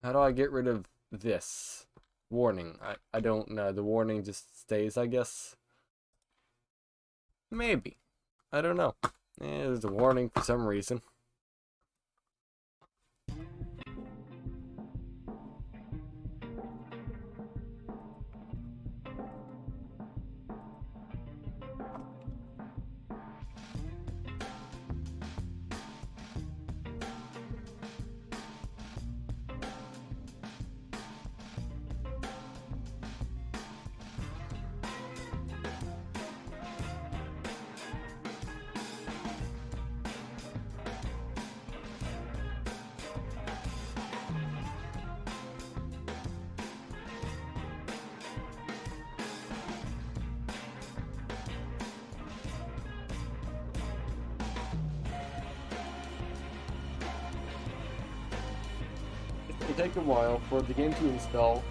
How do I get rid of this? Warning. I don't know. The warning just stays, I guess. Maybe. I don't know. There's a warning for some reason. It'll take a while for the game to install.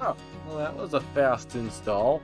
Oh, well, that was a fast install.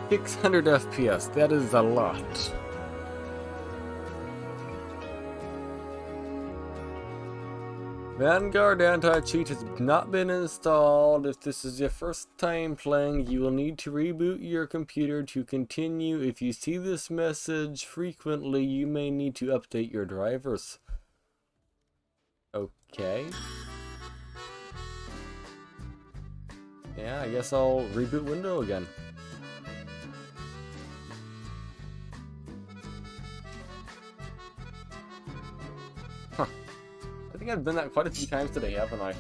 $600 FPS, that is a lot. Vanguard anti-cheat has not been installed. If this is your first time playing, you will need to reboot your computer to continue. If you see this message frequently, you may need to update your drivers. Okay. Yeah, I guess I'll reboot Windows again. I think I've done that quite a few times today, haven't I?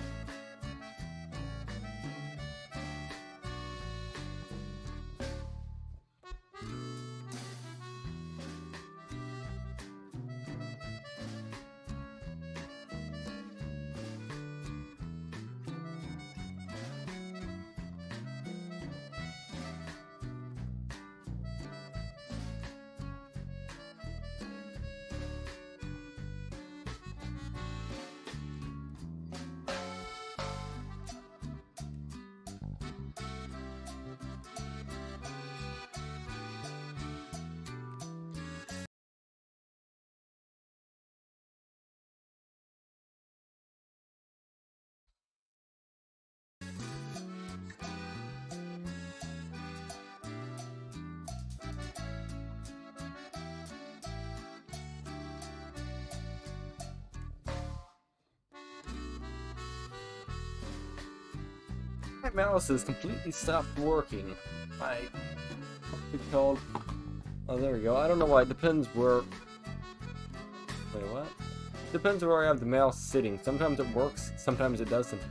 My mouse has completely stopped working. What's it called? Oh, there we go. I don't know why. It depends where. Wait, what? Depends where I have the mouse sitting. Sometimes it works, sometimes it doesn't.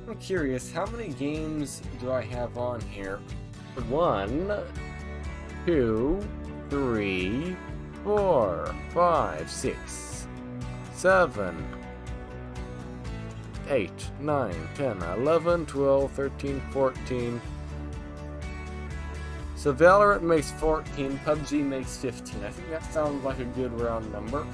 I'm curious, how many games do I have on here? 1, 2, 3, 4, 5, 6, 7, 8, 9, 10, 11, 12, 13, 14. So Valorant makes 14, PUBG makes 15. I think that sounds like a good round number.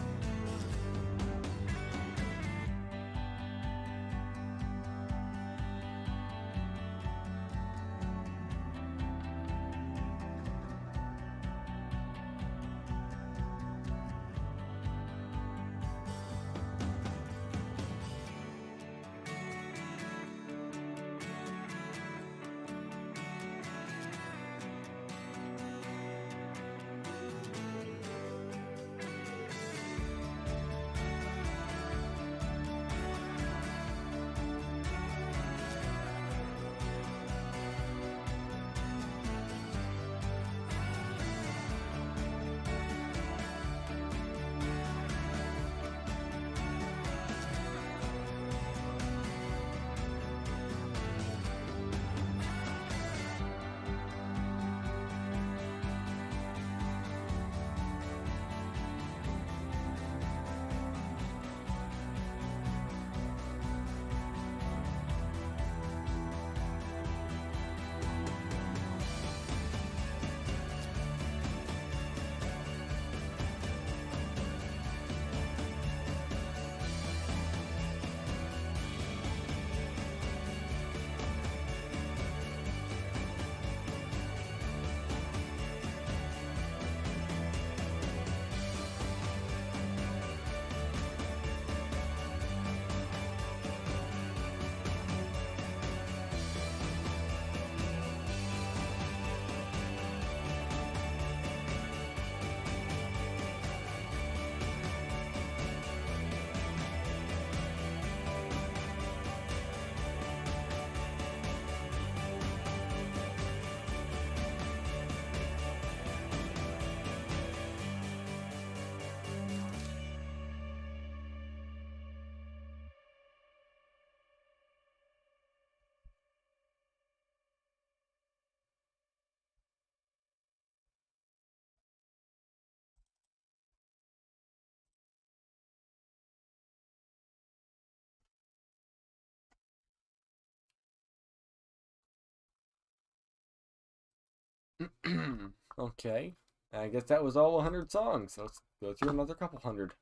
Okay, I guess that was all 100 songs. Let's go through another couple hundred.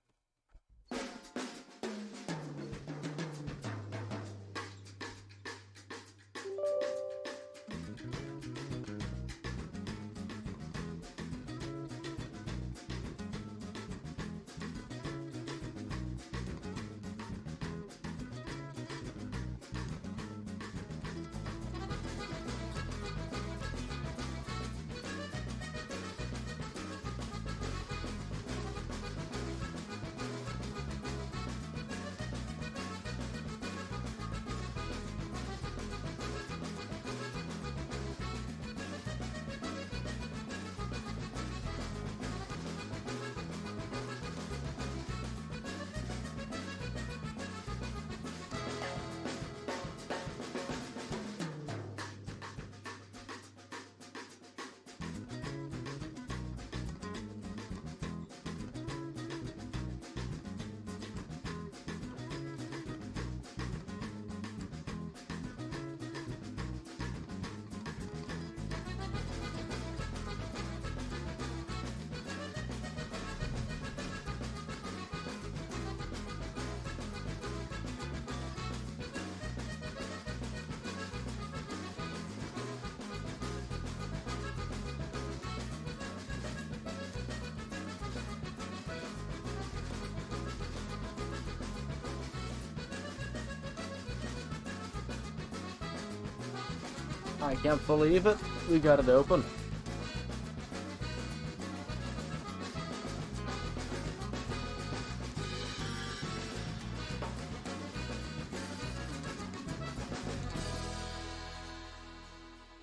I can't believe it. We got it open.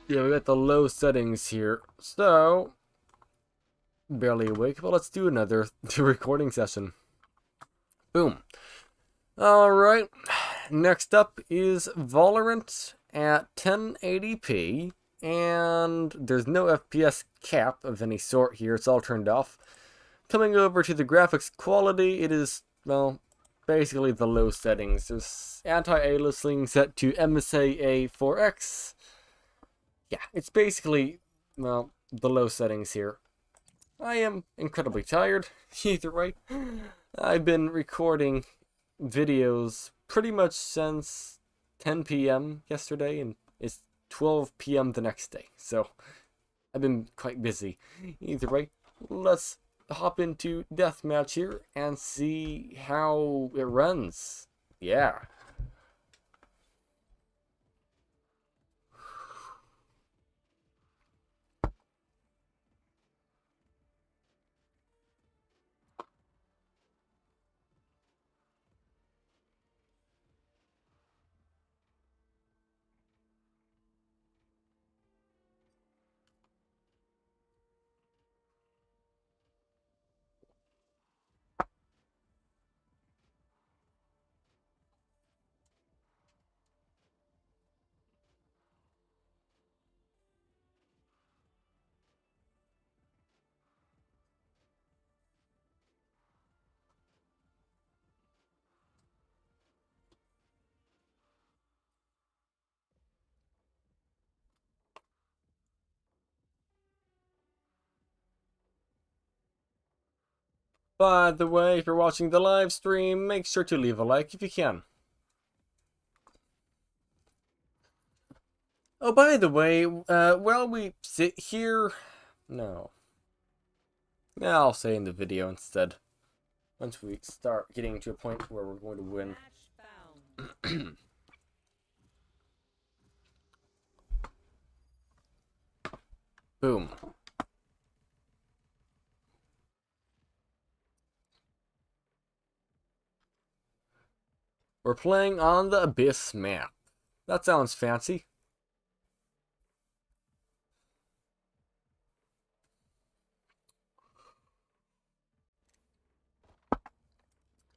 Yeah, we got the low settings here. So, barely awake, but let's do another recording session. Boom. Alright, next up is Valorant at 1080p, and there's no FPS cap of any sort here, it's all turned off. Coming over to the graphics quality, it is, well, basically the low settings. There's anti-aliasing set to MSI 4X. Yeah, it's basically, well, the low settings here. I am incredibly tired, either way. I've been recording videos pretty much since 10 p.m. yesterday, and it's 12 p.m. the next day, so I've been quite busy. Either way, let's hop into deathmatch here and see how it runs. Yeah. By the way, if you're watching the live stream, make sure to leave a like if you can. Oh, by the way, while we sit here... No. Yeah, I'll say in the video instead. Once we start getting to a point where we're going to win. Boom. We're playing on the Abyss map. That sounds fancy.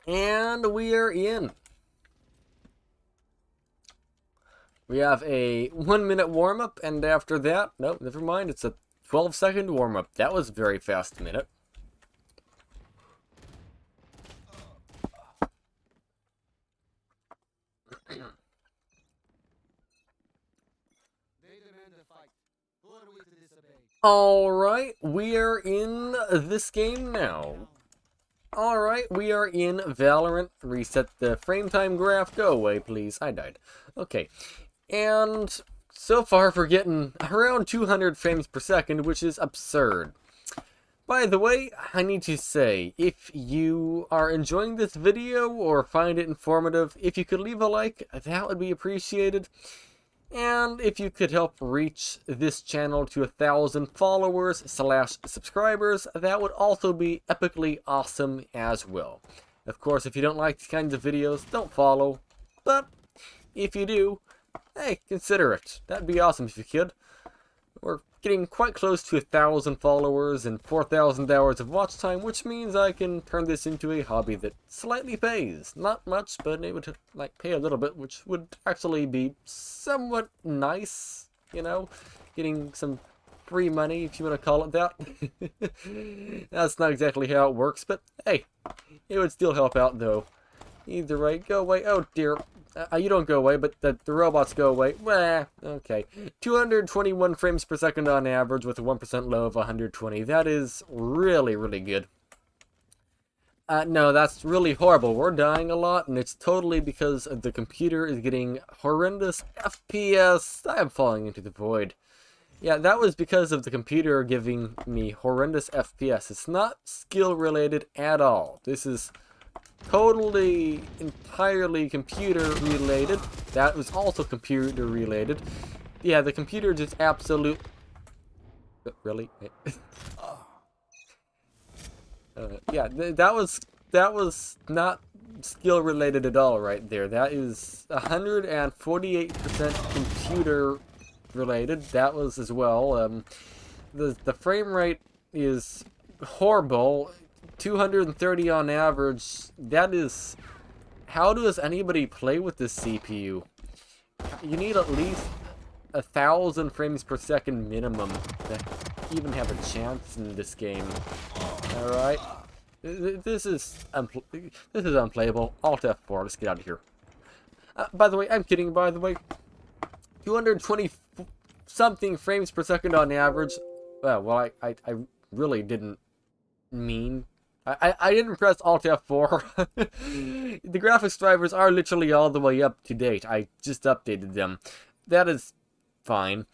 And we are in. We have a 1-minute warm-up, and after that, no, never mind, it's a 12-second warm-up. That was a very fast minute. Alright, we are in this game now. Alright, we are in Valorant. Reset the frame time graph. Go away, please. I died. Okay. And so far we're getting around 200 frames per second, which is absurd. By the way, I need to say, if you are enjoying this video or find it informative, if you could leave a like, that would be appreciated. And if you could help reach this channel to 1,000 followers/subscribers, that would also be epically awesome as well. Of course, if you don't like these kinds of videos, don't follow. But if you do, hey, consider it. That'd be awesome if you could. We're getting quite close to 1,000 followers and 4,000 hours of watch time, which means I can turn this into a hobby that slightly pays. Not much, but it would like pay a little bit, which would actually be somewhat nice, you know? Getting some free money, if you want to call it that. That's not exactly how it works, but hey, it would still help out though. Either way, go away. Oh dear. You don't go away, but the robots go away. Well, okay. 221 frames per second on average with a 1% low of 120. That is really, really good. No, that's really horrible. We're dying a lot, and it's totally because the computer is getting horrendous FPS. I am falling into the void. Yeah, that was because of the computer giving me horrendous FPS. It's not skill related at all. This is totally, entirely computer related. That was also computer related. Yeah, the computer just absolute... Really? Yeah, that was not skill related at all right there. That is 148% computer related. That was as well. The frame rate is horrible. 230 on average. That is how does anybody play with this CPU? You need at least 1,000 frames per second minimum to even have a chance in this game. Alright? This is unplayable. Alt F4, let's get out of here. By the way, I'm kidding, by the way. 220 something frames per second on average. Well, I really didn't mean. I didn't press Alt F4. The graphics drivers are literally all the way up to date. I just updated them. That is fine.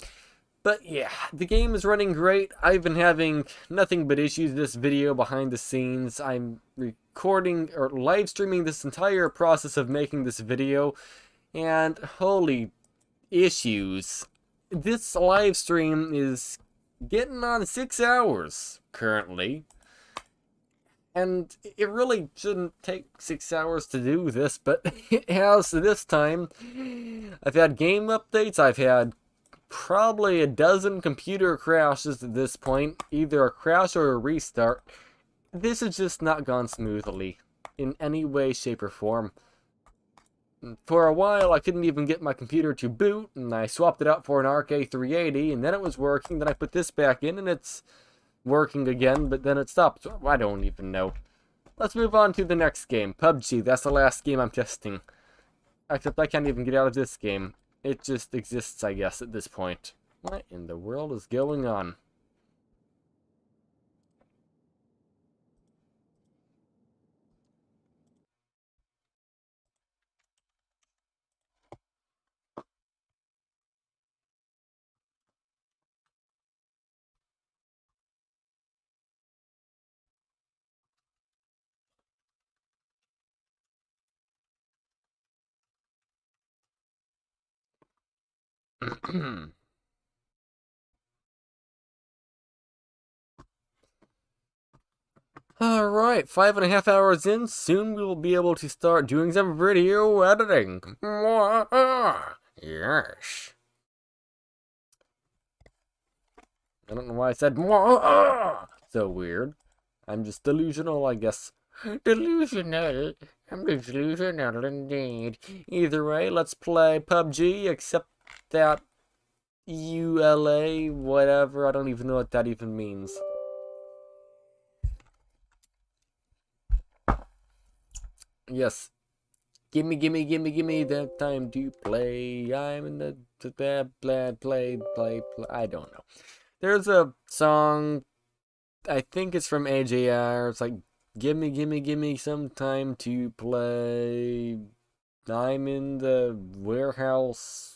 But yeah, the game is running great. I've been having nothing but issues this video behind the scenes. I'm recording or live streaming this entire process of making this video, and holy issues. This live stream is getting on 6 hours currently. And it really shouldn't take 6 hours to do this, but it has this time. I've had game updates, I've had probably a dozen computer crashes at this point, either a crash or a restart. This has just not gone smoothly in any way, shape, or form. For a while, I couldn't even get my computer to boot, and I swapped it out for an RK380, and then it was working. Then I put this back in, and it's working again, but then it stopped. I don't even know. Let's move on to the next game. PUBG, that's the last game I'm testing. Except I can't even get out of this game. It just exists, I guess, at this point. What in the world is going on? Alright, 5.5 hours in, soon we will be able to start doing some video editing. Yes. I don't know why I said so weird. I'm just delusional, I guess. Delusional. I'm delusional indeed. Either way, let's play PUBG, except that ULA, whatever. I don't even know what that even means. Yes. Gimme that time to play. I'm in the play. I don't know. There's a song, I think it's from AJR. It's like, gimme some time to play. I'm in the warehouse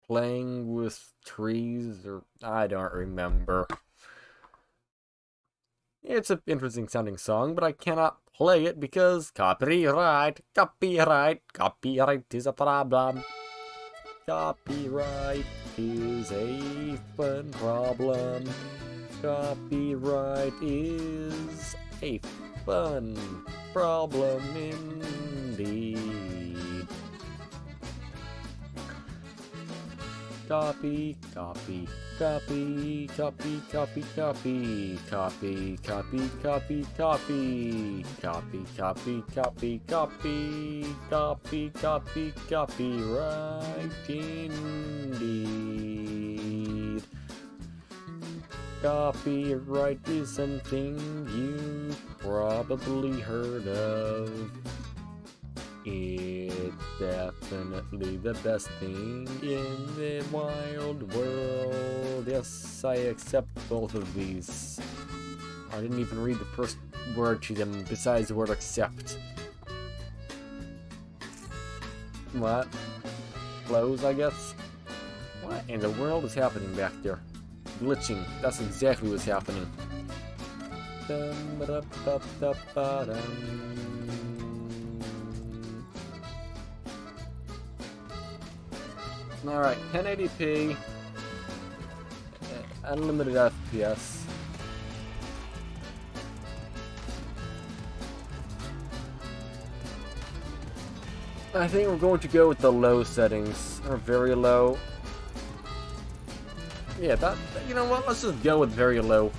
playing with trees, or I don't remember. It's an interesting sounding song, but I cannot play it because copyright is a problem. Copyright is a fun problem. Copyright is a fun problem indeed. Copy. Copyright indeed. Copyright is something you probably heard of. It's definitely the best thing in the wild world. Yes, I accept both of these. I didn't even read the first word to them besides the word accept. What? Close, I guess? What in the world is happening back there? Glitching. That's exactly what's happening. Alright, 1080p, unlimited FPS. I think we're going to go with the low settings, or very low. Yeah, you know what, let's just go with very low.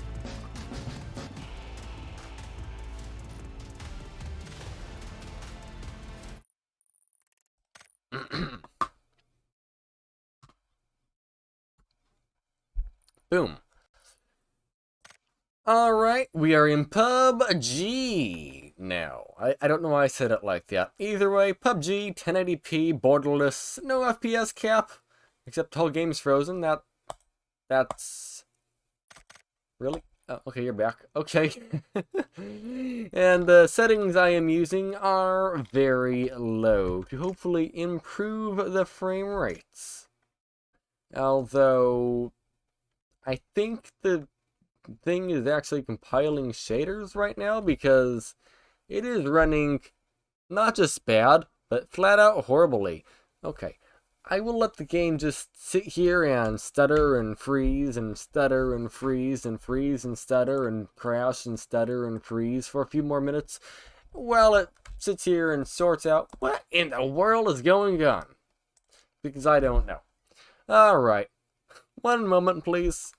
Boom. Alright, we are in PUBG now. I don't know why I said it like that. Either way, PUBG, 1080p, borderless, no FPS cap. Except the whole game's frozen. That's... Really? Oh, okay, you're back. Okay. And the settings I am using are very low to hopefully improve the frame rates. Although, I think the thing is actually compiling shaders right now because it is running not just bad, but flat out horribly. Okay, I will let the game just sit here and stutter and freeze and stutter and freeze and freeze and stutter and crash and stutter and freeze for a few more minutes while it sits here and sorts out what in the world is going on. Because I don't know. Alright, one moment please.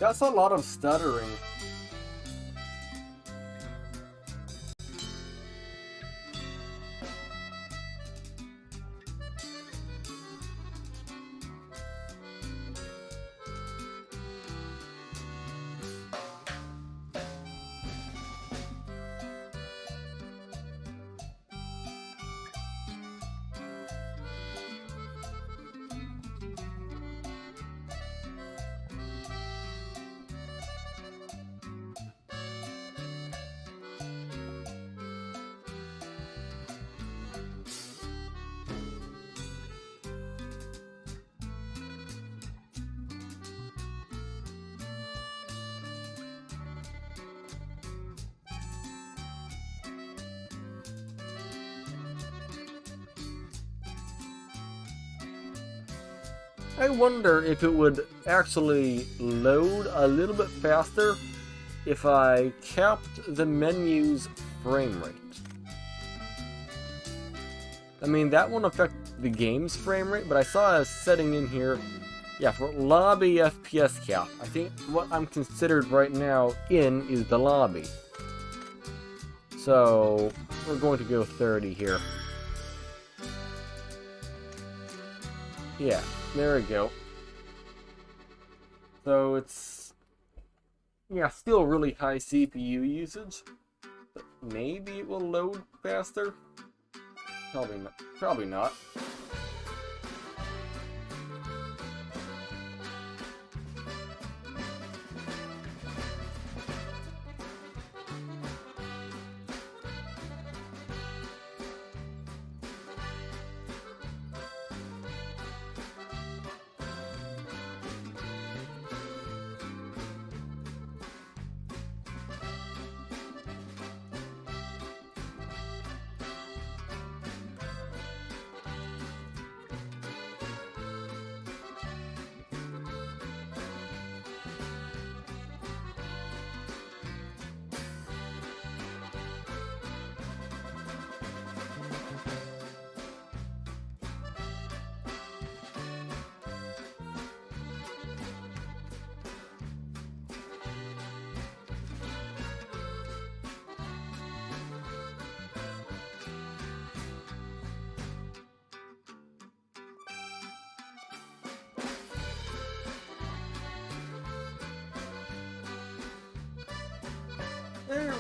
That's a lot of stuttering. I wonder if it would actually load a little bit faster if I capped the menu's frame rate. I mean, that won't affect the game's frame rate, but I saw a setting in here, yeah, for lobby FPS cap. I think what I'm considered right now in is the lobby. So, we're going to go 30 here. Yeah. There we go. So it's, yeah, still really high CPU usage, but maybe it will load faster. Probably not. Probably not.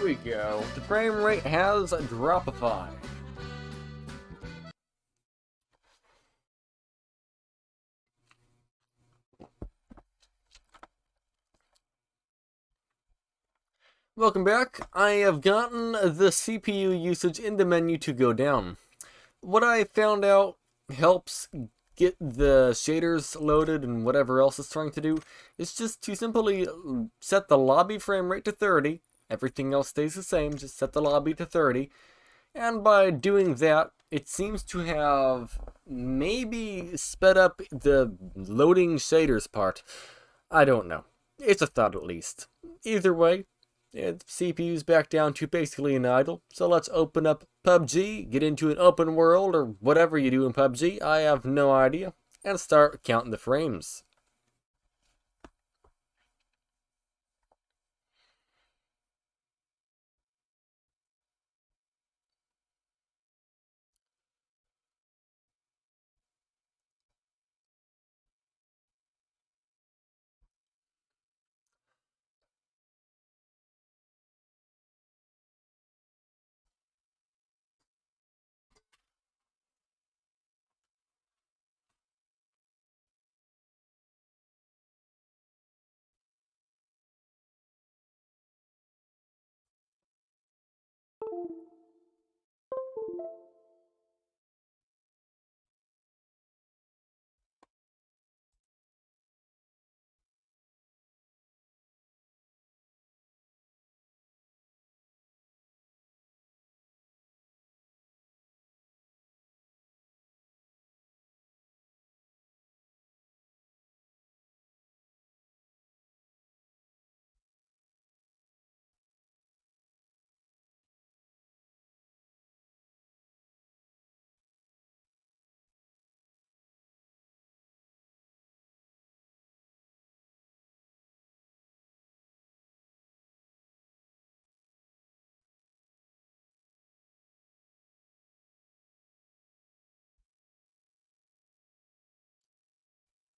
we go. The frame rate has dropified. Welcome back. I have gotten the CPU usage in the menu to go down. What I found out helps get the shaders loaded and whatever else it's trying to do is just to simply set the lobby frame rate to 30. Everything else stays the same, just set the lobby to 30. And by doing that, it seems to have maybe sped up the loading shaders part. I don't know. It's a thought at least. Either way, the CPU's back down to basically an idle, so let's open up PUBG, get into an open world, or whatever you do in PUBG, I have no idea, and start counting the frames.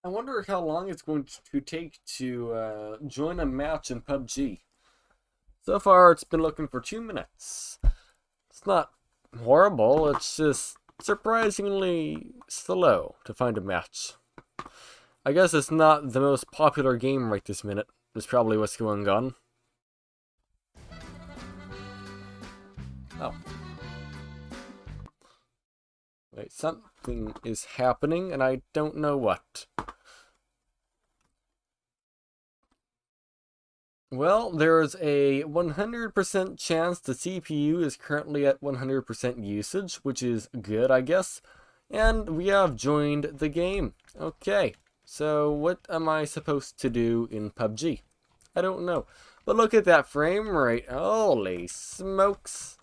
I wonder how long it's going to take to join a match in PUBG. So far, it's been looking for 2 minutes. It's not horrible, it's just surprisingly slow to find a match. I guess it's not the most popular game right this minute. That's probably what's going on. Oh. Wait, something is happening and I don't know what. Well, there's a 100% chance the CPU is currently at 100% usage, which is good, I guess. And we have joined the game. Okay, so what am I supposed to do in PUBG? I don't know. But look at that frame rate. Holy smokes.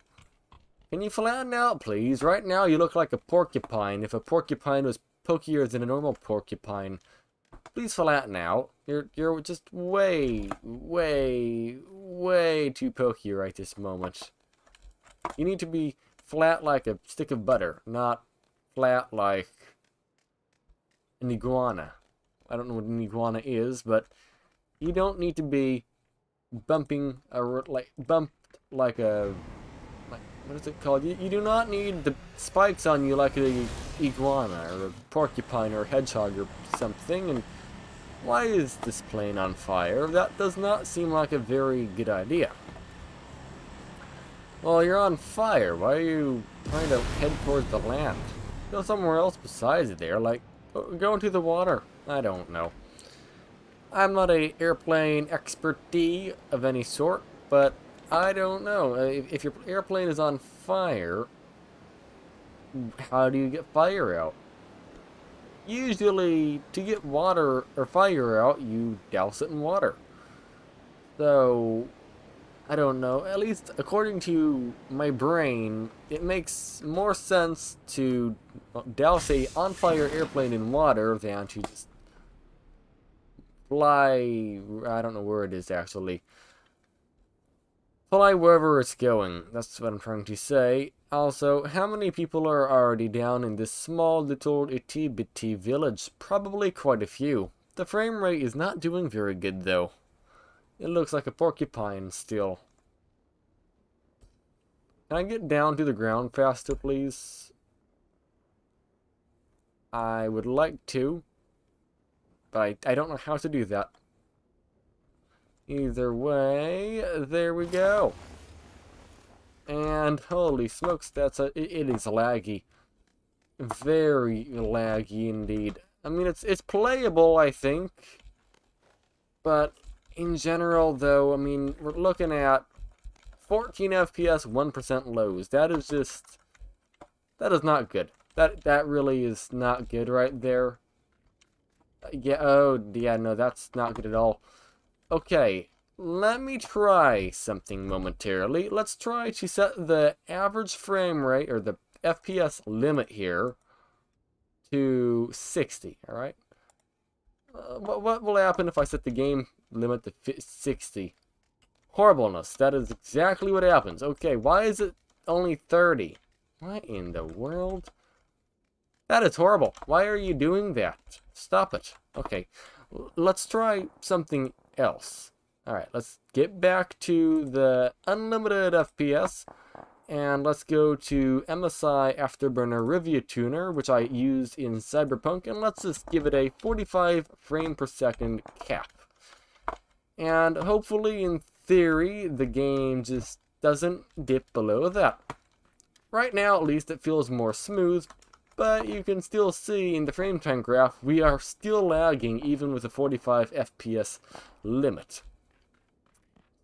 Can you flatten out, please? Right now you look like a porcupine. If a porcupine was pokier than a normal porcupine. Please flatten out. You're just way too pokey right this moment. You need to be flat like a stick of butter, not flat like an iguana. I don't know what an iguana is, but you don't need to be bumping bumped like a what is it called? You do not need the spikes on you like a iguana or a porcupine or a hedgehog or something. And why is this plane on fire? That does not seem like a very good idea. Well, you're on fire. Why are you trying to head towards the land? Go somewhere else besides there, like go into the water. I don't know. I'm not a airplane expertise of any sort, but I don't know. If your airplane is on fire, how do you get fire out? Usually, to get water or fire out, you douse it in water. So, I don't know. At least according to my brain, it makes more sense to douse a on-fire airplane in water than to just fly. I don't know where it is actually. Fly wherever it's going. That's what I'm trying to say. Also, how many people are already down in this small little itty-bitty village? Probably quite a few. The frame rate is not doing very good though. It looks like a porcupine still. Can I get down to the ground faster, please? I would like to, but I don't know how to do that. Either way, there we go. And holy smokes, it is laggy. Very laggy indeed. I mean, it's playable, I think. But in general, though, I mean, we're looking at 14 FPS, 1% lows. That is just... that is not good. That really is not good right there. Yeah, oh, yeah, no, that's not good at all. Okay, let me try something momentarily. Let's try to set the average frame rate, or the FPS limit here, to 60, alright? What will happen if I set the game limit to 60? Horribleness. That is exactly what happens. Okay, why is it only 30? What in the world? That is horrible. Why are you doing that? Stop it. Okay, let's try something else. Alright, let's get back to the unlimited FPS. And let's go to MSI Afterburner Review Tuner, which I used in Cyberpunk, and let's just give it a 45 frame per second cap. And hopefully, in theory, the game just doesn't dip below that. Right now, at least, it feels more smooth, but you can still see in the frame time graph, we are still lagging even with a 45 FPS limit.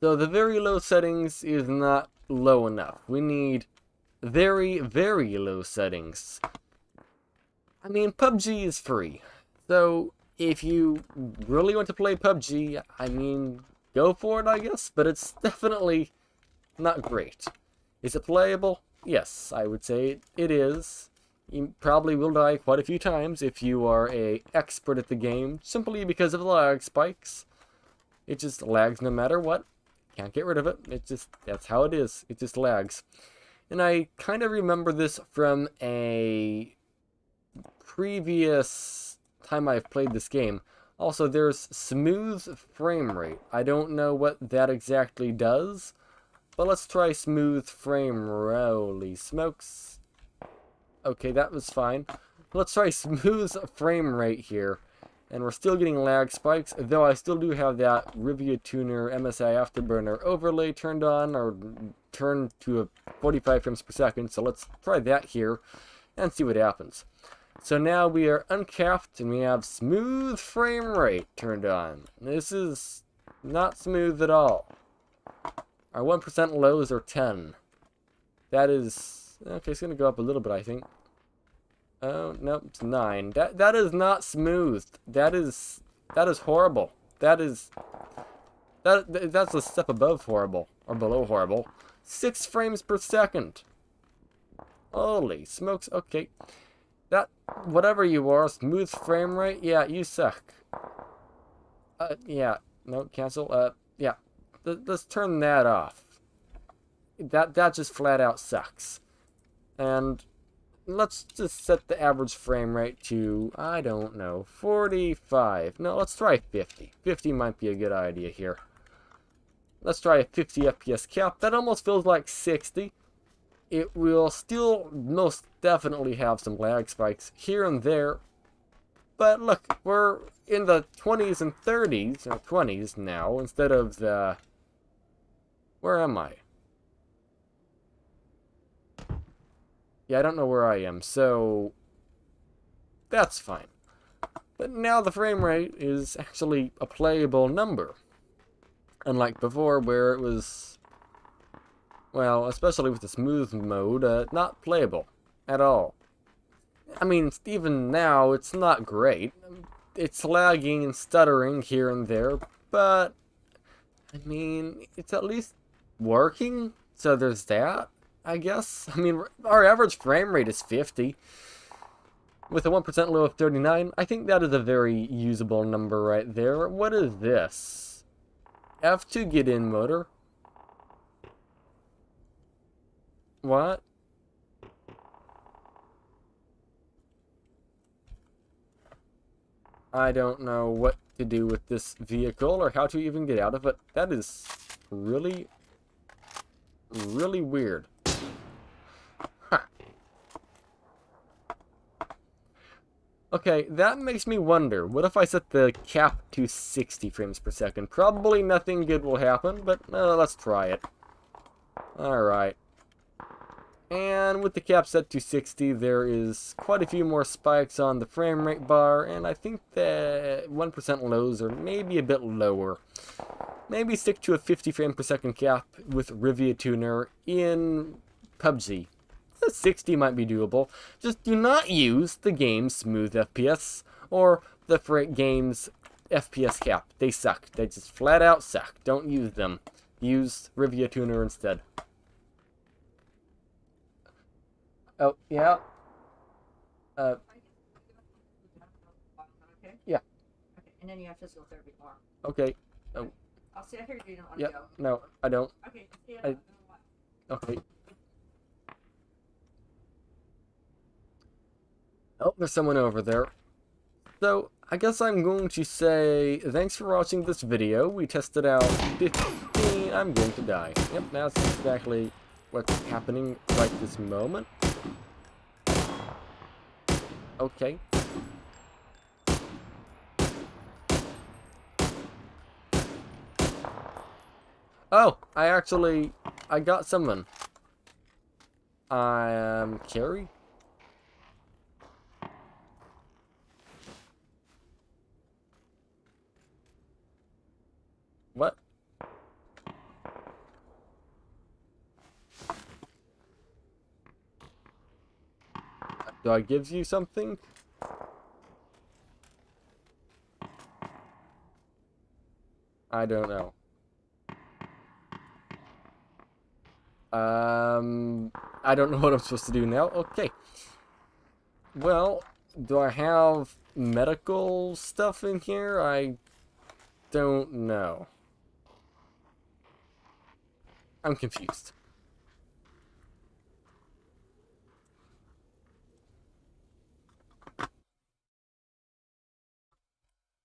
So the very low settings is not low enough. We need very, very low settings. I mean, PUBG is free. So, if you really want to play PUBG, I mean, go for it, I guess. But it's definitely not great. Is it playable? Yes, I would say it is. You probably will die quite a few times if you are an expert at the game, simply because of the lag spikes. It just lags no matter what. Can't get rid of it. It just, that's how it is. It just lags. And I kind of remember this from a previous time I've played this game. Also, there's smooth frame rate. I don't know what that exactly does, but let's try smooth frame rate. Holy smokes. Okay, that was fine. Let's try smooth frame rate here. And we're still getting lag spikes, though I still do have that Review Tuner MSI Afterburner overlay turned on, or turned to a 45 frames per second. So let's try that here and see what happens. So now we are uncapped and we have smooth frame rate turned on. This is not smooth at all. Our 1% lows are 10. That is... okay, it's going to go up a little bit, I think. Oh, no, it's 9. That is not smooth. That is horrible. That's a step above horrible, or below horrible. 6 frames per second. Holy smokes. Okay. That, whatever you are, smooth frame rate, yeah, you suck. Yeah, no, cancel. Yeah, let's turn that off. That just flat out sucks. And let's just set the average frame rate to, I don't know, 45. No, let's try 50. 50 might be a good idea here. Let's try a 50 FPS cap. That almost feels like 60. It will still most definitely have some lag spikes here and there. But look, we're in the 20s and 30s, or 20s now, instead of the... where am I? Yeah, I don't know where I am, so that's fine. But now the frame rate is actually a playable number. Unlike before, where it was, well, especially with the smooth mode, not playable at all. I mean, even now, it's not great. It's lagging and stuttering here and there, but, I mean, it's at least working, so there's that. I guess. I mean, our average frame rate is 50. With a 1% low of 39, I think that is a very usable number right there. What is this? F2 get in motor? What? I don't know what to do with this vehicle or how to even get out of it. That is really, really weird. Okay, that makes me wonder, what if I set the cap to 60 frames per second? Probably nothing good will happen, but let's try it. Alright. And with the cap set to 60, there is quite a few more spikes on the frame rate bar, and I think the 1% lows are maybe a bit lower. Maybe stick to a 50 frame per second cap with Rivia Tuner in PUBG. 60 might be doable. Just do not use the game's smooth FPS or the game's FPS cap. They suck. They just flat out suck. Don't use them. Use Rivia Tuner instead. Oh, yeah. Yeah. Okay, and then you have physical therapy tomorrow. Okay. Oh. I'll see. I figured you don't want Yeah. to go. No, I don't. Okay. Yeah. Okay. Oh, there's someone over there. So, I guess I'm going to say thanks for watching this video. We tested out 15. I'm going to die. Yep, that's exactly what's happening right this moment. Okay. Oh, I got someone. Carrie? What? Do I give you something? I don't know. I don't know what I'm supposed to do now. Okay. Well, do I have medical stuff in here? I don't know. I'm confused.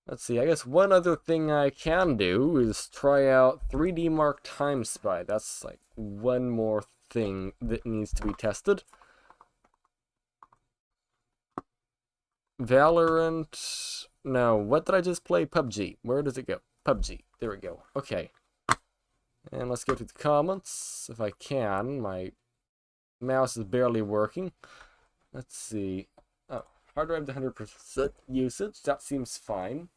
Let's see, I guess one other thing I can do is try out 3D Mark Time Spy. That's like one more thing that needs to be tested. Valorant... No, what did I just play? PUBG. Where does it go? PUBG. There we go. Okay. And let's go to the comments, if I can. My mouse is barely working. Let's see. Oh, hard drive to 100% usage. That seems fine.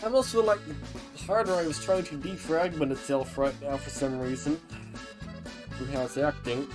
I almost feel like the hard drive is trying to defragment itself right now for some reason. With how it's acting.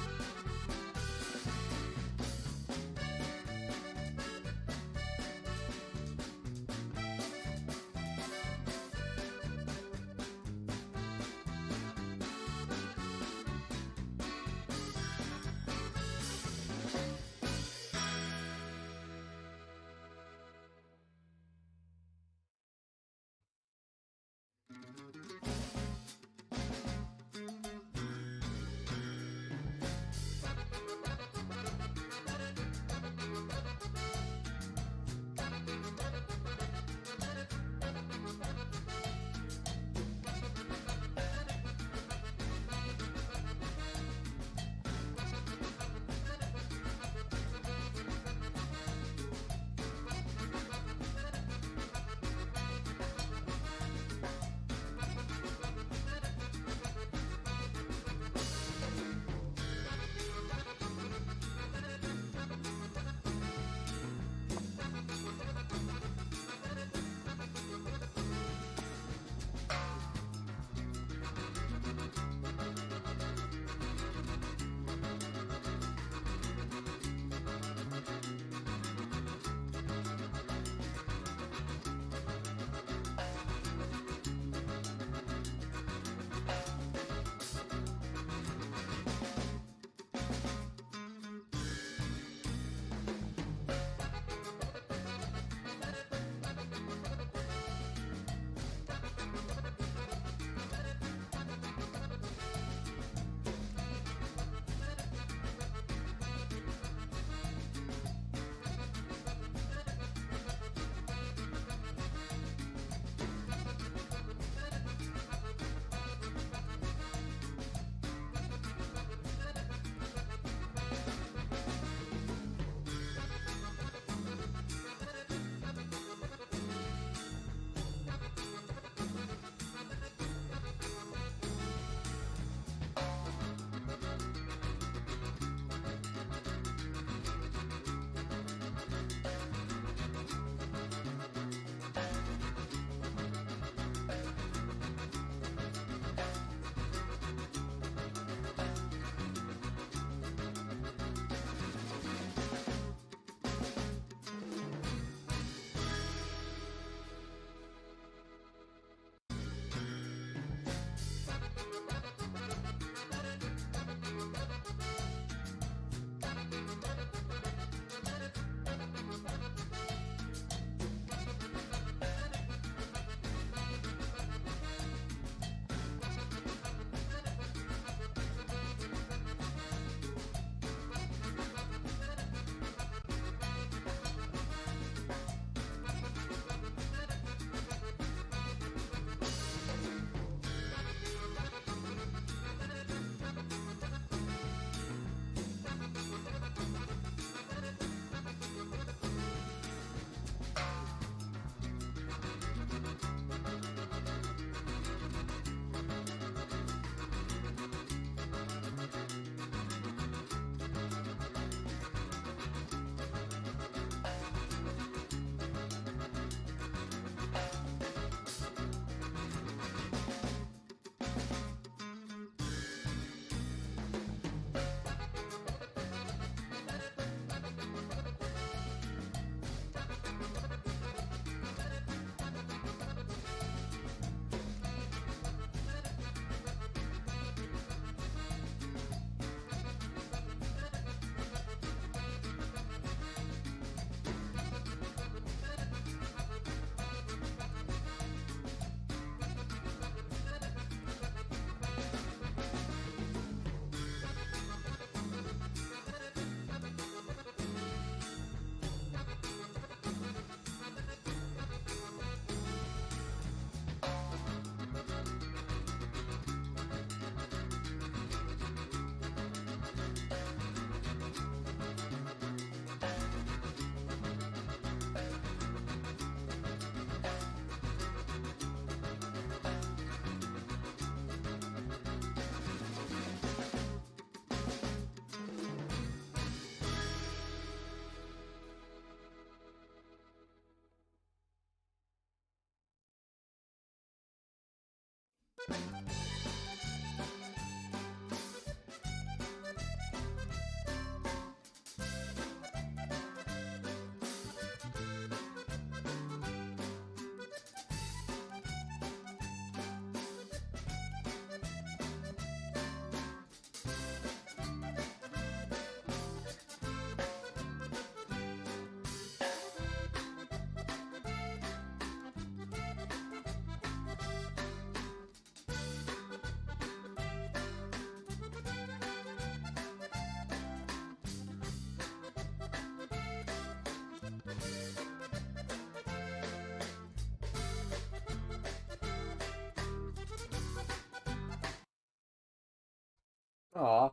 Aw.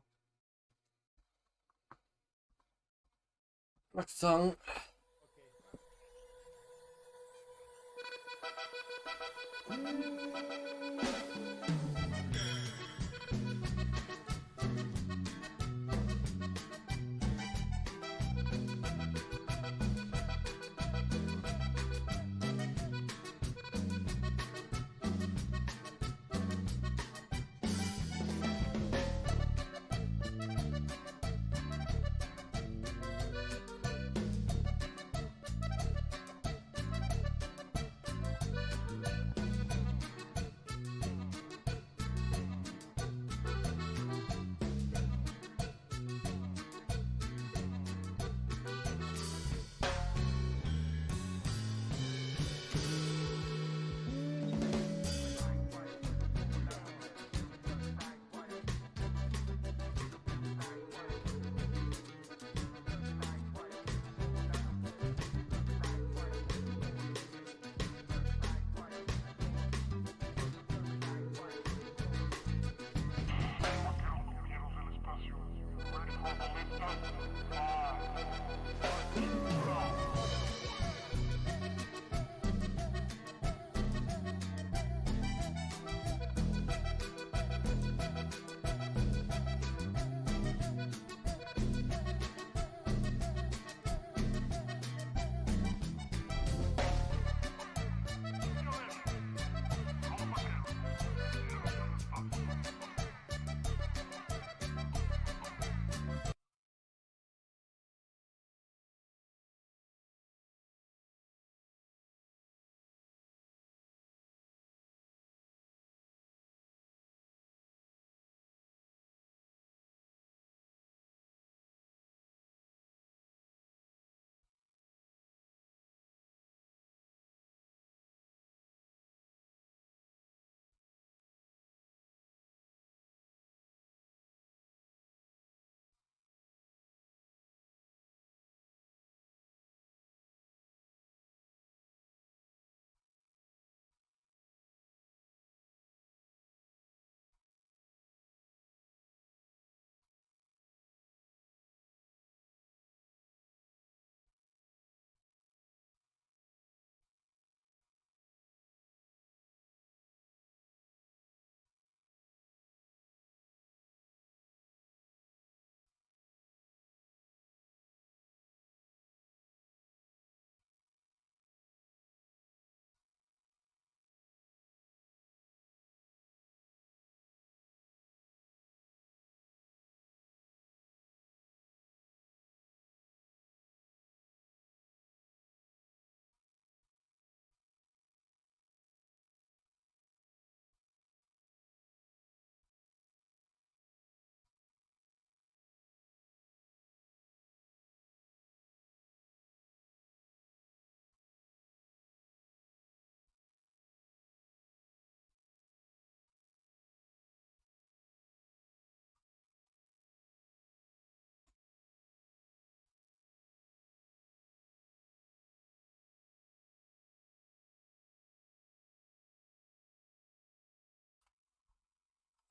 Next song.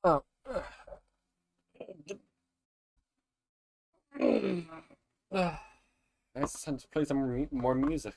Oh. It's time to play some more music.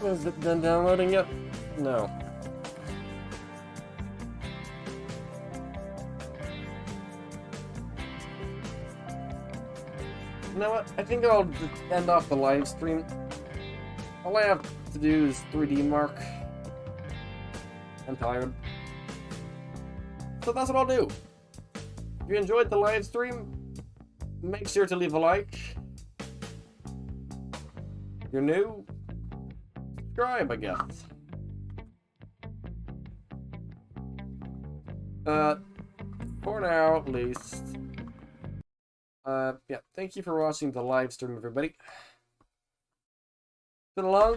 Is it done downloading yet? No. You know what? I think I'll just end off the live stream. All I have to do is 3D mark. I'm tired. So that's what I'll do. If you enjoyed the live stream, make sure to leave a like. If you're new, subscribe, I guess. For now at least. Yeah, thank you for watching the live stream, everybody. It's been a long